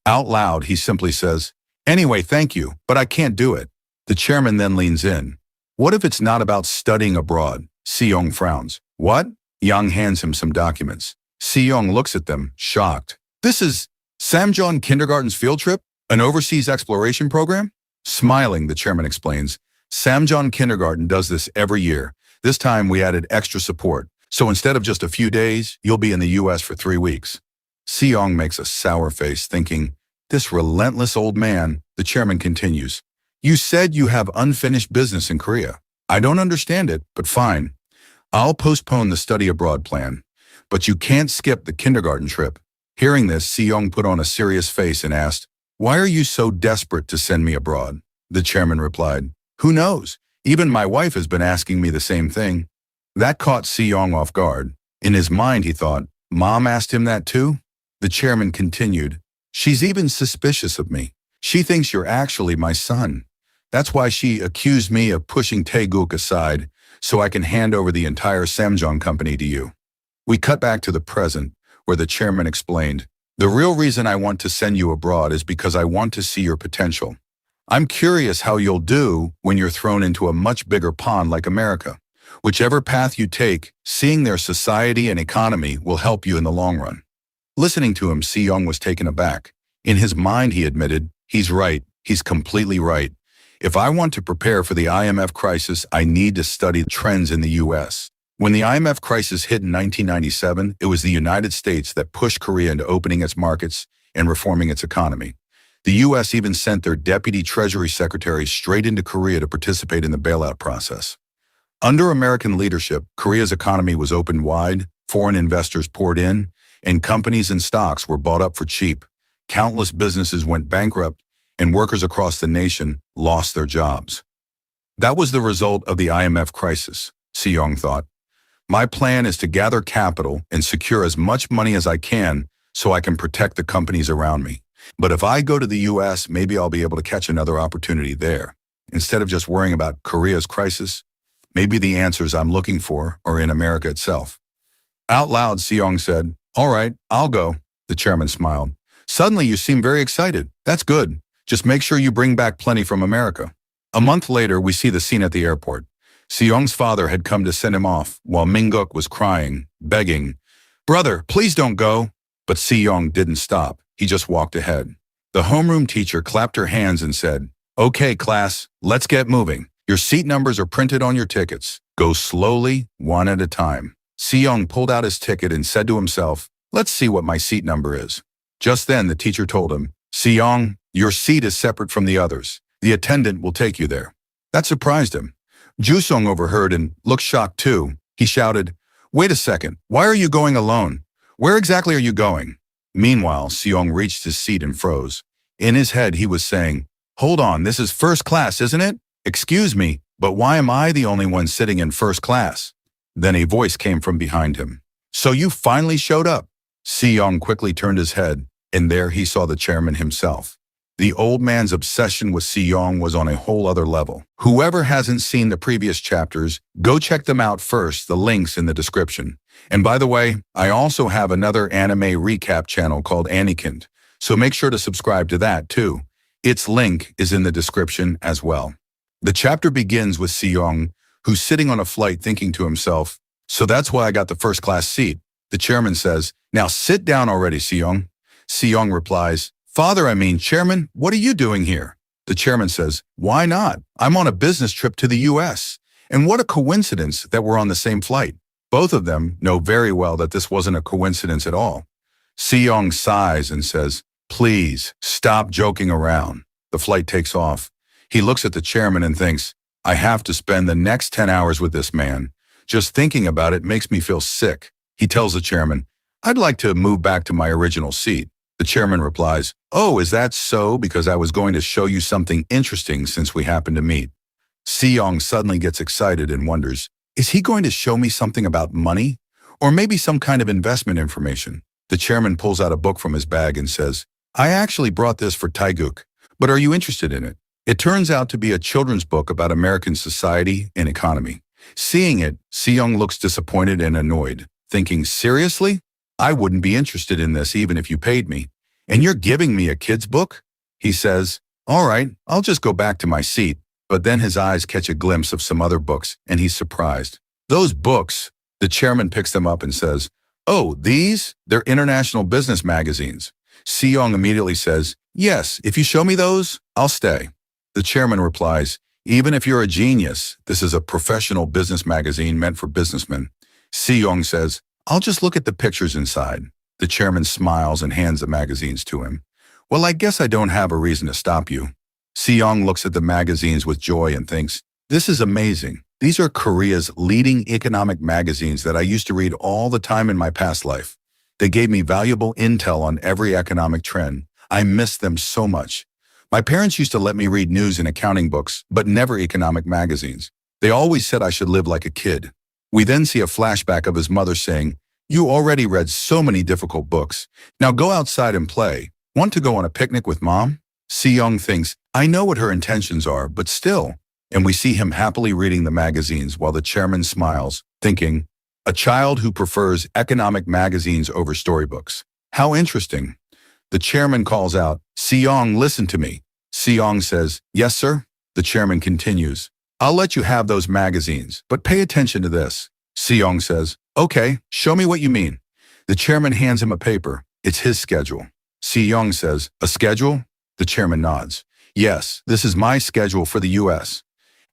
Out loud, he simply says, anyway, thank you, but I can't do it. The chairman then leans in. What if it's not about studying abroad? Seong frowns. What? Yang hands him some documents. Seong looks at them, shocked. This is Samjeon Kindergarten's field trip? An overseas exploration program? Smiling, the chairman explains. Samjeon Kindergarten does this every year. This time we added extra support. So instead of just a few days, you'll be in the US for 3 weeks. Seong makes a sour face, thinking, this relentless old man. The chairman continues. You said you have unfinished business in Korea. I don't understand it, but fine. I'll postpone the study abroad plan. But you can't skip the kindergarten trip. Hearing this, Seong put on a serious face and asked, why are you so desperate to send me abroad? The chairman replied, who knows? Even my wife has been asking me the same thing. That caught Seong off guard. In his mind, he thought, Mom asked him that too? The chairman continued, she's even suspicious of me. She thinks you're actually my son. That's why she accused me of pushing Taeguk aside so I can hand over the entire Samjeon company to you. We cut back to the present, where the chairman explained, the real reason I want to send you abroad is because I want to see your potential. I'm curious how you'll do when you're thrown into a much bigger pond like America. Whichever path you take, seeing their society and economy will help you in the long run. Listening to him, Seong was taken aback. In his mind, he admitted, he's right. He's completely right. If I want to prepare for the IMF crisis, I need to study trends in the US. When the IMF crisis hit in 1997, it was the United States that pushed Korea into opening its markets and reforming its economy. The US even sent their deputy Treasury Secretary straight into Korea to participate in the bailout process. Under American leadership, Korea's economy was opened wide, foreign investors poured in, and companies and stocks were bought up for cheap. Countless businesses went bankrupt, and workers across the nation lost their jobs. That was the result of the IMF crisis, Seong thought. My plan is to gather capital and secure as much money as I can so I can protect the companies around me. But if I go to the US, maybe I'll be able to catch another opportunity there. Instead of just worrying about Korea's crisis, maybe the answers I'm looking for are in America itself. Out loud, Seong said, "All right, I'll go." The chairman smiled. "Suddenly you seem very excited. That's good. Just make sure you bring back plenty from America." A month later, we see the scene at the airport. Seong's father had come to send him off, while Minguk was crying, begging, "Brother, please don't go." But Seong didn't stop. He just walked ahead. The homeroom teacher clapped her hands and said, "Okay, class, let's get moving. Your seat numbers are printed on your tickets. Go slowly, one at a time." Seong pulled out his ticket and said to himself, "Let's see what my seat number is." Just then, the teacher told him, "Seong, your seat is separate from the others. The attendant will take you there." That surprised him. Jusong overheard and looked shocked too. He shouted, "Wait a second, why are you going alone? Where exactly are you going?" Meanwhile, Seong reached his seat and froze. In his head, he was saying, "Hold on, this is first class, isn't it? Excuse me, but why am I the only one sitting in first class?" Then a voice came from behind him. "So you finally showed up." Seong quickly turned his head, and there he saw the chairman himself. The old man's obsession with Seong was on a whole other level. Whoever hasn't seen the previous chapters, go check them out first, the link's in the description. And by the way, I also have another anime recap channel called Anicap, so make sure to subscribe to that too. Its link is in the description as well. The chapter begins with Seong, who's sitting on a flight thinking to himself, "So that's why I got the first class seat." The chairman says, "Now sit down already, Seong." Seong replies, Chairman, what are you doing here?" The chairman says, "Why not? I'm on a business trip to the US. And what a coincidence that we're on the same flight." Both of them know very well that this wasn't a coincidence at all. Seong sighs and says, "Please, stop joking around." The flight takes off. He looks at the chairman and thinks, "I have to spend the next 10 hours with this man. Just thinking about it makes me feel sick." He tells the chairman, "I'd like to move back to my original seat." The chairman replies, "Oh, is that so? Because I was going to show you something interesting since we happened to meet." Seong suddenly gets excited and wonders, is he going to show me something about money? Or maybe some kind of investment information? The chairman pulls out a book from his bag and says, "I actually brought this for Taeguk, but are you interested in it?" It turns out to be a children's book about American society and economy. Seeing it, Seong looks disappointed and annoyed, thinking, "Seriously? I wouldn't be interested in this even if you paid me. And you're giving me a kid's book?" He says, "All right, I'll just go back to my seat." But then his eyes catch a glimpse of some other books, and he's surprised. "Those books?" The chairman picks them up and says, "Oh, these? They're international business magazines." Seong immediately says, "Yes, if you show me those, I'll stay." The chairman replies, "Even if you're a genius, this is a professional business magazine meant for businessmen." Seong says, "I'll just look at the pictures inside." The chairman smiles and hands the magazines to him. "Well, I guess I don't have a reason to stop you." Seong looks at the magazines with joy and thinks, "This is amazing. These are Korea's leading economic magazines that I used to read all the time in my past life. They gave me valuable intel on every economic trend. I miss them so much. My parents used to let me read news and accounting books, but never economic magazines. They always said I should live like a kid." We then see a flashback of his mother saying, "You already read so many difficult books. Now go outside and play. Want to go on a picnic with Mom?" Seong thinks, I know what her intentions are, but still. And we see him happily reading the magazines while the chairman smiles, thinking, a child who prefers economic magazines over storybooks. How interesting. The chairman calls out, "Seong, listen to me." Seong says, "Yes, sir." The chairman continues, "I'll let you have those magazines, but pay attention to this." Seong says, "Okay, show me what you mean." The chairman hands him a paper. It's his schedule. Seong says, "A schedule?" The chairman nods. "Yes, this is my schedule for the US.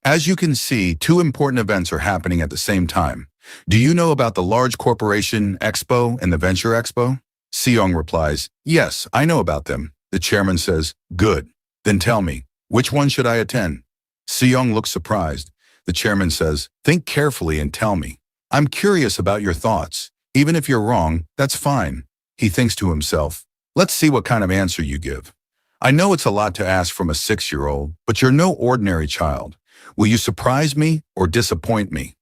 As you can see, two important events are happening at the same time. Do you know about the Large Corporation Expo and the Venture Expo?" Seong replies, "Yes, I know about them." The chairman says, "Good. Then tell me, which one should I attend?" Seong looks surprised. The chairman says, "Think carefully and tell me. I'm curious about your thoughts. Even if you're wrong, that's fine." He thinks to himself, "Let's see what kind of answer you give. I know it's a lot to ask from a 6-year-old, but you're no ordinary child. Will you surprise me or disappoint me?"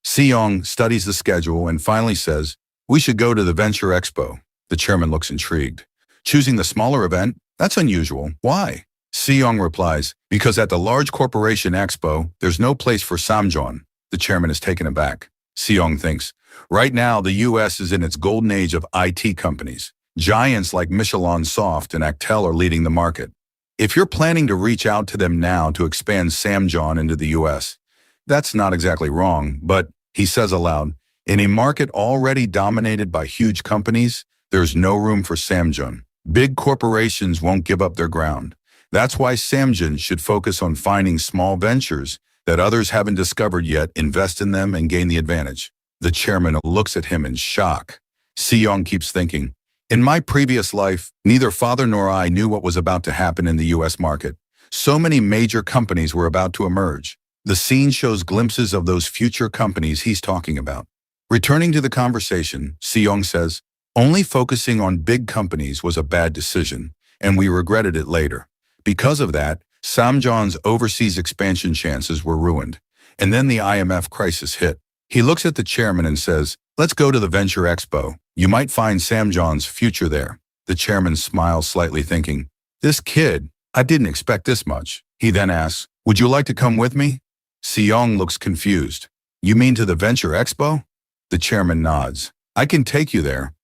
Seong studies the schedule and finally says, "We should go to the Venture Expo." The chairman looks intrigued. "Choosing the smaller event? That's unusual. Why?" Seong replies, "Because at the large corporation expo, there's no place for Samjeon." The chairman is taken aback. Seong thinks, right now the US is in its golden age of IT companies. Giants like Michelin Soft and Actel are leading the market. If you're planning to reach out to them now to expand Samjeon into the US, that's not exactly wrong, but, he says aloud, in a market already dominated by huge companies, there's no room for Samjeon. Big corporations won't give up their ground. That's why Samjeon should focus on finding small ventures that others haven't discovered yet, invest in them, and gain the advantage. The chairman looks at him in shock. Seong keeps thinking, in my previous life, neither father nor I knew what was about to happen in the US market. So many major companies were about to emerge. The scene shows glimpses of those future companies he's talking about. Returning to the conversation, Seong says, only focusing on big companies was a bad decision, and we regretted it later. Because of that, Samjeon's overseas expansion chances were ruined. And then the IMF crisis hit. He looks at the chairman and says, let's go to the Venture Expo. You might find Samjeon's future there. The chairman smiles slightly thinking, this kid, I didn't expect this much. He then asks, would you like to come with me? Seong looks confused. You mean to the Venture Expo? The chairman nods. I can take you there.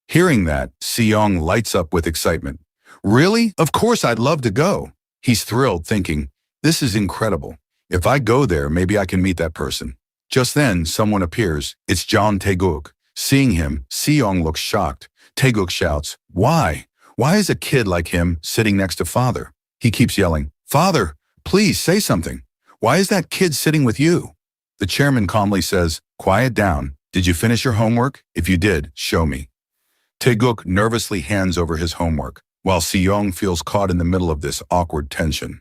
Hearing that, Seong lights up with excitement. Really? Of course I'd love to go. He's thrilled, thinking, this is incredible. If I go there, maybe I can meet that person. Just then, someone appears. It's John Taeguk. Seeing him, Seong looks shocked. Taeguk shouts, why? Why is a kid like him sitting next to father? He keeps yelling, Father, please say something. Why is that kid sitting with you? The chairman calmly says, quiet down. Did you finish your homework? If you did, show me. Taeguk nervously hands over his homework, while Seong feels caught in the middle of this awkward tension.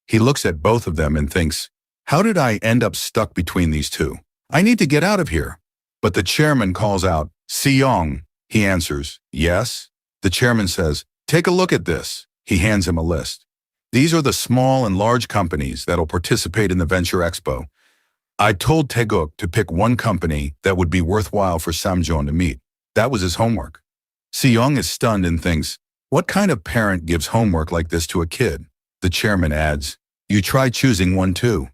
He looks at both of them and thinks, how did I end up stuck between these two? I need to get out of here. But the chairman calls out, Seong. He answers, yes. The chairman says, take a look at this. He hands him a list. These are the small and large companies that'll participate in the Venture Expo. I told Taeguk to pick one company that would be worthwhile for Samjeon to meet. That was his homework. Seong is stunned and thinks, what kind of parent gives homework like this to a kid? The chairman adds, you try choosing one too.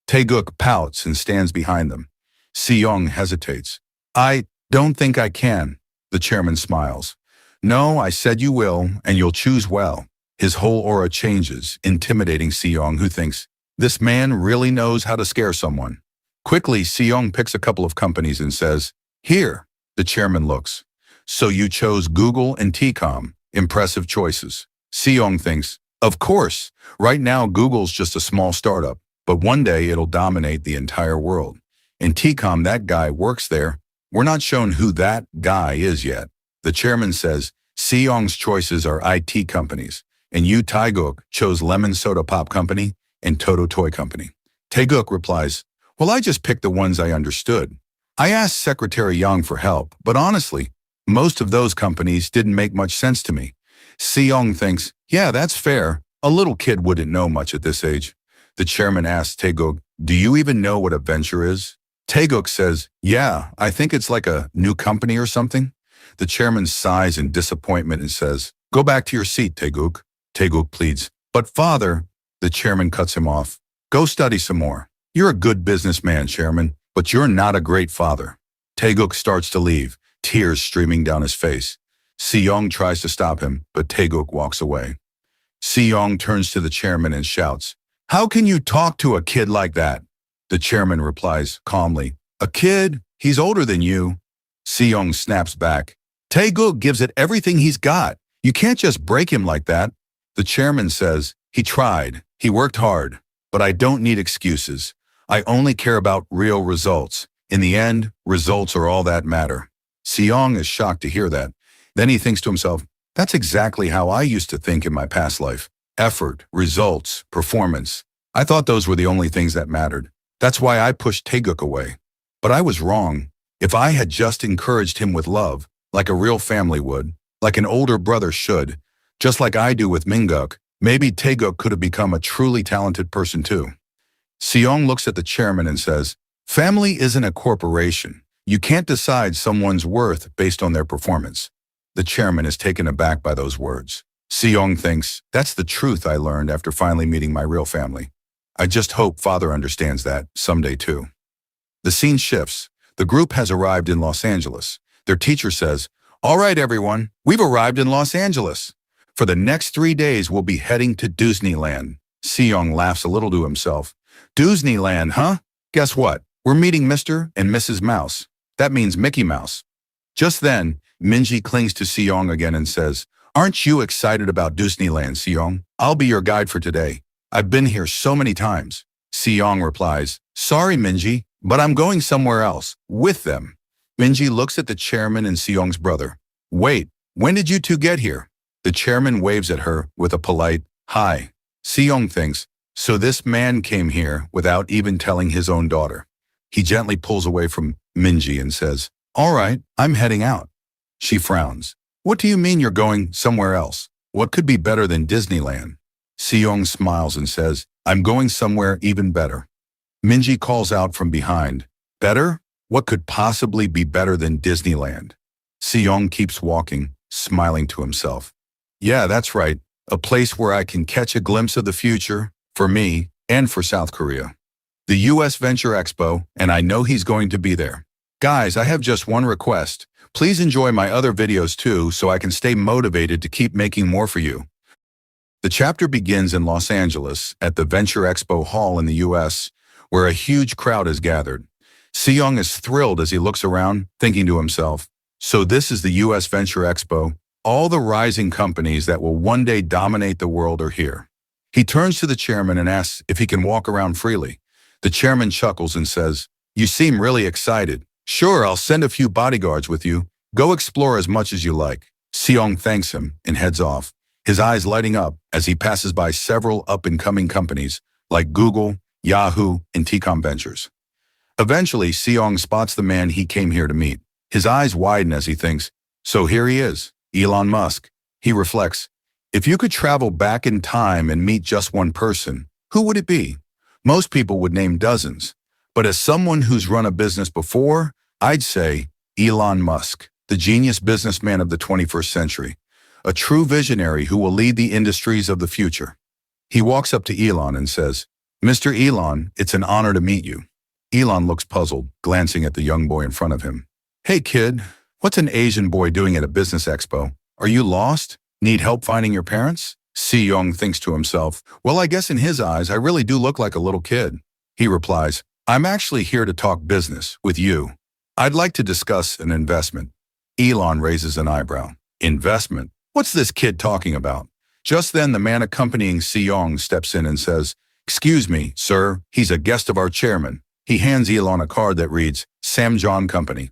Taeguk pouts and stands behind them. Seong hesitates. I don't think I can. The chairman smiles. No, I said you will, and you'll choose well. His whole aura changes, intimidating Seong, who thinks, this man really knows how to scare someone. Quickly, Seong picks a couple of companies and says, here. The chairman looks. So you chose Google and T-Com. Impressive choices. Seong thinks, of course. Right now, Google's just a small startup, but one day it'll dominate the entire world. In T-Com, that guy works there. We're not shown who that guy is yet. The chairman says, Seong's choices are IT companies, and you, Taeguk, chose Lemon Soda Pop Company and Toto Toy Company. Taeguk replies, well, I just picked the ones I understood. I asked Secretary Yang for help, but honestly, most of those companies didn't make much sense to me. Seong thinks, yeah, that's fair. A little kid wouldn't know much at this age. The chairman asks Taeguk, do you even know what a venture is? Taeguk says, yeah, I think it's like a new company or something. The chairman sighs in disappointment and says, go back to your seat, Taeguk. Taeguk pleads, but father, the chairman cuts him off. Go study some more. You're a good businessman, chairman, but you're not a great father. Taeguk starts to leave, tears streaming down his face. Seong tries to stop him, but Taeguk walks away. Seong turns to the chairman and shouts, how can you talk to a kid like that? The chairman replies calmly, a kid? He's older than you. Seong snaps back. Taeguk gives it everything he's got. You can't just break him like that. The chairman says, he tried. He worked hard. But I don't need excuses. I only care about real results. In the end, results are all that matter. Seong is shocked to hear that. Then he thinks to himself, that's exactly how I used to think in my past life. Effort, results, performance. I thought those were the only things that mattered. That's why I pushed Taeguk away. But I was wrong. If I had just encouraged him with love, like a real family would, like an older brother should, just like I do with Minguk, maybe Taeguk could have become a truly talented person too. Seong looks at the chairman and says, Family isn't a corporation. You can't decide someone's worth based on their performance. The chairman is taken aback by those words. Seong thinks, that's the truth I learned after finally meeting my real family. I just hope father understands that someday too. The scene shifts. The group has arrived in Los Angeles. Their teacher says, all right, everyone, we've arrived in Los Angeles. For the next 3 days, we'll be heading to Disneyland. Seong laughs a little to himself. Disneyland, huh? Guess what? We're meeting Mr. and Mrs. Mouse. That means Mickey Mouse. Just then, Minji clings to Seong again and says, aren't you excited about Disneyland, Seong? I'll be your guide for today. I've been here so many times. Seong replies, sorry, Minji, but I'm going somewhere else, with them. Minji looks at the chairman and Seong's brother. Wait, when did you two get here? The chairman waves at her with a polite, hi. Seong thinks, so this man came here without even telling his own daughter. He gently pulls away from Minji and says, all right, I'm heading out. She frowns. What do you mean you're going somewhere else? What could be better than Disneyland? Seong smiles and says, I'm going somewhere even better. Minji calls out from behind, better? What could possibly be better than Disneyland? Seong keeps walking, smiling to himself. Yeah, that's right. A place where I can catch a glimpse of the future, for me, and for South Korea. The US Venture Expo, and I know he's going to be there. Guys, I have just one request. Please enjoy my other videos too so I can stay motivated to keep making more for you. The chapter begins in Los Angeles at the Venture Expo Hall in the US, where a huge crowd is gathered. Seong is thrilled as he looks around, thinking to himself, so this is the US Venture Expo. All the rising companies that will one day dominate the world are here. He turns to the chairman and asks if he can walk around freely. The chairman chuckles and says, you seem really excited. Sure, I'll send a few bodyguards with you. Go explore as much as you like. Seong thanks him and heads off, his eyes lighting up as he passes by several up-and-coming companies like Google, Yahoo, and Tcom Ventures. Eventually, Seong spots the man he came here to meet. His eyes widen as he thinks, so here he is, Elon Musk. He reflects, if you could travel back in time and meet just one person, who would it be? Most people would name dozens, but as someone who's run a business before, I'd say Elon Musk, the genius businessman of the 21st century, a true visionary who will lead the industries of the future. He walks up to Elon and says, Mr. Elon, it's an honor to meet you. Elon looks puzzled, glancing at the young boy in front of him. Hey kid, what's an Asian boy doing at a business expo? Are you lost? Need help finding your parents? Seong thinks to himself, well, I guess in his eyes, I really do look like a little kid. He replies, I'm actually here to talk business with you. I'd like to discuss an investment. Elon raises an eyebrow. Investment? What's this kid talking about? Just then, the man accompanying Seong steps in and says, excuse me, sir, he's a guest of our chairman. He hands Elon a card that reads, Samjeon Company.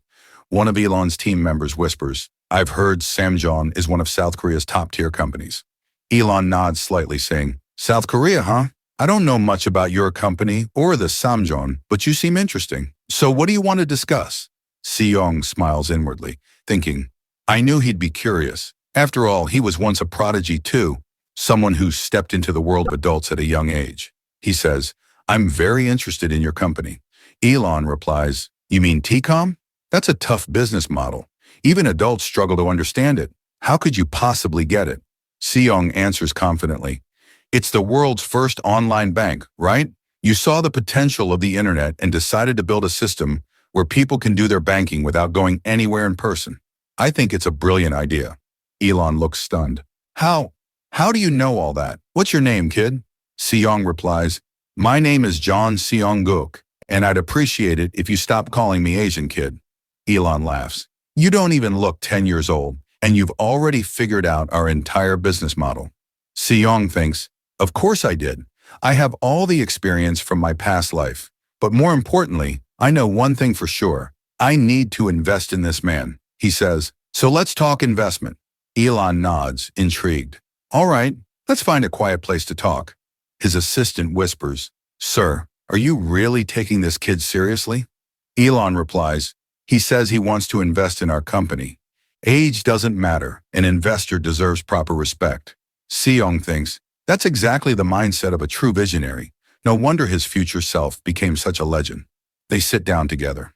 One of Elon's team members whispers, I've heard Samjeon is one of South Korea's top-tier companies. Elon nods slightly, saying, South Korea, huh? I don't know much about your company or the Samjeon, but you seem interesting. So what do you want to discuss? Seong smiles inwardly, thinking, I knew he'd be curious. After all, he was once a prodigy too, someone who stepped into the world of adults at a young age. He says, I'm very interested in your company. Elon replies, you mean Tcom? That's a tough business model. Even adults struggle to understand it. How could you possibly get it? Seong answers confidently, it's the world's first online bank, right? You saw the potential of the internet and decided to build a system where people can do their banking without going anywhere in person. I think it's a brilliant idea. Elon looks stunned. How do you know all that? What's your name, kid? Seong replies, my name is John Seong-guk, and I'd appreciate it if you stopped calling me Asian kid. Elon laughs. You don't even look 10 years old, and you've already figured out our entire business model. Seong thinks, of course I did. I have all the experience from my past life. But more importantly, I know one thing for sure. I need to invest in this man. He says, so let's talk investment. Elon nods, intrigued. All right, let's find a quiet place to talk. His assistant whispers, sir, are you really taking this kid seriously? Elon replies, he says he wants to invest in our company. Age doesn't matter. An investor deserves proper respect. Seong thinks, that's exactly the mindset of a true visionary. No wonder his future self became such a legend. They sit down together.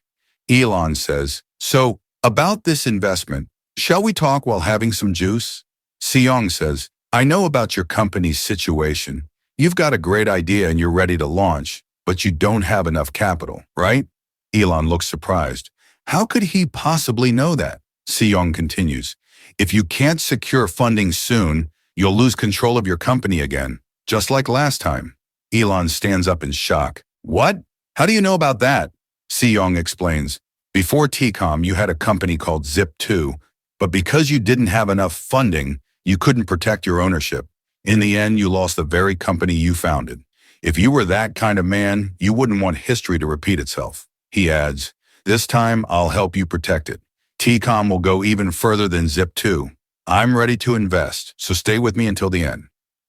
Elon says, "So, about this investment, shall we talk while having some juice?" Seong says, "I know about your company's situation. You've got a great idea and you're ready to launch, but you don't have enough capital, right?" Elon looks surprised. How could he possibly know that? Seong continues, "If you can't secure funding soon, you'll lose control of your company again, just like last time." Elon stands up in shock. "What? How do you know about that?" Seong explains, "Before TCOM, you had a company called Zip2, but because you didn't have enough funding, you couldn't protect your ownership. In the end, you lost the very company you founded. If you were that kind of man, you wouldn't want history to repeat itself." He adds, "This time, I'll help you protect it. TCOM will go even further than Zip2. I'm ready to invest, so stay with me until the end."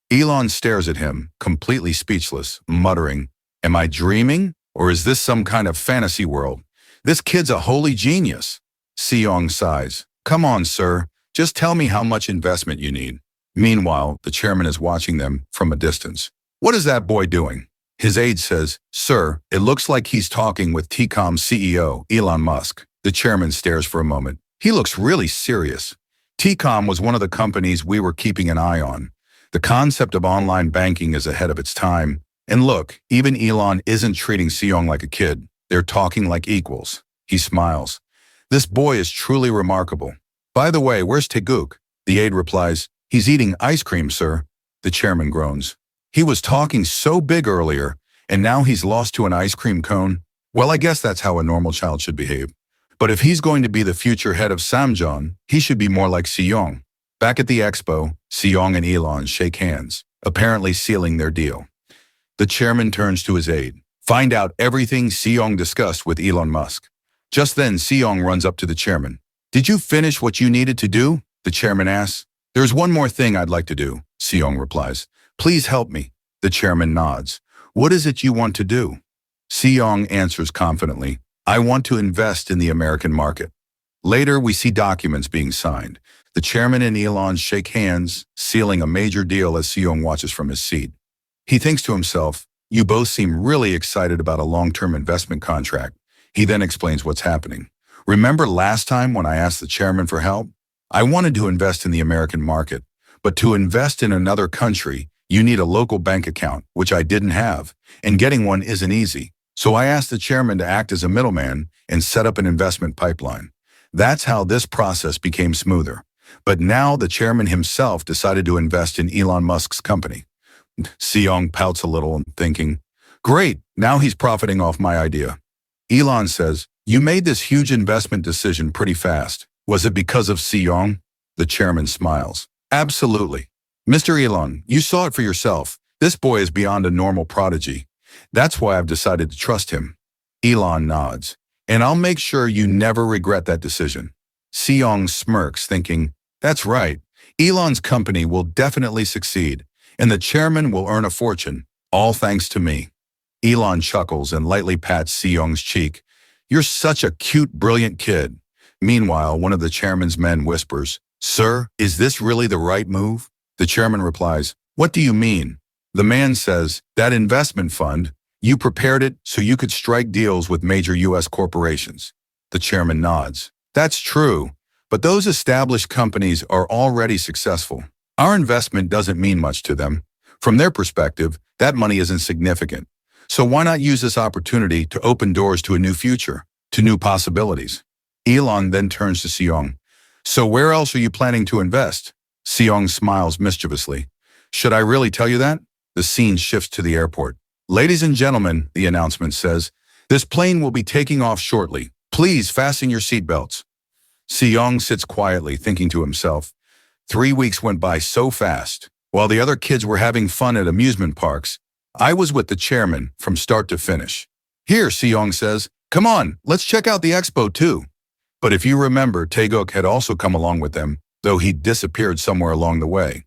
Elon stares at him, completely speechless, muttering, "Am I dreaming? Or is this some kind of fantasy world? This kid's a holy genius." Seong sighs. "Come on, sir. Just tell me how much investment you need." Meanwhile, the chairman is watching them from a distance. "What is that boy doing?" His aide says, "Sir, it looks like he's talking with TCOM's CEO, Elon Musk." The chairman stares for a moment. He looks really serious. TCOM was one of the companies we were keeping an eye on. The concept of online banking is ahead of its time. And look, even Elon isn't treating Seong like a kid. They're talking like equals. He smiles. "This boy is truly remarkable. By the way, where's Taeguk?" The aide replies, "He's eating ice cream, sir." The chairman groans. "He was talking so big earlier, and now he's lost to an ice cream cone? Well, I guess that's how a normal child should behave. But if he's going to be the future head of Samjeon, he should be more like Seong." Back at the expo, Seong and Elon shake hands, apparently sealing their deal. The chairman turns to his aide. "Find out everything Seong discussed with Elon Musk." Just then, Seong runs up to the chairman. "Did you finish what you needed to do?" The chairman asks. "There's one more thing I'd like to do," Seong replies. "Please help me." The chairman nods. "What is it you want to do?" Seong answers confidently, "I want to invest in the American market." Later, we see documents being signed. The chairman and Elon shake hands, sealing a major deal as Seong watches from his seat. He thinks to himself, "You both seem really excited about a long-term investment contract." He then explains what's happening. "Remember last time when I asked the chairman for help? I wanted to invest in the American market, but to invest in another country, you need a local bank account, which I didn't have, and getting one isn't easy. So I asked the chairman to act as a middleman and set up an investment pipeline. That's how this process became smoother. But now the chairman himself decided to invest in Elon Musk's company." Seong pouts a little, thinking, "Great, now he's profiting off my idea." Elon says, "You made this huge investment decision pretty fast. Was it because of Seong?" The chairman smiles. "Absolutely. Mr. Elon, you saw it for yourself. This boy is beyond a normal prodigy. That's why I've decided to trust him." Elon nods. "And I'll make sure you never regret that decision." Seong smirks, thinking, "That's right. Elon's company will definitely succeed, and the chairman will earn a fortune, all thanks to me." Elon chuckles and lightly pats Seong's cheek. "You're such a cute, brilliant kid." Meanwhile, one of the chairman's men whispers, "Sir, is this really the right move?" The chairman replies, "What do you mean?" The man says, "That investment fund, you prepared it so you could strike deals with major U.S. corporations." The chairman nods. "That's true, but those established companies are already successful. Our investment doesn't mean much to them. From their perspective, that money isn't significant. So why not use this opportunity to open doors to a new future, to new possibilities?" Elon then turns to Seong. "So where else are you planning to invest?" Seong smiles mischievously. "Should I really tell you that?" The scene shifts to the airport. "Ladies and gentlemen," the announcement says, "this plane will be taking off shortly. Please fasten your seatbelts." Seong sits quietly, thinking to himself, 3 weeks went by so fast. While the other kids were having fun at amusement parks, I was with the chairman from start to finish. "Here," Seong says, "come on, let's check out the expo too." But if you remember, Taeguk had also come along with them, though he disappeared somewhere along the way.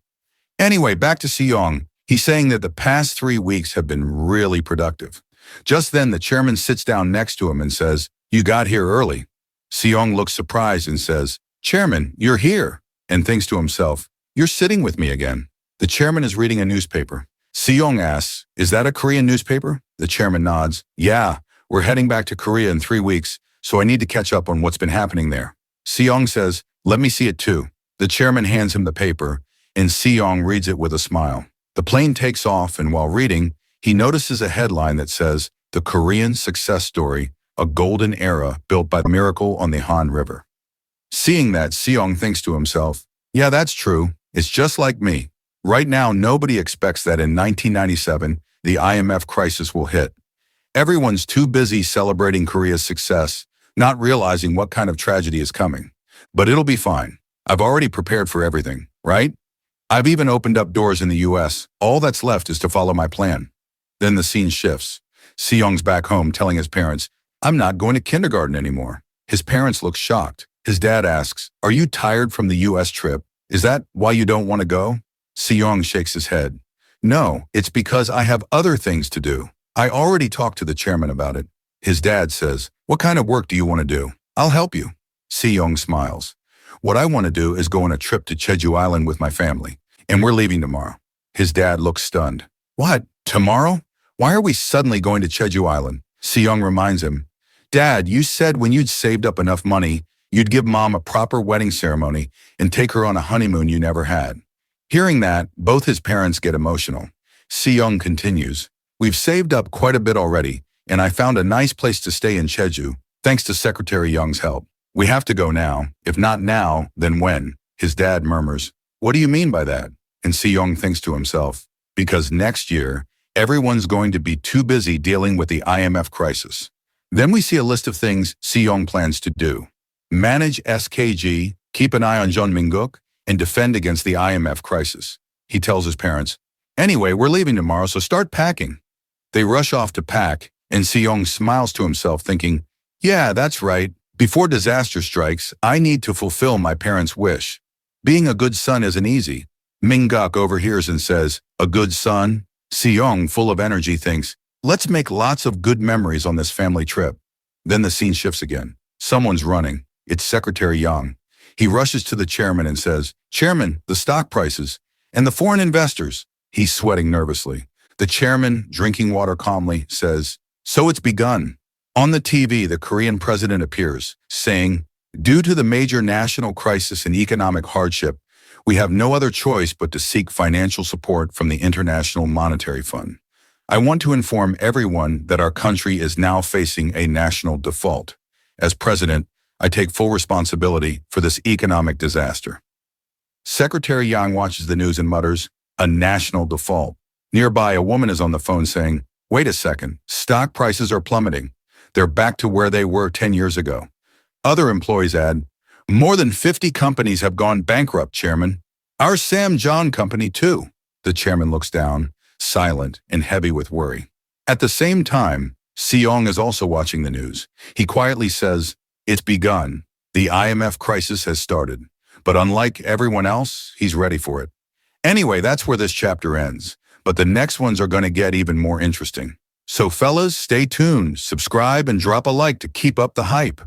Anyway, back to Seong. He's saying that the past 3 weeks have been really productive. Just then, the chairman sits down next to him and says, "You got here early." Seong looks surprised and says, "Chairman, you're here," and thinks to himself, "You're sitting with me again." The chairman is reading a newspaper. Seong asks, "Is that a Korean newspaper?" The chairman nods. "Yeah, We're heading back to Korea in 3 weeks, so I need to catch up on what's been happening there. Seong says, let me see it too. The chairman hands him the paper, and Seong reads it with a smile. The plane takes off, and while reading, he notices a headline that says, The Korean Success Story, a Golden Era Built by Miracle on the Han River. Seeing that, Seong thinks to himself, yeah, that's true. It's just like me. Right now, nobody expects that in 1997, the IMF crisis will hit. Everyone's too busy celebrating Korea's success, not realizing what kind of tragedy is coming. But it'll be fine. I've already prepared for everything, right? I've even opened up doors in the US. All that's left is to follow my plan. Then the scene shifts. Seong's back home telling his parents, I'm not going to kindergarten anymore. His parents look shocked. His dad asks, are you tired from the US trip? Is that why you don't want to go? Seong shakes his head. No, it's because I have other things to do. I already talked to the chairman about it. His dad says, what kind of work do you want to do? I'll help you. Seong smiles. What I want to do is go on a trip to Jeju Island with my family, and we're leaving tomorrow. His dad looks stunned. What? Tomorrow? Why are we suddenly going to Jeju Island? Seong reminds him, Dad, you said when you'd saved up enough money, you'd give Mom a proper wedding ceremony and take her on a honeymoon you never had. Hearing that, both his parents get emotional. Seong continues, we've saved up quite a bit already, and I found a nice place to stay in Jeju, thanks to Secretary Young's help. We have to go now. If not now, then when? His dad murmurs, what do you mean by that? And Seong thinks to himself, because next year, everyone's going to be too busy dealing with the IMF crisis. Then we see a list of things Seong plans to do. Manage SKG, keep an eye on Jeon Min-guk, and defend against the IMF crisis. He tells his parents, anyway, we're leaving tomorrow, so start packing. They rush off to pack, and Seong smiles to himself thinking, yeah, that's right. Before disaster strikes, I need to fulfill my parents' wish. Being a good son isn't easy. Min-guk overhears and says, a good son? Seong, full of energy, thinks, let's make lots of good memories on this family trip. Then the scene shifts again. Someone's running. It's Secretary Yang. He rushes to the chairman and says, Chairman, the stock prices, and the foreign investors. He's sweating nervously. The chairman, drinking water calmly, says, so it's begun. On the TV, the Korean president appears, saying, due to the major national crisis and economic hardship, we have no other choice but to seek financial support from the International Monetary Fund. I want to inform everyone that our country is now facing a national default. As president, I take full responsibility for this economic disaster. Secretary Yang watches the news and mutters, a national default. Nearby, a woman is on the phone saying, wait a second, stock prices are plummeting. They're back to where they were 10 years ago. Other employees add, more than 50 companies have gone bankrupt, Chairman. Our Sam John company, too. The chairman looks down, silent and heavy with worry. At the same time, Seong is also watching the news. He quietly says, it's begun. The IMF crisis has started. But unlike everyone else, he's ready for it. Anyway, that's where this chapter ends. But the next ones are going to get even more interesting. So fellas, stay tuned, subscribe, and drop a like to keep up the hype.